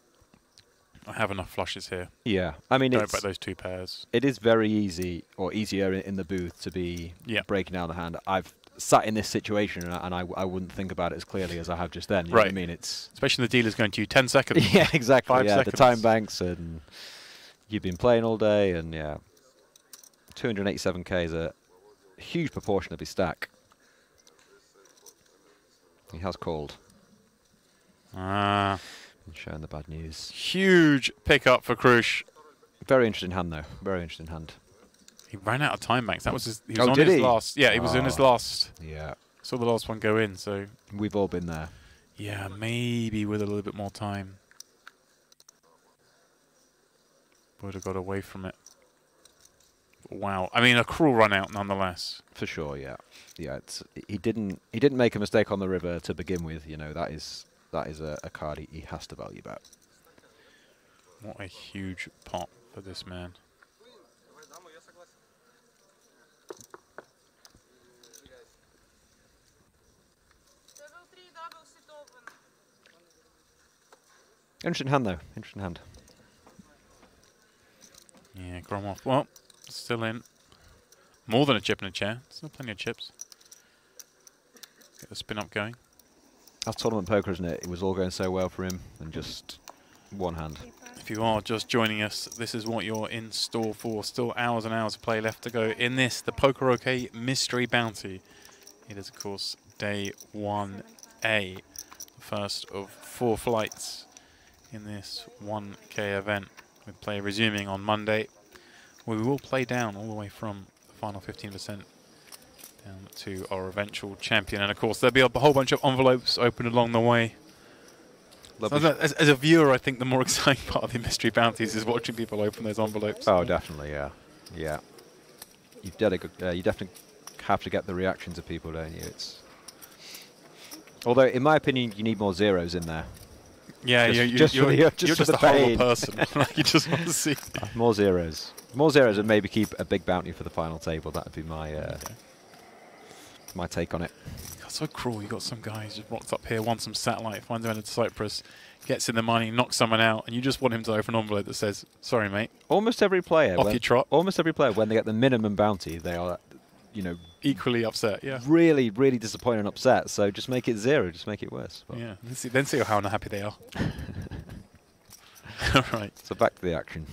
I have enough flushes here. Yeah, I mean, don't bet those 2 pairs. It is very easy, or easier in the booth to be breaking down the hand. I've sat in this situation and I wouldn't think about it as clearly as I have just then. You know what I mean? It's especially the dealer's going to you 10 seconds. Yeah, exactly. 5 seconds. The time banks and you've been playing all day, and yeah, 287k is a huge proportion of his stack. He has called. Ah, And showing the bad news. huge pickup for Krush. Very interesting hand, though. Very interesting hand. He ran out of time banks. That was his. He was Oh, on did his he? last. Yeah, he was in his last. Yeah. Saw the last one go in. So We've all been there. yeah, maybe with a little bit more time, would have got away from it. Wow. I mean, a cruel run out nonetheless. For sure, yeah. Yeah, he didn't make a mistake on the river to begin with. You know, that is a card he has to value bet. What a huge pot for this man. Interesting hand, though. Interesting hand. Yeah, Gromov. Well, still in. More than a chip in a chair. Still plenty of chips. Get the spin up going. That's tournament poker, isn't it? It was all going so well for him, and just one hand. If you are just joining us, this is what you're in store for. Still hours and hours of play left to go in this, the Poker OK Mystery Bounty. It is, of course, day 1A. The first of 4 flights in this 1K event, with play resuming on Monday. We will play down all the way from the final 15% down to our eventual champion. And, of course, there'll be a whole bunch of envelopes open along the way. So as a viewer, I think the more exciting part of the mystery bounties is watching people open those envelopes. Oh, definitely, yeah. Yeah. You definitely have to get the reactions of people, don't you? Although, in my opinion, you need more zeros in there. Yeah, you're just a horrible person. You just want to see more zeros. More zeros, and maybe keep a big bounty for the final table. That would be my my take on it. God, so cruel. You got some guy who's just rocked up here, wants some satellite, finds out in Cyprus, gets in the money, knocks someone out, and you just want him to open an envelope that says, "Sorry, mate." Almost every player, off your trot. Almost every player, when they get the minimum bounty, they are, you know, equally upset. Yeah. Really, really disappointed and upset. So just make it 0. Just make it worse. But yeah. Then see how unhappy they are. All right. So back to the action.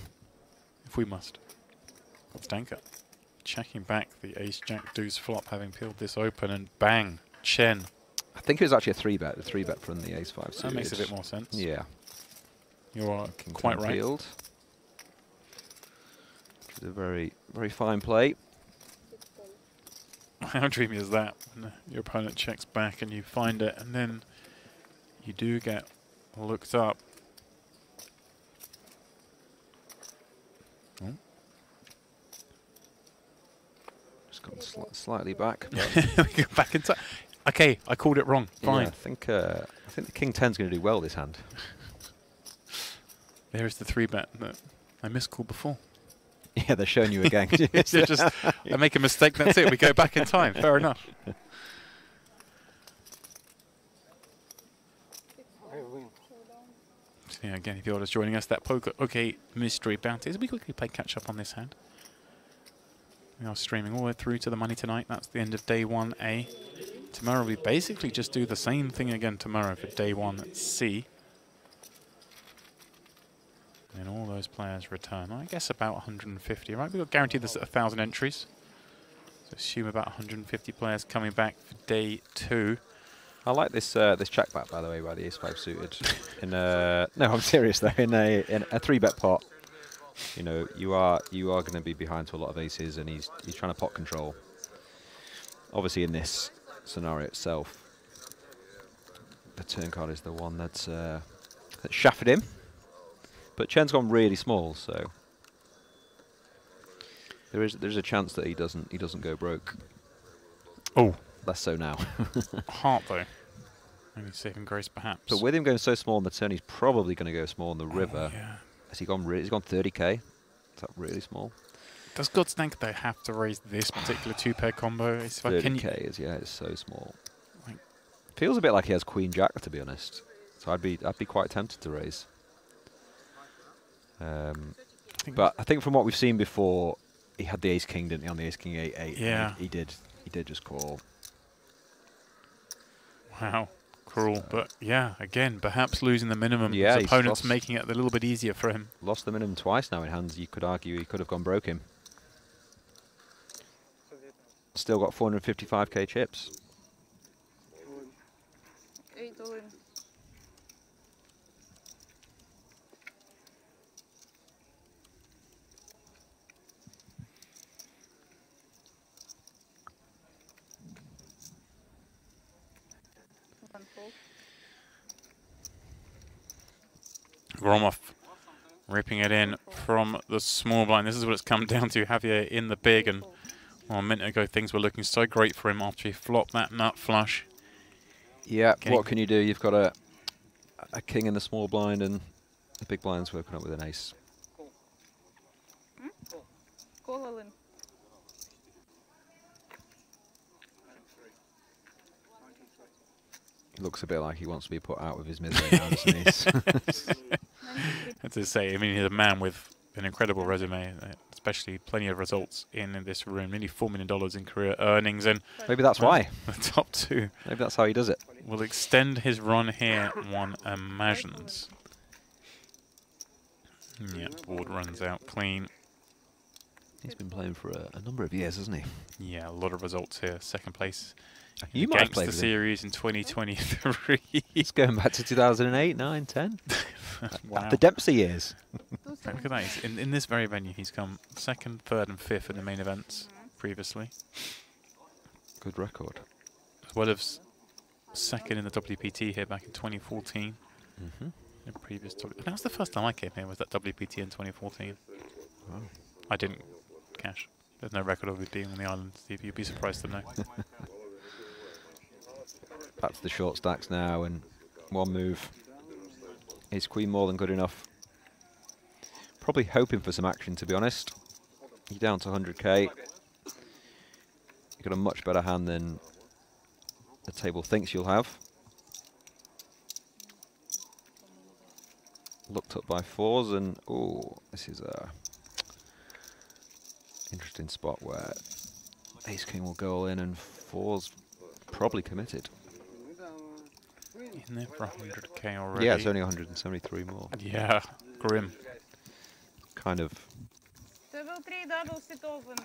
If we must. Stanka checking back the ace jack deuce flop, having peeled this open, and bang, Chen. I think it was actually a 3-bet. A 3-bet from the ace 5 suited. That makes a bit more sense. Yeah. You are quite right. Peeled. Which is a very, very fine play. How dreamy is that when your opponent checks back and you find it, and then you do get looked up. Oh. Just gone slightly back. We go back into. Okay, I called it wrong. Fine. Yeah, I think the King 10's going to do well this hand. There is the 3-bet that I miscalled before. Yeah, they're showing you again. I make a mistake, that's it. We go back in time. Fair enough. So yeah, again, if you're just joining us, that Poker OK Mystery Bounties. We quickly play catch up on this hand. We are streaming all the way through to the money tonight. That's the end of day 1A. Tomorrow we basically just do the same thing again tomorrow for day 1C. And all those players return. I guess about 150, right? We've got guaranteed this at 1,000 entries. So assume about 150 players coming back for day 2. I like this this check back, by the way, by the ace 5 suited. No, I'm serious though. In a 3-bet pot, you know, you are going to be behind to a lot of aces, and he's trying to pot control. Obviously, in this scenario itself, the turn card is the one that's shafted him. But Chen's gone really small, so there's a chance that he doesn't go broke. Oh, less so now. Heart though, maybe saving grace perhaps. But with him going so small on the turn, he's probably going to go small on the river. Yeah. Has he gone? He's gone 30k. Is that really small? Does Godstank though have to raise this particular 2-pair combo? 30k is it's so small. Feels a bit like he has Queen Jack, to be honest. So I'd be quite tempted to raise. But I think from what we've seen before, he had the Ace King, didn't he, on the Ace King 8-8? Yeah. He did just call. Wow. Cruel, but yeah, again, perhaps losing the minimum. Yeah, His he's opponent's lost. making it a little bit easier for him. Lost the minimum twice now in hands. You could argue he could have gone broke him. Still got 455k chips. 8 all in. One fold. Gromov ripping it in from the small blind. This is what it's come down to. Javier in the big, and well, a minute ago things were looking so great for him after he flopped that nut flush. Yeah, Getting- what can you do? You've got a king in the small blind and the big blind's woken up with an ace. Call all in. He looks a bit like he wants to be put out with his misery now, doesn't he? 93. That's to say, I mean, he's a man with an incredible resume, especially plenty of results in this room. Nearly $4 million in career earnings, and Maybe that's why. the top two Maybe that's how he does it. will extend his run here, one imagines. Yeah, board runs out clean. He's been playing for a number of years, hasn't he? Yeah, a lot of results here. Second place You in the might have Gangster played with him. Series in 2023. He's going back to 2008, 9, 10. Wow. The Dempsey years. Look at that. In this very venue, he's come second, third, and fifth in the main events previously, Good record. as well as second in the WPT here back in 2014. Mm-hmm. In previous that was the first time I came here, was that WPT in 2014. Wow. I didn't cash. There's no record of it being on the island, Steve. You'd be surprised to know. Back to the short stacks now, and one move. Is queen more than good enough? Probably hoping for some action, to be honest. You're down to 100k. You've got a much better hand than the table thinks you'll have. Looked up by fours, and oh, this is a interesting spot where ace king will go all in, and fours probably committed. In there for 100k already. Yeah, it's only 173 more. Yeah, grim. Kind of Table 3 double sit open.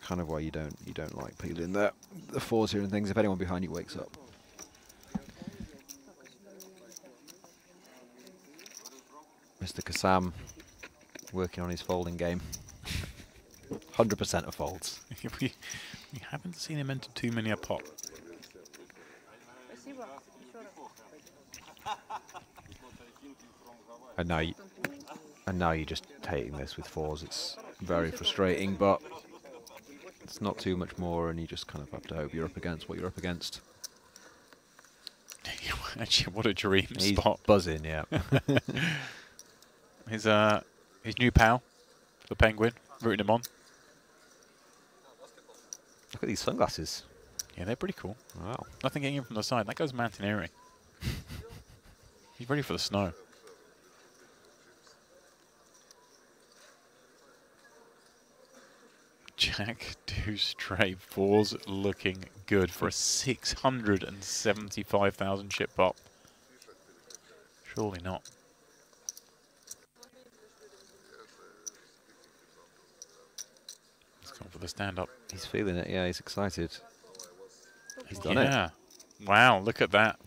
kind of why you don't like peeling the fours here and things. If anyone behind you wakes up. Mr. Kassam working on his folding game. 100% of folds. we haven't seen him enter too many a pot. Спасибо. Еще раз. And now you're just taking this with fours. It's very frustrating, but it's not too much more, and you just kind of have to hope you're up against what you're up against. Actually, what a dream He's spot. buzzing, yeah. His new pal, the penguin, rooting him on. Look at these sunglasses. Yeah, they're pretty cool. Wow. Nothing getting in from the side. That goes mountaineering. He's ready for the snow. Jack, deuce, straight, fours looking good for a 675,000 chip pop. Surely not. He's gone for the stand-up. He's feeling it, yeah, he's excited. He's done it. Yeah. Wow, look at that.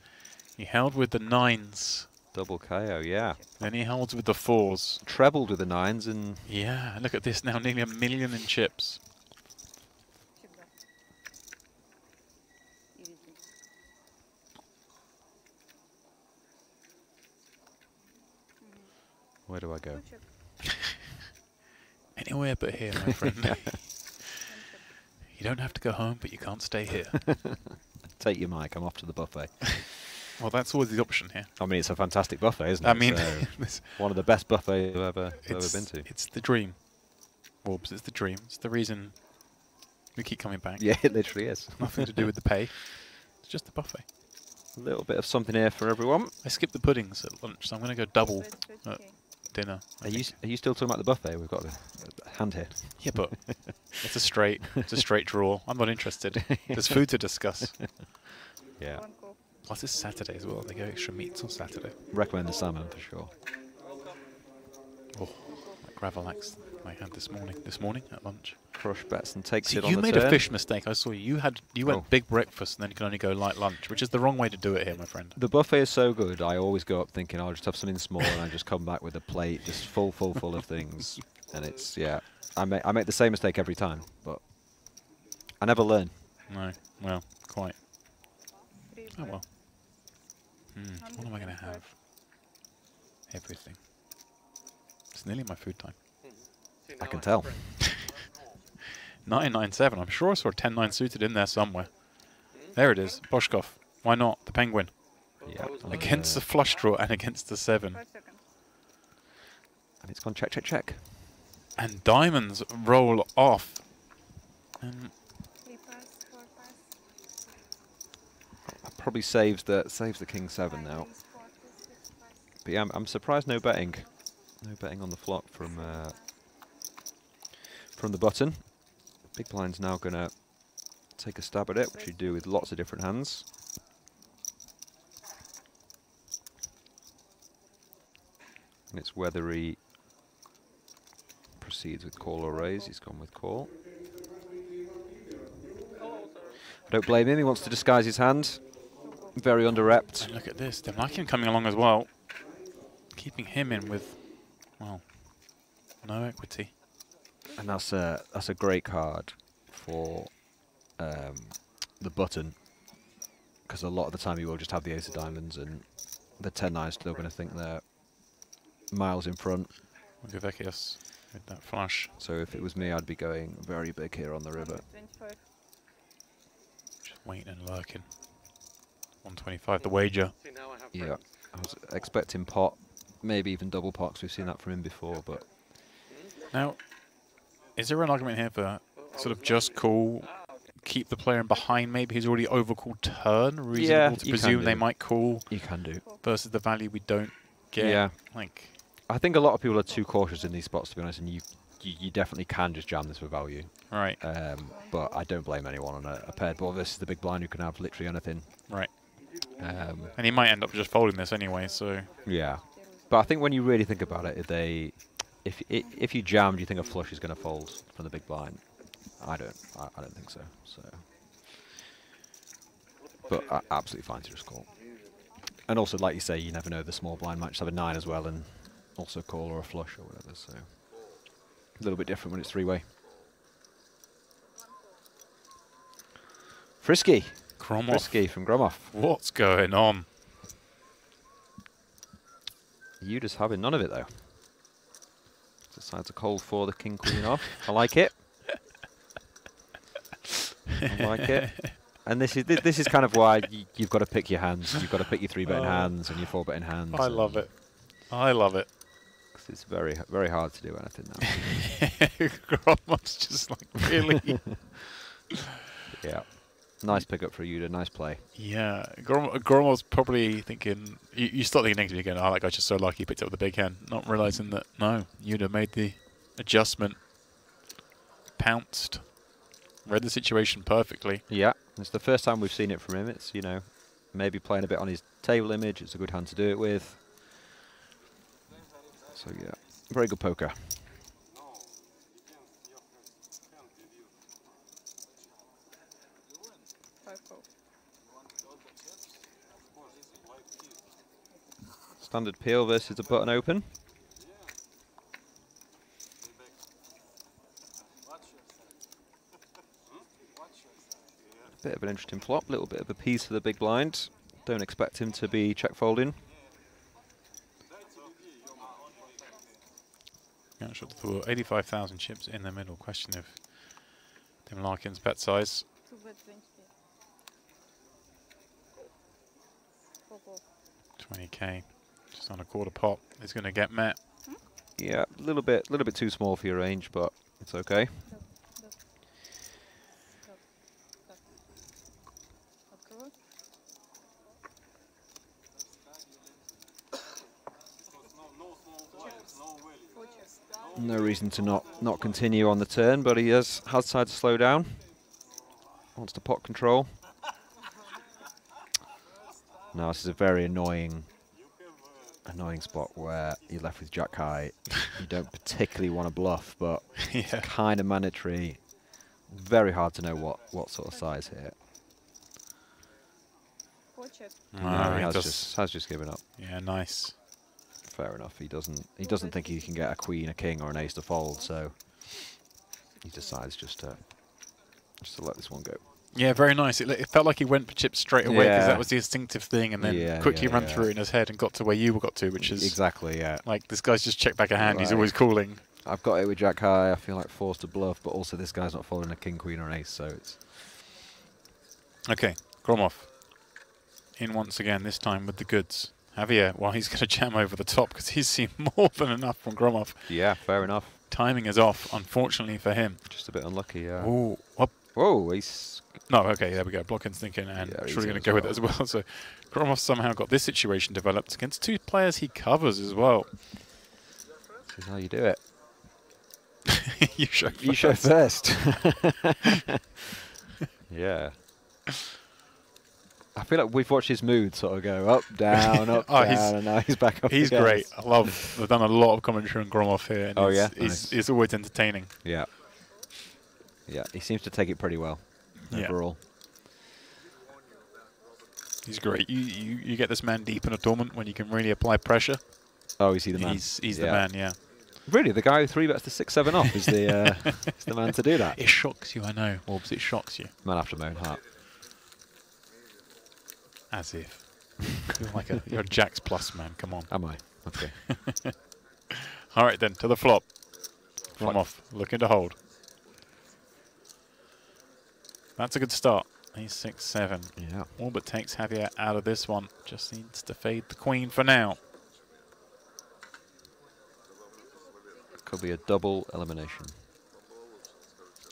He held with the nines. Double KO, yeah. Then he holds with the fours. Trebled with the nines, and Yeah, look at this now, nearly 1 million in chips. Всегда. И везде. where do I go? Ключик. Anywhere but here, my friend. You don't have to go home, but you can't stay here. Take your mic, I'm off to the buffet. Well, that's always the option here. I mean, it's a fantastic buffet, isn't it? I mean, So, this- one of the best buffets I've ever it's, been to. it's the dream. Orbs, it's the dream. It's the reason we keep coming back. Yeah, it literally is. Nothing to do with the pay. It's just the buffet. A little bit of something here for everyone. I skipped the puddings at lunch, so I'm going to go double 20K. dinner. I Are you think. still talking about the buffet? We've got a hand here. Yeah, but it's a straight draw. I'm not interested. There's food to discuss. Yeah. One call. Plus it's Saturday as well. They go extra meats on Saturday. Recommend the salmon for sure. Oh, like Gravelax I had this morning at lunch. Crush bets and takes See, it on you the made turn. a fish mistake. I saw you. You went Oh. big breakfast and then you can only go light lunch, which is the wrong way to do it here, my friend. The buffet is so good, I always go up thinking I'll just have something small and I just come back with a plate just full of things. And it's, yeah, I make the same mistake every time, but I never learn. No, well, quite. Three Oh bird. well. What am I going to have? Everything. It's nearly my food time. I can tell. 997. I'm sure I saw a 10-9 suited in there somewhere. There it is. Boshkov. Why not? The penguin. Yeah. Against the flush draw and against the 7. 5 seconds. And it's gone check, check, check. And diamonds roll off. And 3 pass, 4 pass. That probably saves the king 7 now. 5 is 4 is 6 pass. But yeah, I'm surprised no betting. No betting on the flop from the button. Big blind's now gonna take a stab at it, which you do with lots of different hands. And it's whether he proceeds with call or raise. He's gone with call. I don't blame him. He wants to disguise his hand. Very under-repped. look at this. Demlakian coming along as well. Keeping him in with, well, no equity. And that's a great card for the button, because a lot of the time you will just have the ace of diamonds and the 10-9 is still going to think they're miles in front. Govekius with that flush. So if it was me, I'd be going very big here on the river. 25. Just waiting and lurking. 125, the wager. Yeah, I was expecting pot, maybe even double pot, 'cause we've seen that from him before, but Now, is there an argument here for sort of just call, keep the player in behind maybe who's already overcalled turn? Reasonable to you can presume they do. might call you can do. versus the value we don't get. Yeah. Like, I think a lot of people are too cautious in these spots, to be honest, and you definitely can just jam this for value. right, But I don't blame anyone on a paired board. This is the big blind who can have literally anything. right. Um, And he might end up just folding this anyway, so... yeah. But I think when you really think about it, if you jam, do you think a flush is going to fold from the big blind? I don't think so. But absolutely fine to just call. And also, like you say, you never know, the small blind might just have a 9 as well, and also call or a flush or whatever. So a little bit different when it's three-way. Frisky. Gromov, Frisky from Gromov. what's going on? You just having none of it though. Decides to call for the king queen off. I like it. I like it. And this is kind of why you've got to pick your hands. You've got to pick your 3-betting hands and your 4-betting hands. I love it. I love it. 'Cause it's very very hard to do anything now. Gromov's just like, really? Yeah. Nice pickup for Yuda. Nice play. Yeah, Gromov's probably thinking, you start thinking negatively again, oh, that guy's just so lucky he picked up the big hand, not realising that, no, you'd have made the adjustment, pounced, read the situation perfectly. Yeah. It's the first time we've seen it from him. It's, you know, maybe playing a bit on his table image. It's a good hand to do it with. So, yeah, very good poker. Standard peel versus the button open. A bit of an interesting flop, little bit of a piece for the big blind. Don't expect him to be check folding. Yeah, sure, there were 85,000 chips in the middle. Question if Tim Larkin's bet size. 2 bet 20. 20k, just on a quarter pot, is going to get met. Yeah, a little bit too small for your range, but it's okay. Открывай. No reason to not continue on the turn, but he has decided to slow down. Wants to pot control. Now this is a very annoying spot where you're left with Jack High. You don't particularly want to bluff, but Yeah. it's kind of mandatory. Very hard to know what sort of size here. Хочет. No, he he has just given up. Yeah, nice. Fair enough. He doesn't think he can get a queen, a king, or an ace to fold, so he decides just to let this one go. Yeah, very nice. It felt like he went for chips straight away because Yeah. that was the instinctive thing, and then Yeah, quickly yeah, ran yeah. through it in his head and got to where you got to, which is Exactly, yeah. like this guy's just checked back a hand. He's Right. always calling. I've got it with Jack High. I feel like forced to bluff, but also this guy's not folding a king, queen, or an ace, so it's... Okay, Gromov in once again, this time with the goods. Javier, well, he's going to jam over the top because he's seen more than enough from Gromov. Yeah, fair enough. Timing is off, unfortunately for him. Just a bit unlucky, yeah. Ooh, up. Whoa, he's... No, okay, there we go. Block and thinking, and Yeah, surely easy going to as go with it as well. So Gromov somehow got this situation developed against two players he covers as well. This is how you do it. You show You show first. first. Yeah. I feel like we've watched his mood sort of go up, down, up, Oh, down, and now he's back up He's again. great. I love. I've done a lot of commentary on Gromov here. And Oh, he's, yeah? he's, Nice. always entertaining. Yeah. Yeah, he seems to take it pretty well Yeah. overall. He's great. You get this man deep in a tournament when you can really apply pressure. Oh, is he the man? He's the Yeah. man. Yeah. Really, the guy who 3-bets to 6-7 off is the is the man to do that. It shocks you, I know, Orbs. It shocks you. Man after my own heart. As if. You're a Jacks Plus man. Come on. Am I? Okay. All right then, to the flop. Flop. Gromov looking to hold. That's a good start. He's 6-7. Yeah. All but takes Javier out of this one. Just needs to fade the queen for now. Could be a double elimination.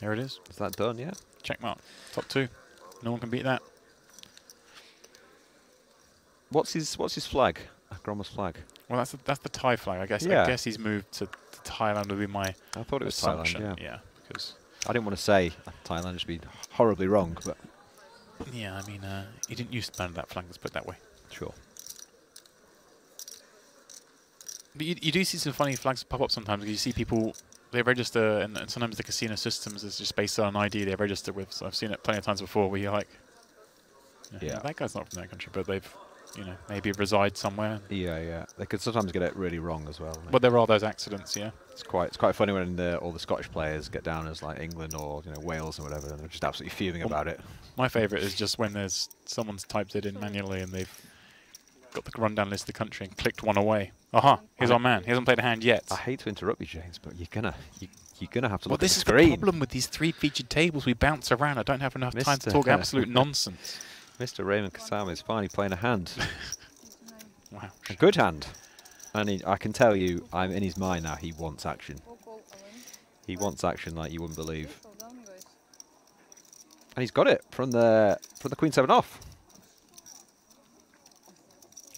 There it is. Is that done? Yeah. Checkmark. Top two. No one can beat that. What's his flag? Gromov's flag. Well, that's the Thai flag. I guess. Yeah. I guess he's moved to Thailand would be my I thought it was assumption. Thailand. Yeah. Yeah. Because I didn't want to say Thailand just be horribly wrong, but yeah, I mean, he didn't used to man that flag. Let's put it that way. sure. But you do see some funny flags pop up sometimes. Because you see people, they register, and sometimes the casino systems is just based on an ID they register with. So I've seen it plenty of times before where you're like, Yeah. that guy's not from that country, but they've, maybe reside somewhere. Yeah, yeah. They could sometimes get it really wrong as well. But there are those accidents, yeah. It's quite funny when all the Scottish players get down as like England or Wales or whatever, and they're just absolutely fuming about it. My favourite is just when there's someone's typed it in manually and they've got the rundown list of the country and clicked one away. Aha, here's our man. He hasn't played a hand yet. I hate to interrupt you, James, but you're gonna have to Well, look this at is the screen. the problem with these three featured tables. We bounce around. I don't have enough time to Mr. talk absolute nonsense. Mr. Raymond Kasama is finally playing a hand, Wow. a good hand, and I can tell you, I'm in his mind now. He wants action. He wants action like you wouldn't believe, and he's got it from the Queen 7 off.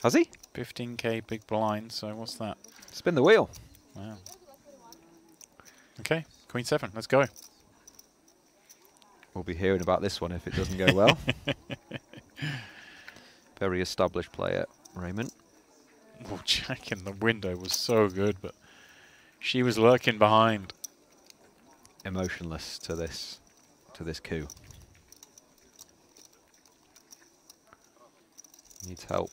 Has he? 15k big blind, so what's that? Spin the wheel. Wow. Okay, Queen 7, let's go. We'll be hearing about this one if it doesn't go well. Very established player, Raymond. Oh, Jack in the window was so good, but she was lurking behind. Emotionless to this coup. Needs help.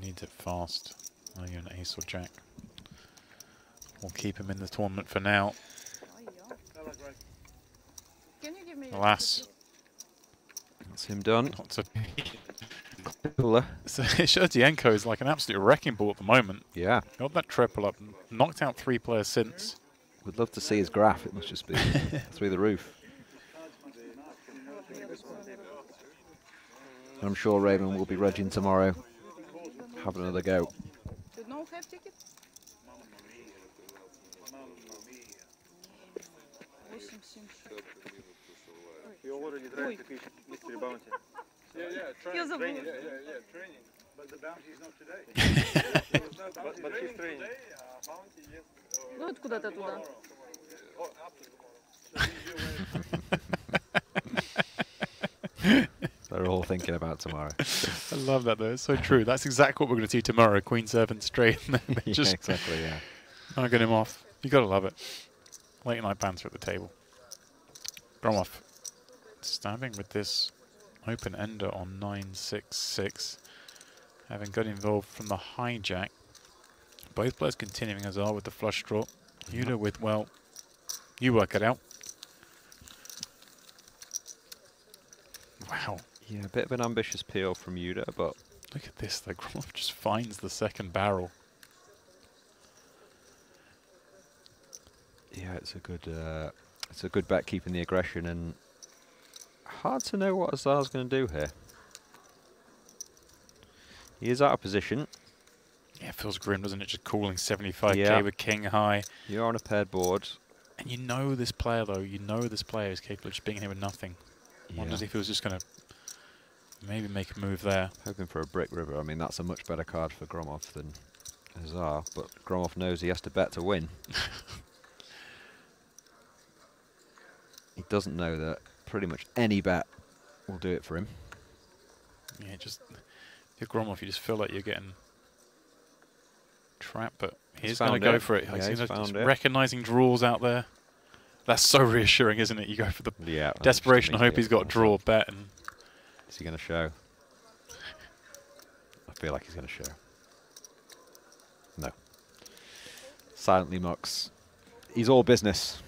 Needs it fast. Oh, you're an ace or jack. We'll keep him in the tournament for now. Can you give me Alas. That's him done. Lots of Cooler. so Shurtienko is like an absolute wrecking ball at the moment. Yeah. Got that triple up, knocked out 3 players since. Would love to see his graph. It must just be through the roof. I'm sure Raymond will be rudging tomorrow. Have another go. You don't have ticket? 876. You already tried to fish mystery bounty. Я забыла. But she's training. Ну вот куда-то туда. They're all thinking about tomorrow. I love that though. It's so true. That's exactly what we're going to do tomorrow. Queen 7 straight. And then they Yeah, just exactly, yeah. get him off. You got to love it. Late night banter at the table. Gromov stabbing with this open ender on 9-6-6. Having got involved from the hijack. Both players continuing as are with the flush draw. Yuta with, well, you work it out. Wow. Yeah, a bit of an ambitious peel from Yuta, but Look at this, though. Gromov just finds the second barrel. yeah, it's a good bet keeping the aggression, and hard to know what Azar's going to do here. He is out of position. Yeah, it feels grim, doesn't it? Just calling 75k Yeah. with king high. You're on a paired board. And you know this player, though. You know this player is capable of just being here with nothing. Wonders if he was just going to maybe make a move there. Hoping for a brick river. I mean, that's a much better card for Gromov than Azar, but Gromov knows he has to bet to win. He doesn't know that pretty much any bet will do it for him. Yeah, just... If you're Gromov, you just feel like you're getting trapped, but he's going to found go it. for it. Yeah, He's he's just found it. recognising draws out there. That's so reassuring, isn't it? You go for the Yeah. that desperation. I just means hope he's he got a gets draw awesome. bet. And Is he going to show? I feel like he's going to show. No. Silently mucks. He's all business.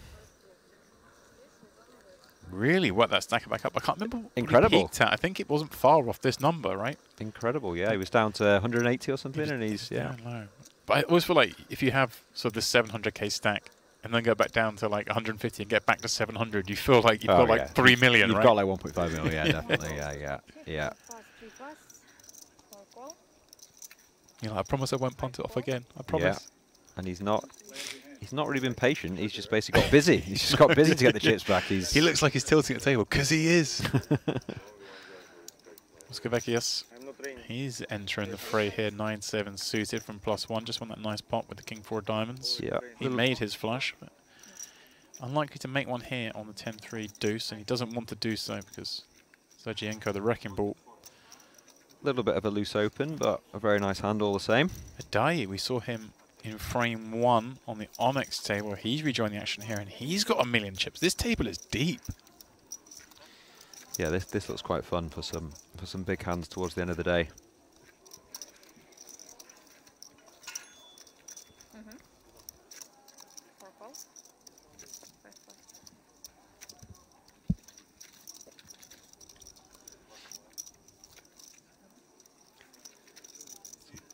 really, what, that stack back up? I can't remember what he Incredible. peaked at. I think it wasn't far off this number, right? Incredible, yeah. He was down to 180 or something, and he's, yeah. low. But I always feel like if you have sort of this 700k stack and then go back down to like 150 and get back to 700, you feel like you've got like 3 million, You've right? got like 1.5 million, yeah, definitely, yeah. Pass, free pass. For call. You're like, I promise I won't punt it off again. I promise. And he's not really been patient. He's just basically got busy. He's just got busy to get the chips back. He looks like he's tilting at the table because he is. Let's he's entering the fray here. 9-7 suited from +1. Just won that nice pot with the king 4 diamonds. Yeah. He made his flush, but unlikely to make one here on the 10-3 deuce, and he doesn't want to do so because Sergienko, the wrecking ball. Little bit of a loose open, but a very nice hand all the same. Adayi, we saw him in frame 1 on the Onyx table. He's rejoined the action here, and he's got 1 million chips. This table is deep. Yeah, this looks quite fun for some big hands towards the end of the day. For call. 5 pass.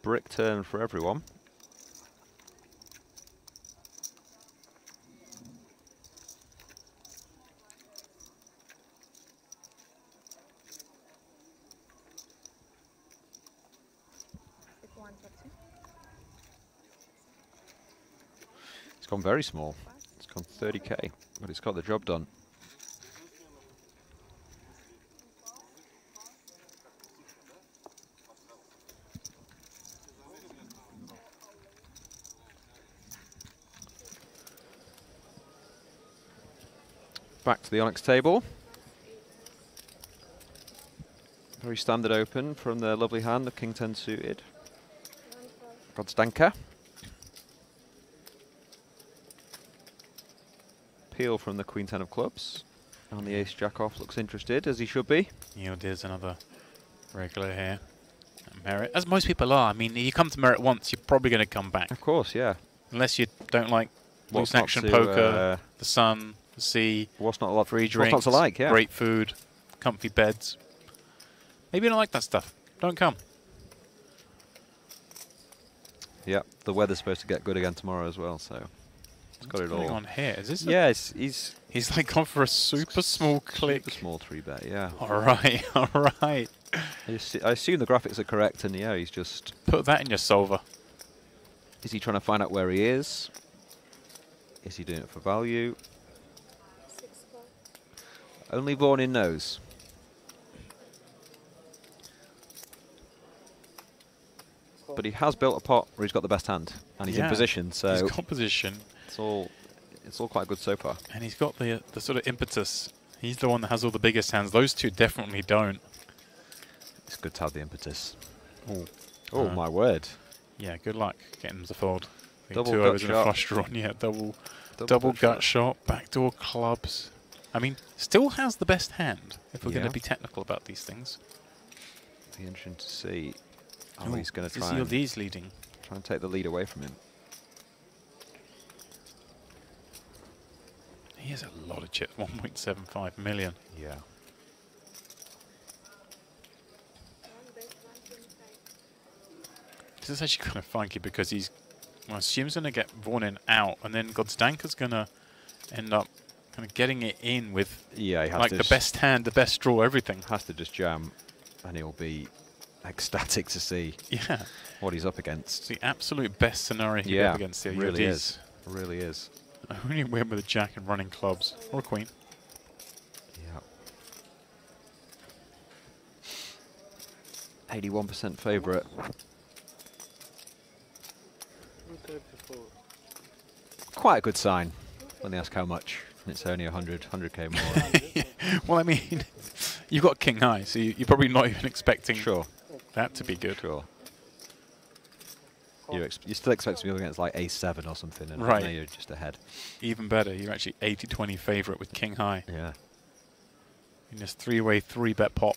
Brick turn for everyone. Pick 130. It's gone very small. It's gone 30k, but it's got the job done. Back to the Onyx table. Very standard open from the lovely hand of King 10 suited. Godstanka. Peel from the Queen 10 of clubs. And the Ace Jack off looks interested, as he should be. There's another regular here. Merit, as most people are. I mean, you come to Merit once, you're probably going to come back. Of course, yeah. Unless you don't like What's loose not action to, poker, the sun, the sea, What's not a lot? free What's drinks, not to like? Yeah. great food, comfy beds. Maybe you don't like that stuff. Don't come. Yeah. The weather's supposed to get good again tomorrow as well, so it's got it What's going all. on here? Is this? Yeah, he's He's like gone for a super small click. super small 3-bet. Yeah. All right, all right. I assume the graphics are correct, and yeah, he's just. Put that in your solver. Is he trying to find out where he is? Is he doing it for value? 6 call. Only Vornin knows. But he has built a pot where he's got the best hand, and he's in Yeah, position, so He's got position, it's all quite good so far. and he's got the sort of impetus. He's the one that has all the biggest hands. Those two definitely don't. It's good to have the impetus. Oh, Oh, my word. yeah. Good luck getting them to fold. I think Double 2 gut overs and a shot. flush draw. Yeah, double gut shot. Backdoor clubs. I mean, still has the best hand. If we're going Yeah. to be technical about these things. Be interesting to see how Oh, he's going to is try he or and, these leading? try and take the lead away from him. He has a lot of chips. 1.75 million. Yeah. This is actually kind of funky because he's, well, I assume he's going to get Vornin out, and then Godstanker's going to end up kind of getting it in with Yeah, he has like to the just- best hand, the best draw, everything. Has to just jam, and he'll be ecstatic to see Yeah, what he's up it's against. the absolute best scenario he'd be Yeah, up against the really UDs. is. Really is. Only win with a jack and running clubs or a queen. Yeah. 81% favourite. 234. Quite a good sign when they ask how much. And it's only 100k more. Well, I mean, you've got king high, so you're probably not even expecting Sure, that to be good. sure. You still expect to be up against like A7 or something, and Right. now you're just ahead. Even better, you're actually 80-20 favourite with king high Yeah. in this 3-way 3-bet pot.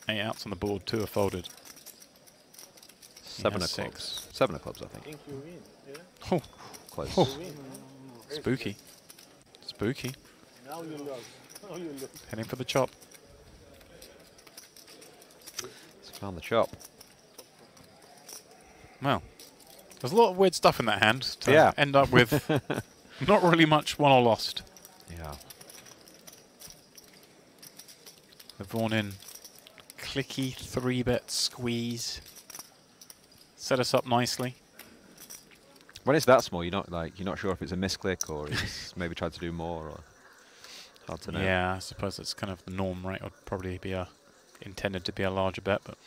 Eight outs on the board, 2 are folded. 7 has of 6. clubs. 7 of clubs, I I think. think you win. Yeah. Oh, Close. Oh. You win. spooky. Spooky. Now you lose. Now you lose. Heading for the chop. It's found the chop. Well, there's a lot of weird stuff in that hand to Yeah. end up with not really much won or lost. Yeah. The Vornin clicky 3-bet squeeze set us up nicely. When it's that small, you're not sure if it's a misclick or he's maybe tried to do more, or hard to know. Yeah, I suppose that's kind of the norm, right? It would probably be intended to be a larger bet, but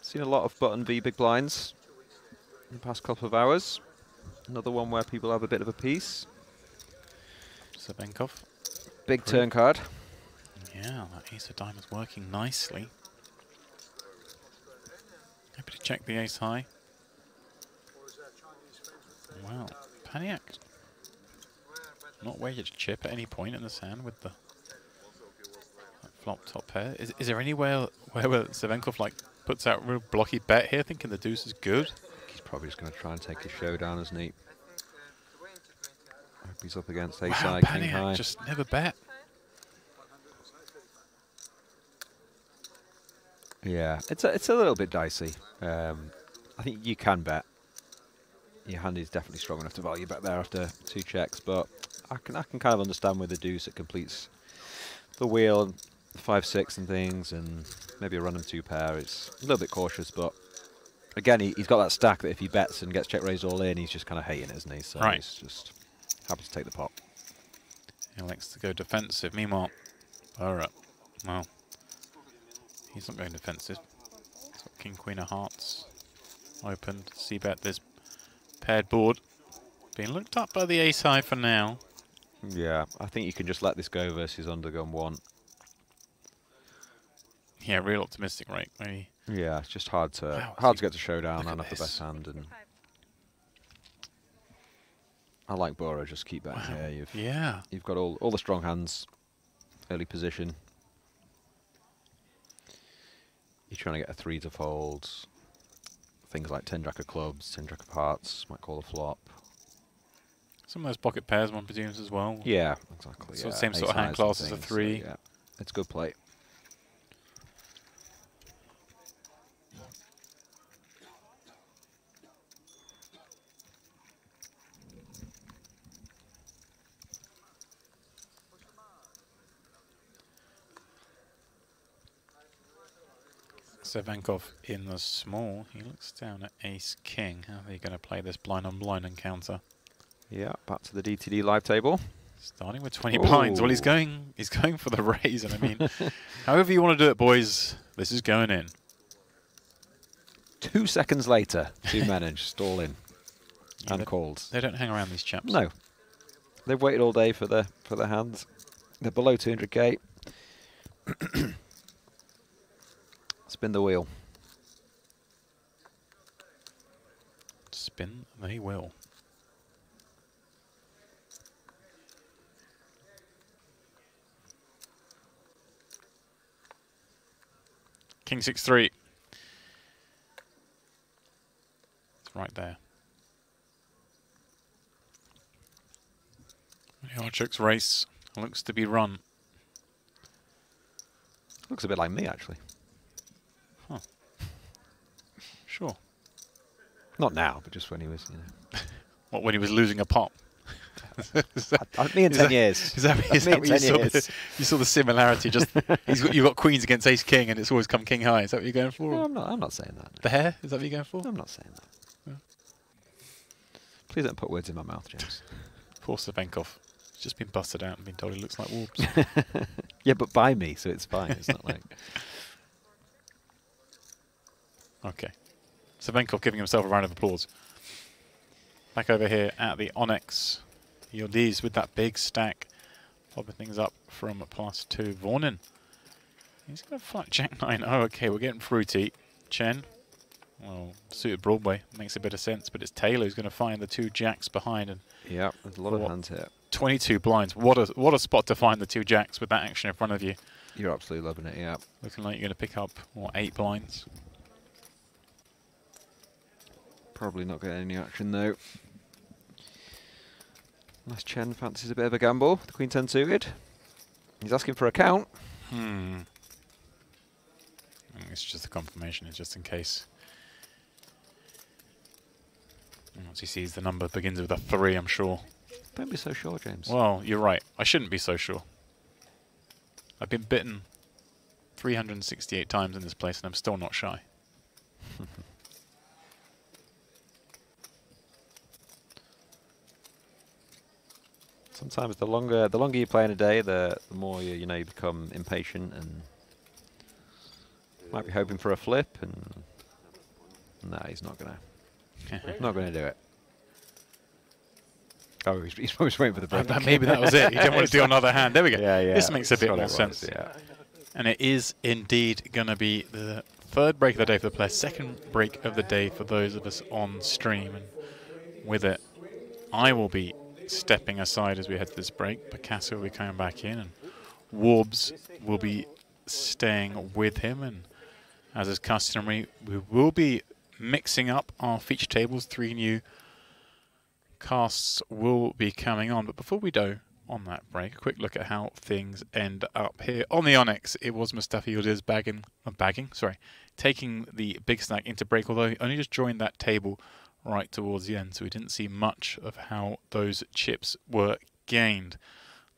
Seen a lot of button V big blinds in the past couple of hours. Another one where people have a bit of a piece. Sabenkov. Big turn card. Yeah, that ace of diamonds working nicely. Happy to check the ace high. Wow, Paniak not waited to chip at any point in this hand with the flop top pair. Is there anywhere where Sabenkov like puts out a real blocky bet here, thinking the deuce is good? He's probably just going to try and take his showdown, isn't he? Hope he's up against ace Wow, high, king Paniak high. just never bet. Yeah, it's a little bit dicey. I think you can bet. Your hand is definitely strong enough to value bet there after 2 checks, but I can kind of understand with the deuce it completes the wheel, and 5-6 and things, and maybe a random 2 pair. It's a little bit cautious, but again, he's got that stack that if he bets and gets check raised all in, he's just kind of hating it, isn't he? So Right. he's just happy to take the pot. He likes to go defensive. Meanwhile, Burra, well, he's not going defensive. He's got King, Queen of Hearts opened. C-bet this paired board. Being looked up by the ace high for now. Yeah, I think you can just let this go versus undergun 1. Yeah, real optimistic, right? Maybe. Yeah, it's just hard to Wow, hard see, to get to showdown look and at have the best this. hand. And I like Bora. Just keep betting Wow. here. Yeah. You've got all the strong hands, early position. You're trying to get a 3 to fold. Things like 10 jack of clubs, 10 jack of hearts might call a flop. Some of those pocket pairs, one presumes, as well. Yeah, exactly. So yeah. same sort of Ace hand highs class and as a things, 3. So yeah, it's good play. Sabenkov in the small. He looks down at ace king. How are they going to play this blind on blind encounter? Yeah, back to the DTD live table. Starting with 20 blinds. Well, he's going for the raise, and I mean, however you want to do it, boys, this is going in. 2 seconds later, 2 men and just all in Yeah, and called. They don't hang around, these chaps. No. They've waited all day for the hands. They're below 200k. Spin the wheel. Spin they will. King 6-3. It's right there. The Archok's race looks to be run. Looks a bit like me, actually. Huh. Sure. Not now, but just when he was, you know. What, when he was losing a pot? Me in 10 years. Is that what you saw the similarity? Just you've got queens against ace king, and it's always come king high. Is that what you're going for? No, I'm not saying that. No. The hair? Is that what you're going for? I'm not saying that. No. Please don't put words in my mouth, James. Poor Savenkov. He's just been busted out and been told he looks like Warbs. Yeah, but by me, so it's fine. It's not like... Okay. Savenkov giving himself a round of applause. Back over here at the Onyx. Yildiz with that big stack. Popping things up from +2. Vornin. He's going to flat Jack 9. Oh, okay, we're getting fruity. Chen. Well, suited Broadway. Makes a bit of sense, but it's Taylor who's going to find the 2 jacks behind. And yeah, there's a lot of hands here. 22 blinds. What a spot to find the 2 jacks with that action in front of you. You're absolutely loving it, yeah. Looking like you're going to pick up, what, 8 blinds? Probably not getting any action, though. Unless Chen fancies a bit of a gamble. The Queen 10 suited. He's asking for a count. I think it's just a confirmation, it's just in case. And once he sees the number begins with a 3, I'm sure. Don't be so sure, James. Well, you're right. I shouldn't be so sure. I've been bitten 368 times in this place, and I'm still not shy. Sometimes the longer you play in a day, the more you become impatient and might be hoping for a flip, and no, he's not gonna do it. Oh, he's probably waiting for the break. Maybe that was it. He didn't want to do another hand. There we go. Yeah. This makes a bit more sense. Yeah. And it is indeed going to be the 3rd break of the day for the players, 2nd break of the day for those of us on stream. And with it, I will be stepping aside as we head to this break. Picasso will be coming back in, and Warbs will be staying with him. And as is customary, we will be mixing up our feature tables. 3 new casts will be coming on. But before we do on that break, a quick look at how things end up here on the Onyx. It was Mustafa Yildiz taking the big stack into break, although he only just joined that table right towards the end, so we didn't see much of how those chips were gained.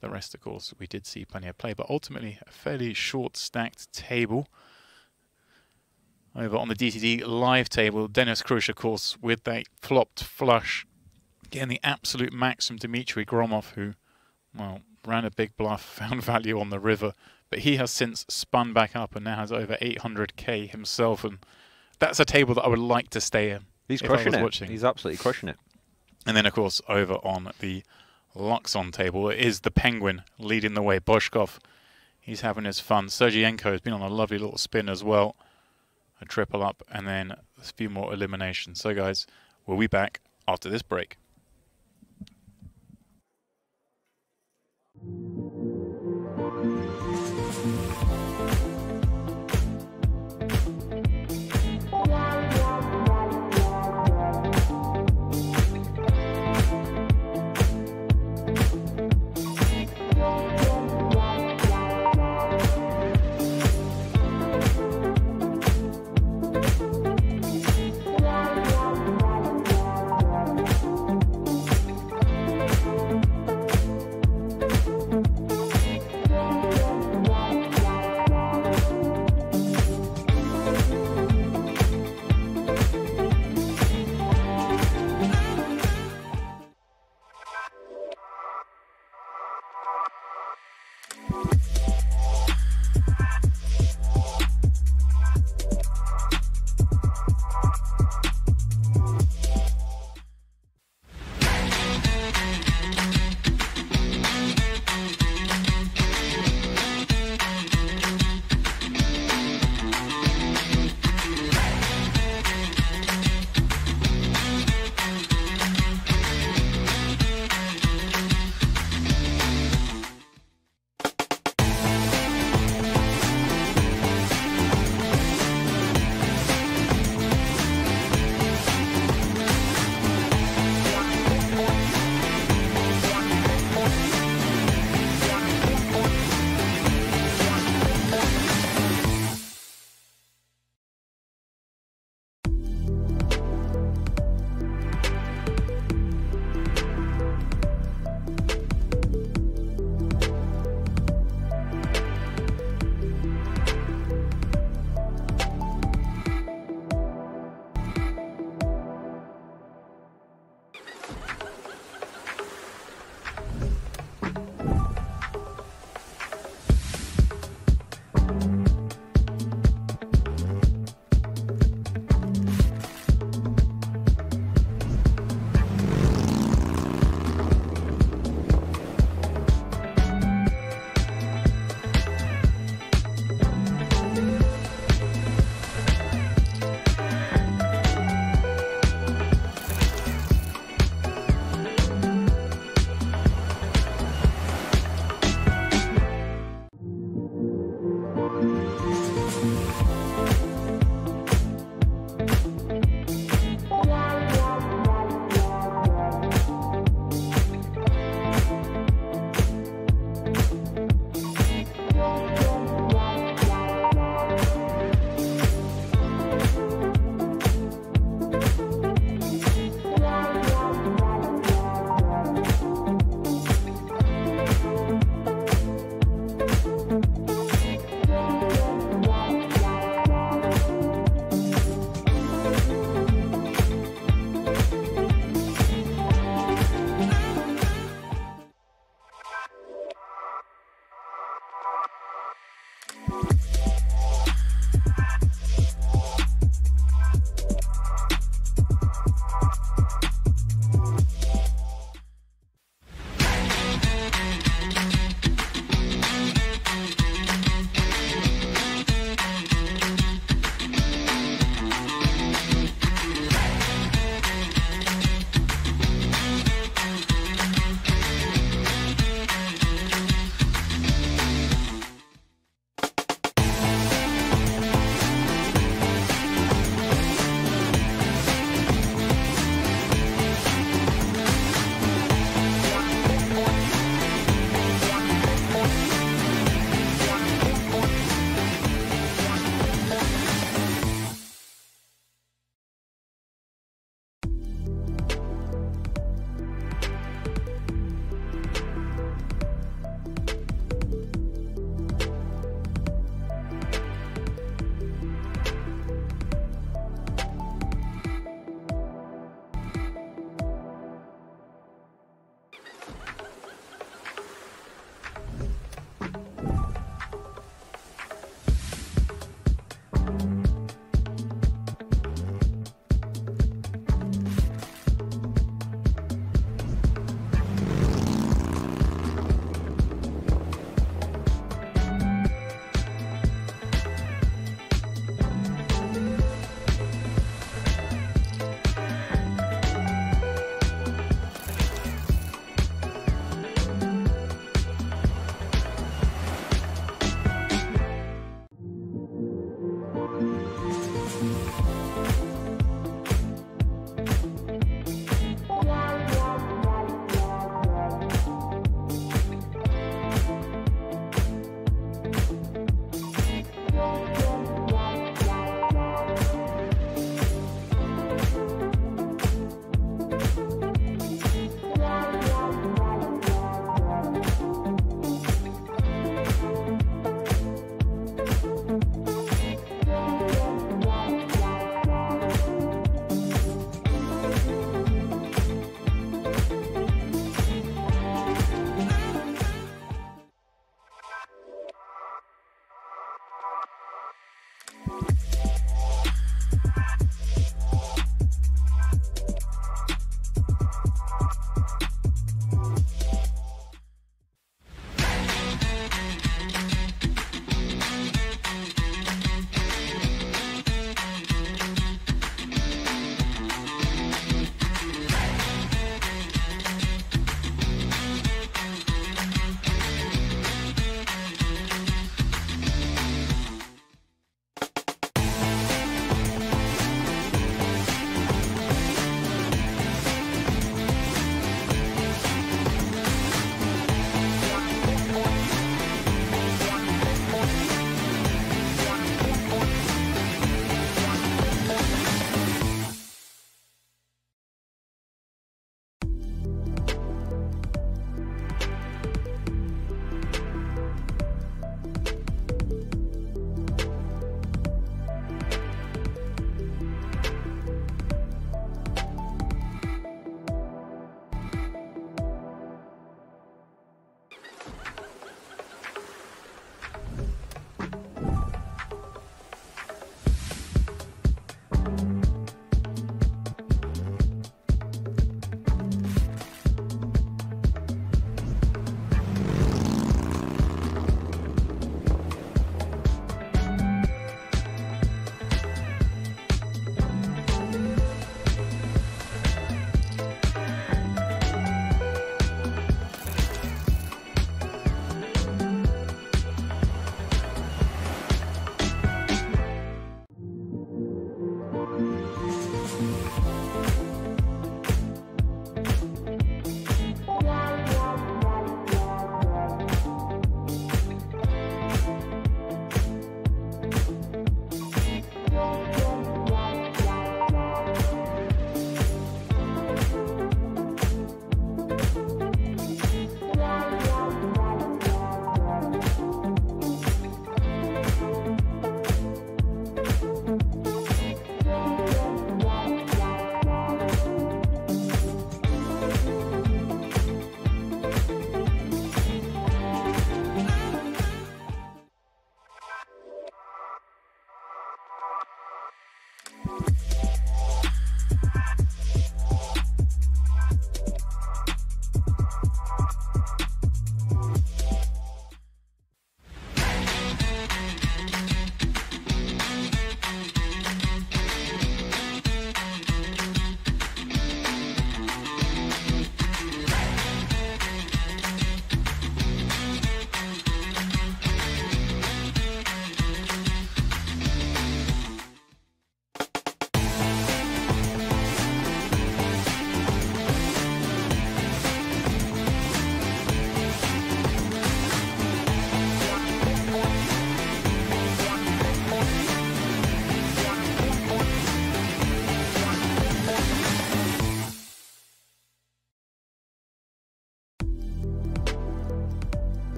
The rest, of course, we did see plenty of play, but ultimately a fairly short stacked table. Over on the DTD live table, Dennis Krush, of course, with that flopped flush, getting the absolute max from Dmitry Gromov, who, well, ran a big bluff, found value on the river, but he has since spun back up and now has over 800k himself, and that's a table that I would like to stay in. He's crushing it. He's absolutely crushing it. And then, of course, over on the Luxon table, it is the Penguin leading the way. Boshkov, he's having his fun. Sergienko has been on a lovely little spin as well. A triple up, and then a few more eliminations. So, guys, we'll be back after this break.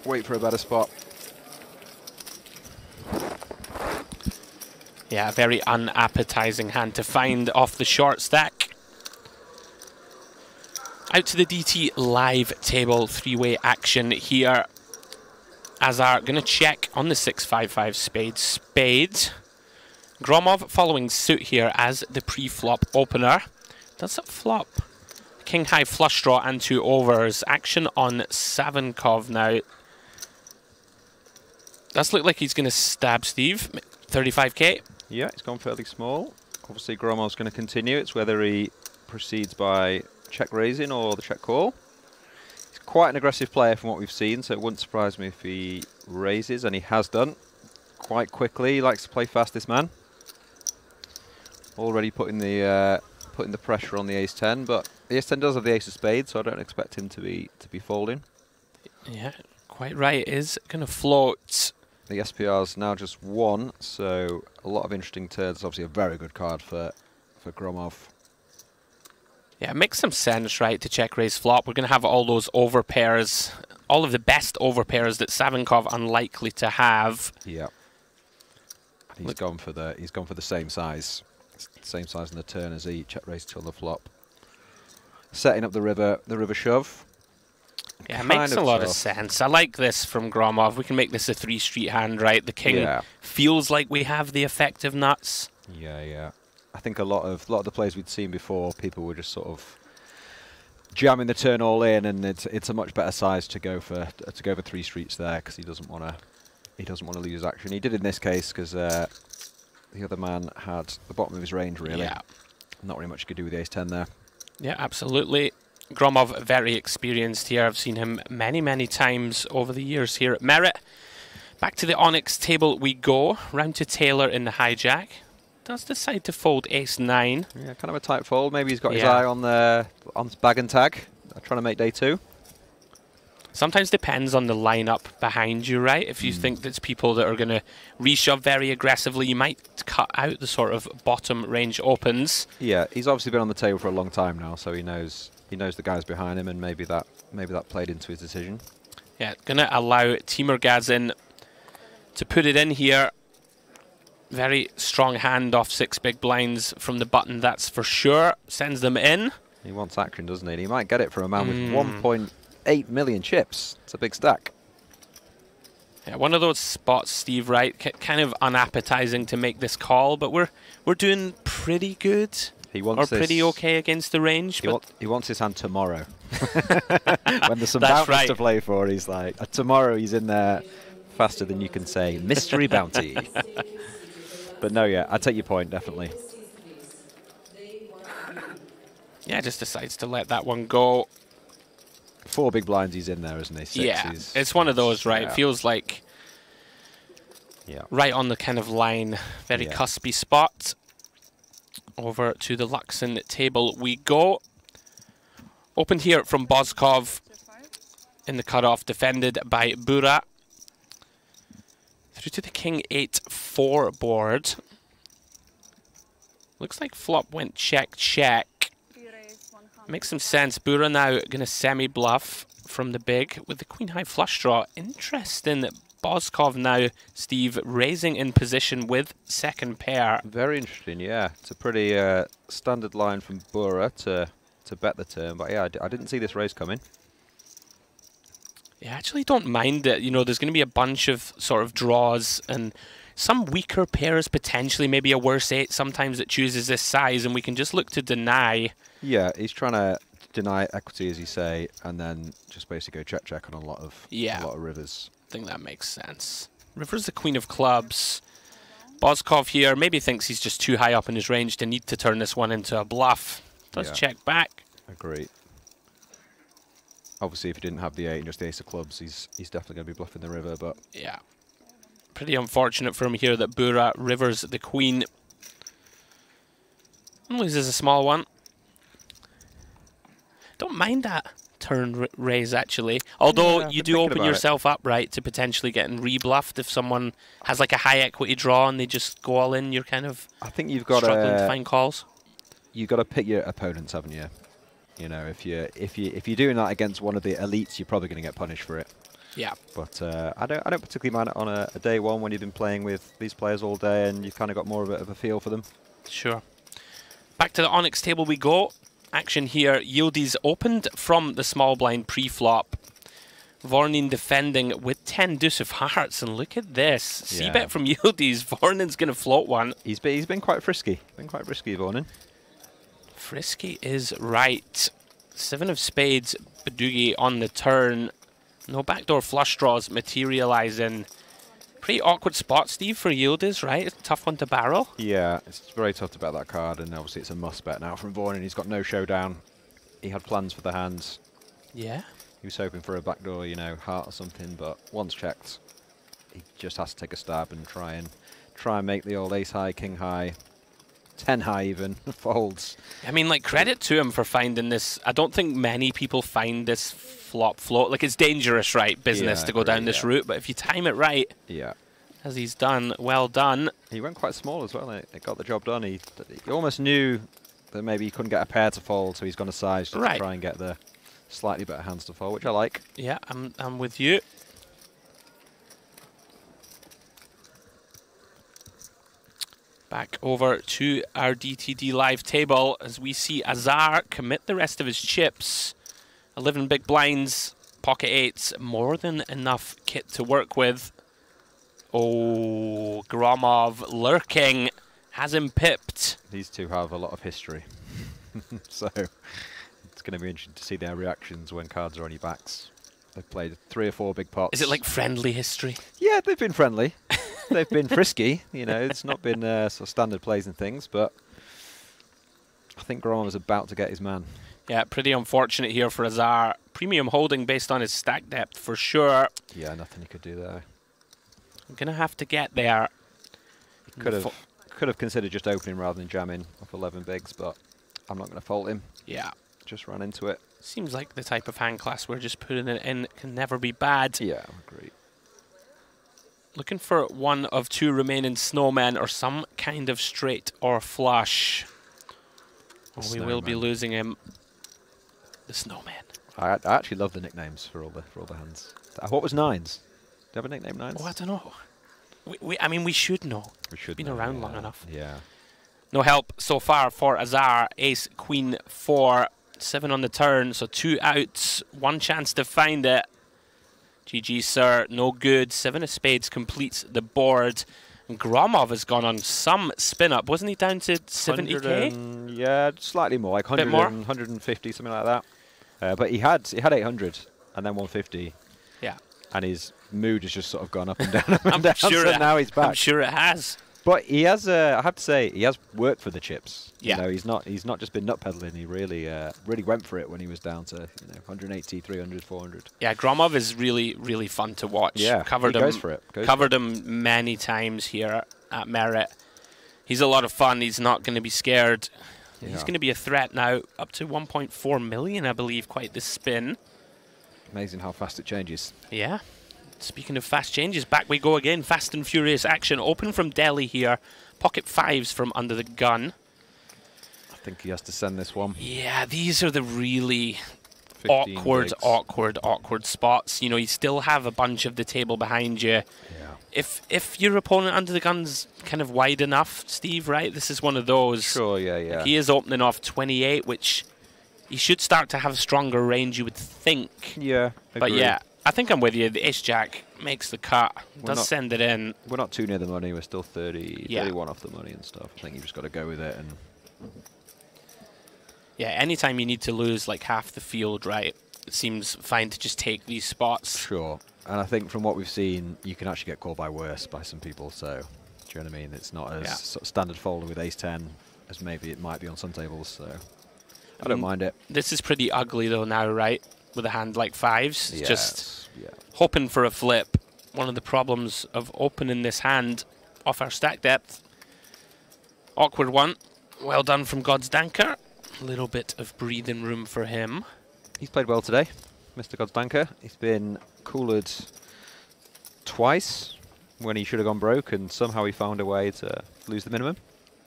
Wait for a better spot. Yeah, a very unappetizing hand to find off the short stack. Out to the DT live table, three-way action here. Azar going to check on the 6-5-5 spade. Spade. Gromov following suit here as the pre-flop opener. Does it flop? King high flush draw and 2 overs. Action on Savinkov now. Does look like he's going to stab Steve. 35k. Yeah, it's gone fairly small. Obviously, Gromov's going to continue. It's whether he proceeds by check raising or the check call. He's quite an aggressive player from what we've seen, so it wouldn't surprise me if he raises, and he has done quite quickly. He likes to play fast, this man. Already putting the pressure on the ace-10, but the ace-10 does have the ace of spades, so I don't expect him to be folding. Yeah, quite right. It is going to float. The SPR's now just 1, so a lot of interesting turns. Obviously a very good card for Gromov. Yeah, it makes some sense, right, to check raise flop. We're going to have all those overpairs, all of the best overpairs that Savinkov unlikely to have. Yeah. And he's gone for the same size. Same size in the turn as he check raised till the flop. Setting up the river shove. Yeah, it makes a lot of sense. I like this from Gromov. We can make this a 3-street hand, right? The king feels like we have the effective nuts. Yeah, yeah. I think a lot of the plays we'd seen before, people were just sort of jamming the turn all in, and it's a much better size to go for 3 streets there, because he doesn't want to lose action. He did in this case because the other man had the bottom of his range really. Yeah. Not really much you could do with the ace-10 there. Yeah, absolutely. Gromov, very experienced here. I've seen him many, many times over the years here at Merit. Back to the Onyx table we go. Round to Taylor in the hijack. Does decide to fold ace-9. Yeah, kind of a tight fold. Maybe he's got his eye on bag and tag, trying to make day 2. Sometimes depends on the lineup behind you, right? If you think there's people that are going to reshove very aggressively, you might cut out the sort of bottom range opens. Yeah, he's obviously been on the table for a long time now, so he knows the guys behind him, and maybe that played into his decision. Yeah, going to allow Timur Gazin to put it in here. Very strong hand off 6 big blinds from the button, that's for sure. Sends them in. He wants action, doesn't he? And he might get it from a man with 1.8 million chips. It's a big stack. Yeah, one of those spots, Steve, right? Kind of unappetizing to make this call, but we're doing pretty good. He wants pretty okay against the range. He wants his hand tomorrow. When there's some bounties to play for, he's like, tomorrow he's in there faster than you can say, mystery bounty. But no, yeah, I take your point, definitely. Yeah, just decides to let that one go. 4 big blinds he's in there, isn't he? 6 yeah, it's one of those, right? Yeah. It feels like right on the kind of line, very cuspy spot. Over to the Luxon table we go. Opened here from Boskov in the cutoff, defended by Bura. Through to the King 8-4 board. Looks like flop went check, check. Makes some sense. Bura now going to semi-bluff from the big with the Queen High flush draw. Interesting that Boskov now, Steve, raising in position with second pair. Very interesting, yeah. It's a pretty standard line from Bura to bet the turn, but yeah, I didn't see this raise coming. Yeah, I actually don't mind it. You know, there's going to be a bunch of sort of draws and some weaker pairs, potentially maybe a worse 8, sometimes it chooses this size, and we can just look to deny. Yeah, he's trying to deny equity, as you say, and then just basically go check on a lot of rivers. I think that makes sense. River's the queen of clubs. Boskov here maybe thinks he's just too high up in his range to need to turn this one into a bluff. Does check back. Agree. Obviously, if he didn't have the 8 and just the ace of clubs, he's definitely going to be bluffing the river, but... Yeah. Pretty unfortunate for him here that Bura rivers the queen. Loses a small one. Don't mind that turn raise, actually. Although Yeah, you do open yourself up, right, to potentially getting rebluffed if someone has like a high equity draw and they just go all in. You're kind of I think you've got struggling to find calls. You've got to pick your opponents, haven't you? You know, if you're doing that against one of the elites, you're probably going to get punished for it. Yeah. But I don't particularly mind it on a day one when you've been playing with these players all day and you've kind of got more of a feel for them. Sure. Back to the Onyx table we go. Action here. Yildiz opened from the small blind pre-flop. Vornin defending with 10 deuce of hearts, and look at this. C-bet from Yildiz. Vornin's going to float one. He's been quite frisky. Vornin. Frisky is right. 7 of spades, Badugi on the turn. No backdoor flush draws materializing. Pretty awkward spot, Steve, for Yildiz, right? It's a tough one to barrel. Yeah, it's very tough to bet that card, and obviously it's a must bet now from Vornin. He's got no showdown. He had plans for the hands. Yeah. He was hoping for a backdoor, you know, heart or something, but once checked, he just has to take a stab and try and make the old ace high, king high, 10 high even, folds. I mean, like, credit to him for finding this. I don't think many people find this flop float. Like, it's dangerous, right, business to go down this route, but if you time it right, as he's done, well done. He went quite small as well. It got the job done. He almost knew that maybe he couldn't get a pair to fold, so he's gone to size to try and get the slightly better hands to fold, which I like. Yeah, I'm with you. Back over to our DTD live table as we see Azar commit the rest of his chips. 11 big blinds, pocket 8s, more than enough kit to work with. Oh, Gromov lurking, has him pipped. These two have a lot of history, so it's going to be interesting to see their reactions when cards are on your backs. They've played 3 or 4 big pots. Is it like friendly history? Yeah, they've been friendly. They've been frisky, you know, it's not been sort of standard plays and things, but I think Gromov is about to get his man. Yeah, pretty unfortunate here for Azar. Premium holding based on his stack depth for sure. Yeah, nothing he could do there. I'm going to have to get there. He could have considered just opening rather than jamming off 11 bigs, but I'm not going to fault him. Yeah. Just ran into it. Seems like the type of hand class where just putting it in can never be bad. Yeah, agreed. Looking for one of 2 remaining snowmen or some kind of straight or flush. Oh, we will be losing him. The snowman. I actually love the nicknames for all the hands. What was nines? Do you have a nickname, nines? Oh, I don't know. I mean, we should know. We should. Been around long enough. Yeah. No help so far for Azar. Ace, queen, 4, 7 on the turn. So 2 outs, 1 chance to find it. GG, sir. No good. 7 of spades completes the board. And Gromov has gone on some spin up. Wasn't he down to 70k? Yeah, slightly more, like 100 more? 150, something like that. But he had 800 and then 150. Yeah. And his mood has just sort of gone up and down, up and down. Sure so now he's back. I'm sure it has. But he has, I have to say, he has worked for the chips. Yeah. You know, he's not just been nut peddling. He really went for it when he was down to 180, 300, 400. Yeah, Gromov is really, really fun to watch. Yeah, covered he him, goes for it. Covered him many times here at Merit. He's a lot of fun. He's not going to be scared. Yeah. He's going to be a threat now. Up to 1.4 million, I believe, quite the spin. Amazing how fast it changes. Yeah. Speaking of fast changes, back we go again. Fast and furious action. Open from Delhi here. Pocket 5s from under the gun. I think he has to send this one. Yeah, these are the really awkward spots. You know, you still have a bunch of the table behind you. Yeah. If your opponent under the gun's kind of wide enough, Steve, right? This is one of those. Sure, yeah. Like he is opening off 28, which he should start to have a stronger range, you would think. Yeah, But yeah, I think I'm with you. The ace-jack makes the cut. We're Does not- send it in. We're not too near the money. We're still 30, Yeah. 31 off the money and stuff. I think you've just got to go with it. And Yeah, anytime you need to lose like half the field, right, it seems fine to just take these spots. sure. And I think from what we've seen, you can actually get called by worse by some people. So, do you know what I mean? It's not as Yeah. sort of standard folder with ace-10 as maybe it might be on some tables. So, I don't mind it. This is pretty ugly though now, right? With a hand like fives. Yes, Just yeah. hoping for a flip. One of the problems of opening this hand off our stack depth. Awkward one. Well done from God's Danker. A little bit of breathing room for him. He's played well today, Mr. Godsdanker. He's been cooled twice when he should have gone broke, and somehow he found a way to lose the minimum.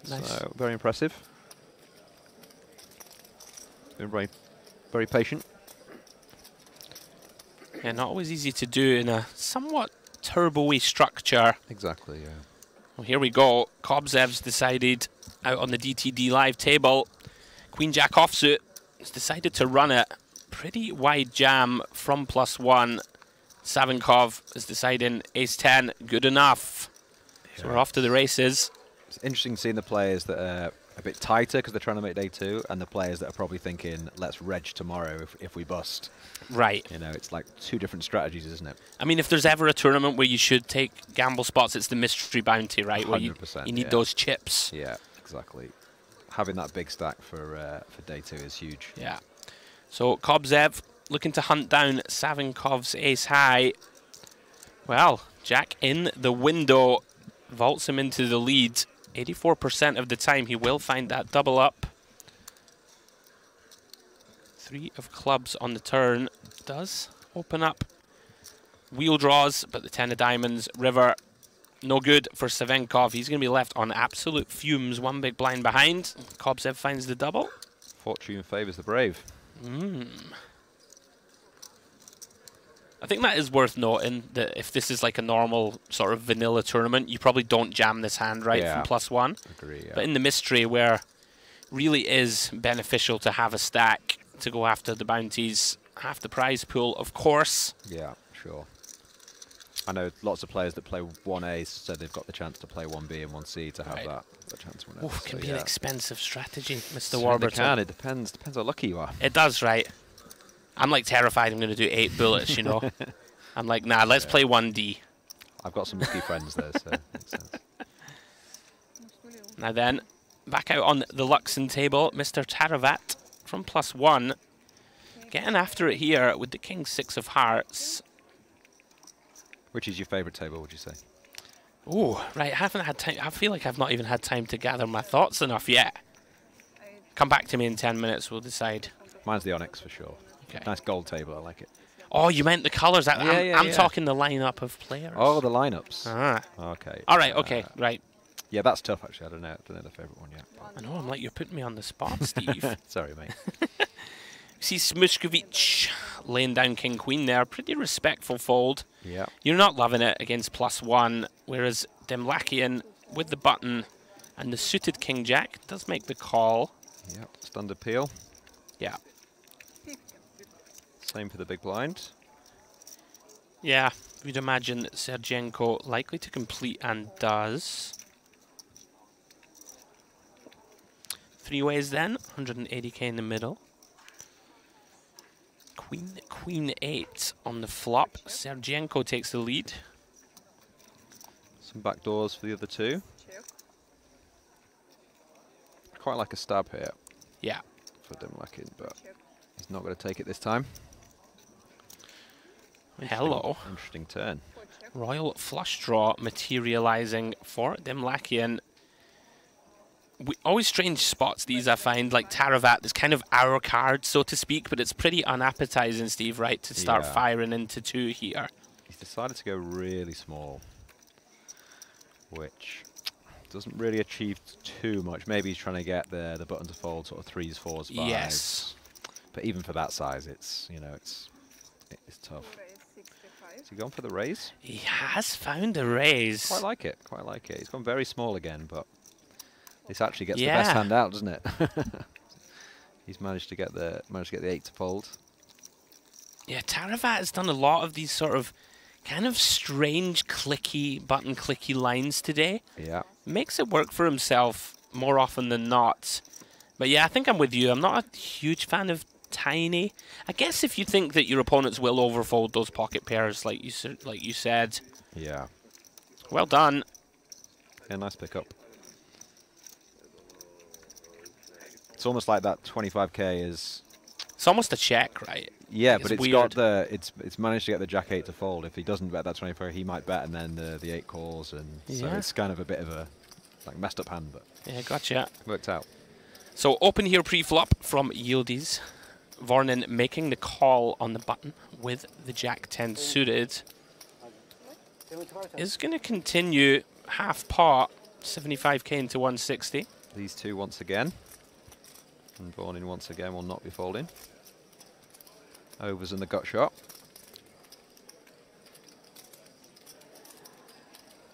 Nice. So, very impressive. Been very, very patient. Yeah, not always easy to do in a somewhat turbo-y structure. Exactly, yeah. Well, here we go. Kobzev's decided out on the DTD live table. Queen Jack offsuit. He's decided to run it. Pretty wide jam from +1. Savinkov is deciding ace-10, good enough. So we're off to the races. It's interesting seeing the players that are a bit tighter because they're trying to make day 2, and the players that are probably thinking, let's reg tomorrow if we bust. Right. You know, it's like 2 different strategies, isn't it? I mean, if there's ever a tournament where you should take gamble spots, it's the mystery bounty, right? Where you 100%, need yeah. those chips. Yeah, exactly. Having that big stack for day 2 is huge. Yeah. So Kobzev looking to hunt down Savinkov's ace high. Well, Jack in the window vaults him into the lead. 84% of the time he will find that double up. 3 of clubs on the turn does open up wheel draws, but the 10 of diamonds, river, no good for Savinkov. He's going to be left on absolute fumes, 1 big blind behind. Kobzev finds the double. Fortune favours the brave. I think that is worth noting that if this is like a normal sort of vanilla tournament, you probably don't jam this hand, right, Yeah. from +1. Agree, yeah. But in the mystery, where really is beneficial to have a stack to go after the bounties, half the prize pool, of course. Yeah, sure. I know lots of players that play 1A, so they've got the chance to play 1B and 1C to have Right. that chance to win it. Oof, can So, be an yeah. expensive strategy, Mr. Certainly Warburton. can. It depends how lucky you are. It does, right? I'm like terrified I'm going to do 8 bullets, you know? I'm like, nah, let's play 1D. I've got some lucky friends there, so it makes sense. Now then, back out on the Luxon table, Mr. Taravat from +1. Getting after it here with the King 6 of Hearts. Which is your favourite table, would you say? Oh, right, I haven't had time. I feel like I've not even had time to gather my thoughts enough yet. Come back to me in 10 minutes, we'll decide. Mine's the Onyx for sure. Okay. Nice gold table, I like it. Oh, you meant the colours. I'm Yeah. talking the lineup of players. Oh, the lineups. Ah. Okay. All right, okay, right. Yeah, that's tough actually. I don't know the favourite one yet. I know, I'm like, you're putting me on the spot, Steve. Sorry, mate. See Smushkovich laying down King Queen there. Pretty respectful fold. Yeah. You're not loving it against +1, whereas Demlakian with the button and the suited King Jack does make the call. Yeah. Standard peel. Yeah. Same for the big blind. Yeah, you'd imagine that Sergenko likely to complete and does. 3 ways then, 180k in the middle. Queen 8 on the flop. Sergenko takes the lead. Some back doors for the other 2. Quite like a stab here Yeah. for Demlakin, but he's not going to take it this time. Hello. Interesting turn. Royal flush draw materializing for Demlakian. Always strange spots these, I find, like Taravat is kind of our card, so to speak, but it's pretty unappetizing, Steve, right, to start Yeah. firing into 2 here. He's decided to go really small, which doesn't really achieve too much. Maybe he's trying to get the button to fold sort of 3s, 4s, 5s. Yes. But even for that size, it's it's tough. Has he gone for the raise? He has found a raise. Quite like it. Quite like it. He's gone very small again, but this actually gets Yeah. the best hand out, doesn't it? He's managed to get the 8 to fold. Yeah, Taravat has done a lot of these sort of kind of strange button clicky lines today. Yeah. Makes it work for himself more often than not. But yeah, I think I'm with you. I'm not a huge fan of Tiny. I guess if you think that your opponents will overfold those pocket pairs, like you said. Yeah. Well done. Yeah, nice pickup. It's almost like that 25k is. It's almost a check, right? Yeah, It's but it's weird. got the it's managed to get the Jack 8 to fold. If he doesn't bet that 24, he might bet, and then the 8 calls, and so Yeah. it's kind of a bit of a like messed up hand, but Yeah, gotcha. worked out. So open here pre-flop from Yildiz. Vornin making the call on the button with the Jack 10 suited. Is going to continue half pot, 75k into 160. These two once again, and Vornin once again will not be folding. Overs in the gut shot.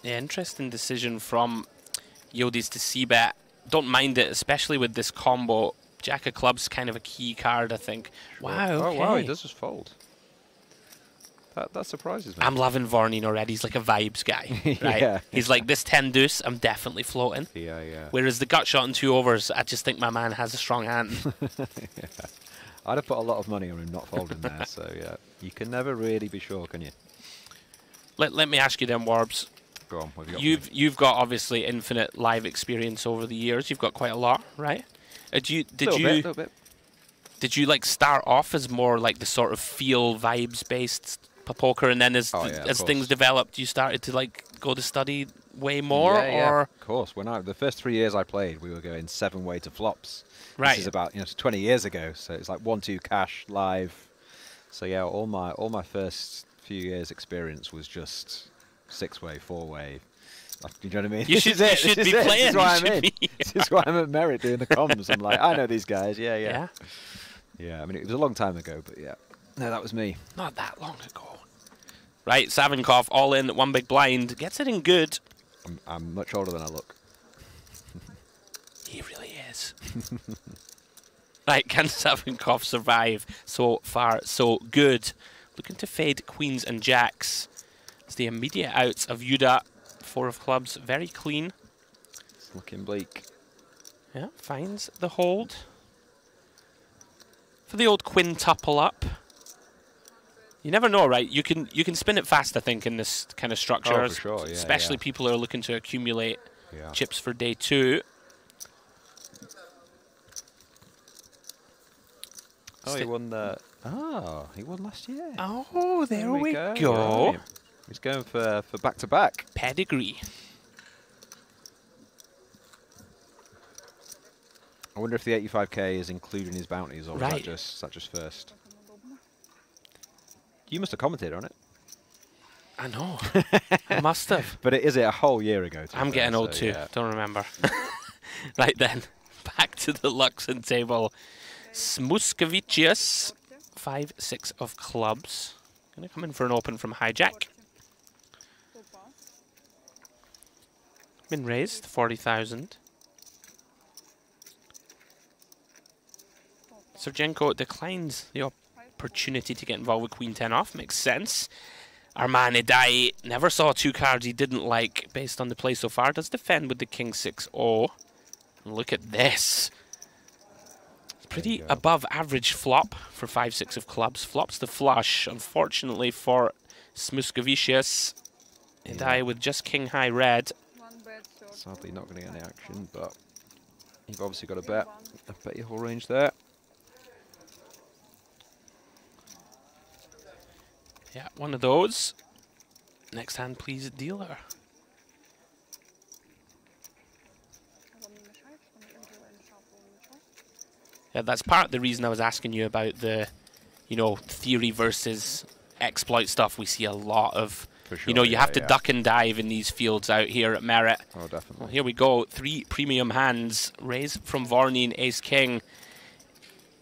Yeah, interesting decision from Yildiz to c-bet. Don't mind it, especially with this combo. Jack of clubs kind of a key card, I think. Wow, Oh okay. wow, he does just fold. That surprises me. I'm loving Vornin already. He's like a vibes guy, right? Yeah. He's like, this 10 deuce, I'm definitely floating. Yeah, yeah. Whereas the gut shot and 2 overs, I just think my man has a strong hand. I'd have put a lot of money on him not folding there, so yeah. You can never really be sure, can you? Let me ask you then, Warbs. Go on, what have you got for me? You've got obviously infinite live experience over the years. You've got quite a lot, right? Little bit. Did you like start off as more like the sort of feel vibes based poker, and then as Oh, yeah, of as things course. developed, you started to like go to study way more, Yeah, or of course. When the first 3 years I played, we were going 7-way to flops. Right. This is about 20 years ago, so it's like 1-2 cash live. So yeah, all my first few years experience was just 6-way, 4-way. You know what I mean? You should- you should be playing, This is why you I'm should in. be- This is why I'm at Merit doing the comms. I'm like, I know these guys. Yeah, yeah. yeah, Yeah, I mean, it was a long time ago, but yeah. No, that was me. not that long ago. Right, Savinkov all in, one big blind, gets it in good. I'm much older than I look. He really is. Right, can Savinkov survive? So far, so good. Looking to fade queens and jacks. It's the immediate outs of Yuda. 4 of clubs, very clean. It's looking bleak. Yeah, finds the hold. For the old quintuple up. You never know, right? You can spin it fast, I think, in this kind of structure. Oh, for sure, yeah, especially yeah. people who are looking to accumulate Yeah. chips for day 2. Oh, he won the. Oh, he won last year. Oh, there we go. Right. He's going for back-to-back. Pedigree. I wonder if the 85k is including his bounties, or Right. is that just first? You must have commented on it. I know. I must have. But is it a whole year ago? to be I'm fair, getting old so too. yeah. Don't remember. Right then, back to the Luxon table. Smuskevicius, 5-6 of clubs. Gonna come in for an open from hijack. Been raised 40,000. Sergenko declines the opportunity to get involved with Queen 10 off. Makes sense. Our man Idai never saw 2 cards he didn't like based on the play so far. Does defend with the King 6-0. Look at this. It's pretty go. above average flop for 5-6 of clubs. Flops the flush. Unfortunately for Smuskevicius. Idai with just King High Red. One bet, third. Sadly, not going to get any action, but you've obviously got a bet. I bet your whole range there. Yeah, one of those. Next hand, please, dealer. Вам не мешает, что мы делаем шафл ничего? Yeah, that's part of the reason I was asking you about the, theory versus exploit stuff. We see a lot of, For sure, you yeah, have to yeah. duck and dive in these fields out here at Merit. Oh, Well, definitely. here we go. 3 premium hands. Raise from Vornin, Ace King.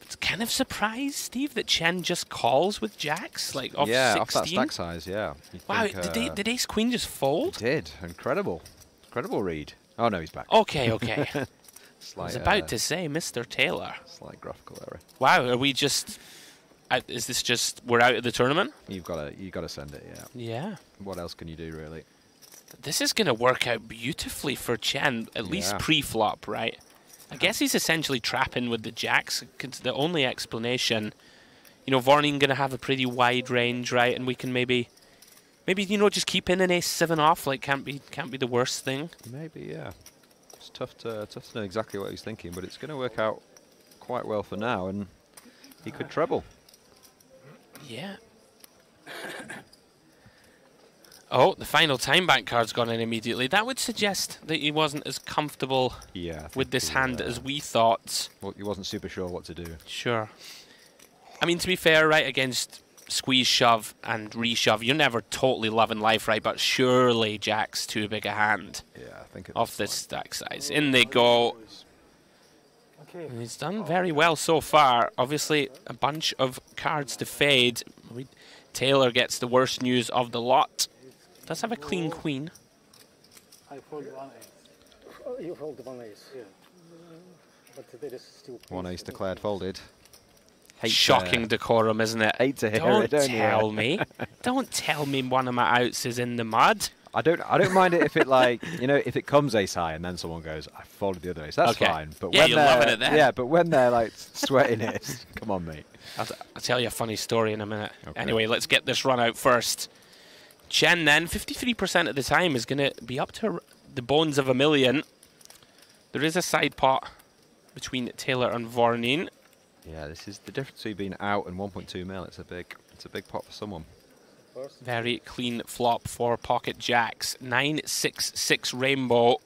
It's kind of surprised, Steve, that Chen just calls with jacks, like off Yeah, 16. off that stack size, yeah. You'd Wow, think, did Ace Queen just fold? Did. Incredible. Incredible read. Oh, no, he's back. Okay, okay. I Slight, was about to say Mr. Taylor. Slight graphical error. Wow, are we just Is this just we're out of the tournament? You gotta send it. Yeah. Yeah. What else can you do really? This is going to work out beautifully for Chen, at least Yeah. pre-flop, right? I guess he's essentially trapping with the jacks. 'Cause the only explanation, you know, Vornien going to have a pretty wide range, right? And we can maybe you know just keep in an ace-7 off. Like can't be the worst thing. Maybe, yeah. It's tough to know exactly what he's thinking, but it's going to work out quite well for now, and he could treble. Yeah. Oh, the final time bank card's gone in immediately. That would suggest that he wasn't as comfortable Yeah. with this hand as we thought. Well, he wasn't super sure what to do. Sure. I mean, to be fair, right, against squeeze, shove, and reshove, you're never totally loving life, right? But surely Jack's too big a hand Yeah, I think at off this stack size. In they go. Okay. And he's done very well so far. Obviously, a bunch of cards to fade. Taylor gets the worst news of the lot. Does have a clean queen. I fold 1 ace. You fold 1 ace. Yeah. But there is still. one ace declared folded. Shocking decorum, isn't it? Hate to hear Don't it, don't you? tell me. Don't tell me one of my outs is in the mud. I don't mind it if it if it comes ace high and then someone goes, I folded the other ace. That's Okay. fine. But Yeah, when you're they're loving it then. Yeah, but when they're like sweating it, come on, mate. I'll tell you a funny story in a minute. Okay. Anyway, let's get this run out first. Chen then, 53% of the time, is going to be up to the bones of a million. There is a side pot between Taylor and Vornien. Yeah, this is the difference between being out and 1.2 mil. It's a big pot for someone. Very clean flop for pocket jacks. 9-6-6 rainbow.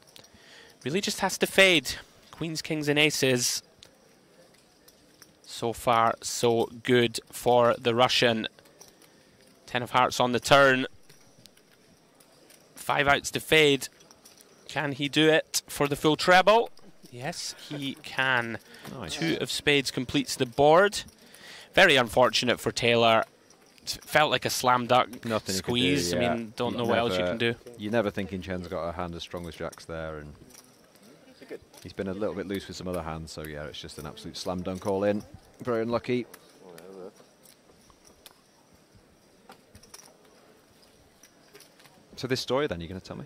Really just has to fade. Queens, kings, and aces. So far, so good for the Russian. 10 of hearts on the turn. 5 outs to fade. Can he do it for the full treble? Yes, he can. Nice. 2 of spades completes the board. Very unfortunate for Taylor. Felt like a slam dunk Nothing he could do, squeeze. yeah. I mean, don't You know what else you never- can do. You're never thinking Chen's got a hand as strong as Jack's there, and he's been a little bit loose with some other hands, so yeah, it's just an absolute slam dunk all in. Very unlucky. So this story then, you're going to tell me?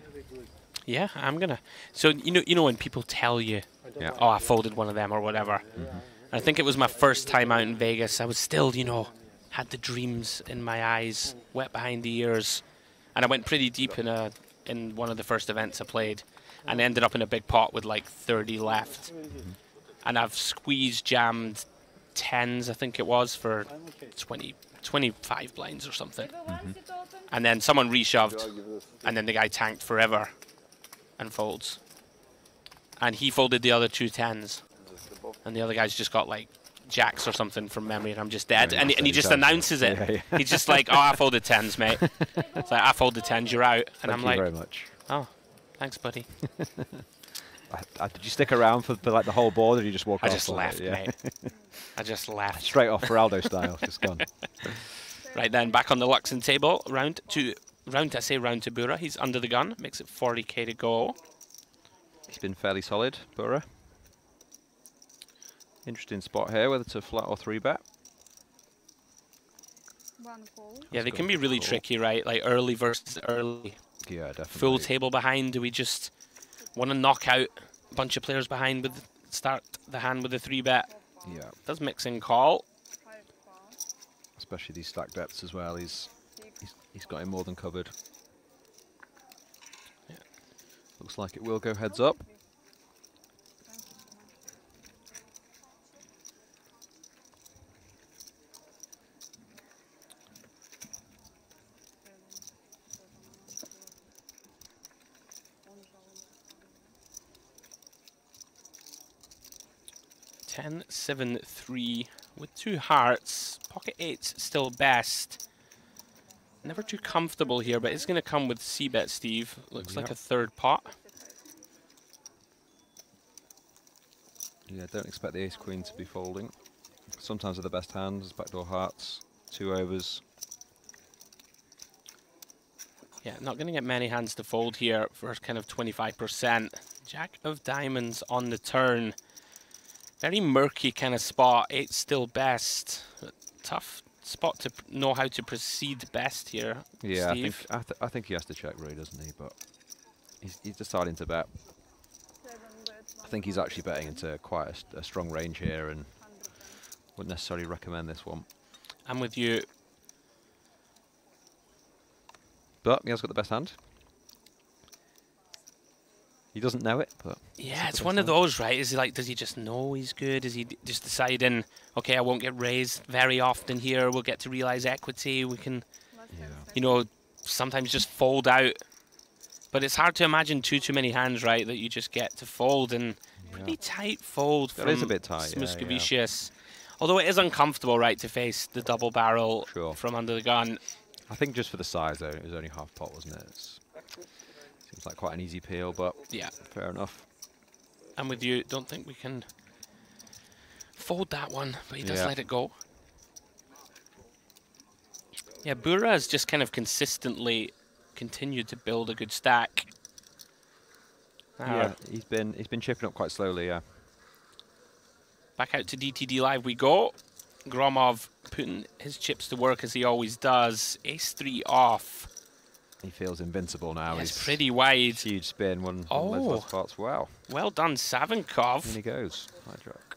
Yeah, I'm gonna. So you know when people tell you, Yeah. oh, I folded one of them or whatever. I think it was my first time out in Vegas. I was still, had the dreams in my eyes, wet behind the ears, and I went pretty deep in one of the first events I played, and ended up in a big pot with like 30 left, and I've squeezed jammed 10s, I think it was, for 25 blinds or something, and then someone reshoved, and then the guy tanked forever, and folds, and he folded the other 2 10s. And the other guy's just got like jacks or something from memory, and I'm just dead. Yeah, And he just exactly. announces it. Yeah, yeah. He's just like, "Oh, I folded 10s, mate." It's like, "I folded 10s, you're out." And Thank I'm you like, very much. "Oh, thanks, buddy." Did you stick around for like the whole board, or did you just walk I off? just on it? left, Yeah. mate. I just left. Straight off Feraldo style, just gone. Right then, back on the Luxon table, round to Bura. He's under the gun, makes it 40k to go. He's been fairly solid, Bura. Interesting spot here, whether to flat or 3-bet. 1 call. Yeah, they good can be really call. tricky, right? Like early versus early. Yeah, definitely. Full table behind. Do we just want to knock out a bunch of players behind with start the hand with a 3-bet? Yeah, Does mix and call. 5 pass. especially these stack depths as well. He's got him more than covered. Yeah. Looks like it will go heads up. Ten, 7, 3 with 2 hearts. Pocket 8's still best. Never too comfortable here, but it's going to come with C-bet, Steve. Looks like Yep. a 3rd pot. Yeah, don't expect the ace queen to be folding. Sometimes they're the best hands. Backdoor hearts, 2 overs. Yeah, not going to get many hands to fold here for kind of 25%. Jack of diamonds on the turn. Very murky kind of spot. 8's still best. Tough spot to know how to proceed best here, Yeah, Steve. I think he has to check, really, doesn't he? But he's deciding to bet. I think he's actually betting into quite a strong range here, and wouldn't necessarily recommend this one. I'm with you. But he has got the best hand. He doesn't know it, but Yeah, it's one of those, right? Is he like, does he just know he's good? Is he just deciding, okay, I won't get raised very often here. We'll get to realize equity. We can, you know, sometimes just fold out. But it's hard to imagine too many hands, right, that you just get to fold. And pretty tight fold That from is a bit tight, yeah, Muscovicius. Although it is uncomfortable, right, to face the double barrel Sure. from under the gun. I think just for the size, though, it was only half pot, wasn't it? Seems like quite an easy peel, but Yeah. fair enough. I'm with you. Don't think we can fold that one, but he does Yeah. let it go. Yeah, Bura has just kind of consistently continued to build a good stack. Yeah, he's been chipping up quite slowly. Yeah. Back out to DTD Live we go. Gromov putting his chips to work as he always does. Ace-3 off. He feels invincible now. It's He's pretty wide. huge spin. One Oh. of those last parts. Wow. Well done, Savinkov. In he goes. Hijack.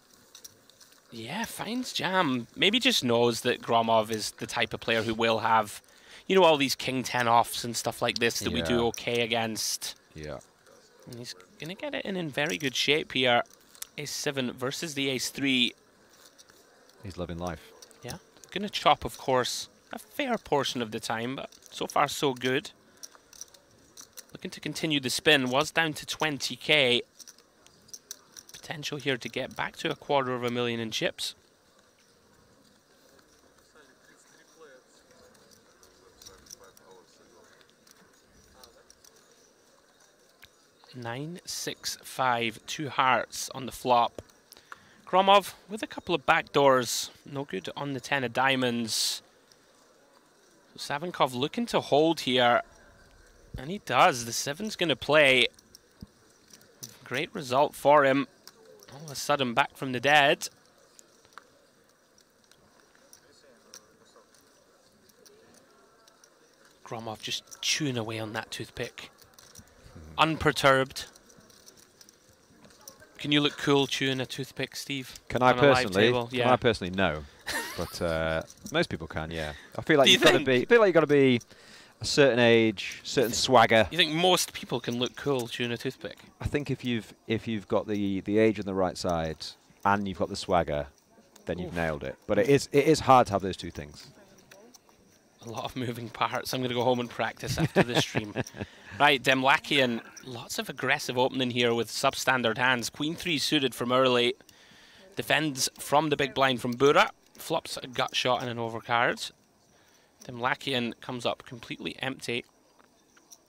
Yeah, finds jam. Maybe just knows that Gromov is the type of player who will have, you know, all these king 10 offs and stuff like this that we do Yeah. okay against. Yeah. And he's going to get it in very good shape here. Ace-7 versus the Ace-3. He's loving life. Yeah, going to chop, of course, a fair portion of the time, but so far so good. Looking to continue the spin. Was down to 20k. Potential here to get back to $250,000 in chips. Nine, 6, 5, 2 hearts on the flop. Gromov with a couple of backdoors. No good on the 10 of diamonds. So Savinkov looking to hold here. And he does. The 7's going to play. Great result for him. All of a sudden back from the dead. Gromov just chewing away on that toothpick. Unperturbed. Can you look cool chewing a toothpick, Steve? Can I on a live personally? table? Can Yeah. I personally? No. But most people can. Yeah. I feel like Do you you've got to think? be. I feel like you've got to be a certain age, certain swagger. You think most people can look cool chewing a toothpick? I think if you've got the age on the right side and you've got the swagger, then you've nailed it. But it is hard to have those two things. A lot of moving parts. I'm going to go home and practice after this stream. Right, Demlakian, lots of aggressive opening here with substandard hands. Queen 3 suited from early. Defends from the big blind from Bura. Flops a gut shot and an overcard. Demlakian comes up completely empty.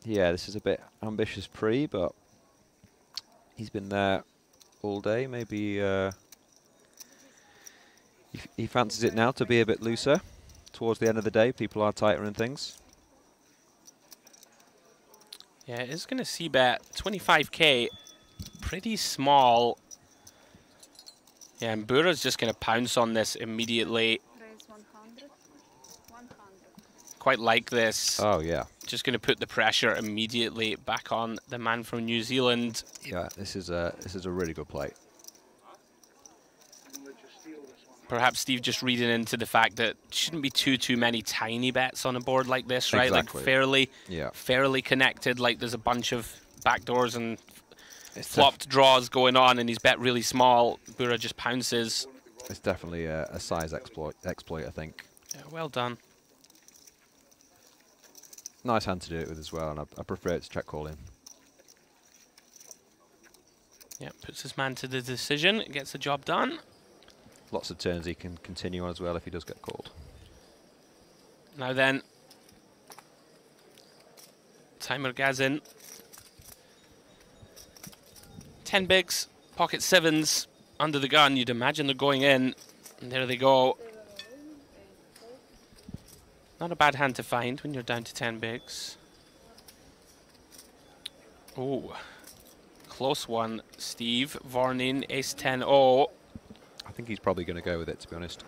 Yeah, this is a bit ambitious pre, but he's been there all day. Maybe he fancies it now to be a bit looser. Towards the end of the day, people are tighter and things. Yeah, it is going to c-bet 25k. Pretty small. Yeah, and Bura's just going to pounce on this immediately. Raise 100. 100. Quite like this. Oh yeah. Just going to put the pressure immediately back on the man from New Zealand. Yeah, this is a really good play. Perhaps Steve just reading into the fact that shouldn't be too many tiny bets on a board like this, right? Exactly. Like Yeah. fairly connected. Like there's a bunch of backdoors and flopped draws going on, and he's bet really small. Bura just pounces. It's definitely a size exploit, I think. Yeah, well done. Nice hand to do it with as well, and I prefer it to check call in. Yeah, puts his man to the decision, gets the job done. Lots of turns he can continue on as well if he does get called. Now then, timer Gazin. 10 bigs, pocket 7s, under the gun. You'd imagine they're going in, and there they go. Not a bad hand to find when you're down to 10 bigs. Oh, close one, Steve. Vornin, ace 10-0. I think he's probably going to go with it, to be honest.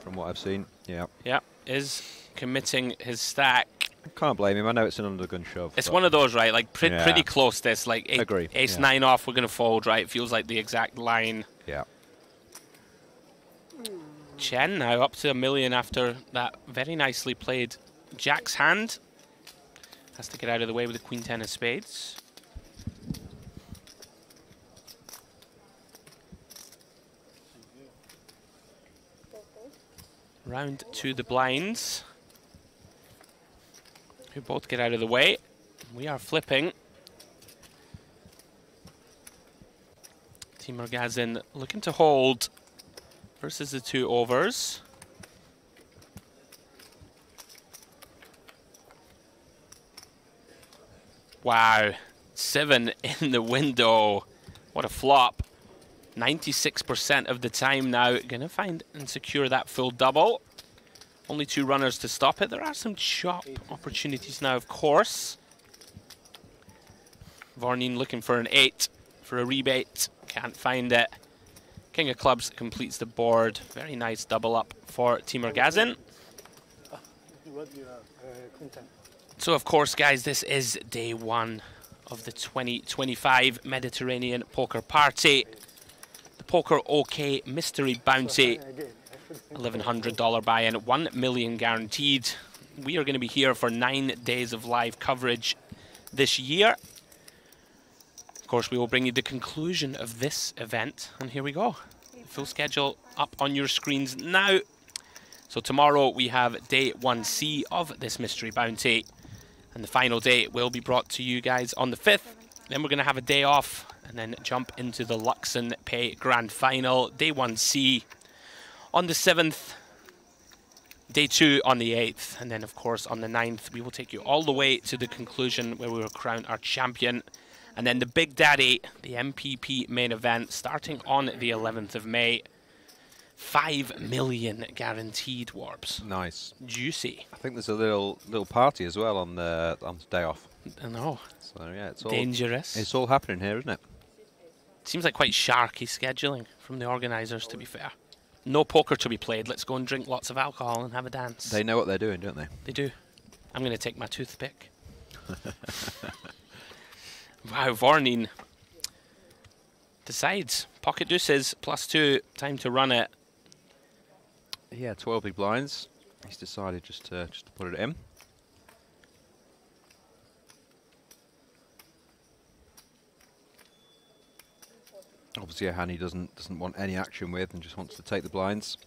from what I've seen. Yeah. Yeah, is committing his stack. Can't blame him. I know it's an undergun shove. It's but one of those, right? Like Yeah. pretty close. This like Agree, ace yeah. 9 off. We're gonna fold, right? It feels like the exact line. Yeah. Chen now up to $1 million after that very nicely played Jack's hand. Has to get out of the way with the Queen 10 of spades. Round to the blinds, who both get out of the way. We are flipping. Timur Gazin looking to hold versus the 2 overs. Wow, 7 in the window. What a flop. 96% of the time now. Gonna find and secure that full double. Only 2 runners to stop it. There are some chop opportunities now, of course. Vornin looking for an 8 for a rebate. Can't find it. King of clubs completes the board. Very nice double up for Timur Gazin. What do you have? Quinten. So, of course, guys, this is day 1 of the 2025 Mediterranean Poker Party. The Poker OK Mystery Bounty. Again, $1,100 buy-in, $1 million guaranteed. We are going to be here for 9 days of live coverage this year. Of course, we will bring you the conclusion of this event, and here we go. Full schedule up on your screens now. So tomorrow we have day 1C of this mystery bounty, and the final day will be brought to you guys on the 5th. Then we're going to have a day off and then jump into the Luxon Pay Grand Final, day 1C on the 7th, day 2 on the 8th, and then of course on the 9th we will take you all the way to the conclusion where we will crown our champion. And then the Big Daddy, the MPP main event, starting on the 11th of May. 5 million guaranteed, Warbs. Nice. Juicy. I think there's a little party as well on the day off. I know. So yeah, it's all Dangerous. It's all happening here, isn't it? Seems like quite sharky scheduling from the organisers, to be fair. No poker to be played. Let's go and drink lots of alcohol and have a dance. They know what they're doing, don't they? They do. I'm going to take my toothpick. Wow, Vornin decides. Pocket deuces, +2. Time to run it. Yeah, 12 big blinds. He's decided just to put it in. Obviously, a hand he doesn't want any action with and just wants to take the blinds.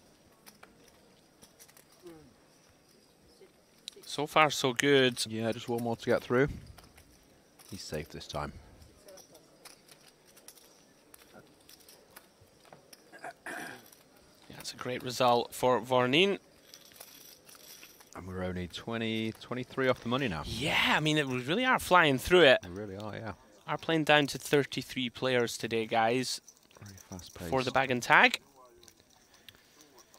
So far, so good. Yeah, just one more to get through. He's safe this time. Yeah, it's a great result for Vornin. And we're only 23 off the money now. Yeah, I mean, we really are flying through it. We really are, yeah. Are playing down to 33 players today, guys, Very fast pace. for the bag and tag.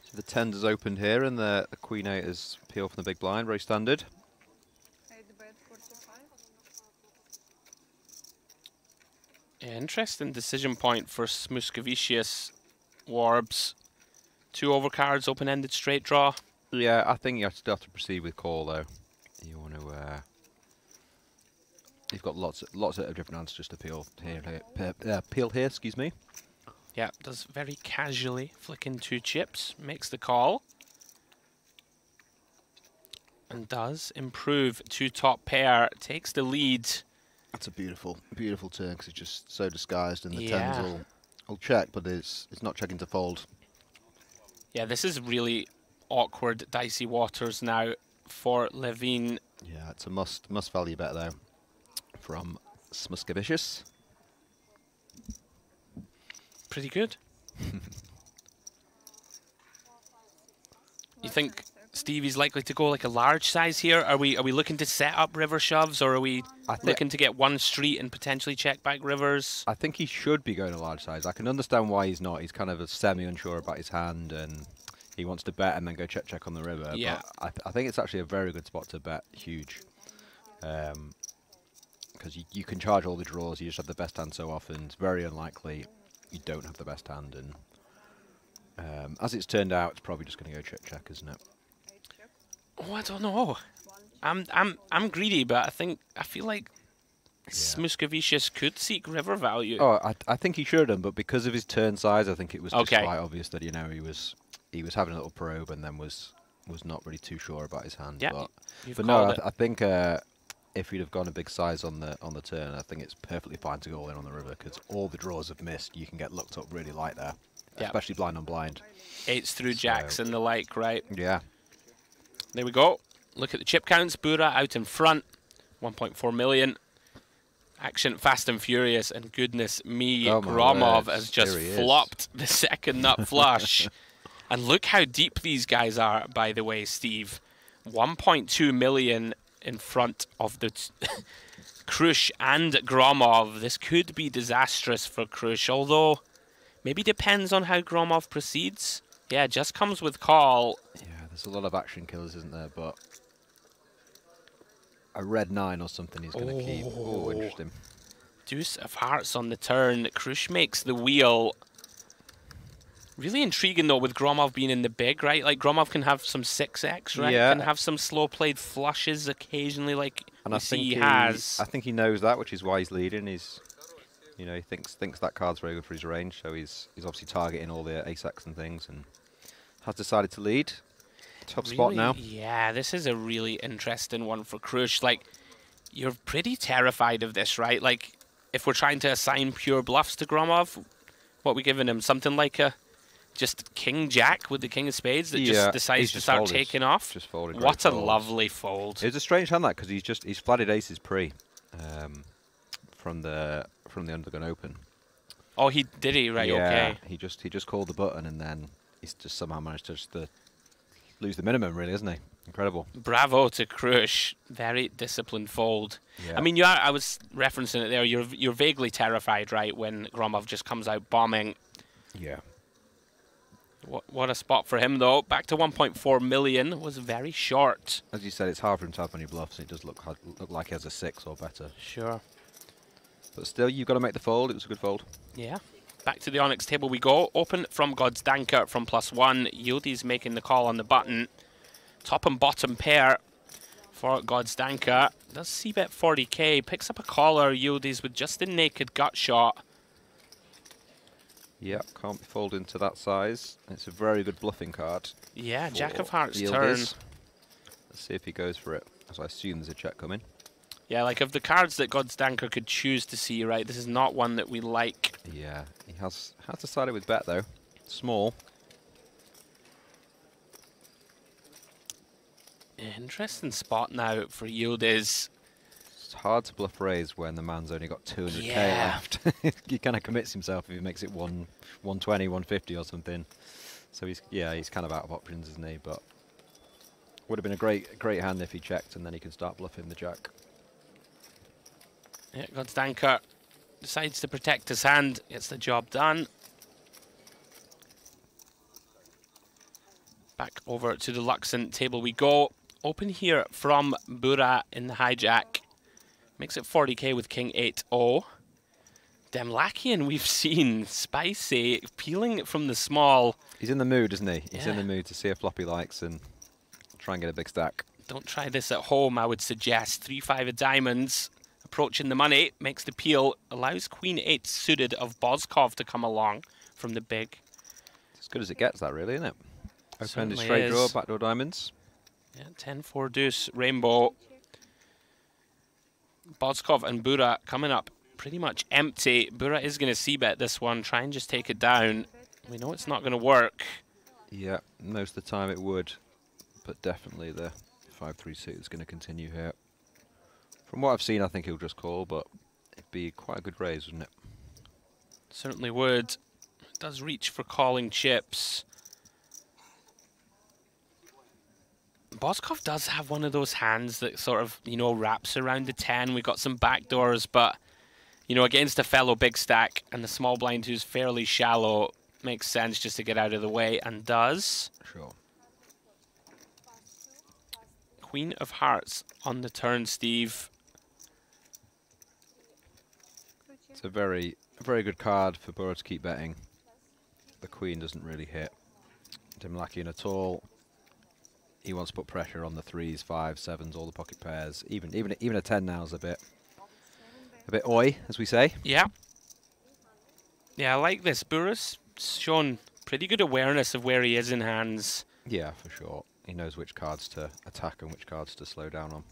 So the 10 has opened here and the Queen 8 has peeled from the big blind, very standard. 8bet 45. Interesting decision point for Muscovicius. Warbs. 2 overcards, open-ended straight draw. Yeah, I think you still have to proceed with call though. You want to. You've got lots of different answers just to peel here. Excuse me. Yeah, does very casually flick in 2 chips, makes the call, and does improve to top pair, takes the lead. That's a beautiful turn because it's just so disguised, and the Yeah. tens will check, but it's not checking to fold. Yeah, this is really awkward, dicey waters now for Levine. Yeah, it's a must value bet though from Muscovicius. Pretty good. You think Stevie's likely to go like a large size here? Are we looking to set up river shoves, or are we looking to get one street and potentially check back rivers? I think he should be going a large size. I can understand why he's not. He's kind of semi-unsure about his hand and he wants to bet and then go check on the river. Yeah. But I think it's actually a very good spot to bet huge. Because you can charge all the draws, you just have the best hand so often. It's very unlikely you don't have the best hand, and As it's turned out, it's probably just going to go check, isn't it? Oh, I don't know. I'm greedy, but I feel like Muscovicius could seek river value. Oh, I think he should have done, but because of his turn size, I think it was just Okay. quite obvious that, you know, he was having a little probe and then was not really too sure about his hand. Yeah, but you've no, called it. I think if he'd have gone a big size on the turn, I think it's perfectly fine to go all in on the river, because all the draws have missed. You can get looked up really light there, Yep. especially blind on blind. Eights through jacks and the like, right? Yeah. There we go. Look at the chip counts. Bura out in front. 1.4 million. Action fast and furious, and goodness me, Oh my Gromov word, has just here he is. flopped the second nut flush. And look how deep these guys are, by the way, Steve. 1.2 million in front of the Krush and Gromov. This could be disastrous for Krush, although maybe depends on how Gromov proceeds. Yeah, just comes with call. Yeah, there's a lot of action killers, isn't there? But a red 9 or something he's going to keep. Oh, interesting. Deuce of hearts on the turn. Krush makes the wheel. Really intriguing, though, with Gromov being in the big, right? Like, Gromov can have some 6x, right? Yeah. Can have some slow-played flushes occasionally, like And we I think see he has. I think he knows that, which is why he's leading. He's, you know, he thinks that card's very good for his range, so he's obviously targeting all the ace-x and things, and has decided to lead. Top spot Really- now. Yeah, this is a really interesting one for Krush. Like, you're pretty terrified of this, right? Like, if we're trying to assign pure bluffs to Gromov, what we giving him? Something like a just King Jack with the King of Spades that Yeah, just decides he's to just start folded. taking off? Just folded. What great a fold. lovely fold. It was a strange hand, that, because he's flatted aces pre from the Undergun Open. Oh, did he? Right, yeah, okay. he just called the button, and then he's just somehow managed to just lose the minimum, really, isn't he? Incredible. Bravo to Krush. Very disciplined fold. Yeah. I mean, I was referencing it there. You're vaguely terrified, right, when Gromov just comes out bombing. Yeah. What a spot for him, though. Back to 1.4 million. Was very short. As you said, it's hard for him to have any bluffs, and it does look like he has a 6 or better. Sure. But still, you've got to make the fold. It was a good fold. Yeah. Back to the Onyx table we go. Open from God's Danker from +1. Yildiz making the call on the button. Top and bottom pair for God's Danker. Does c-bet 40k. Picks up a caller. Yildiz with just a naked gut shot. Yeah, can't be folded into that size. It's a very good bluffing card. Yeah, for Jack of Hearts Yildiz. turn. Let's see if he goes for it, as I assume there's a check coming. Yeah, like of the cards that God's Danker could choose to see, right, this is not one that we like. Yeah, he has decided with bet, though. Small. Interesting spot now for Yildiz. It's hard to bluff raise when the man's only got 200k Yeah. left. He kind of commits himself if he makes it 120, 150 or something. So he's kind of out of options, isn't he? But would have been a great hand if he checked, and then he can start bluffing the jack. Yeah, God's Danker decides to protect his hand, gets the job done. Back over to the Luxon table we go. Open here from Bura in the hijack. Makes it 40k with King 8-0. Demlakian we've seen, spicy, peeling from the small. He's in the mood, isn't he? He's in Yeah. the mood to see a flop he likes and try and get a big stack. Don't try this at home, I would suggest. 3-5 of diamonds. Approaching the money, makes the peel, allows Queen 8 suited of Boskov to come along from the big. It's as good as it gets, that, really, isn't it? Open-ended Certainly straight draw, is. backdoor diamonds. Yeah, 10-4 deuce, rainbow. Boskov and Bura coming up pretty much empty. Bura is going to c-bet this one, try and just take it down. We know it's not going to work. Yeah, most of the time it would, but definitely the 5-3 suit is going to continue here. From what I've seen, I think he'll just call, but it'd be quite a good raise, wouldn't it? Certainly would. Does reach for calling chips. Boskov does have one of those hands that sort of, you know, wraps around the 10. We've got some backdoors, but, you know, against a fellow big stack and the small blind who's fairly shallow, makes sense just to get out of the way, and does. Sure. Queen of Hearts on the turn, Steve. It's a very good card for Bura to keep betting. The queen doesn't really hit. Dimlakian at all. He wants to put pressure on the 3s, 5s, 7s, all the pocket pairs. Even a 10 now is a bit oi, as we say. Yeah. Yeah, I like this. Burra's shown pretty good awareness of where he is in hands. Yeah, for sure. He knows which cards to attack and which cards to slow down on.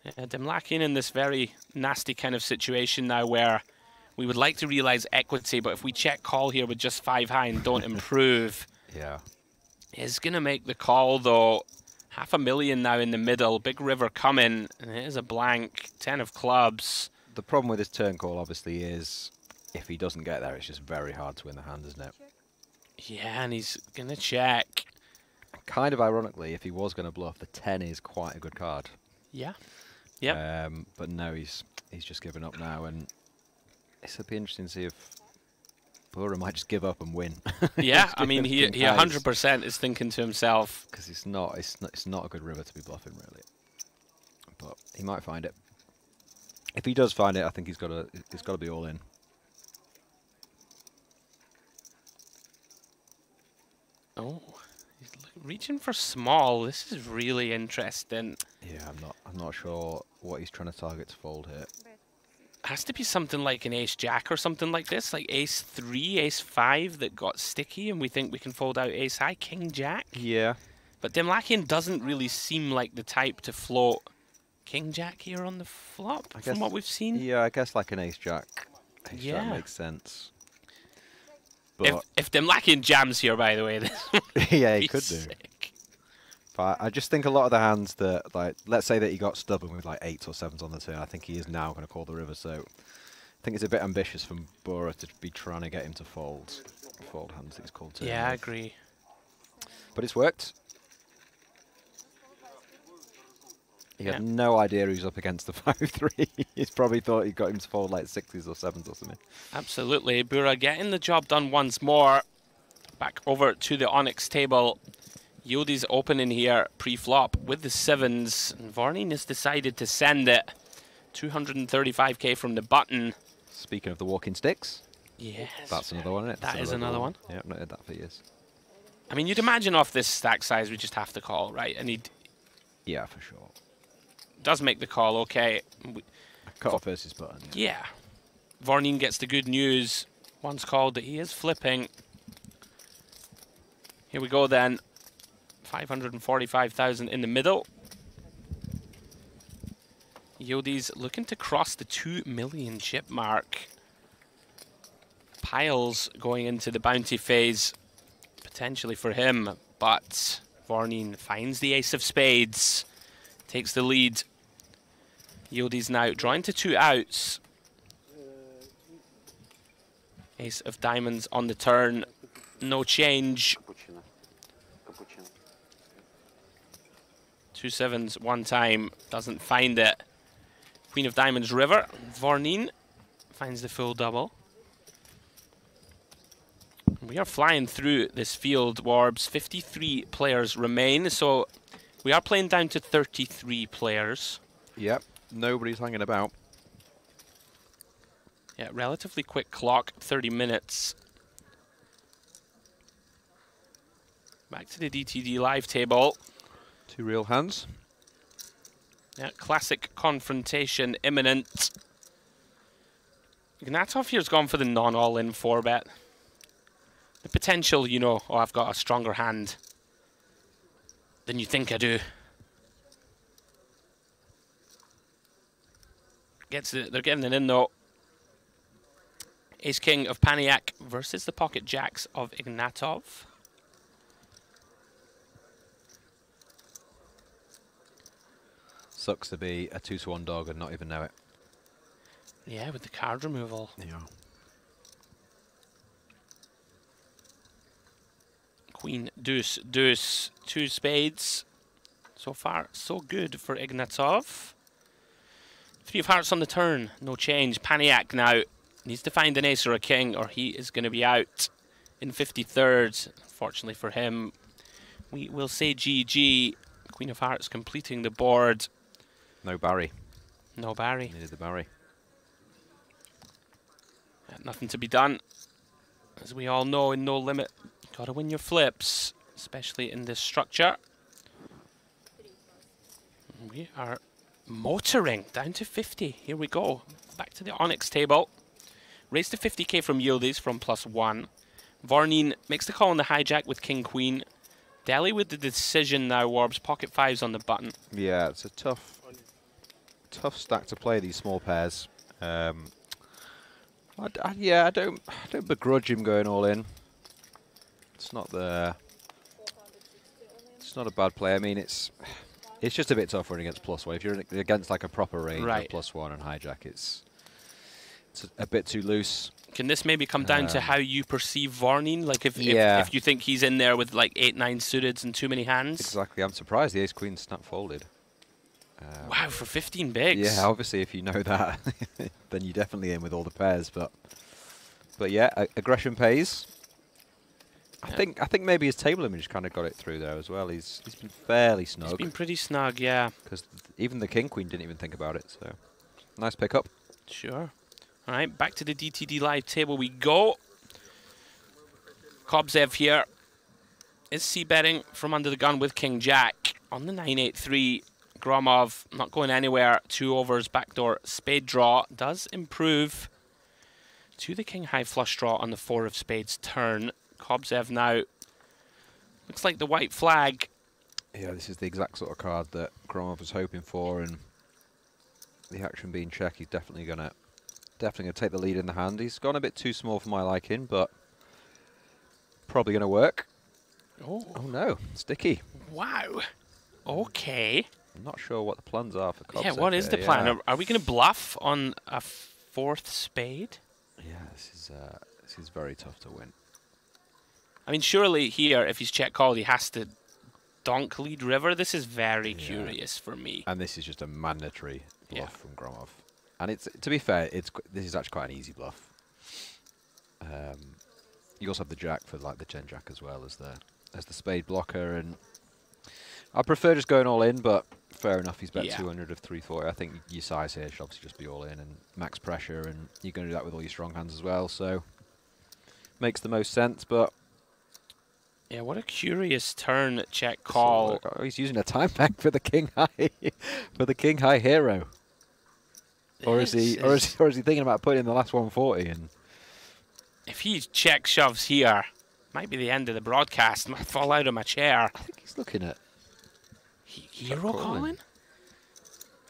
Yeah, Dimlakian in this very nasty kind of situation now where we would like to realize equity, but if we check call here with just 5 high and don't improve, Yeah. is going to make the call though. 500,000 now in the middle. Big river coming, and it is a blank. 10 of clubs. The problem with his turn call, obviously, is if he doesn't get there, it's just very hard to win the hand, isn't it? Yeah, and he's going to check. Kind of ironically, if he was going to bluff, the 10 is quite a good card. Yeah. Yep. But no, he's just given up now, and it'll be interesting to see if Burra might just give up and win. Yeah, I mean, he 100% is thinking to himself. Because it's not a good river to be bluffing, really. But he might find it. If he does find it, I think he's got to be all in. Oh, he's reaching for small. This is really interesting. Yeah, I'm not sure what he's trying to target to fold here. Has to be something like an ace-jack or something like this, like ace-3, ace-5 that got sticky, and we think we can fold out ace-high, king-jack. Yeah. But Dimlakian doesn't really seem like the type to float king-jack here on the flop, from what we've seen. Yeah, I guess like an ace-jack. Yeah. That makes sense. But If Dimlakian jams here, by the way, this yeah, he could sick. do. But I just think a lot of the hands that, like, let's say that he got stubborn with like 8s or 7s on the turn, I think he is now going to call the river. So I think it's a bit ambitious from Burra to be trying to get him to fold hands that he's called turn. Yeah, I agree. But it's worked. He had no idea he was up against the 5-3. He's probably thought he got him to fold like 6s or 7s or something. Absolutely. Burra getting the job done once more. Back over to the Onyx table. Yodi's opening here pre-flop with the 7s. And Vorneen has decided to send it. 235k from the button. Speaking of the walking sticks. Yes. That's another one, isn't it? That is another one. Yeah, I've not heard that for years. I mean, you'd imagine off this stack size, we just have to call, right? And he Yeah, for sure. does make the call, okay. Cut off versus button. Yeah. Vorneen gets the good news. Once called that he is flipping. Here we go then. 545,000 in the middle. Yodi's looking to cross the 2 million chip mark. Piles going into the bounty phase, potentially for him, but Vorneen finds the ace of spades, takes the lead. Yodi's now drawing to 2 outs. Ace of diamonds on the turn, no change. 2 7s one time, doesn't find it. Queen of diamonds river, Vorneen finds the full double. We are flying through this field, Warbs. 53 players remain, so we are playing down to 33 players. Yep, nobody's hanging about. Yeah, relatively quick clock, 30 minutes. Back to the DTD live table. 2 real hands. Yeah, classic confrontation imminent. Ignatov here's gone for the non-all-in 4-bet. The potential, you know, oh, I've got a stronger hand than you think I do. They're getting it in though. Ace-King of Paniak versus the Pocket Jacks of Ignatov. Sucks to be a 2-to-1 dog and not even know it. Yeah, with the card removal. Yeah. Queen, deuce, deuce, 2 spades. So far, so good for Ignatov. 3 of hearts on the turn, no change. Paniak now needs to find an ace or a king, or he is going to be out in 53rd. Fortunately for him, we will say GG. Queen of hearts completing the board. No Barry. No Barry. Needed the Barry. Nothing to be done. As we all know, in No Limit, gotta win your flips. especially in this structure. We are motoring down to 50. Here we go. Back to the Onyx table. Raised to 50k from Yildiz from +1. Vorneen makes the call on the hijack with King Queen. Delhi with the decision now, Warbs. Pocket fives on the button. Yeah, it's a tough stack to play, these small pairs. Yeah, I don't begrudge him going all in. It's not a bad play. I mean, it's just a bit tough running against +1. If you're against like a proper range of +1 and hijack, it's a bit too loose. Can this maybe come down to how you perceive Vorneen? Like if you think he's in there with like 8-9 suiteds and too many hands? Exactly. I'm surprised the ace-queen snap folded. Wow, for 15 bigs. Yeah, obviously if you know that, then you're definitely in with all the pairs. But yeah, aggression pays. I think maybe his table image kind of got it through there as well. He's been fairly snug. He's been pretty snug, yeah. Because even the king queen didn't even think about it. So nice pickup. Sure. All right, back to the DTD live table we go. Kobzev here is c-betting from under the gun with King Jack on the 9-8-3. Gromov not going anywhere. 2 overs, backdoor spade draw does improve to the king high flush draw on the 4 of spades turn. Kobzev now looks like the white flag. Yeah, this is the exact sort of card that Gromov was hoping for, and the action being check, he's definitely gonna take the lead in the hand. He's gone a bit too small for my liking, but probably gonna work. Oh no, sticky. Wow. Okay. I'm not sure what the plans are for Kobzev. Yeah, what is the plan? Are we going to bluff on a 4th spade? Yeah, this is very tough to win. I mean, surely here, if he's check called, he has to donk lead river. This is very curious for me. And this is just a mandatory bluff from Gromov. And it's, to be fair, this is actually quite an easy bluff. You also have the jack for like the gen jack as well as the spade blocker, and I prefer just going all in, but fair enough. He's bet 200 of 340. I think your size here should obviously just be all in and max pressure, and you're going to do that with all your strong hands as well. So makes the most sense. But yeah, what a curious turn check call. So, he's using a time bank for the king high hero. Or is he thinking about putting in the last 140? And if he check shoves here, might be the end of the broadcast. Might fall out of my chair. I think he's looking at hero calling.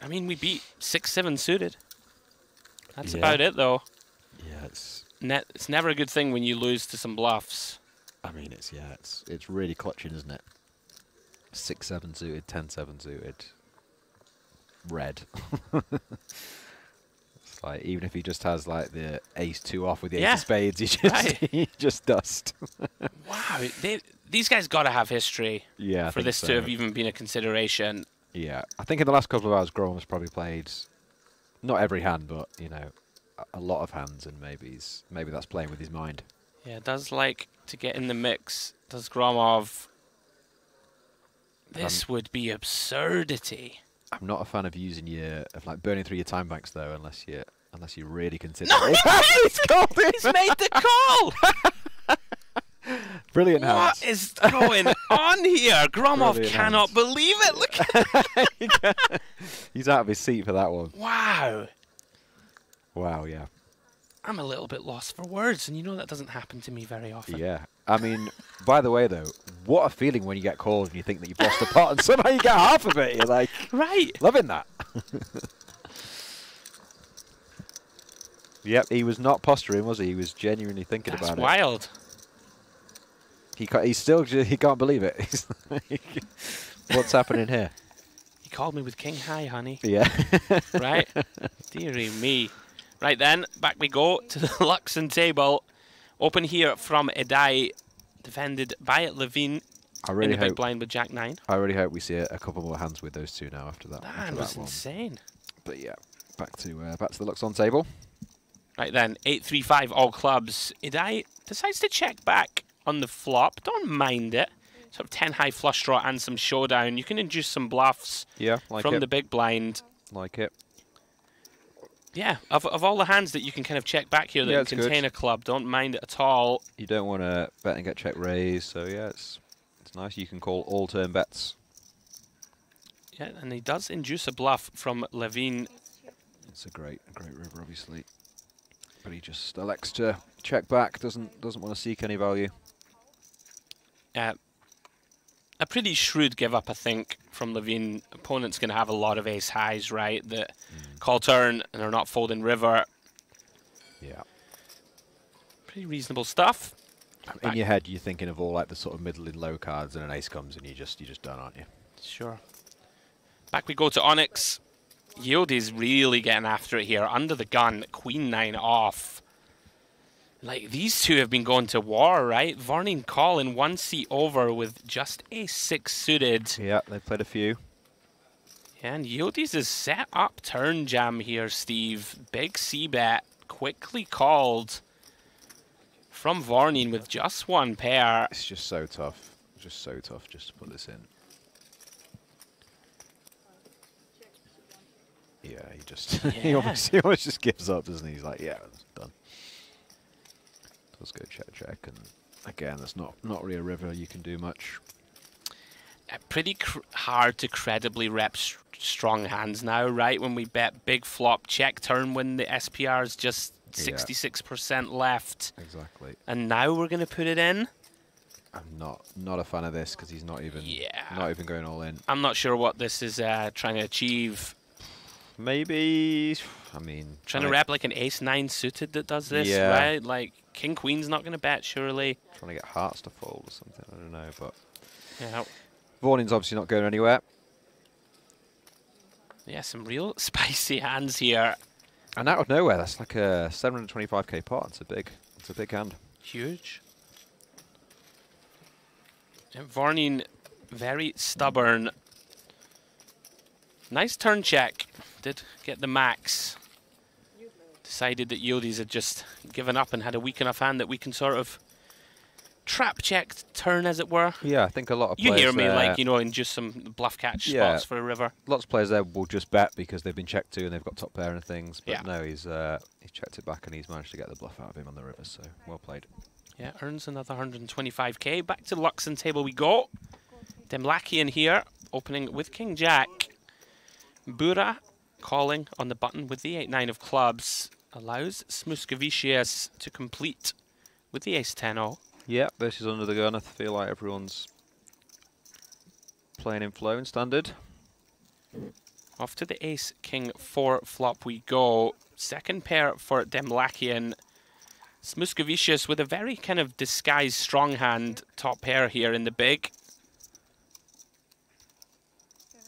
I mean, we beat 6-7 suited. That's about it, though. Yeah, it's never a good thing when you lose to some bluffs. I mean, it's really clutching, isn't it? 6-7 suited, 10-7 suited, red. It's like even if he just has like the ace-2 off with the ace of spades, he just dust. Wow, these guys got to have history. Yeah, for this to have even been a consideration. Yeah, I think in the last couple of hours, Gromov's probably played not every hand, but you know, a lot of hands, and maybe that's playing with his mind. Yeah, does like to get in the mix. Does Gromov? This would be absurdity. I'm not a fan of like burning through your time banks though, unless you really consider. No, he's made the call. Brilliant hands. What is going on here? Gromov Brilliant cannot believe it. Look at He's out of his seat for that one. Wow. Wow, yeah. I'm a little bit lost for words, and you know that doesn't happen to me very often. Yeah. I mean, by the way, though, what a feeling when you get called and you think that you've lost a pot and somehow you get half of it. You're like, right. Loving that. Yep, he was not posturing, was he? He was genuinely thinking about it. That's wild. He can't believe it. He's like, what's happening here? He called me with king high, honey. Yeah. Right? Dearie me. Right then, back we go to the Luxon table. Open here from Edai, defended by Levine. I really in the big blind with Jack 9. I really hope we see a couple more hands with those two now after that. That was insane. But yeah, back to the Luxon table. Right then, 8-3-5 all clubs. Edai decides to check back on the flop. Don't mind it. Sort of 10 high flush draw and some showdown. You can induce some bluffs from the big blind. Like it. Yeah, of all the hands that you can kind of check back here that contain a club, don't mind it at all. You don't want to bet and get check raised, so yeah, it's It's nice. You can call all turn bets. Yeah, and he does induce a bluff from Levine. It's a great river, obviously, but he just elects to check back. Doesn't want to seek any value. A pretty shrewd give up, I think, from Levine. Opponent's going to have a lot of ace highs, right? That call turn and are not folding river. Yeah. Pretty reasonable stuff. In your head, you're thinking of all like the sort of middle and low cards, and an ace comes, and you're just done, aren't you? Sure. Back we go to Onyx. Yildiz really getting after it here. Under the gun, Queen 9 off. Like, these two have been going to war, right? Vorneen calling 1 seat over with just ace 6 suited. Yeah, they played a few. And Yildiz is set up turn jam here, Steve. Big c-bet, quickly called from Vorneen with just 1 pair. It's just so tough. Just so tough just to put this in. Yeah, he just he almost just gives up, doesn't he? He's like, yeah, it's done. Let's go check, and again, that's not really a river you can do much. Pretty hard to credibly rep strong hands now, right? When we bet big flop check turn when the SPR is just 66% left. Exactly. And now we're going to put it in. I'm not a fan of this because he's not even going all in. I'm not sure what this is trying to achieve. Maybe, I mean, trying to rep like an ace 9 suited that does this, right? Like king queen's not going to bet, surely. Trying to get hearts to fold or something. I don't know, but yeah. Vorneen's obviously not going anywhere. Yeah, some real spicy hands here. And out of nowhere, that's like a 725k pot. It's a big hand. Huge. And Vorneen, very stubborn. Nice turn check. Did get the max. Decided that Yildiz had just given up and had a weak enough hand that we can sort of trap check turn, as it were. Yeah, I think a lot of you players hear me, like, you know, in just some bluff catch spots for a river. Lots of players there will just bet because they've been checked to and they've got top pair and things. But no, he's checked it back and he's managed to get the bluff out of him on the river. So well played. Yeah, earns another 125k. Back to Luxon table we go. Demlakian here, opening with King Jack. Bura calling on the button with the 8-9 of clubs. Allows Smuskavicius to complete with the ace-10-0. Yeah, versus under the gun. I feel like everyone's playing in flow and standard. Off to the ace-king-4 flop we go. Second pair for Demlakian. Smuskavicius with a very kind of disguised strong hand top pair here in the big.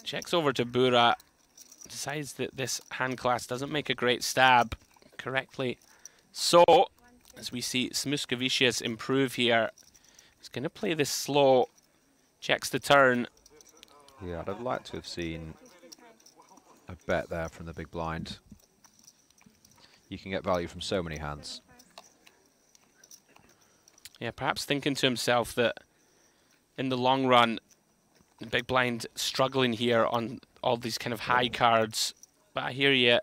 Checks over to Bura. Decides that this hand class doesn't make a great stab correctly. So, as we see Smuskavicius improve here, he's going to play this slow. Checks the turn. Yeah, I'd have liked to have seen a bet there from the big blind. You can get value from so many hands. Yeah, perhaps thinking to himself that in the long run, the big blind struggling here on all these kind of high cards. But I hear you.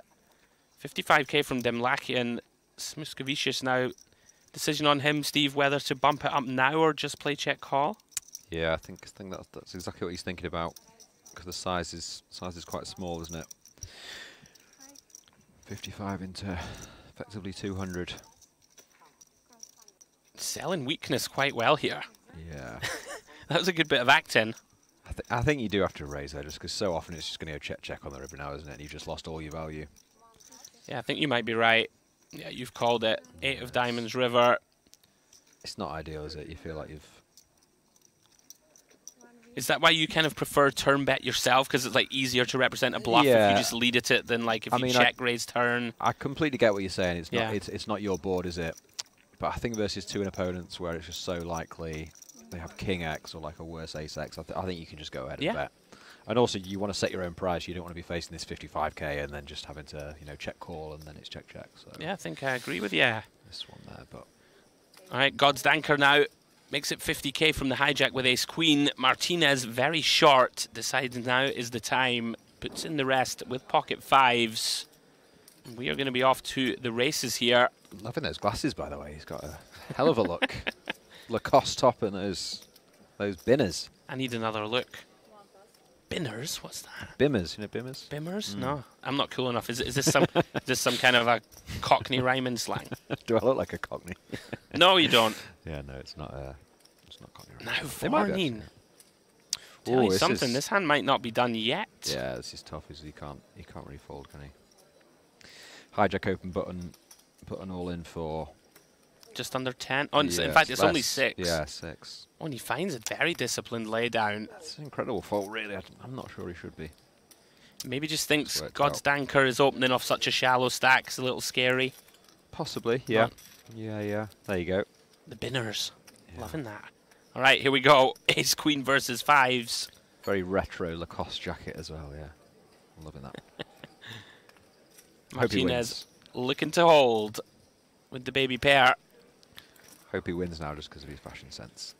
55k from Demlakian. Smuskavicius now. Decision on him, Steve, whether to bump it up now or just play check call? Yeah, I think that's exactly what he's thinking about. Because the size is quite small, isn't it? 55 into effectively 200. Selling weakness quite well here. Yeah. That was a good bit of acting. I think you do have to raise there, just because so often it's just going to go check on the river now, isn't it? And you've just lost all your value. Yeah, I think you might be right. Yeah, you've called it. 8 of diamonds river. It's not ideal, is it? You feel like you've... Is that why you kind of prefer turn bet yourself? Because it's like easier to represent a bluff if you just lead at it than like if you check raise turn. I completely get what you're saying. It's not it's not your board, is it? But I think versus 2 opponents where it's just so likely they have King X or like a worse Ace X, I think you can just go ahead and bet. And also, you want to set your own price. You don't want to be facing this 55k and then just having to, you know, check call and then it's check. So yeah, I think I agree with you. This one there, but all right, God's Danker now makes it 50k from the hijack with Ace Queen. Martinez very short. Decides now is the time. Puts in the rest with pocket fives. We are going to be off to the races here. Loving those glasses, by the way. He's got a hell of a look. Lacoste top and those Those binners. I need another look. Binners? What's that? Bimmers, you know bimmers? Bimmers? No, I'm not cool enough. Is this some kind of a Cockney rhyming slang? Do I look like a Cockney? No, you don't. Yeah, no, it's not Cockney. Now They might be, Varneen. actually. Tell Ooh, you this something. is- This hand might not be done yet. Yeah, this is tough. He can't really fold, can he? Hijack open button all in for. Just under 10. Oh, in yeah, fact, it's only less. 6. Yeah, 6. Oh, and he finds a very disciplined laydown. It's an incredible fold, really. I'm not sure he should be. Maybe just thinks Worked God's Danker is opening off such a shallow stack. It's a little scary. Possibly, yeah. But Yeah. There you go. the binners. Yeah. Loving that. All right, here we go. Ace Queen versus 5s. Very retro Lacoste jacket as well, yeah. I'm loving that. Hope he Martinez wins. looking to hold with the baby pair. Hope he wins now just because of his fashion sense.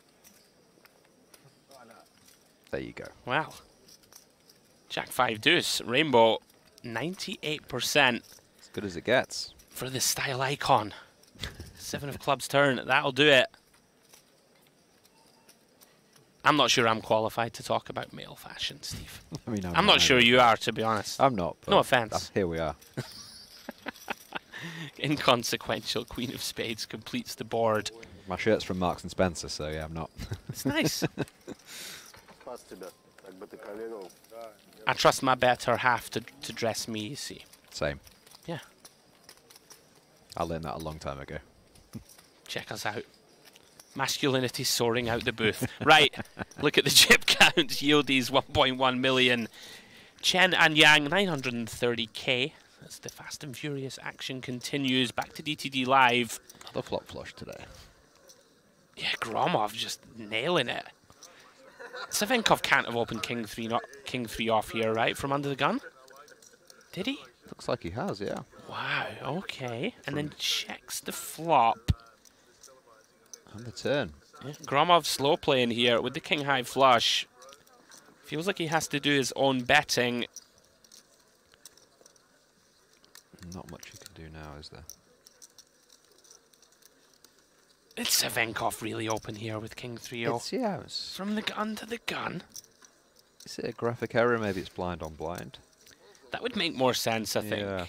There you go. Wow. Jack 5 deuce. Rainbow 98% As good as it gets. for the style icon. 7 of clubs turn. That'll do it. I'm not sure I'm qualified to talk about male fashion, Steve. I mean, I'm not sure you are, to be honest. I'm not. No but offense. Here we are. Inconsequential Queen of Spades completes the board. My shirt's from Marks and Spencer, so yeah, I'm not. It's nice. Спас тебя, как бы ты коллегу. I trust my better half to dress me, you see. Same. Yeah. I learned that a long time ago. Check us out. Masculinity soaring out the booth. Right, look at the chip count. Yieldies 1.1 million. Chen and Yang 930k. As the fast and furious action continues. Back to DTD Live. Another flop flush today. Yeah, Gromov just nailing it. Savenkov can't have opened King 3 off here, right? From under the gun? Did he? Looks like he has, yeah. Wow, okay. And then checks the flop. And the turn. Yeah. Gromov slow playing here with the King High flush. Feels like he has to do his own betting. Not much you can do now, is there? It's Savenkov really open here with King 3-0. It's, yeah, it's, From the gun to the gun. is it a graphic error? Maybe it's blind on blind. That would make more sense, I think. Yeah.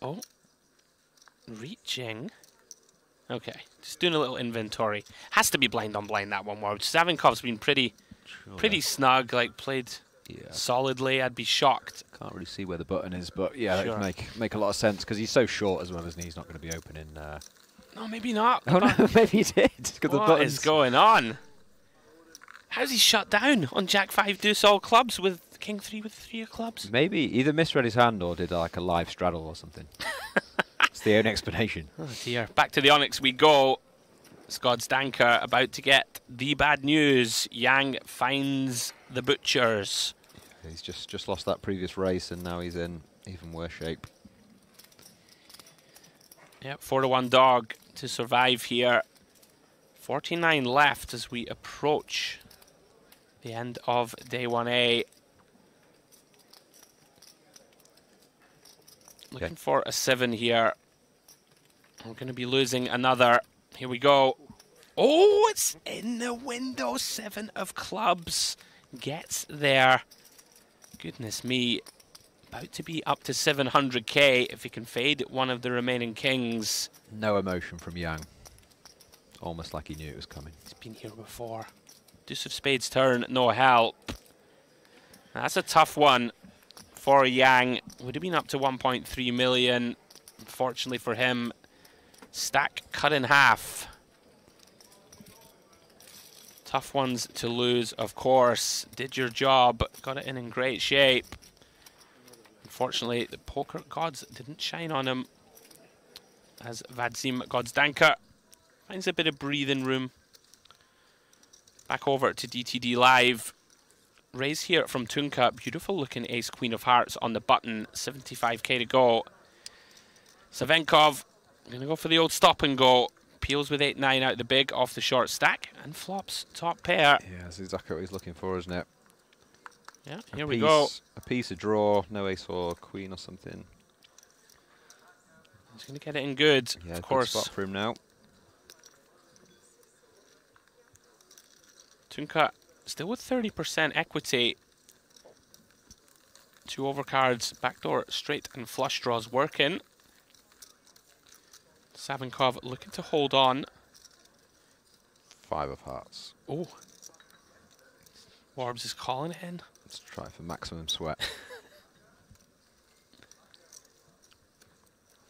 Oh. Reaching. Okay, just doing a little inventory. Has to be blind on blind, that one word. Savenkov's been pretty snug, like played Yeah. solidly. I'd be shocked. Can't really see where the button is, but yeah, that Sure. would make a lot of sense because he's so short as well, isn't he? He's not going to be opening. No, maybe not. Oh no, maybe he did. 'Cause the What buttons. is going on? How's he shut down on Jack 5 deuce all clubs with King 3 with 3 of clubs? Maybe either misread his hand or did like a live straddle or something. It's the only explanation. Oh dear. Back to the Onyx we go. Scott's Danker about to get the bad news. Yang finds the butchers. He's just lost that previous race and now he's in even worse shape. Yep, 4-1 dog to survive here. 49 left as we approach the end of day 1A. Looking for a 7 here. We're going to be losing another. Here we go. Oh, it's in the window. 7 of clubs gets there. Goodness me. About to be up to 700k if he can fade one of the remaining kings. No emotion from Yang. Almost like he knew it was coming. He's been here before. Deuce of Spades turn, no help. That's a tough one for Yang. Would have been up to 1.3 million. Unfortunately for him, stack cut in half. Tough ones to lose, of course. Did your job, got it in great shape. Unfortunately, the poker gods didn't shine on him. As Vadzim Godsdanker finds a bit of breathing room. Back over to DTD Live. Raise here from Tunka. Beautiful looking ace queen of hearts on the button. 75k to go. Savenkov going to go for the old stop and go. Peels with 8-9 out the big off the short stack and flops top pair. Yeah, that's exactly what he's looking for, isn't it? Yeah, here we go. A piece, a draw, no ace or queen or something. He's going to get it in good, Yeah, of good course. spot for him now. Tunka still with 30% equity. 2 overcards, backdoor, straight and flush draws working. Savinkov looking to hold on. 5 of hearts. Oh. Warbs is calling it in. Let's try for maximum sweat.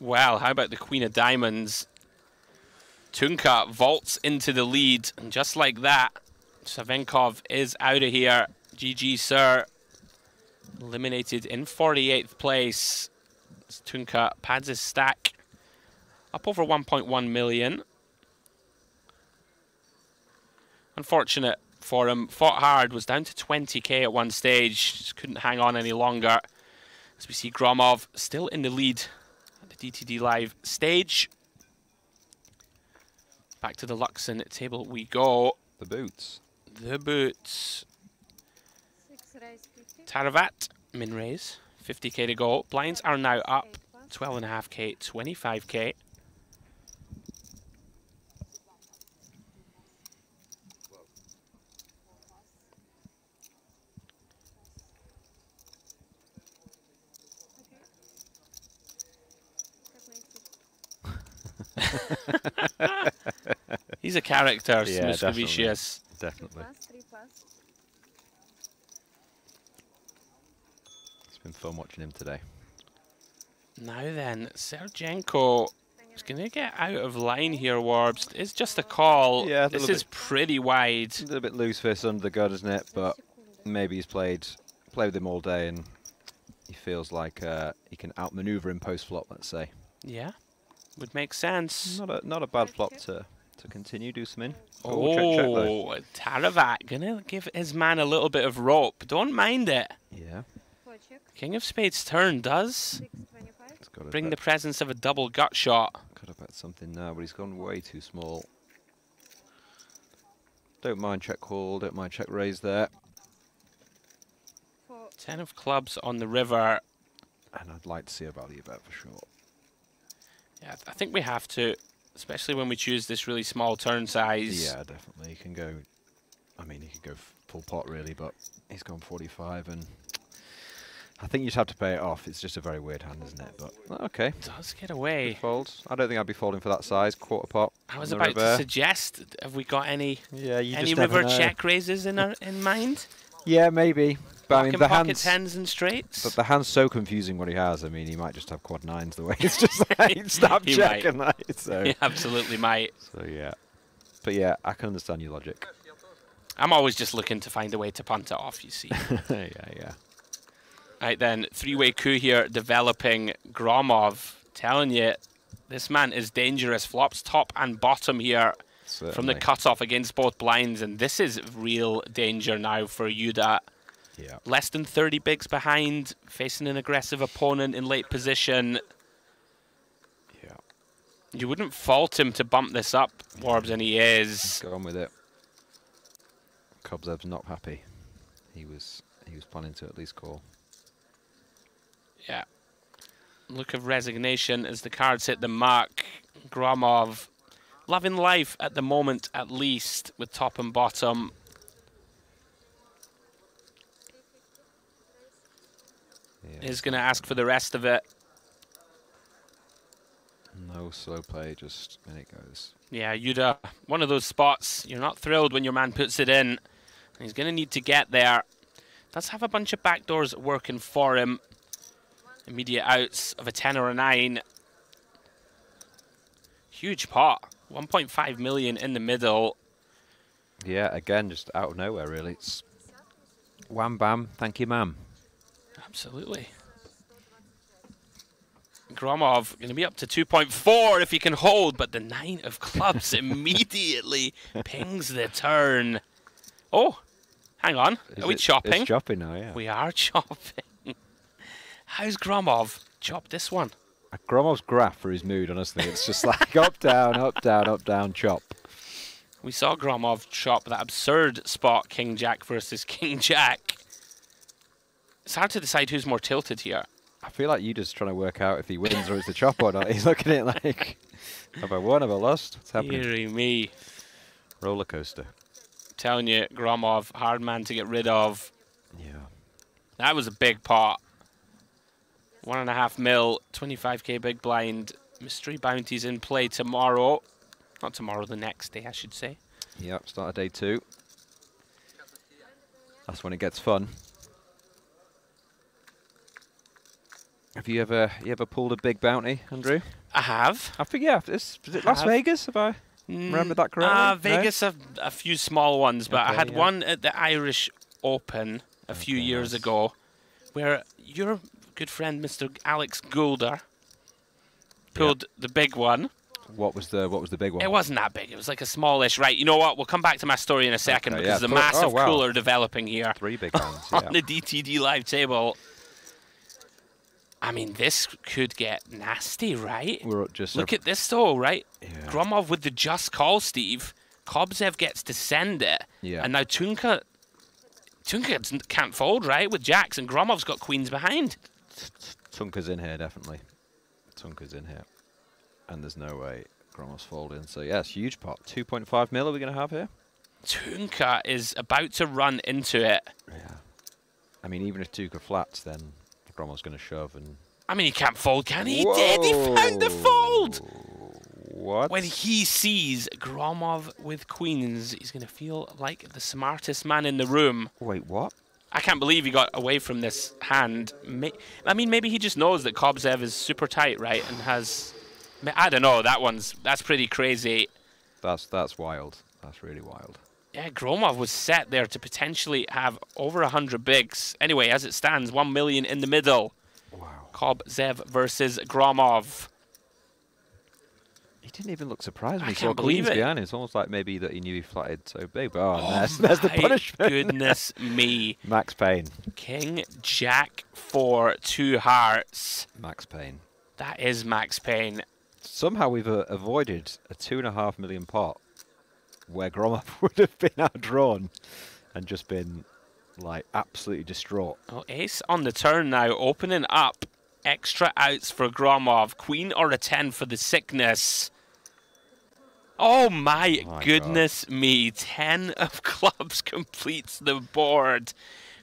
Well, how about the Queen of Diamonds? Tunka vaults into the lead, and just like that, Savinkov is out of here. GG, sir. Eliminated in 48th place. Tunka pads his stack up over 1.1 million. Unfortunate for him. Fought hard, was down to 20k at one stage. Just couldn't hang on any longer. As we see Gromov still in the lead at the DTD Live stage. Back to the Luxon table we go. The boots. The boots. 6 raise 50. Taravat, min raise, 50k to go. Blinds are now up, 12.5k, 25k. He's a character, Yeah, Muscovicius. Definitely. 3 plus. It's been fun watching him today. Now then, Sergenko is going to get out of line here, Warbs. It's just a call. Yeah, a this little is pretty wide. A little bit loose fist under the gun, isn't it? But maybe he's played with him all day and he feels like he can outmaneuver him post flop, let's say. Yeah, would make sense. Not a bad flop to continue, do some in. Oh, check, Taravat gonna give his man a little bit of rope. Don't mind it. Yeah. 4 check. King of Spades turn does 6 25. bring the presence of a double gut shot. Could have bet something now, but he's gone way too small. Don't mind check call, don't mind check raise there. 4. 10 of clubs on the river. And I'd like to see a value bet for sure. Yeah, I think we have to, especially when we choose this really small turn size. Yeah, definitely. He can go. I mean, he could go full pot really, but he's gone 45, and I think you'd have to pay it off. It's just a very weird hand, isn't it? But okay. Does get away. Good fold. I don't think I'd be folding for that size. Quarter pot. I was on the about to river. suggest, have we got any Yeah, any river check raises in mind? Yeah, maybe. But I mean, the pocket hand's tens and straights. But the hand's so confusing what he has. I mean, he might just have quad nines the way it's just like snap He check might. and that. So. He absolutely might. So yeah, but yeah, I can understand your logic. I'm always just looking to find a way to punt it off, you see. yeah. Right then, three-way coup here developing. Gromov telling you, this man is dangerous. Flops top and bottom here Certainly. from the cutoff against both blinds, and this is real danger now for Yuda. Yeah. Less than 30 bigs behind, facing an aggressive opponent in late position. Yeah. You wouldn't fault him to bump this up, Warbs, and he is. Go on with it. Kobzev's not happy. He was planning to at least call. Yeah. Look of resignation as the cards hit the mark. Gromov loving life at the moment, at least, with top and bottom. Yeah. Is going to ask for the rest of it. No slow play, just in it goes. Yeah, Yuda, one of those spots. You're not thrilled when your man puts it in. He's going to need to get there. Does have a bunch of backdoors working for him. Immediate outs of a 10 or a 9. Huge pot. 1.5 million in the middle. Yeah, again, just out of nowhere, really. It's wham bam, thank you, ma'am. Absolutely. Gromov going to be up to 2.4 if he can hold, but the 9 of clubs immediately pings the turn. Oh, hang on. Are we chopping? It's chopping now, yeah. We are chopping. How's Gromov chopped this one? Gromov's graph for his mood, honestly. It's just like up, down, up, down, up, down, chop. We saw Gromov chop that absurd spot, King Jack versus King Jack. It's hard to decide who's more tilted here. I feel like you just trying to work out if he wins or it's the chop or not. He's looking at it like, have I won, have I lost? What's happening? Deary me. Roller coaster. telling you, Gromov, hard man to get rid of. Yeah. That was a big pot. 1.5 mil, 25k big blind. Mystery bounties in play tomorrow. Not tomorrow, the next day, I should say. Yep, start of day 2. That's when it gets fun. Have you ever pulled a big bounty, Andrew? I have. I think, yeah. Is it Las Vegas? Have I remembered that correctly? Vegas, a few small ones, but I Okay, had yeah. one at the Irish Open a few Okay, years nice. ago, where your good friend Mr. Alex Goulder pulled the big one. What was the big one? It wasn't that big. It was like a smallish. Right, you know what? We'll come back to my story in a second Okay, because yeah. there's a massive Oh, wow. cooler developing here 3 big hands. on Yeah. the DTD live table. I mean, this could get nasty, right? We're at just Look at this, though, right? Yeah. Gromov with the just call, Steve. Kobzev gets to send it. Yeah. And now Tunka can't fold, right, with jacks, and Gromov's got queens behind. Tunka's in here, definitely. Tunka's in here. And there's no way Gromov's folding. So, yeah, it's a huge pot. 2.5 mil are we going to have here? Tunka is about to run into it. Yeah. I mean, even if Tunka flats, then Gromov's going to shove and... I mean, he can't fold, can he? He did! He found the fold! What? When he sees Gromov with queens, he's going to feel like the smartest man in the room. Wait, what? I can't believe he got away from this hand. I mean, maybe he just knows that Kobzev is super tight, right? And has... I don't know. That's pretty crazy. That's wild. That's really wild. Yeah, Gromov was set there to potentially have over 100 bigs. Anyway, as it stands, 1 million in the middle. Wow. Kobzev versus Gromov. He didn't even look surprised when I he saw can't believe queens it. behind. It's almost like maybe that he knew he flatted so big. But Oh, there's the my punishment. goodness me. Max Payne. King, Jack, 4, 2 hearts. Max Payne. That is Max Payne. Somehow we've avoided a 2.5 million pot where Gromov would have been outdrawn and just been like absolutely distraught. Oh, ace on the turn now, opening up. Extra outs for Gromov. Queen or a 10 for the sickness. Oh my goodness me. 10 of clubs completes the board.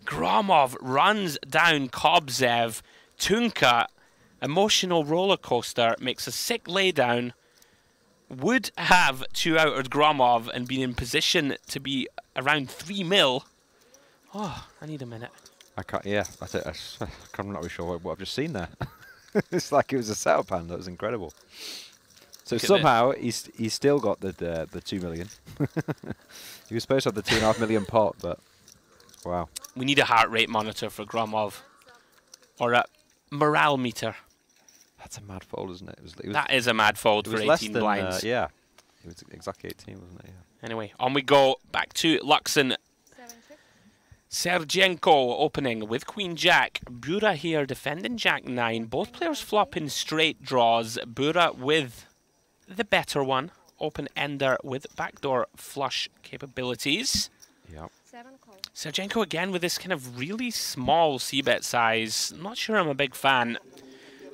Gromov runs down Kobzev. Tunka, emotional roller coaster, makes a sick laydown. Would have 2-outed Gromov and been in position to be around 3 mil. Oh, I need a minute. I can't, yeah, that's it. I'm not really sure what I've just seen there. It's like it was a setup hand. That was incredible. So Look at somehow he's still got the 2 million. He was supposed to have the 2.5 million pot, but wow. We need a heart rate monitor for Gromov. Or a morale meter. That's a mad fold, isn't it? It was That is a mad fold it for was less 18 than, blinds. yeah, it was exactly 18, wasn't it? Yeah. Anyway, on we go. Back to Luxon. 7-6. Sergenko opening with Queen Jack. Bura here defending Jack 9. Both players flopping straight draws. Bura with the better one. Open ender with backdoor flush capabilities. Yep. 7 call. Sergenko again with this kind of really small c-bet size. I'm not sure I'm a big fan.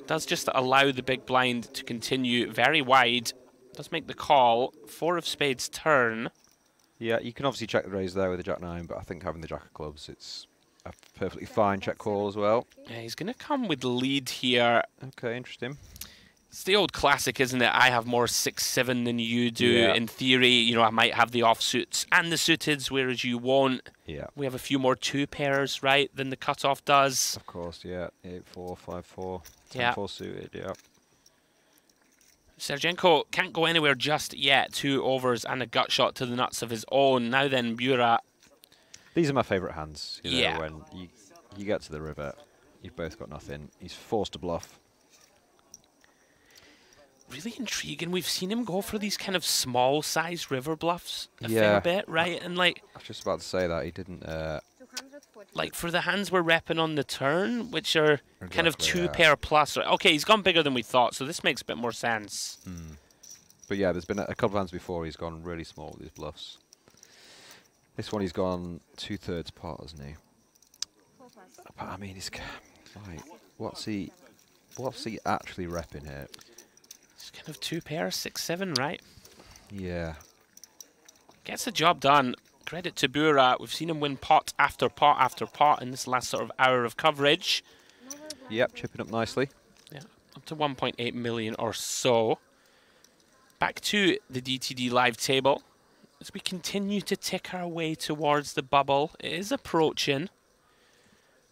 Does just allow the big blind to continue very wide. Does make the call. 4 of spades turn. Yeah, you can obviously check the raise there with the Jack 9, but I think having the Jack of clubs, it's a perfectly fine check call as well. Yeah, he's going to come with lead here. Okay, interesting. It's the old classic, isn't it? I have more 6-7 than you do. Yeah. In theory, you know, I might have the offsuits and the suiteds, whereas you won't. Yeah. We have a few more 2 pairs, right, than the cutoff does. Of course, yeah. 8-4, 5-4, 10-4 Yeah. suited, yeah. Sergenko can't go anywhere just yet. 2 overs and a gut shot to the nuts of his own. Now then, Bura. These are my favourite hands. You know, Yeah. when you get to the river, you've both got nothing. He's forced to bluff. Really intriguing. We've seen him go for these kind of small-sized river bluffs a Yeah. fair bit, right? And like I was just about to say that. He didn't... 240. for the hands we're repping on the turn, which are kind of Exactly, 2 yeah. pair plus. Right? Okay, he's gone bigger than we thought, so this makes a bit more sense. But yeah, there's been a couple of hands before he's gone really small with his bluffs. This one he's gone 2/3 pot, hasn't he? 4 plus. But I mean, he's... Like, what's he actually repping here? It's kind of 2 pair, 6-7, right? Yeah. Gets the job done. credit to Bura. We've seen him win pot after pot after pot in this last sort of hour of coverage. Yep, chipping up nicely. Yeah, up to 1.8 million or so. Back to the DTD live table as we continue to tick our way towards the bubble. It is approaching.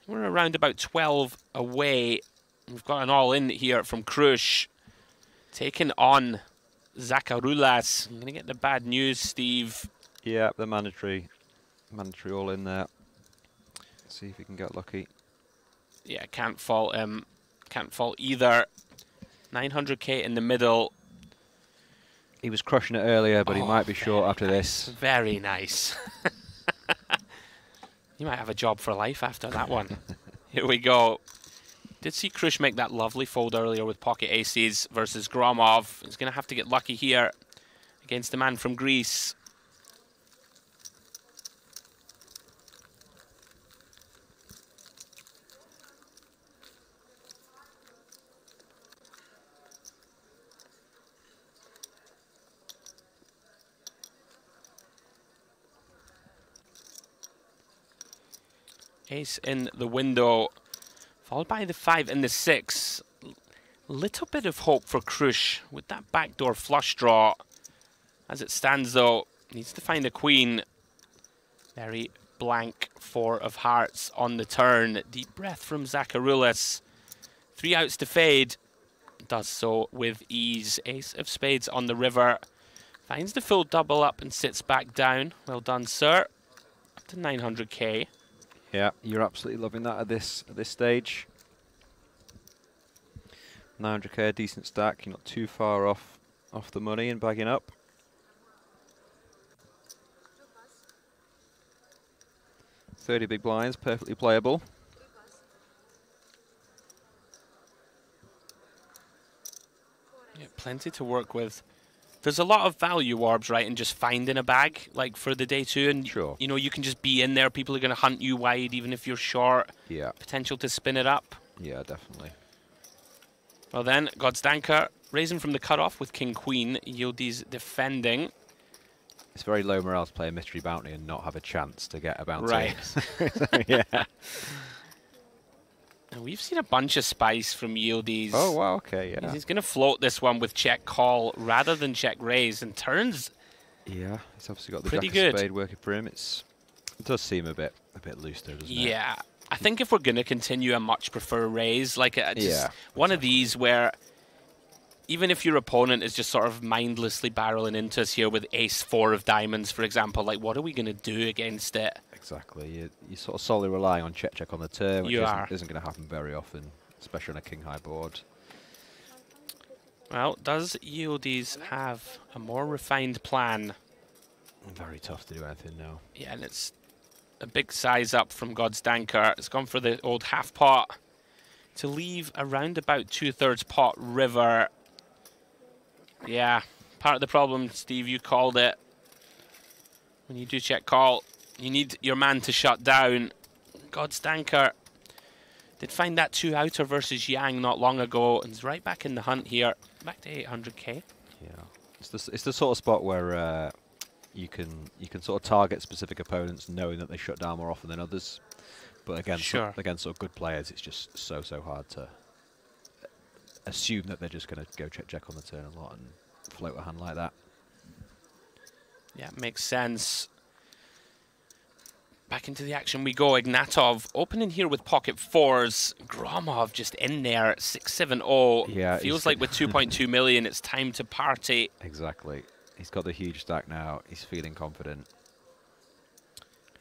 We're around about 12 away. We've got an all-in here from Krush, taking on Zacarulas. I'm going to get the bad news, Steve. Yeah, the mandatory all in there. See if we can get lucky. Yeah, can't fault him. Can't fault either. 900k in the middle. He was crushing it earlier, but he might be short after nice. this. Very nice. You might have a job for life after that one. Here we go. Did see Krush make that lovely fold earlier with pocket aces versus Gromov. He's going to have to get lucky here against the man from Greece. Ace in the window, followed by the 5 and the 6. Little bit of hope for Krush with that backdoor flush draw. As it stands though, needs to find a queen. Very blank 4 of hearts on the turn. Deep breath from Zacarulas. 3 outs to fade. Does so with ease. Ace of spades on the river. Finds the full double up and sits back down. Well done, sir. Up to 900k. Yeah, you're absolutely loving that at this stage. 900k, a decent stack. You're not too far off the money and bagging up. $30 big blinds, perfectly playable. Yeah, plenty to work with. There's a lot of value, Orbs, right, in just finding a bag, like, for the day 2. And, sure, you know, you can just be in there. People are going to hunt you wide, even if you're short. Yeah. Potential to spin it up. Yeah, definitely. Well then, Godstanker raising from the cutoff with King-Queen. Yildiz defending. It's very low morale to play a Mystery Bounty and not have a chance to get a bounty. Right. Yeah. And we've seen a bunch of spice from Yildiz. Oh, wow, okay, yeah. He's going to float this one with check call rather than check raise, and turns. Yeah, he's obviously got the pretty jack good. of spade working for him. It does seem a bit loose though, doesn't it? Yeah. I think if we're going to continue, I much prefer raise. Like, one of these where even if your opponent is just sort of mindlessly barreling into us here with ace 4 of diamonds, for example, like, what are we going to do against it? Exactly. You're sort of solely relying on check on the turn, which isn't going to happen very often, especially on a king high board. Well, does Yildiz have a more refined plan? Very tough to do anything now. Yeah, and it's a big size up from Godstanker. It's gone for the old half pot to leave around about 2/3 pot river. Yeah, part of the problem, Steve, you called it. When you do check call, you need your man to shut down. Godstanker did find that 2-outer versus Yang not long ago, and is right back in the hunt here. Back to 800k. Yeah, it's the sort of spot where you can sort of target specific opponents knowing that they shut down more often than others. But against sort of good players, it's just so hard to assume that they're just going to go check on the turn a lot and float a hand like that. Yeah, makes sense. Back into the action we go. Ignatov opening here with pocket 4s. Gromov just in there, 670. Yeah, feels like with 2.2 million, it's time to party. Exactly. He's got the huge stack now. He's feeling confident.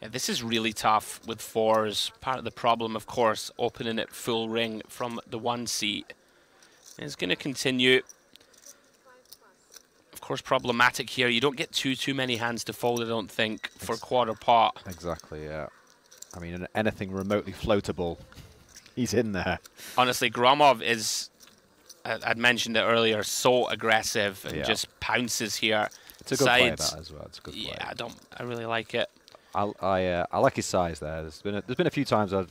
Yeah, this is really tough with 4s. Part of the problem, of course, opening it full ring from the 1 seat. It's going to continue. Of course, problematic here. You don't get too many hands to fold, I don't think, for quarter pot. Exactly, yeah. I mean, anything remotely floatable, he's in there. Honestly, Gromov is, I'd mentioned it earlier, so aggressive and just pounces here. It's a good play, that as well. It's a good play. Yeah, I really like it. I like his size there. There's been a few times I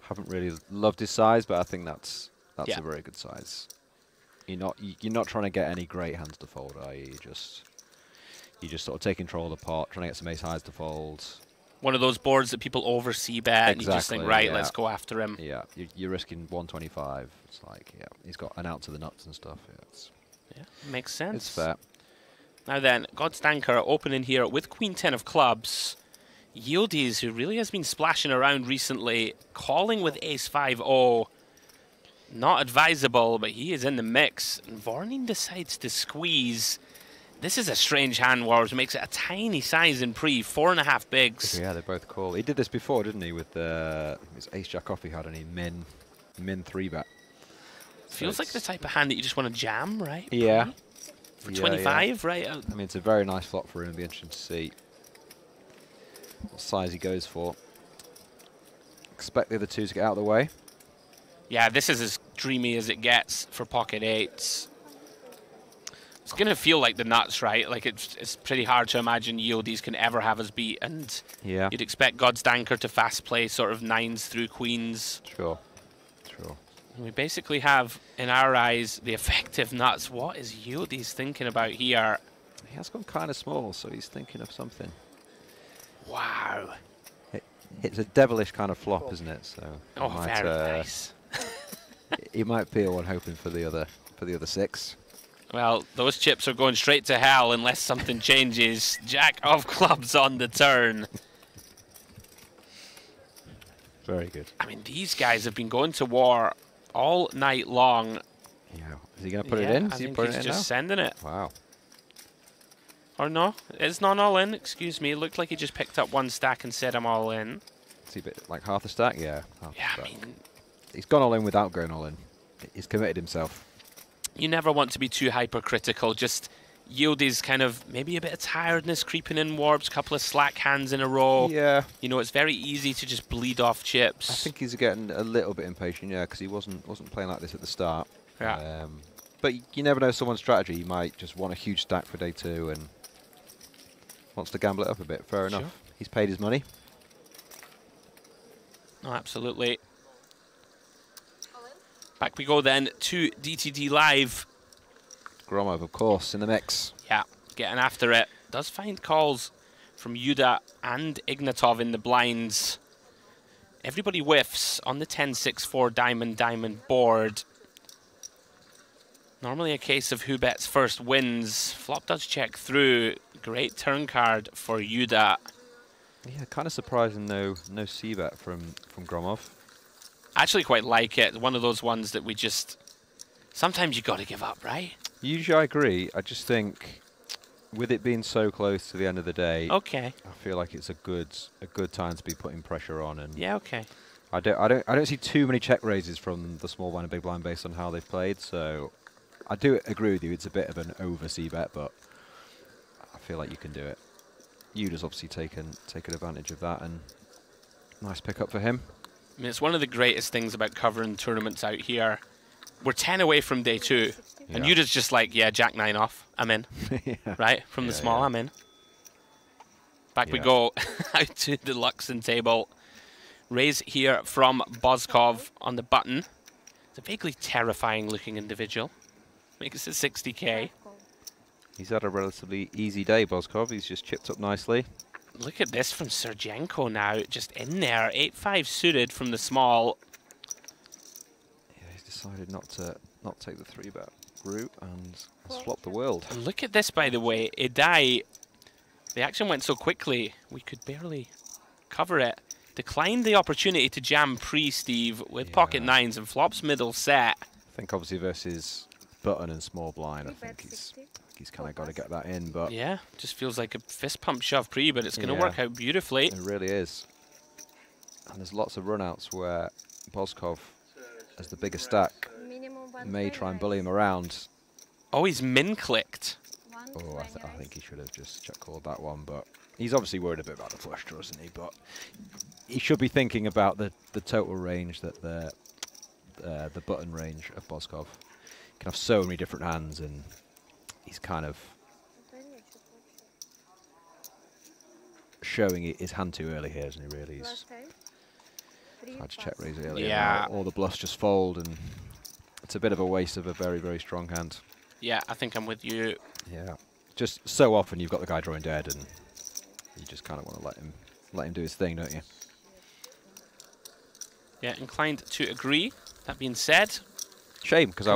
haven't really loved his size, but I think that's a very good size. You're not trying to get any great hands to fold, are you? You just sort of take control of the pot, trying to get some ace highs to fold. One of those boards that people oversee bet, and you just think, right, yeah. let's go after him. Yeah, you're risking 125. It's like, yeah, he's got an out to the nuts and stuff. Yeah, makes sense. It's fair. Now then, Godstanker opening here with Queen 10 of clubs. Yildiz, who really has been splashing around recently, calling with ace 5-0. Not advisable, but he is in the mix. And Vornin decides to squeeze. This is a strange hand, Wars. Makes it a tiny size in pre, 4.5 bigs. Yeah, they both call. He did this before, didn't he? With his ace jack off he had, and he min 3-bet. Feels like the type of hand that you just want to jam, right? Yeah. Pre? For 25, right? I mean, it's a very nice flop for him. It'll be interesting to see what size he goes for. Expect the other two to get out of the way. Yeah, this is as dreamy as it gets for pocket eights. It's going to feel like the nuts, right? Like, it's pretty hard to imagine Yildiz can ever have us beat, and yeah, you'd expect Godstanker to fast play sort of nines through queens. Sure. And we basically have, in our eyes, the effective nuts. What is Yildiz thinking about here? He has gone kind of small, so he's thinking of something. Wow. It's a devilish kind of flop, isn't it? So oh, might, very nice. He might peel one hoping for the other six. Well, those chips are going straight to hell unless something changes. Jack of clubs on the turn. Very good. I mean, these guys have been going to war all night long. Yeah. Is he going to put it in? I think he's just sending it. Wow. Or no, it's not all in. Excuse me. It looked like he just picked up one stack and said, I'm all in. Is he a bit like half a stack? Yeah. Yeah, I mean, he's gone all in without going all in. He's committed himself. You never want to be too hypercritical. Just Yildiz kind of maybe a bit of tiredness creeping in warps, couple of slack hands in a row. Yeah. You know, it's very easy to just bleed off chips. I think he's getting a little bit impatient, yeah, because he wasn't playing like this at the start. Yeah. But you never know someone's strategy. He might just want a huge stack for day two and wants to gamble it up a bit. Fair enough. He's paid his money. Oh, absolutely. Back we go then to DTD Live. Gromov, of course, in the mix. Yeah, getting after it. Does find calls from Yuda and Ignatov in the blinds. Everybody whiffs on the 10-6-4 diamond board. Normally a case of who bets first wins. Flop does check through. Great turn card for Yuda. Yeah, kind of surprising no c-bet from Gromov. I actually quite like it. One of those ones that we just... Sometimes you got to give up, right? Usually I agree. I just think with it being so close to the end of the day, okay, I feel like it's a good time to be putting pressure on. And yeah, okay. I don't see too many check raises from the small blind and big blind based on how they've played. So I do agree with you. It's a bit of an over c-bet, but I feel like you can do it. Yuda's obviously taken advantage of that, and nice pickup for him. I mean, it's one of the greatest things about covering tournaments out here. We're 10 away from day 2, and Yuda's just like, yeah, Jack 9 off, I'm in. Yeah. Right? From the small, I'm in. Back we go out to the Luxon table. Raise here from Boskov on the button. It's a vaguely terrifying looking individual. Makes it 60k. He's had a relatively easy day, Boskov. He's just chipped up nicely. Look at this from Sergenko now, just in there. 8-5 suited from the small. Yeah, he's decided not to take the 3-bet route and swap the world. And look at this, by the way. Idai, the action went so quickly, we could barely cover it. Declined the opportunity to jam pre-Steve with pocket nines and flops middle set. I think obviously versus button and small blind, I think he's kind of got to get that in, but yeah, just feels like a fist pump shove pre, but it's going to work out beautifully. It really is. And there's lots of runouts where Boskov, as the bigger stack, may try and bully him around. Oh, he's min-clicked. Oh, I think he should have just check called that one, but he's obviously worried a bit about the flush draw, isn't he? But he should be thinking about the total range that the button range of Boskov. He can have so many different hands, and he's kind of showing his hand too early here, isn't he? Really, he's tried to check raise earlier. Yeah. All the bluffs just fold, and it's a bit of a waste of a very, very strong hand. Yeah, I think I'm with you. Yeah. just so often you've got the guy drawing dead, and you just kind of want to let him do his thing, don't you? Yeah, inclined to agree. That being said, shame, because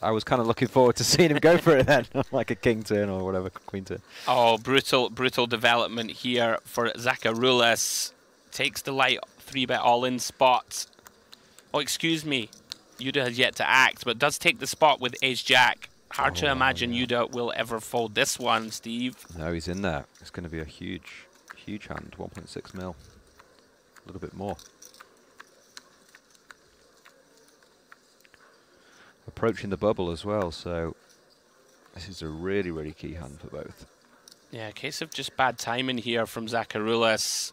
I was kind of looking forward to seeing him go for it then, like a king turn or whatever, queen turn. Oh, brutal development here for Zacharoulis. Takes the light 3-bet all-in spot. Oh, excuse me. Yuda has yet to act, but does take the spot with ace-jack. Hard to imagine Yuda will ever fold this one, Steve. No, he's in there. It's going to be a huge hand, 1.6 mil. A little bit more. Approaching the bubble as well, so this is a really key hand for both. Yeah, a case of just bad timing here from Zacharoulis.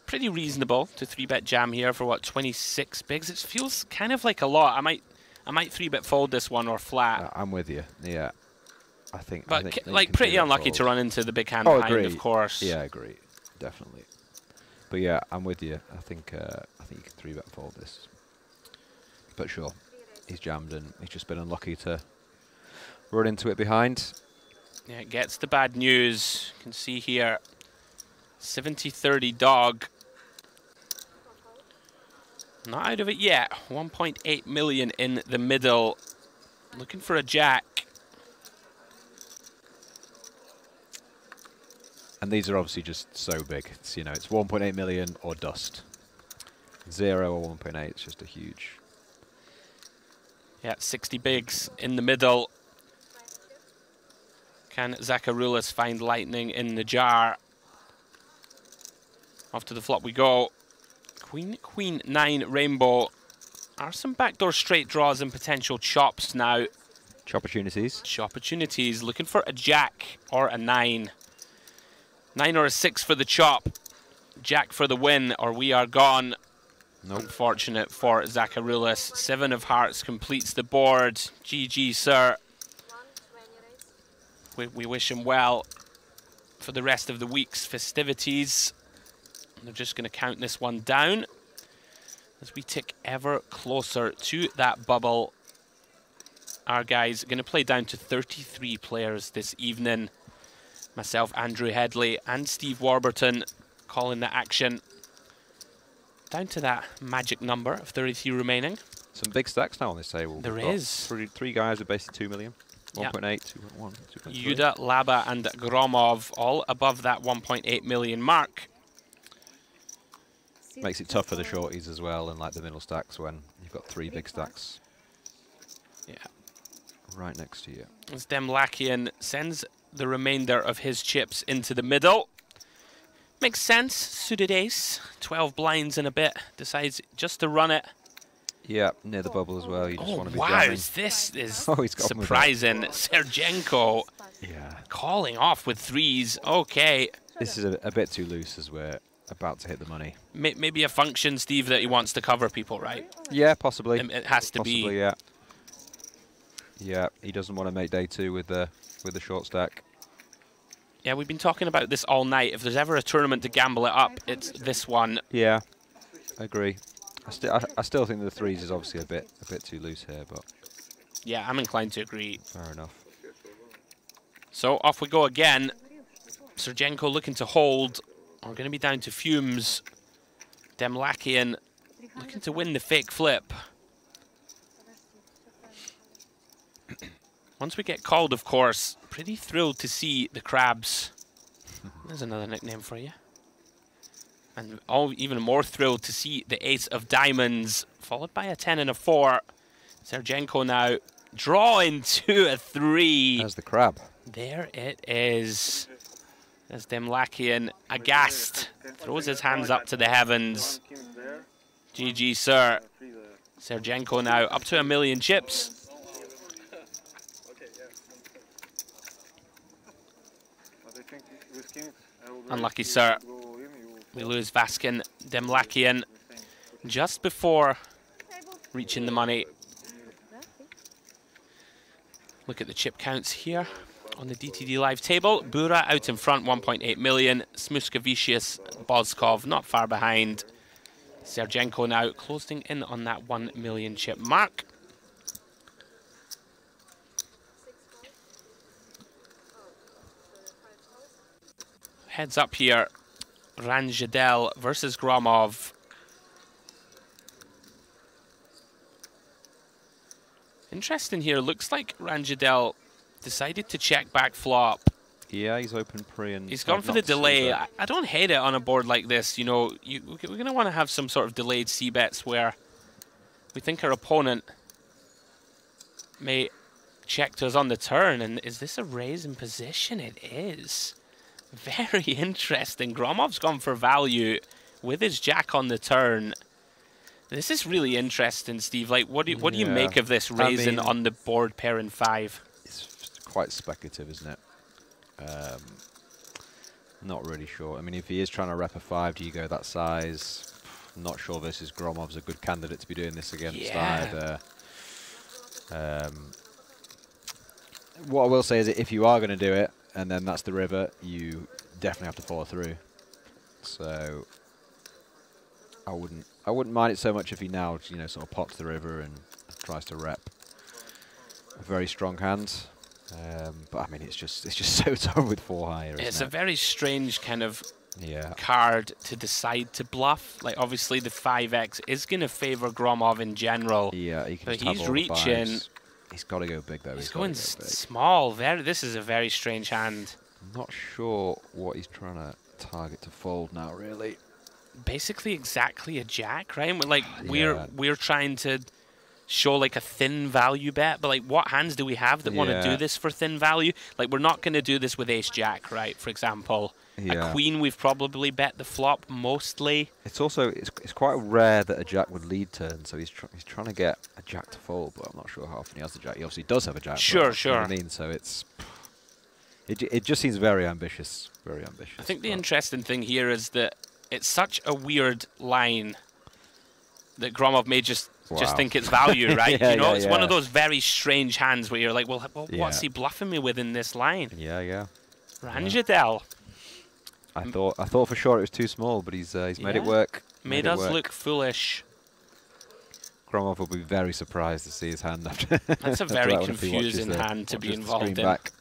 Pretty reasonable to 3-bet jam here for what, 26 bigs? It feels kind of like a lot. I might 3-bet fold this one or flat. I'm with you. Yeah, I think. But like pretty unlucky to run into the big hand behind, of course. Yeah, I agree, definitely. But yeah, I'm with you. I think you can 3-bet fold this. But sure, he's jammed and he's just been unlucky to run into it behind. Yeah, it gets the bad news. You can see here, 70-30 dog. Not out of it yet. 1.8 million in the middle. Looking for a jack. And these are obviously just so big. It's, you know, it's 1.8 million or dust. 0 or 1.8. It's just a huge. Yeah, 60 bigs in the middle. Can Zacharoulis find lightning in the jar? Off to the flop we go. Queen 9 rainbow. Are some backdoor straight draws and potential chops now. Chopportunities. Chopportunities. Looking for a jack or a 9. 9 or a 6 for the chop. Jack for the win, or we are gone. Nope. Unfortunate for Zacharoulis. 7 of hearts completes the board. GG, sir. We wish him well for the rest of the week's festivities. They're just going to count this one down as we tick ever closer to that bubble. Our guys are going to play down to 33 players this evening. Myself, Andrew Headley, and Steve Warburton calling the action. Down to that magic number of 33 remaining. Some big stacks now on this table. There We've got is. Three guys with basically 2 million. 1.8, Yep. 2.1, 2.3. Yuda, Laba, and Gromov all above that 1.8 million mark. Makes it tough for the shorties as well, and like the middle stacks when you've got 3 big stacks. Yeah. Right next to you. As Demlakian sends the remainder of his chips into the middle. Makes sense. Suited ace. 12 blinds in a bit. Decides just to run it. Yeah, near the bubble as well. You just want to be wow, jamming. this is He's got 'em with surprising. Sergenko Yeah. calling off with 3s. Okay. This is a bit too loose as we're about to hit the money. Maybe a function, Steve, that he wants to cover people, right? Yeah, possibly. It has to Possibly, be. yeah. Yeah, he doesn't want to make day 2 with the short stack. Yeah, we've been talking about this all night. If there's ever a tournament to gamble it up, it's this one. Yeah, I agree. I still think the 3s is obviously a bit too loose here, but Yeah, I'm inclined to agree. fair enough. So off we go again. Sergenko looking to hold. We're going to be down to fumes. Demlakian looking to win the fake flip. Once we get called, of course, pretty thrilled to see the crabs. There's another nickname for you. And even more thrilled to see the ace of diamonds, followed by a 10 and a 4. Sergenko now drawing to a 3. There's the crab. There it is. As Demlakian, aghast, throws his hands up to the heavens. GG, sir. Sergenko now up to 1 million chips. Unlucky, sir. We lose Vaskin. Demlakian just before reaching the money. Look at the chip counts here on the DTD Live table. Bura out in front, 1.8 million. Smuskavicius, Boskov not far behind. Sergenko now closing in on that 1 million chip mark. Heads up here. Ranjadel versus Gromov. Interesting here. Looks like Ranjadel decided to check back flop. Yeah, he's open pre and He's gone for the delay. I don't hate it on a board like this. You know, we're going to want to have some sort of delayed c-bets where we think our opponent may check to us on the turn. And is this a raise in position? It is. Very interesting. Gromov's gone for value with his jack on the turn. This is really interesting, Steve. Like, what do you make of this raising on the board pair in 5? It's quite speculative, isn't it? Not really sure. I mean, if he is trying to rep a 5, do you go that size? Not sure versus Gromov's a good candidate to be doing this against either. What I will say is that if you are going to do it, and then that's the river, you definitely have to follow through. So I wouldn't mind it so much if he now, you know, sort of pots the river and tries to rep a very strong hand. But I mean, it's just so tough with 4 higher. It's a very strange kind of Yeah. card to decide to bluff. Like, obviously the 5x is going to favor Gromov in general. Yeah, he can but just have he's all the reaching. fives. He's got to go big though. He's gotta going go big. small. This is a very strange hand. I'm not sure what he's trying to target to fold now, really. Basically, exactly a jack, right? And Yeah. we're trying to show like a thin value bet, but like, what hands do we have that want to do this for thin value? Like, we're not going to do this with ace jack, right? For example, a queen, we've probably bet the flop mostly. It's also it's quite rare that a jack would lead turn, so he's trying to get a jack to fold, but I'm not sure how often he has the jack. He obviously does have a jack. Sure, You know what I mean, so it just seems very ambitious, very ambitious. I think the interesting thing here is that it's such a weird line that Gromov may just think it's value, right? Yeah, you know, yeah, it's one of those very strange hands where you're like, well what's he bluffing me with in this line? Yeah. Ranjadel. I thought for sure it was too small, but he's made it work. Made us look foolish. Gromov will be very surprised to see his hand after. That's a after very that one if he watches confusing hand to be watches the involved stream in. back.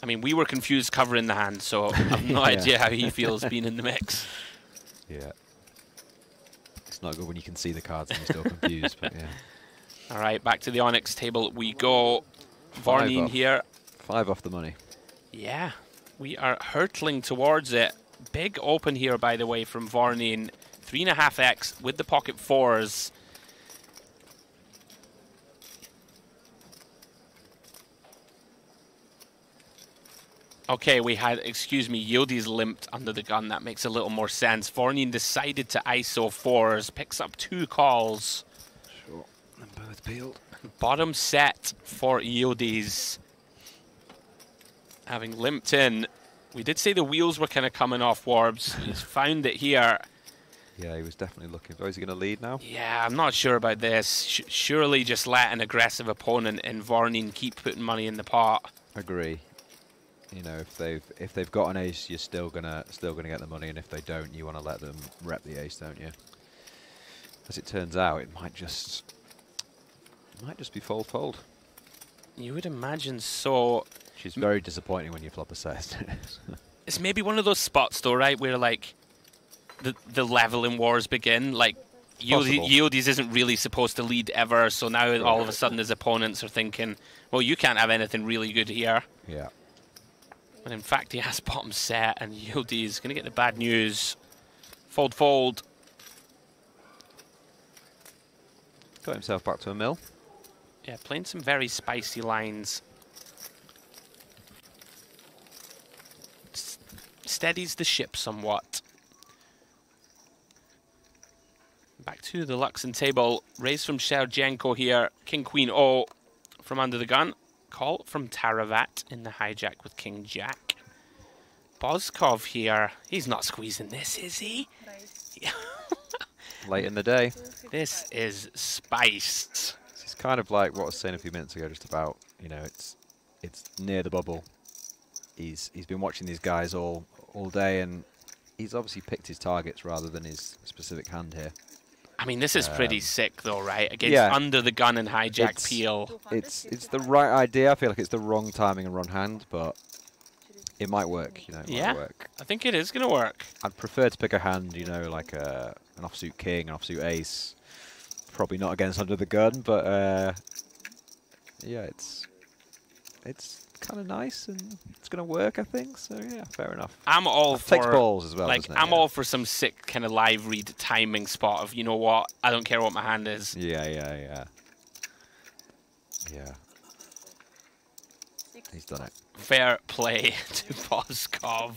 I mean, we were confused covering the hand, so I've no idea how he feels being in the mix. Yeah. It's not good when you can see the cards and you're still confused, but yeah. All right, back to the Onyx table we go. Vorneen here. 5 off the money. Yeah, we are hurtling towards it. Big open here, by the way, from Vorneen. 3.5x with the pocket 4s. Okay, we had, excuse me, Yildiz limped under the gun. That makes a little more sense. Vorneen decided to ISO 4s, picks up 2 calls. Sure, and both peeled. Bottom set for Yildiz. Having limped in. We did say the wheels were kind of coming off, Warbs. He's found it here. Yeah, he was definitely looking. Oh, is he going to lead now? Yeah, I'm not sure about this. Surely just let an aggressive opponent in Vorneen keep putting money in the pot. Agree. You know, if they've got an ace, you're still gonna get the money, and if they don't, you want to let them rep the ace, don't you? As it turns out, it might just be fold. You would imagine so. Which is very disappointing when you flop a set. It's maybe one of those spots, though, right, where like the leveling wars begin. Like Yildiz isn't really supposed to lead ever, so now all of a sudden his opponents are thinking, well, you can't have anything really good here. Yeah. But in fact, he has bottom set, and Yildiz is going to get the bad news. Fold. Got himself back to a mill. Yeah, playing some very spicy lines. Steadies the ship somewhat. Back to the Luxon table. Raise from Sergenko here. King, Queen, O from under the gun. Call from Taravat in the hijack with King Jack. Boskov here. He's not squeezing this, is he? Right. Late in the day. This is spiced. It's kind of like what I was saying a few minutes ago, just about, you know, it's near the bubble. He's been watching these guys all day, and he's obviously picked his targets rather than his specific hand here. I mean, this is pretty sick, though, right? Against under the gun and hijack peel. It's the right idea. I feel like it's the wrong timing and wrong hand, but it might work. You know, it might work. I think it is going to work. I'd prefer to pick a hand, you know, like an offsuit king, an offsuit ace. Probably not against under the gun, but yeah, it's kind of nice and it's going to work, I think. So yeah, fair enough. I'm all for takes balls as well. Like doesn't it? I'm all for some sick kind of live read timing spot of, you know what, I don't care what my hand is. Yeah. He's done it. Fair play to Boskov.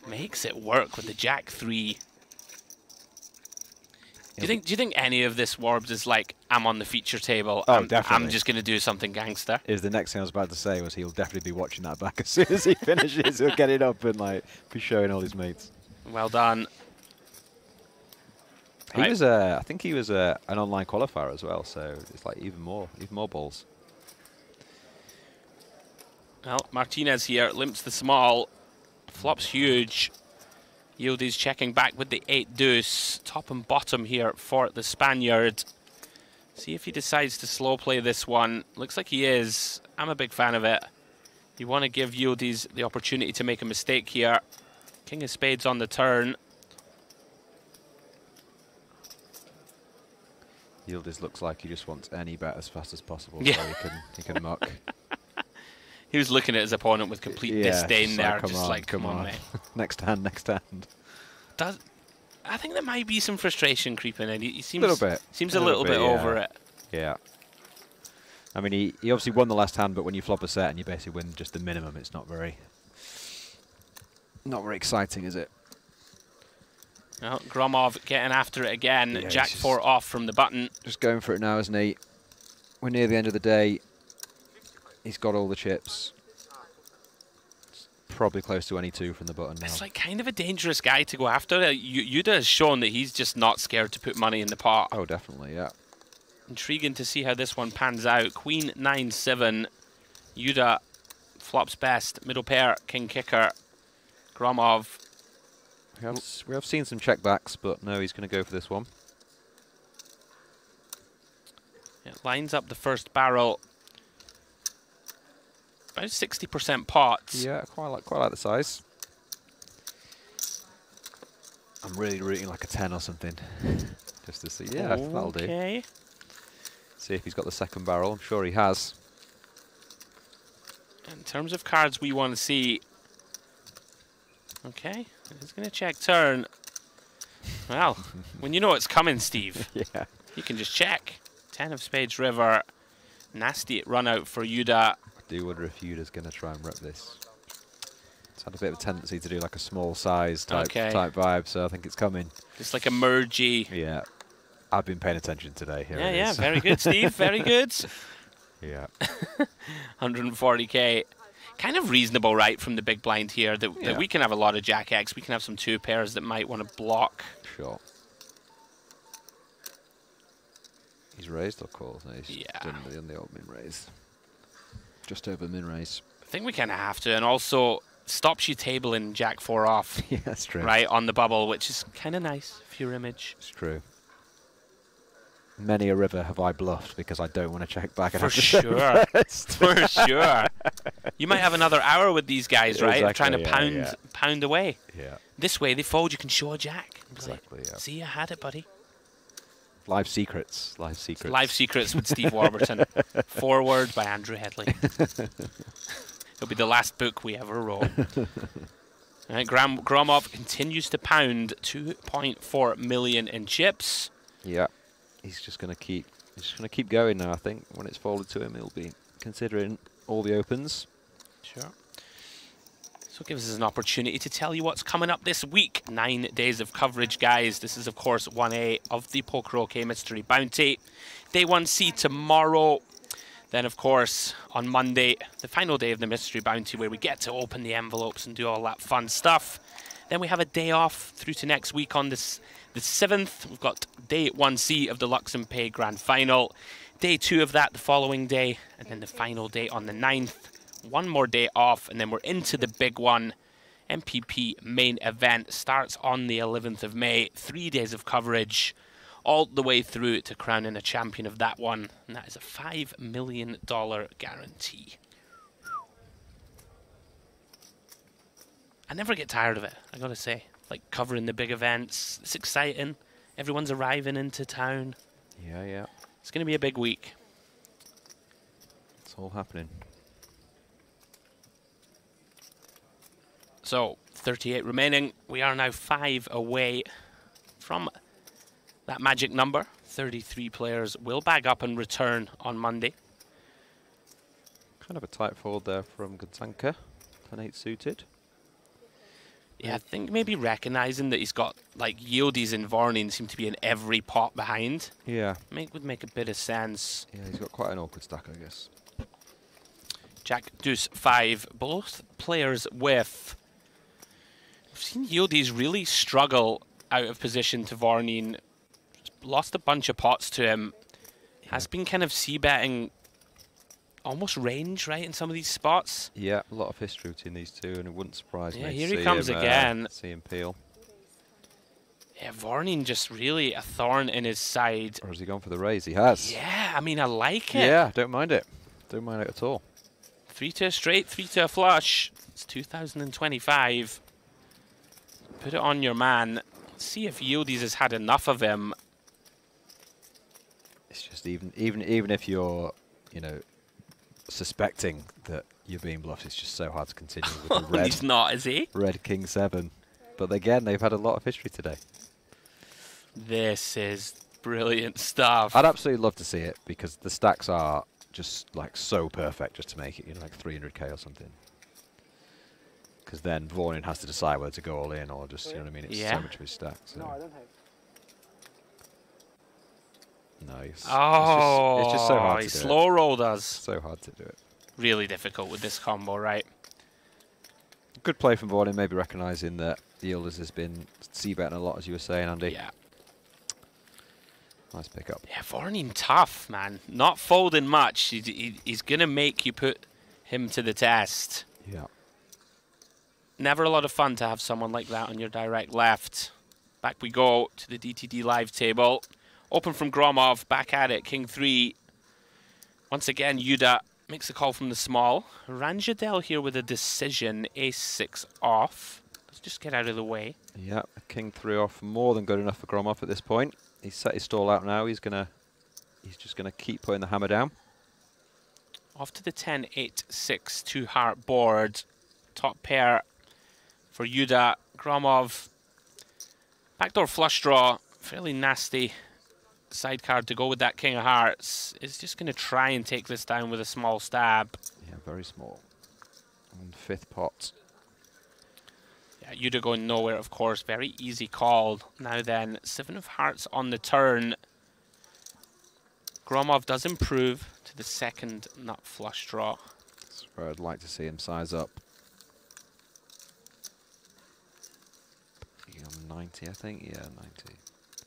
Makes it work with the Jack 3. Do you think any of this Warbs is like, I'm on the feature table, definitely. I'm just going to do something gangster? Is the next thing I was about to say was he'll definitely be watching that back as soon as he finishes. He'll get it up and like be showing all his mates. Well done. He was I think he was an online qualifier as well, so it's like even more balls. Well, Martinez here limps the small, flops huge. Yildiz checking back with the 8 deuce, top and bottom here for the Spaniard. See if he decides to slow play this one. Looks like he is. I'm a big fan of it. You want to give Yildiz the opportunity to make a mistake here. King of spades on the turn. Yildiz looks like he just wants any bet as fast as possible, yeah. So he can muck. He was looking at his opponent with complete disdain there, just like, come on, mate. Next hand. I think there might be some frustration creeping in. He seems a little bit. Seems a little bit over it. Yeah. I mean, he obviously won the last hand, but when you flop a set and you basically win just the minimum, it's not very exciting, is it? Well, Gromov getting after it again. Yeah, Jack 4 off from the button. Just going for it now, isn't he? We're near the end of the day. He's got all the chips. It's probably close to any 2 from the button now. It's like kind of a dangerous guy to go after. Yuda has shown that he's just not scared to put money in the pot. Oh, definitely, yeah. Intriguing to see how this one pans out. Queen 9-7. Yuda flops best. Middle pair, king kicker. Gromov. We have seen some checkbacks, but no, he's going to go for this one. It lines up the first barrel. About 60% pots. Yeah, quite like the size. I'm really rooting like a 10 or something, just to see. Yeah, that'll do. Okay. See if he's got the second barrel. I'm sure he has. In terms of cards we want to see. Okay, he's going to check turn. Well, when you know it's coming, Steve, yeah, you can just check. 10 of spades river. Nasty run out for Yuda. I do wonder if Yuda's going to try and rep this. It's had a bit of a tendency to do like a small size type vibe, so I think it's coming. Just like a mergey. Yeah. I've been paying attention today. Here yeah, very good, Steve. Very good. Yeah. 140k. Kind of reasonable, right, from the big blind here that we can have a lot of Jack X. We can have some 2 pairs that might want to block. Sure. He's raised or called? No, he's done the old min raise. Just over min raise. I think we kind of have to, and also stops you tabling Jack 4 off. Yeah, that's true. Right on the bubble, which is kind of nice for your image. It's true. Many a river have I bluffed because I don't want to check back. For sure. For sure. You might have another hour with these guys, right? Exactly, trying to pound away. Yeah. This way, they fold, you can show a Jack. Exactly, yeah. See, I had it, buddy. Live secrets. Live secrets. Live secrets with Steve Warburton. Forward by Andrew Headley. It'll be the last book we ever wrote. Right, Gromov continues to pound 2.4 million in chips. Yeah. He's just going to keep going now, I think. When it's folded to him, he'll be considering all the opens. Sure. So it gives us an opportunity to tell you what's coming up this week. 9 days of coverage, guys. This is, of course, 1A of the Poker OK Mystery Bounty. Day 1C tomorrow. Then, of course, on Monday, the final day of the Mystery Bounty, where we get to open the envelopes and do all that fun stuff. Then we have a day off through to next week on the 7th. We've got day 1C of the Lux and Pay Grand Final. Day 2 of that the following day. And then the final day on the 9th. One more day off, and then we're into the big one. MPP main event starts on the 11th of May. 3 days of coverage. all the way through to crowning a champion of that one. And that is a $5 million guarantee. I never get tired of it, I gotta say. Like, covering the big events. It's exciting. Everyone's arriving into town. Yeah, yeah. It's going to be a big week. It's all happening. So, 38 remaining. We are now 5 away from that magic number. 33 players will bag up and return on Monday. Kind of a tight forward there from Guntanka. 10-8 suited. Yeah, I think maybe recognising that he's got, like, Yildiz and Vornin seem to be in every pot behind. Yeah. Would make a bit of sense. Yeah, he's got quite an awkward stack, I guess. Jack, deuce, 5. Both players with... We've seen Yildiz really struggle out of position to Vornin. Lost a bunch of pots to him. Has been kind of c-betting almost range, right, in some of these spots. Yeah, a lot of history between these two, and it wouldn't surprise me. Here to he see comes him, again. See him peel. Yeah, Vornin just really a thorn in his side. Or has he gone for the raise? He has. Yeah, I mean, I like it. Yeah, don't mind it. Don't mind it at all. 3 to a straight, 3 to a flush. It's 2025. Put it on your man. Let's see if Yildiz has had enough of him. It's just even if you're, you know, suspecting that you're being bluffed, it's just so hard to continue with the red. He's not, is he? Red King 7. But again, they've had a lot of history today. This is brilliant stuff. I'd absolutely love to see it because the stacks are just like so perfect just to make it, you know, like 300k or something. Because then Vornin has to decide whether to go all in or just, you know what I mean? It's so much of his stack. So. No, I don't have. Nice. Oh, it's just so hard to he do slow rolled us. So hard to do it. Really difficult with this combo, right? Good play from Vornin, maybe recognising that Yildiz has been c-betting a lot, as you were saying, Andy. Yeah. Nice pickup. Yeah, Vornin tough, man. Not folding much. He's going to make you put him to the test. Yeah. Never a lot of fun to have someone like that on your direct left. Back we go to the DTD live table. Open from Gromov, back at it, King 3. Once again, Yuda makes a call from the small. Ranjadel here with a decision, Ace-6 off. Let's just get out of the way. Yeah, King 3 off, more than good enough for Gromov at this point. He's set his stall out now. He's just gonna keep putting the hammer down. Off to the 10-8-6 two-heart board. Top pair for Yuda. Gromov. Backdoor flush draw. Fairly nasty side card to go with that King of Hearts. Is just going to try and take this down with a small stab. Yeah, very small. And 5th pot. Yeah, Yuda going nowhere, of course. Very easy call. Now then, 7 of Hearts on the turn. Gromov does improve to the 2nd nut flush draw. That's where I'd like to see him size up. He's on 90, I think. Yeah, 90.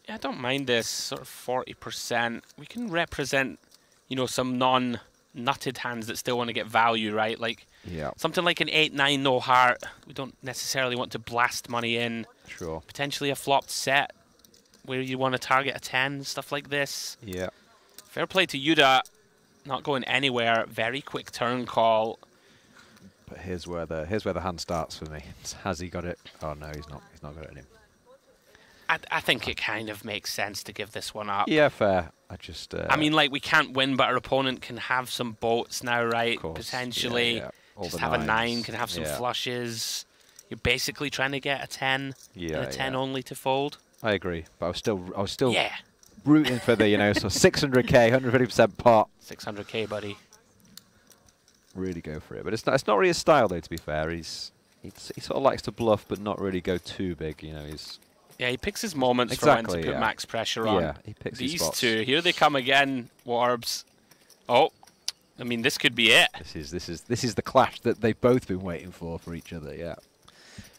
Yeah, I don't mind this sort of 40%. We can represent, you know, some non-nutted hands that still want to get value, right? Like something like an 8-9 no heart. We don't necessarily want to blast money in. Sure. Potentially a flopped set where you want to target a 10, stuff like this. Yeah. Fair play to Yuda. Not going anywhere. Very quick turn call. But here's where the hand starts for me. Has he got it? Oh no, he's not. He's not got it in him. I think it kind of makes sense to give this one up. Yeah, fair. I mean, like, we can't win, but our opponent can have some boats now, right? Course. Potentially. Yeah. Just have a 9, can have some flushes. You're basically trying to get a 10 and a 10 only to fold. I agree, but I was still rooting for the, you know, so 600k, 150% pot. 600k, buddy. Really go for it, but it's not really his style though. To be fair, he sort of likes to bluff, but not really go too big. You know, yeah, he picks his moments for when to put max pressure on. Yeah, he picks his spots. These two, here they come again, Warbs. Oh, I mean, this could be it. This is the clash that they've both been waiting for each other. Yeah,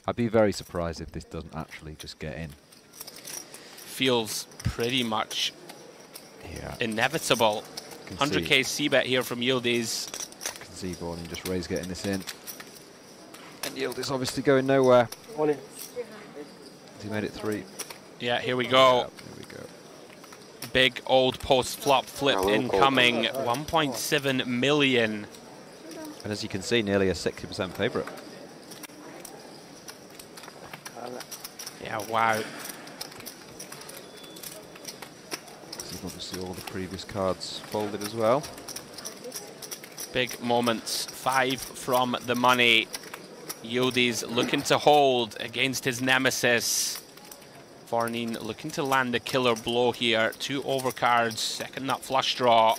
I'd be very surprised if this doesn't actually just get in. Feels pretty much inevitable. 100k c-bet here from Yildiz. Can see Vornin just raise getting this in. And Yildiz obviously going nowhere. All in. He made it 3. Yeah, here we go. Here we go. Big old post flop flip incoming. 1.7 million. And as you can see, nearly a 60% favourite. Yeah, wow. You've obviously all the previous cards folded as well. Big moments. 5 from the money. Yildiz looking to hold against his nemesis. Vorneen looking to land a killer blow here. 2 overcards, second nut flush draw.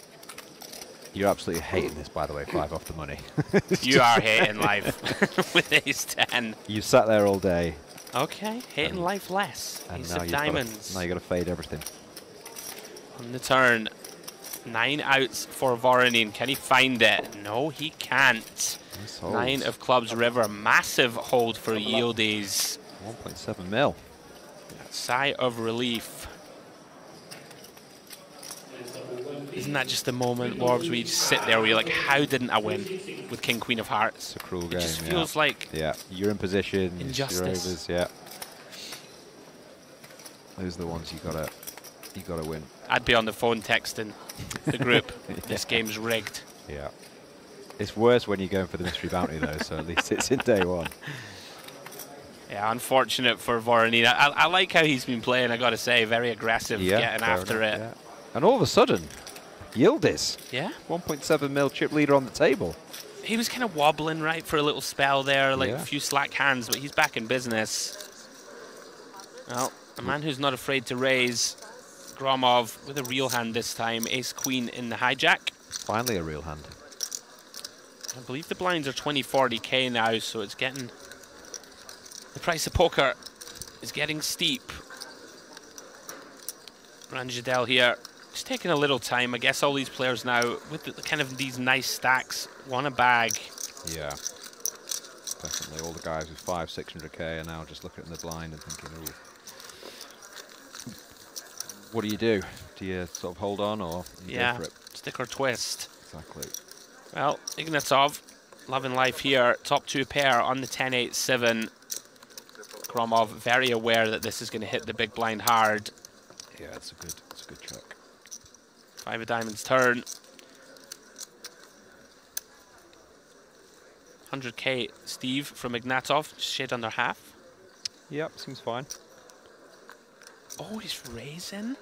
You're absolutely hating this, by the way, 5 off the money. You are hating life with ace 10. You sat there all day. Okay, hating life less. And Ace now of you've diamonds. now you've got to fade everything. On the turn. 9 outs for Vorneen. Can he find it? No, he can't. 9 of clubs river. Massive hold for Yildiz. 1.7 mil. Sigh of relief. Isn't that just the moment, Worbs, where you just sit there where you're like, how didn't I win with King, Queen of Hearts? It's a cruel game. It just feels like you're in position. injustice. You're overs, yeah. Those are the ones you gotta win. I'd be on the phone texting the group. This game's rigged. Yeah. It's worse when you're going for the mystery bounty though, so at least it's in day one. Yeah, unfortunate for Vorneen. I like how he's been playing, I gotta say. Very aggressive, getting after it. Yeah. And all of a sudden, Yildiz. Yeah. 1.7 mil chip leader on the table. He was kind of wobbling, right, for a little spell there, like a Yeah. few slack hands, but he's back in business. Well, a man who's not afraid to raise. Gromov with a real hand this time. Ace-Queen in the hijack. Finally a real hand. I believe the blinds are 20, 40k now, so it's getting... The price of poker is getting steep. Ranjadel here. Just taking a little time. I guess all these players now, with the kind of these nice stacks, want a bag. Yeah. Definitely all the guys with 500-600k are now just looking at the blind and thinking, ooh. What do? Do you sort of hold on or you go for it? Stick or twist. Exactly. Well, Ignatov, loving life here. Top 2 pair on the 10-8-7. Gromov very aware that this is going to hit the big blind hard. Yeah, it's a good check. 5 of diamonds turn. 100k Steve from Ignatov, just shade under half. Yep, seems fine. Oh, he's raising?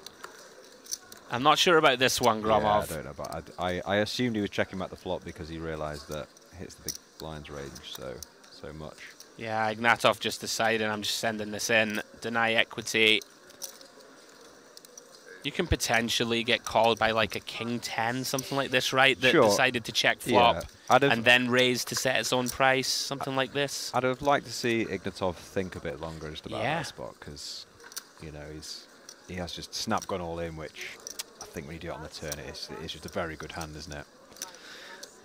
I'm not sure about this one, Gromov. Yeah, I don't know, but I assumed he was checking back the flop because he realised that it hits the big blinds range so much. Yeah, Ignatov just decided I'm just sending this in. Deny equity. You can potentially get called by like a King 10, something like this, right? That decided to check flop and then raise to set its own price, something like this. I'd have liked to see Ignatov think a bit longer just about Yeah. that spot because, you know, he has just snap gone all in, which I think when you do it on the turn, it's just a very good hand, isn't it?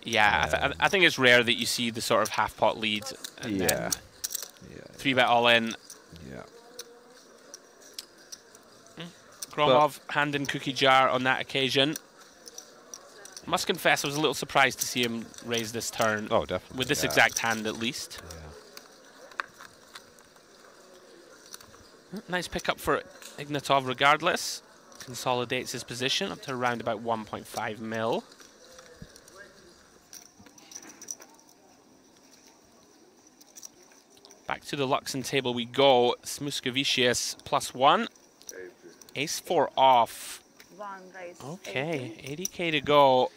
Yeah, I think it's rare that you see the sort of half pot lead and then 3-bet all in. Yeah. Gromov, hand in cookie jar on that occasion. Must confess, I was a little surprised to see him raise this turn. Oh, definitely. With this exact hand, at least. Nice pickup for Ignatov regardless. Consolidates his position up to around about 1.5 mil. Back to the Luxon table we go. Smuskavicius +1. Ace-4 off. Okay, 80k to go.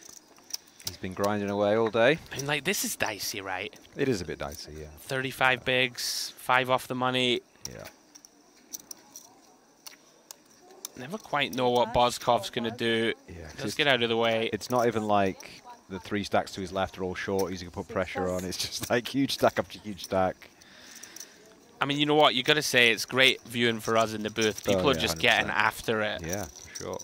He's been grinding away all day. And like, this is dicey, right? It is a bit dicey, yeah. 35 bigs, 5 off the money. Yeah. Never quite know what Bozkov's going to do. Yeah, Let's get out of the way. It's not even like the 3 stacks to his left are all short. He's going to put pressure on. It's just like huge stack after huge stack. I mean, you know what? You got to say it's great viewing for us in the booth. People are just 100%. getting after it. Yeah, for sure.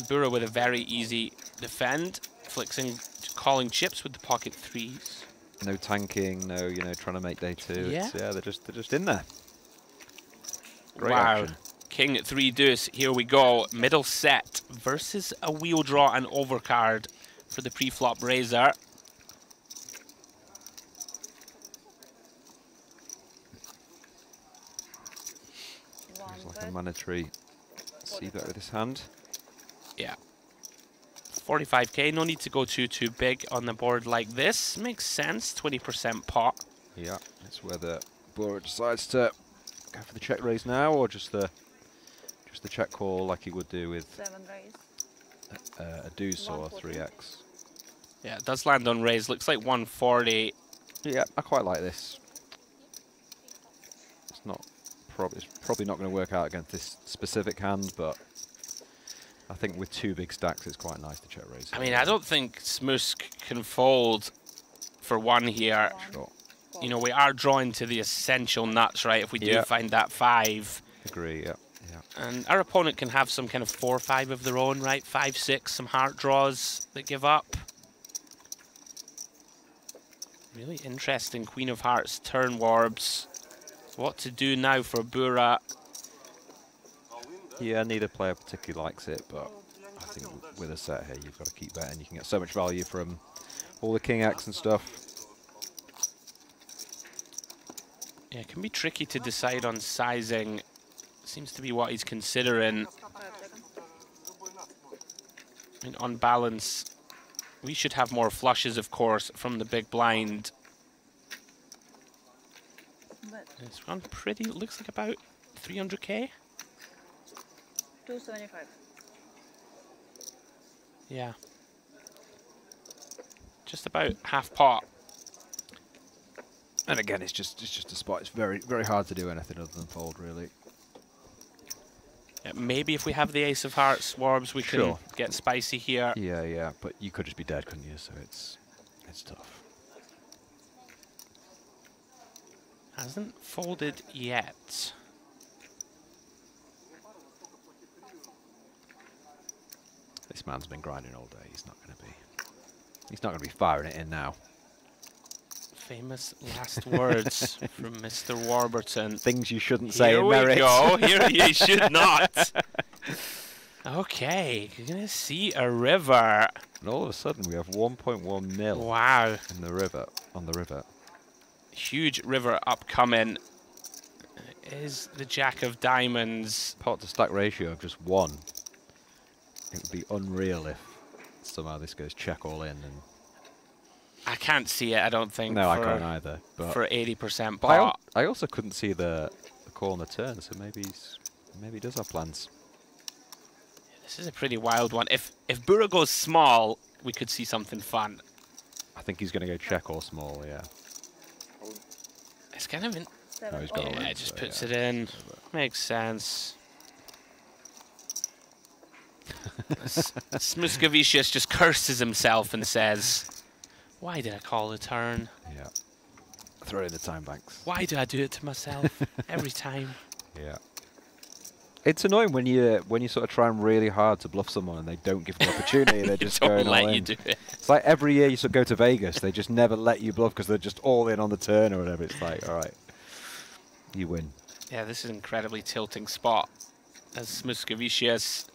Bura with a very easy defend, flexing, calling chips with the pocket 3s. No tanking, no, you know, trying to make day 2. Yeah. They're just in there. Great Wow. action. King 3 deuce. Here we go. Middle set versus a wheel draw and overcard for the pre-flop raiser. It's like a mandatory c-bet with his hand. Yeah. 45k, no need to go too big on the board like this. Makes sense, 20% pot. Yeah, it's whether Bora decides to go for the check raise now or just the check call like he would do with 7 raise. a deuce or 3x. Yeah, it does land on raise. Looks like 140. Yeah, I quite like this. It's probably not going to work out against this specific hand, but I think with 2 big stacks, it's quite nice to check raise. I mean, I don't think Smusk can fold for 1 here. Sure. You know, we are drawing to the essential nuts, right? If we do find that 5. Agree, yeah. And our opponent can have some kind of 4-5 of their own, right? 5-6, some heart draws that give up. Really interesting Queen of Hearts turn warbs. What to do now for Bora? Yeah, neither player particularly likes it, but I think with a set here, you've got to keep betting. You can get so much value from all the King X and stuff. Yeah, it can be tricky to decide on sizing. Seems to be what he's considering. I mean, on balance, we should have more flushes, of course, from the big blind. It's gone pretty, looks like about 300k. 275. Yeah. Just about half pot. And again, it's just a spot. It's very hard to do anything other than fold, really. Yeah, maybe if we have the Ace of Hearts warbs, we can get spicy here. Yeah, but you could just be dead, couldn't you? So it's tough. Hasn't folded yet. This man's been grinding all day. He's not going to be firing it in now. Famous last words from Mr. Warburton. Things you shouldn't say in Here Merit. we go. Here you should not. Okay, you're gonna see a river. And all of a sudden, we have 1.1 mil. Wow. In the river, on the river. Huge river upcoming. Is the Jack of Diamonds. Pot to stack ratio of just 1. It would be unreal if somehow this goes check all in. And I can't see it, I don't think. no, I can't either. But for 80% pot. I also couldn't see the call on the turn, so maybe he does have plans. This is a pretty wild one. If Bora goes small, we could see something fun. I think he's going to go check or small, yeah. It's kind of in. No, he's got Yeah, it just puts it in. Makes sense. Smuskavicius just curses himself and says, "Why did I call the turn? Yeah. Throw in the time banks. Why do I do it to myself every time?" Yeah. It's annoying when you sort of try really hard to bluff someone and they don't give an opportunity. They're just going all in. Don't let you do it. It's like every year you sort of go to Vegas, they just never let you bluff because they're just all in on the turn or whatever. It's like, all right, you win. Yeah, this is an incredibly tilting spot. As Smuskavicius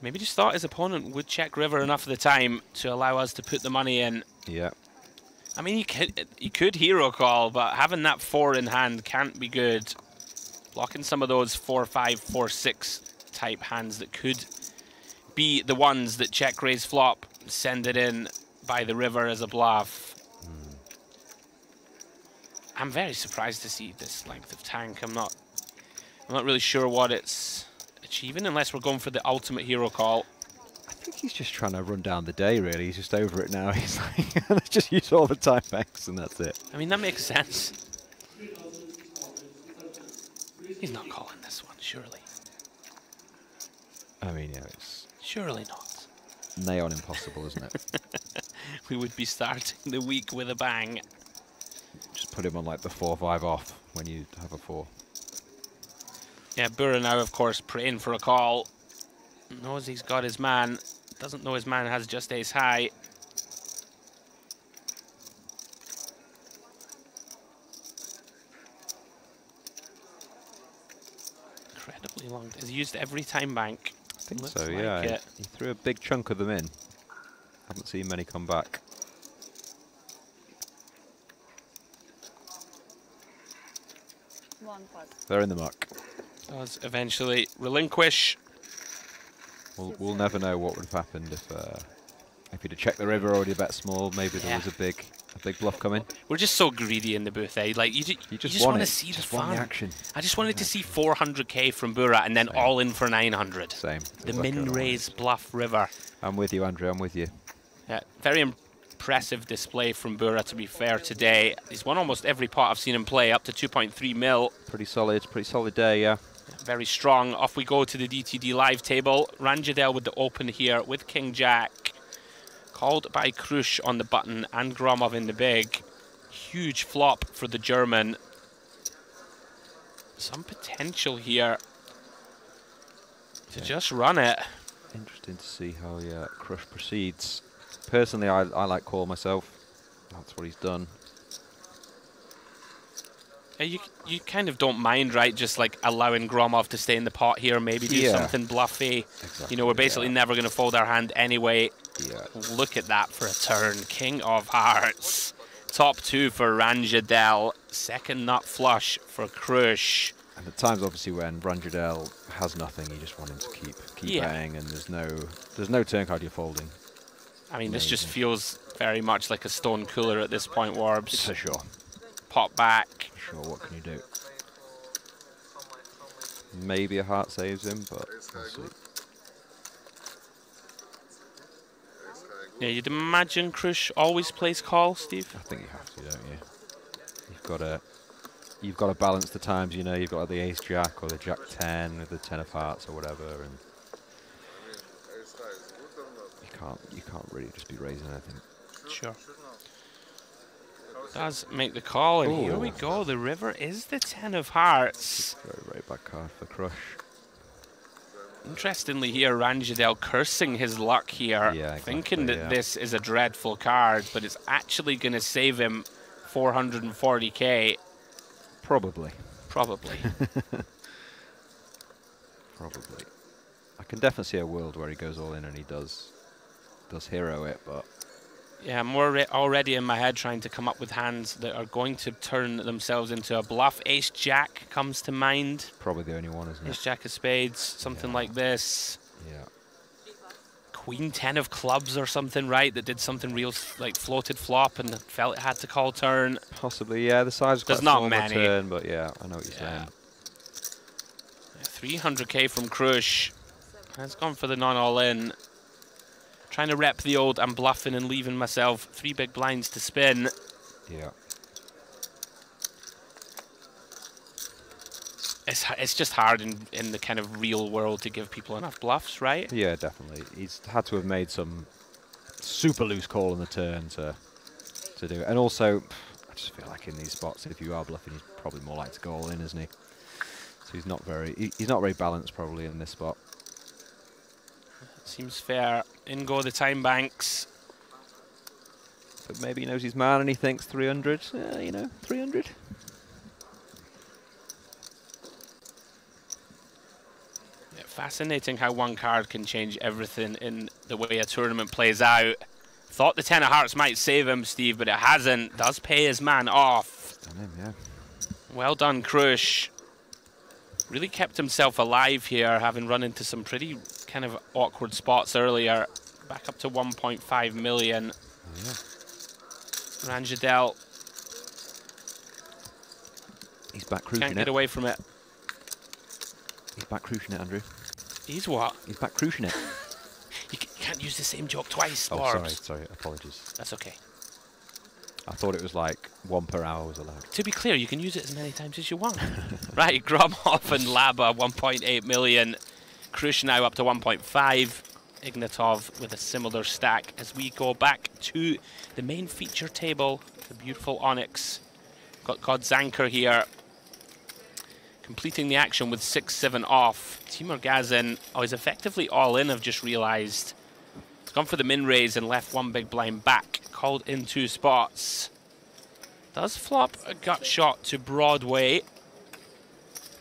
maybe just thought his opponent would check river enough of the time to allow us to put the money in. Yeah. I mean, you could hero call, but having that 4 in hand can't be good. Blocking some of those 4-5, 4-6 type hands that could be the ones that check raise flop, send it in by the river as a bluff. I'm very surprised to see this length of tank. I'm not really sure what it's achieving unless we're going for the ultimate hero call. I think he's just trying to run down the day, really. He's just over it now. He's like, let's just use all the time banks and that's it. I mean, that makes sense. He's not calling this one, surely. I mean, yeah, it's Surely not. nigh on impossible, isn't it? We would be starting the week with a bang. Just put him on like the 4-5 off when you have a 4. Yeah, Bora now, of course, praying for a call. Knows he's got his man. Doesn't know his man has just ace high. Incredibly long. Has he used every time bank? I think Looks so, like yeah. it. He threw a big chunk of them in. Haven't seen many come back. One pass. They're in the muck. Does eventually relinquish. We'll never know what would have happened if he'd have checked the river or he'd bet small. Maybe there was a big bluff coming. We're just so greedy in the booth, eh? Like you just want to see the fun. Action. I just wanted to see 400k from Bura and then all in for 900. Same. The min-raise bluff river. I'm with you, Andrew. I'm with you. Yeah, very impressive display from Bura, to be fair, today. He's won almost every pot I've seen him play, up to 2.3 mil. Pretty solid day, yeah. Very strong. Off we go to the DTD live table. Ranjadel with the open here with King Jack. Called by Krush on the button and Gromov in the big. Huge flop for the German. Some potential here to just run it. Interesting to see how Krush proceeds. Personally, I like call myself. That's what he's done. Yeah, you kind of don't mind, right? Just like allowing Gromov to stay in the pot here, maybe do something bluffy. Exactly, you know, we're basically never going to fold our hand anyway. Yeah. Look at that for a turn. King of Hearts. Top 2 for Ranjadel. Second nut flush for Krush. And at times, obviously, when Ranjadel has nothing, you just want him to keep betting, and there's no turn card you're folding. I mean, this just feels very much like a stone cooler at this point, Warbs. For sure. Pot back. Sure, what can you do? Maybe a heart saves him, but we'll see. Yeah, you'd imagine Krush always plays call, Steve? I think you have to, don't you? You've got to balance the times, you know, you've got the ace jack or the jack 10 with the 10 of hearts or whatever, and you can't really just be raising anything. Sure. Does make the call, and here we go. The river is the 10 of hearts. Very bad card for Krush. Interestingly here, Ranjadel cursing his luck here, thinking that this is a dreadful card, but it's actually going to save him 440k. Probably. Probably. Probably. I can definitely see a world where he goes all in and he does hero it, but yeah, I'm already in my head trying to come up with hands that are going to turn themselves into a bluff. Ace Jack comes to mind. Probably the only one, isn't it? Ace Jack of spades, something like this. Yeah. Queen 10 of clubs or something, right? That did something real, like floated flop and felt it had to call turn. Possibly, yeah. The size was quite small on the turn, but yeah, I know what you're saying. 300k from Krush. Has gone for the non-all-in. Trying to rep the old I'm bluffing and leaving myself 3 big blinds to spin. Yeah. It's just hard in the kind of real world to give people enough bluffs, right? Yeah, definitely. He's had to have made some super loose call on the turn to do it. And also, I just feel like in these spots, if you are bluffing, he's probably more likely to go all in, isn't he? So he's not very balanced probably in this spot. Seems fair. In go the time banks. But maybe he knows his man and he thinks 300. You know, 300. Yeah, fascinating how one card can change everything in the way a tournament plays out. Thought the 10 of hearts might save him, Steve, but it hasn't. Does pay his man off. Done him, yeah. Well done, Krush. Really kept himself alive here, having run into some pretty kind of awkward spots earlier. Back up to 1.5 million. Yeah. Ranjadel. He's back cruising it. Can't get away from it. He's back cruising it, Andrew. He's what? He's back cruising it. You can't use the same joke twice, Oh, Barbs. sorry, apologies. That's okay. I thought it was like 1 per hour was allowed. To be clear, you can use it as many times as you want. Right, Gromov and Laba, 1.8 million. Krush now up to 1.5. Ignatov with a similar stack as we go back to the main feature table. The beautiful Onyx. Got Godzanker here. Completing the action with 6-7 off. Timur Gazin, he's effectively all in, I've just realized. He's gone for the min raise and left 1 big blind back. Called in 2 spots. Does flop a gut shot to Broadway.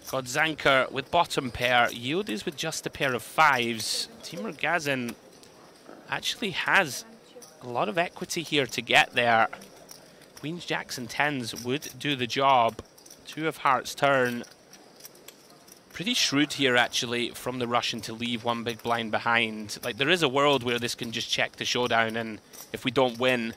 Godzanker with bottom pair. Yield is with just a pair of 5s. Timur Gazin actually has a lot of equity here to get there. Queens, jacks and 10s would do the job. 2 of hearts turn. Pretty shrewd here, actually, from the Russian to leave one big blind behind. Like, there is a world where this can just check the showdown, and if we don't win,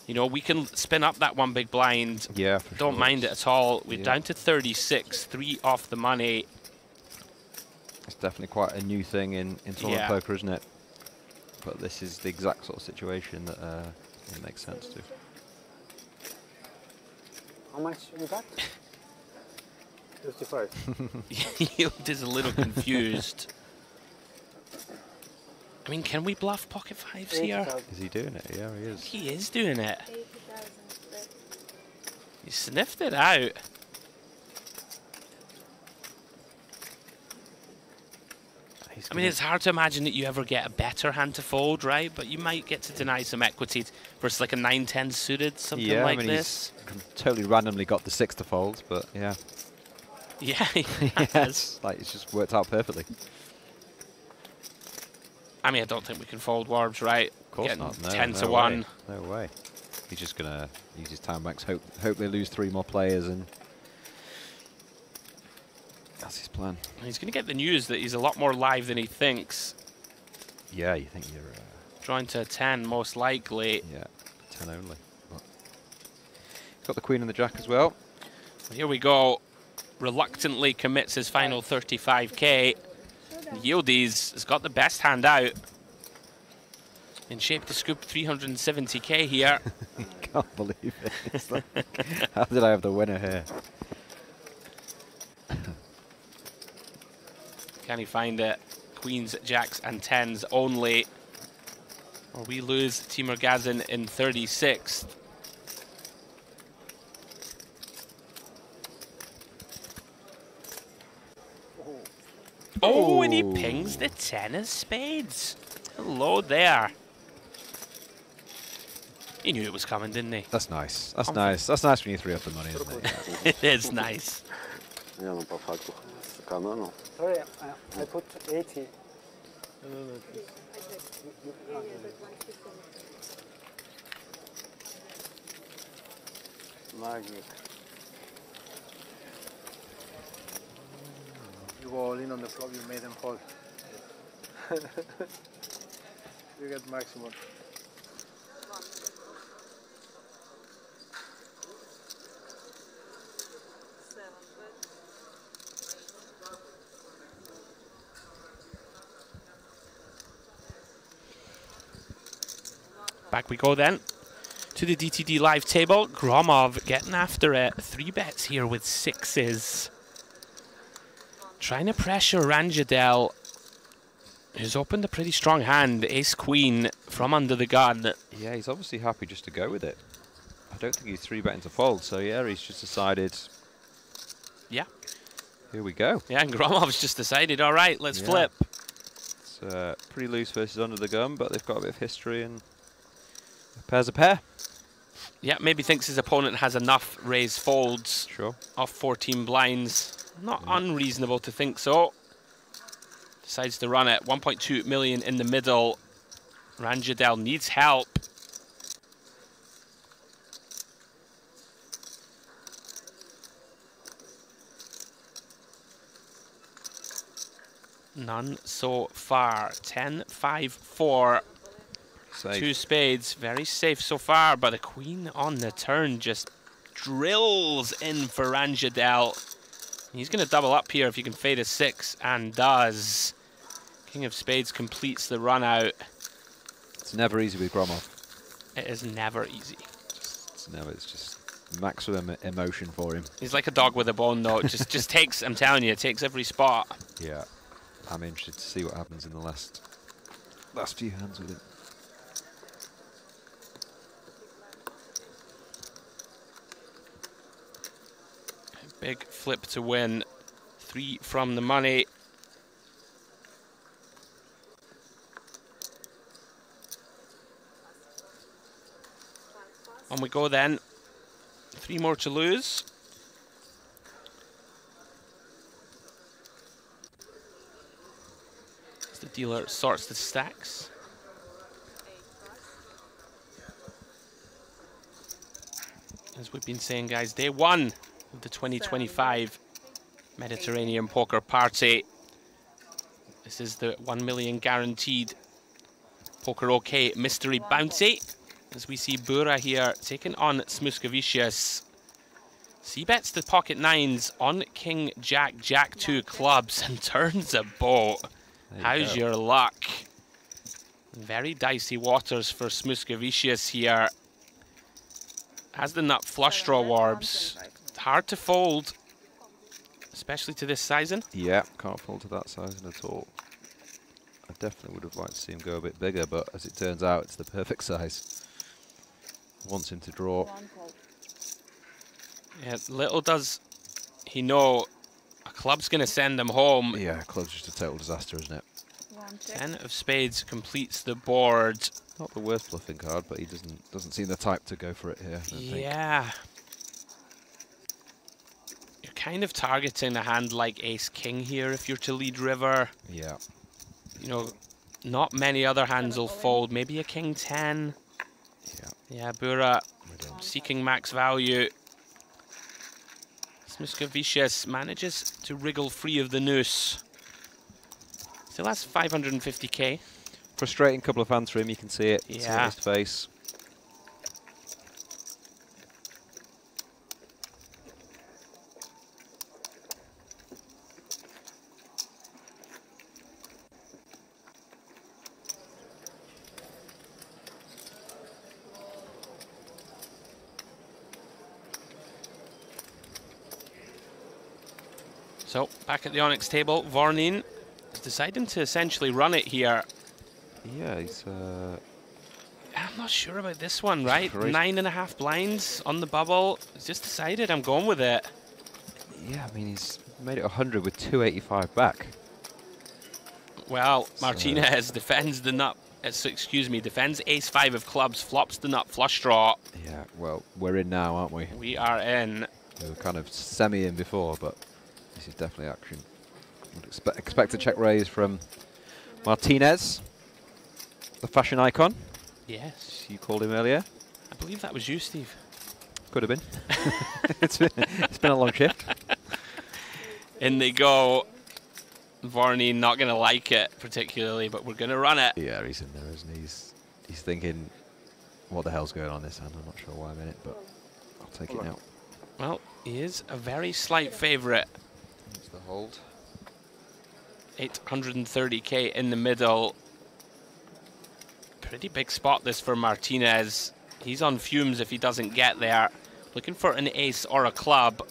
you know, we can spin up that one big blind. Yeah, for Don't sure. mind it at all. We're Yeah. down to 36, 3 off the money. It's definitely quite a new thing in tournament Yeah. poker, isn't it? But this is the exact sort of situation that it makes sense to. How much we got? 55. Yield is a little confused. I mean, can we bluff pocket fives here? 80,000. Is he doing it? Yeah, he is. He is doing it. 80,000 bet. He sniffed it out. I mean, it's hard to imagine that you ever get a better hand to fold, right? But you might get to deny some equity versus like a 9-10 suited, something yeah, like I mean, this. he's totally randomly got the 6 to fold, but yeah. Yeah, he Yes, has. like it's just worked out perfectly. I mean, I don't think we can fold Warbs, right? Of course Getting not. No, 10 no to way. 1. No way. He's just gonna use his time max. Hope they lose 3 more players, and that's his plan. He's going to get the news that he's a lot more live than he thinks. Yeah, you think you're Drawing to a 10, most likely. yeah 10 only. But got the queen and the jack as well. Here we go. Reluctantly commits his final 35k. Yildiz has got the best hand out. In shape to scoop 370k here. Can't believe it. It's like, how did I have the winner here? Can he find it? Queens, jacks, and 10s only. Or we lose Timur Gazin in 36th. Oh, and he pings the 10 of spades. Hello there. He knew it was coming, didn't he? That's nice. That's nice. That's nice when you 3-up the money, isn't it? Yeah. It is nice. Не, ну по факту канону. Sorry, I put 80. Magic. You go all in on the flop, you made them fall. You get maximum. Back we go then to the DTD live table. Gromov getting after it. 3 bets here with 6s. Trying to pressure Ranjadel, who's opened a pretty strong hand. Ace-Queen from under the gun. Yeah, he's obviously happy just to go with it. I don't think he's 3-betting to fold, so yeah, he's just decided. Yeah. Here we go. Yeah, and Gromov's just decided, all right, let's Yeah. flip. It's pretty loose versus under the gun, but they've got a bit of history, and a pair's a pair. Yeah, maybe thinks his opponent has enough raise folds Sure. off 14 blinds. Not unreasonable to think so. Decides to run it. 1.2 million in the middle. Ranjadel needs help. None so far. 10, 5, 4. Safe. 2 spades. Very safe so far, but the queen on the turn just drills in for Ranjadel. He's going to double up here if he can fade a 6, and does. King of spades completes the run out. It's never easy with Gromov. It is never easy. It's never. It's just maximum emotion for him. He's like a dog with a bone, though. just takes, I'm telling you, it takes every spot. Yeah. I'm interested to see what happens in the last few hands with him. Big flip to win. 3 from the money. On we go then. 3 more to lose. As the dealer sorts the stacks. As we've been saying, guys, day 1 of the 2025 Mediterranean Poker Party. This is the 1 million guaranteed Poker OK mystery bounty. As we see Bura here taking on Smuskavicius. C-bets the pocket nines on King Jack, Jack 2 clubs and turns a boat. How's your luck? Very dicey waters for Smuskavicius here. Has the nut flush draw warbs. Hard to fold, especially to this sizing. Yeah, can't fold to that sizing at all. I definitely would have liked to see him go a bit bigger, but as it turns out, it's the perfect size. Wants him to draw. Yeah, little does he know a club's going to send them home. Yeah, club's just a total disaster, isn't it? 10 of spades completes the board. Not the worst bluffing card, but he doesn't seem the type to go for it here. Yeah. You're kind of targeting a hand like Ace-King here if you're to lead river. Yeah. You know, not many other hands will fold. Maybe a King-10. Yeah. Yeah, Bura seeking max value. Smuskavicius manages to wriggle free of the noose. Still has 550k. Frustrating couple of hands for him, you can see it. Yeah. See it on his face. So, back at the Onyx table, Vornin is deciding to essentially run it here. Yeah, he's... I'm not sure about this one, right? Great. 9.5 blinds on the bubble. He's just decided I'm going with it. Yeah, I mean, he's made it 100 with 285 back. Well, Martinez defends the nut. Excuse me, defends Ace-5 of clubs, flops the nut flush draw. Yeah, well, we're in now, aren't we? We are in. We were kind of semi-in before, but this is definitely action. Would expect a check raise from Martinez, the fashion icon. Yes. You called him earlier. I believe that was you, Steve. Could have been. it's been a long shift. In they go. Vorny not going to like it particularly, but we're going to run it. Yeah, he's in there, isn't he? He's thinking, what the hell's going on this hand? I'm not sure why I'm in it, but I'll take it now. Well, he is a very slight favourite. It's the hold. 830k in the middle. Pretty big spot this for Martinez. He's on fumes if he doesn't get there. Looking for an ace or a club.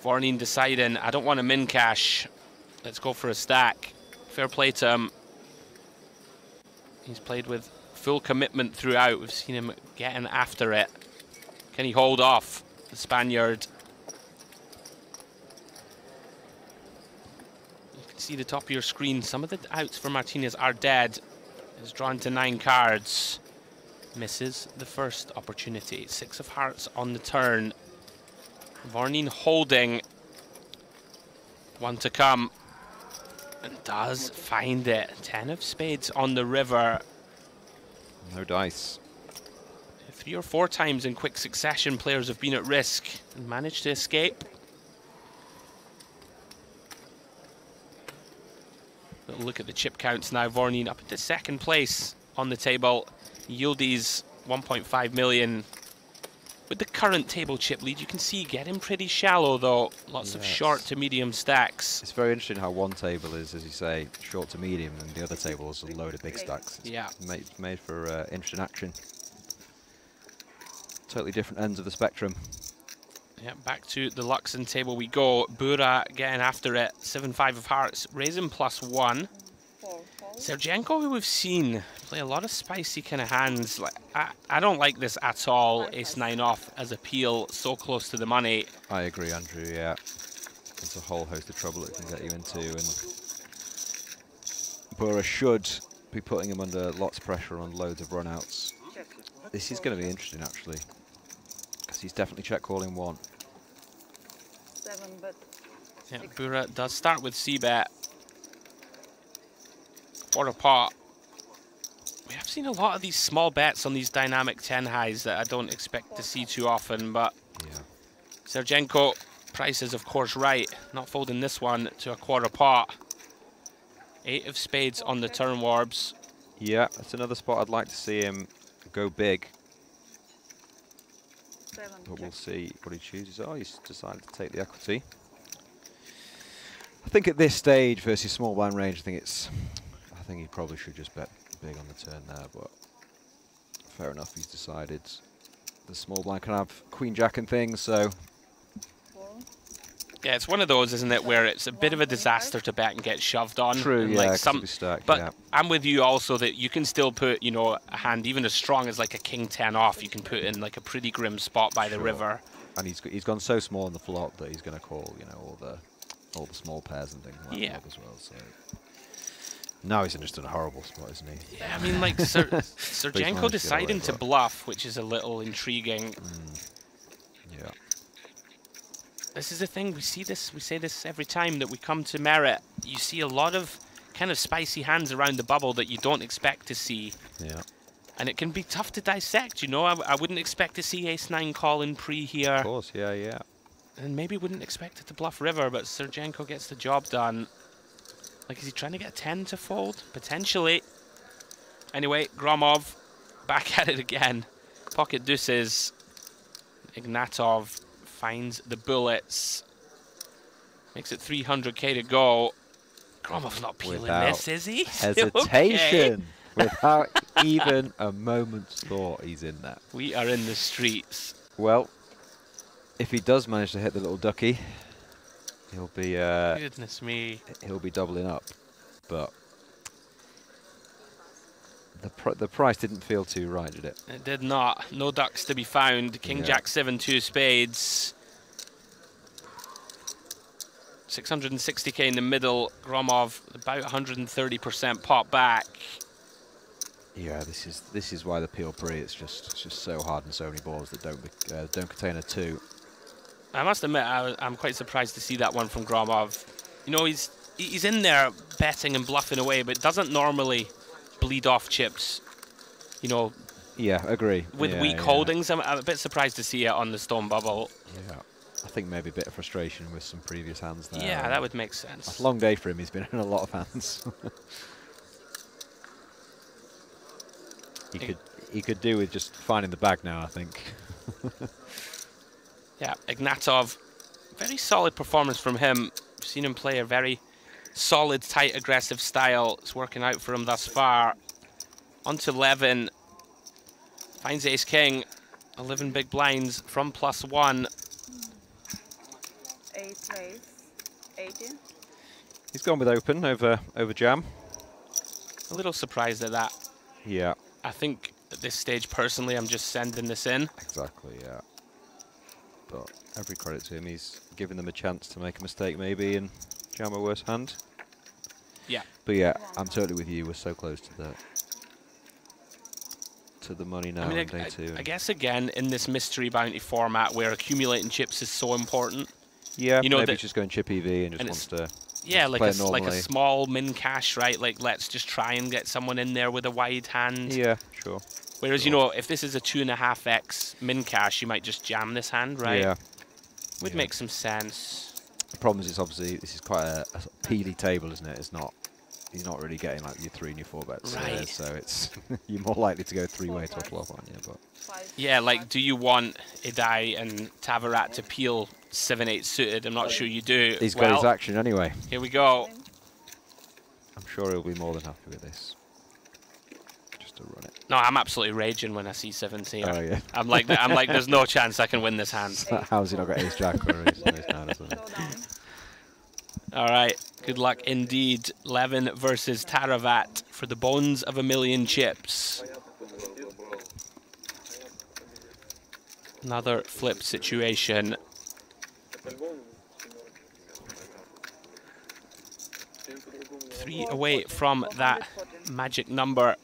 Vornin deciding, I don't want a min cash. Let's go for a stack. Fair play to him. He's played with full commitment throughout. We've seen him getting after it. Can he hold off the Spaniard? You can see the top of your screen. Some of the outs for Martinez are dead. He's drawn to 9 cards. Misses the first opportunity. 6 of hearts on the turn. Vornin holding. One to come. And does find it. 10 of spades on the river. No dice. 3 or 4 times in quick succession, players have been at risk and managed to escape. Little look at the chip counts now. Vornin up into 2nd place on the table. Yildiz 1.5 million. With the current table chip lead, you can see getting pretty shallow though. Lots of short to medium stacks. It's very interesting how one table is, as you say, short to medium, and the other table is a load of big stacks. It's made for interesting action. Totally different ends of the spectrum. Yeah, back to the Luxon table we go. Bura getting after it. 7-5 of hearts, raising +1. Sergenko, who we've seen play a lot of spicy kind of hands. Like I don't like this at all. Ace-9 off as a peel, so close to the money. I agree, Andrew, yeah. There's a whole host of trouble it can get you into, and Bura should be putting him under lots of pressure on loads of runouts. This is going to be interesting, actually, because he's definitely check calling 1. 7-bet. Yeah, Bura does start with C-bet. Quarter pot. We have seen a lot of these small bets on these dynamic 10 highs that I don't expect to see too often, but Sergenko Price is, of course, right. Not folding this one to a quarter pot. 8 of spades on the turn, Warbs. Yeah, that's another spot I'd like to see him go big. 7. But we'll see what he chooses. Oh, he's decided to take the equity. I think at this stage versus small blind range, I think he probably should just bet big on the turn there, but fair enough, he's decided the small blind can have queen jack and things, so. Yeah, it's one of those, isn't it, where it's a bit of a disaster to bet and get shoved on. True, and yeah, like 'cause some, it'll be stacked, but yeah. I'm with you also that you can still put, you know, a hand even as strong as like a king 10 off. You can put in like a pretty grim spot by the Sure. river. And he's gone so small on the flop that he's going to call, you know, all the small pairs and things like Yeah. that as well. So now he's in just in a horrible spot, isn't he? Yeah, I mean, like Sergenko managed to get away deciding with to it. bluff, which is a little intriguing. Yeah. This is the thing, we say this every time that we come to Merit. You see a lot of kind of spicy hands around the bubble that you don't expect to see. Yeah. And it can be tough to dissect, you know. I wouldn't expect to see ace-9 call in pre here. Of course, yeah, yeah. And maybe wouldn't expect it to bluff river, but Sergenko gets the job done. Like, is he trying to get a 10 to fold? Potentially. Anyway, Gromov back at it again. Pocket deuces. Ignatov finds the bullets. Makes it 300k to go. Gromov's not peeling Without this, is he? hesitation. Without even a moment's thought, he's in there. We are in the streets. Well, if he does manage to hit the little ducky, he'll be Goodness me. he'll be doubling up. But the price didn't feel too right, did it? It did not. No ducks to be found. King Yeah. Jack 7, 2 spades. 660k in the middle. Gromov about 130% pot back. Yeah, this is why the peel pre it's just so hard and so many balls that don't contain a 2. I must admit, I'm quite surprised to see that one from Gromov. You know, he's in there betting and bluffing away, but doesn't normally bleed off chips. You know, Yeah, agree. with Yeah, weak yeah. holdings. I'm a bit surprised to see it on the stone bubble. Yeah, I think maybe a bit of frustration with some previous hands there. Yeah, and that would make it's sense. a long day for him. He's been in a lot of hands. he could do with just finding the bag now, I think. Yeah, Ignatov, very solid performance from him. We've seen him play a very solid, tight, aggressive style. It's working out for him thus far. On to Levin. Finds ace-king. 11 big blinds from +1. 8 plays. 80. He's gone with open over jam. A little surprised at that. Yeah, I think at this stage, personally, I'm just sending this in. exactly, yeah. But every credit to him, he's given them a chance to make a mistake maybe and jam a worse hand. Yeah. But yeah, I'm totally with you. We're so close to the money now I mean, on day 2. I guess, again, in this mystery bounty format where accumulating chips is so important. Yeah, you know, maybe he's just going chip EV and just and wants to Yeah, like play a, it like a normally. small min cash, right? Like, let's just try and get someone in there with a wide hand. Yeah, sure. Whereas, you know, if this is a 2.5x min cash, you might just jam this hand, right? Yeah. Would Yeah. make some sense. The problem is, it's obviously this is quite a sort of peely table, isn't it? It's not. You're not really getting like your 3 and your 4 bets, Right. so it's you're more likely to go 3-way to a flop, aren't you? But 5. Yeah, like, do you want Idai and Tavarat to peel 7-8 suited? I'm not sure you do. he's got his action anyway. Here we go. I'm sure he'll be more than happy with this. Just to run it. No, I'm absolutely raging when I see 7s here. Oh yeah. I'm like, there's no chance I can win this hand. How's he not got ace jack or ace nine as well? Slow down. All right, good luck indeed. Levin versus Taravat for the bones of 1,000,000 chips. Another flip situation. 3 away from that magic number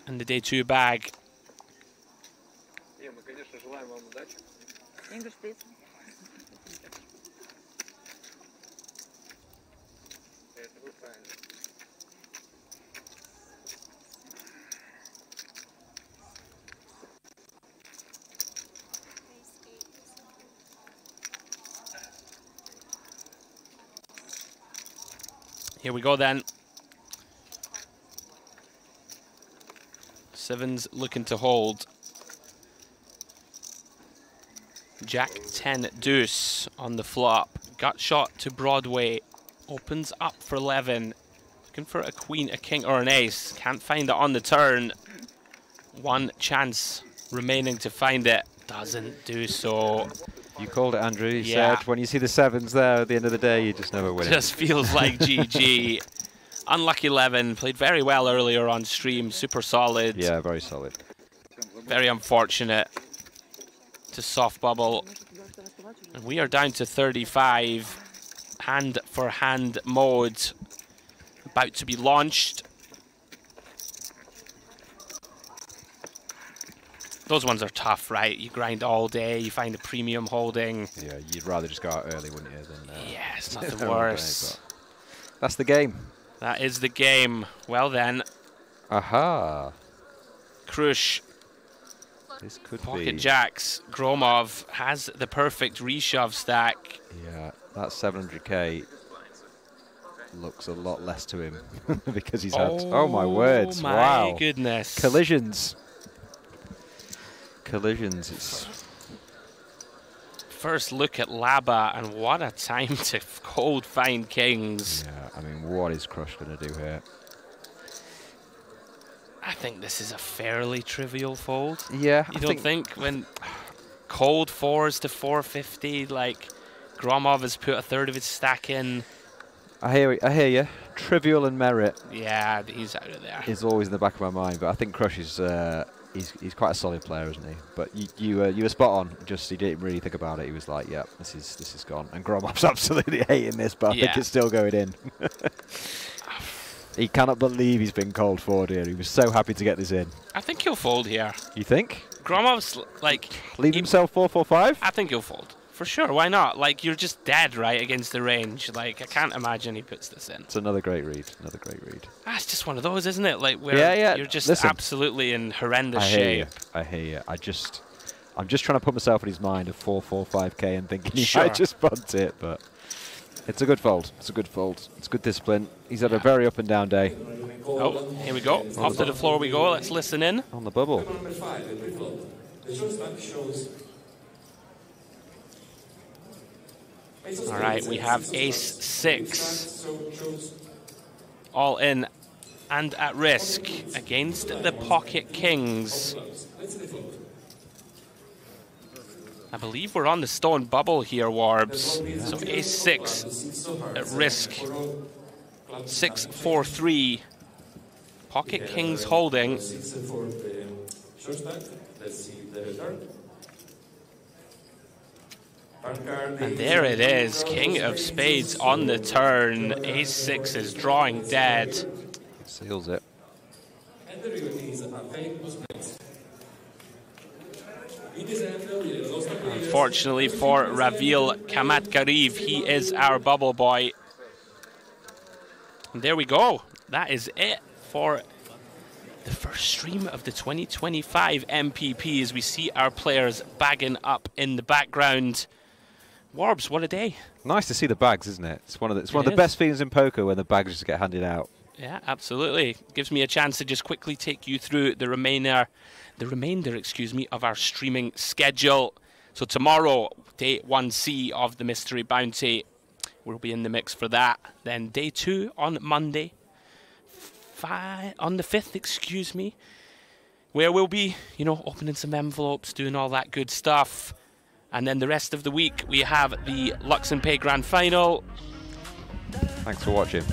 in the day 2 bag. English, please. Here we go then. Sevens looking to hold. Jack 10 deuce on the flop. Gut shot to Broadway. Opens up for 11. Looking for a queen, a king, or an ace. Can't find it on the turn. One chance remaining to find it. Doesn't do so. You called it, Andrew. You Yeah. said when you see the sevens there at the end of the day, you just never win it. Just feels like GG. Unlucky 11. Played very well earlier on stream. Super solid. Yeah, very solid. Very unfortunate to soft bubble. And we are down to 35. Hand for hand mode. About to be launched. Those ones are tough, right? You grind all day, you find a premium holding. Yeah, you'd rather just go out early, wouldn't you? Than, yeah, it's nothing worse. That's the game. That is the game. Well then. Aha. Krush. This could Pocket be. jacks. Gromov has the perfect reshove stack. Yeah, that 700k looks a lot less to him because he's had. Oh my words! My wow. goodness. Collisions. Collisions. It's First look at Laba, and what a time to cold find kings. yeah. I mean, what is Crush going to do here? I think this is a fairly trivial fold. Yeah, You don't think when cold 4s to 450, like Gromov has put a third of his stack in. I hear you. Trivial and merit Yeah, he's out of there. is always in the back of my mind, but I think Crush is he's quite a solid player, isn't he? But you were spot on. Just he didn't really think about it. He was like, "Yeah, this is gone." And Gromov's absolutely hating this, but I think it's still going in. He cannot believe he's been called forward here. He was so happy to get this in. I think he'll fold here. You think? Gromov's like Leave himself 4-4-5? I think he'll fold. For sure, why not? Like, you're just dead, right, against the range. Like, I can't imagine he puts this in. It's another great read. Another great read. It's just one of those, isn't it? Like, where you're just absolutely in horrendous shape. I hear you. I'm just trying to put myself in his mind of 4-4-5k and thinking he Sure. might just bunt it, but it's a good fold. It's a good fold. It's good discipline. He's had a very up and down day. Oh, here we go. Up to the floor we go. Let's listen in. On the bubble. All right, we have ace-6. All in and at risk against the pocket kings. I believe we're on the stone bubble here, Warbs. So ace-6 at risk. 6-4-3. Pocket kings holding. And there it is, king of spades on the turn. Ace-6 is drawing dead. Seals it. Unfortunately for Ravil Kamatkariv, he is our bubble boy. And there we go. That is it for the first stream of the 2025 MPP as we see our players bagging up in the background. Warbs, what a day. Nice to see the bags, isn't it? It's one of the best feelings in poker when the bags just get handed out. Yeah, absolutely. Gives me a chance to just quickly take you through the remainder, of our streaming schedule. So tomorrow, day 1C of the Mystery Bounty, we'll be in the mix for that. Then day 2 on Monday, on the 5th, where we'll be, opening some envelopes, doing all that good stuff. And then the rest of the week, we have the Lux and Pay Grand Final. Thanks for watching.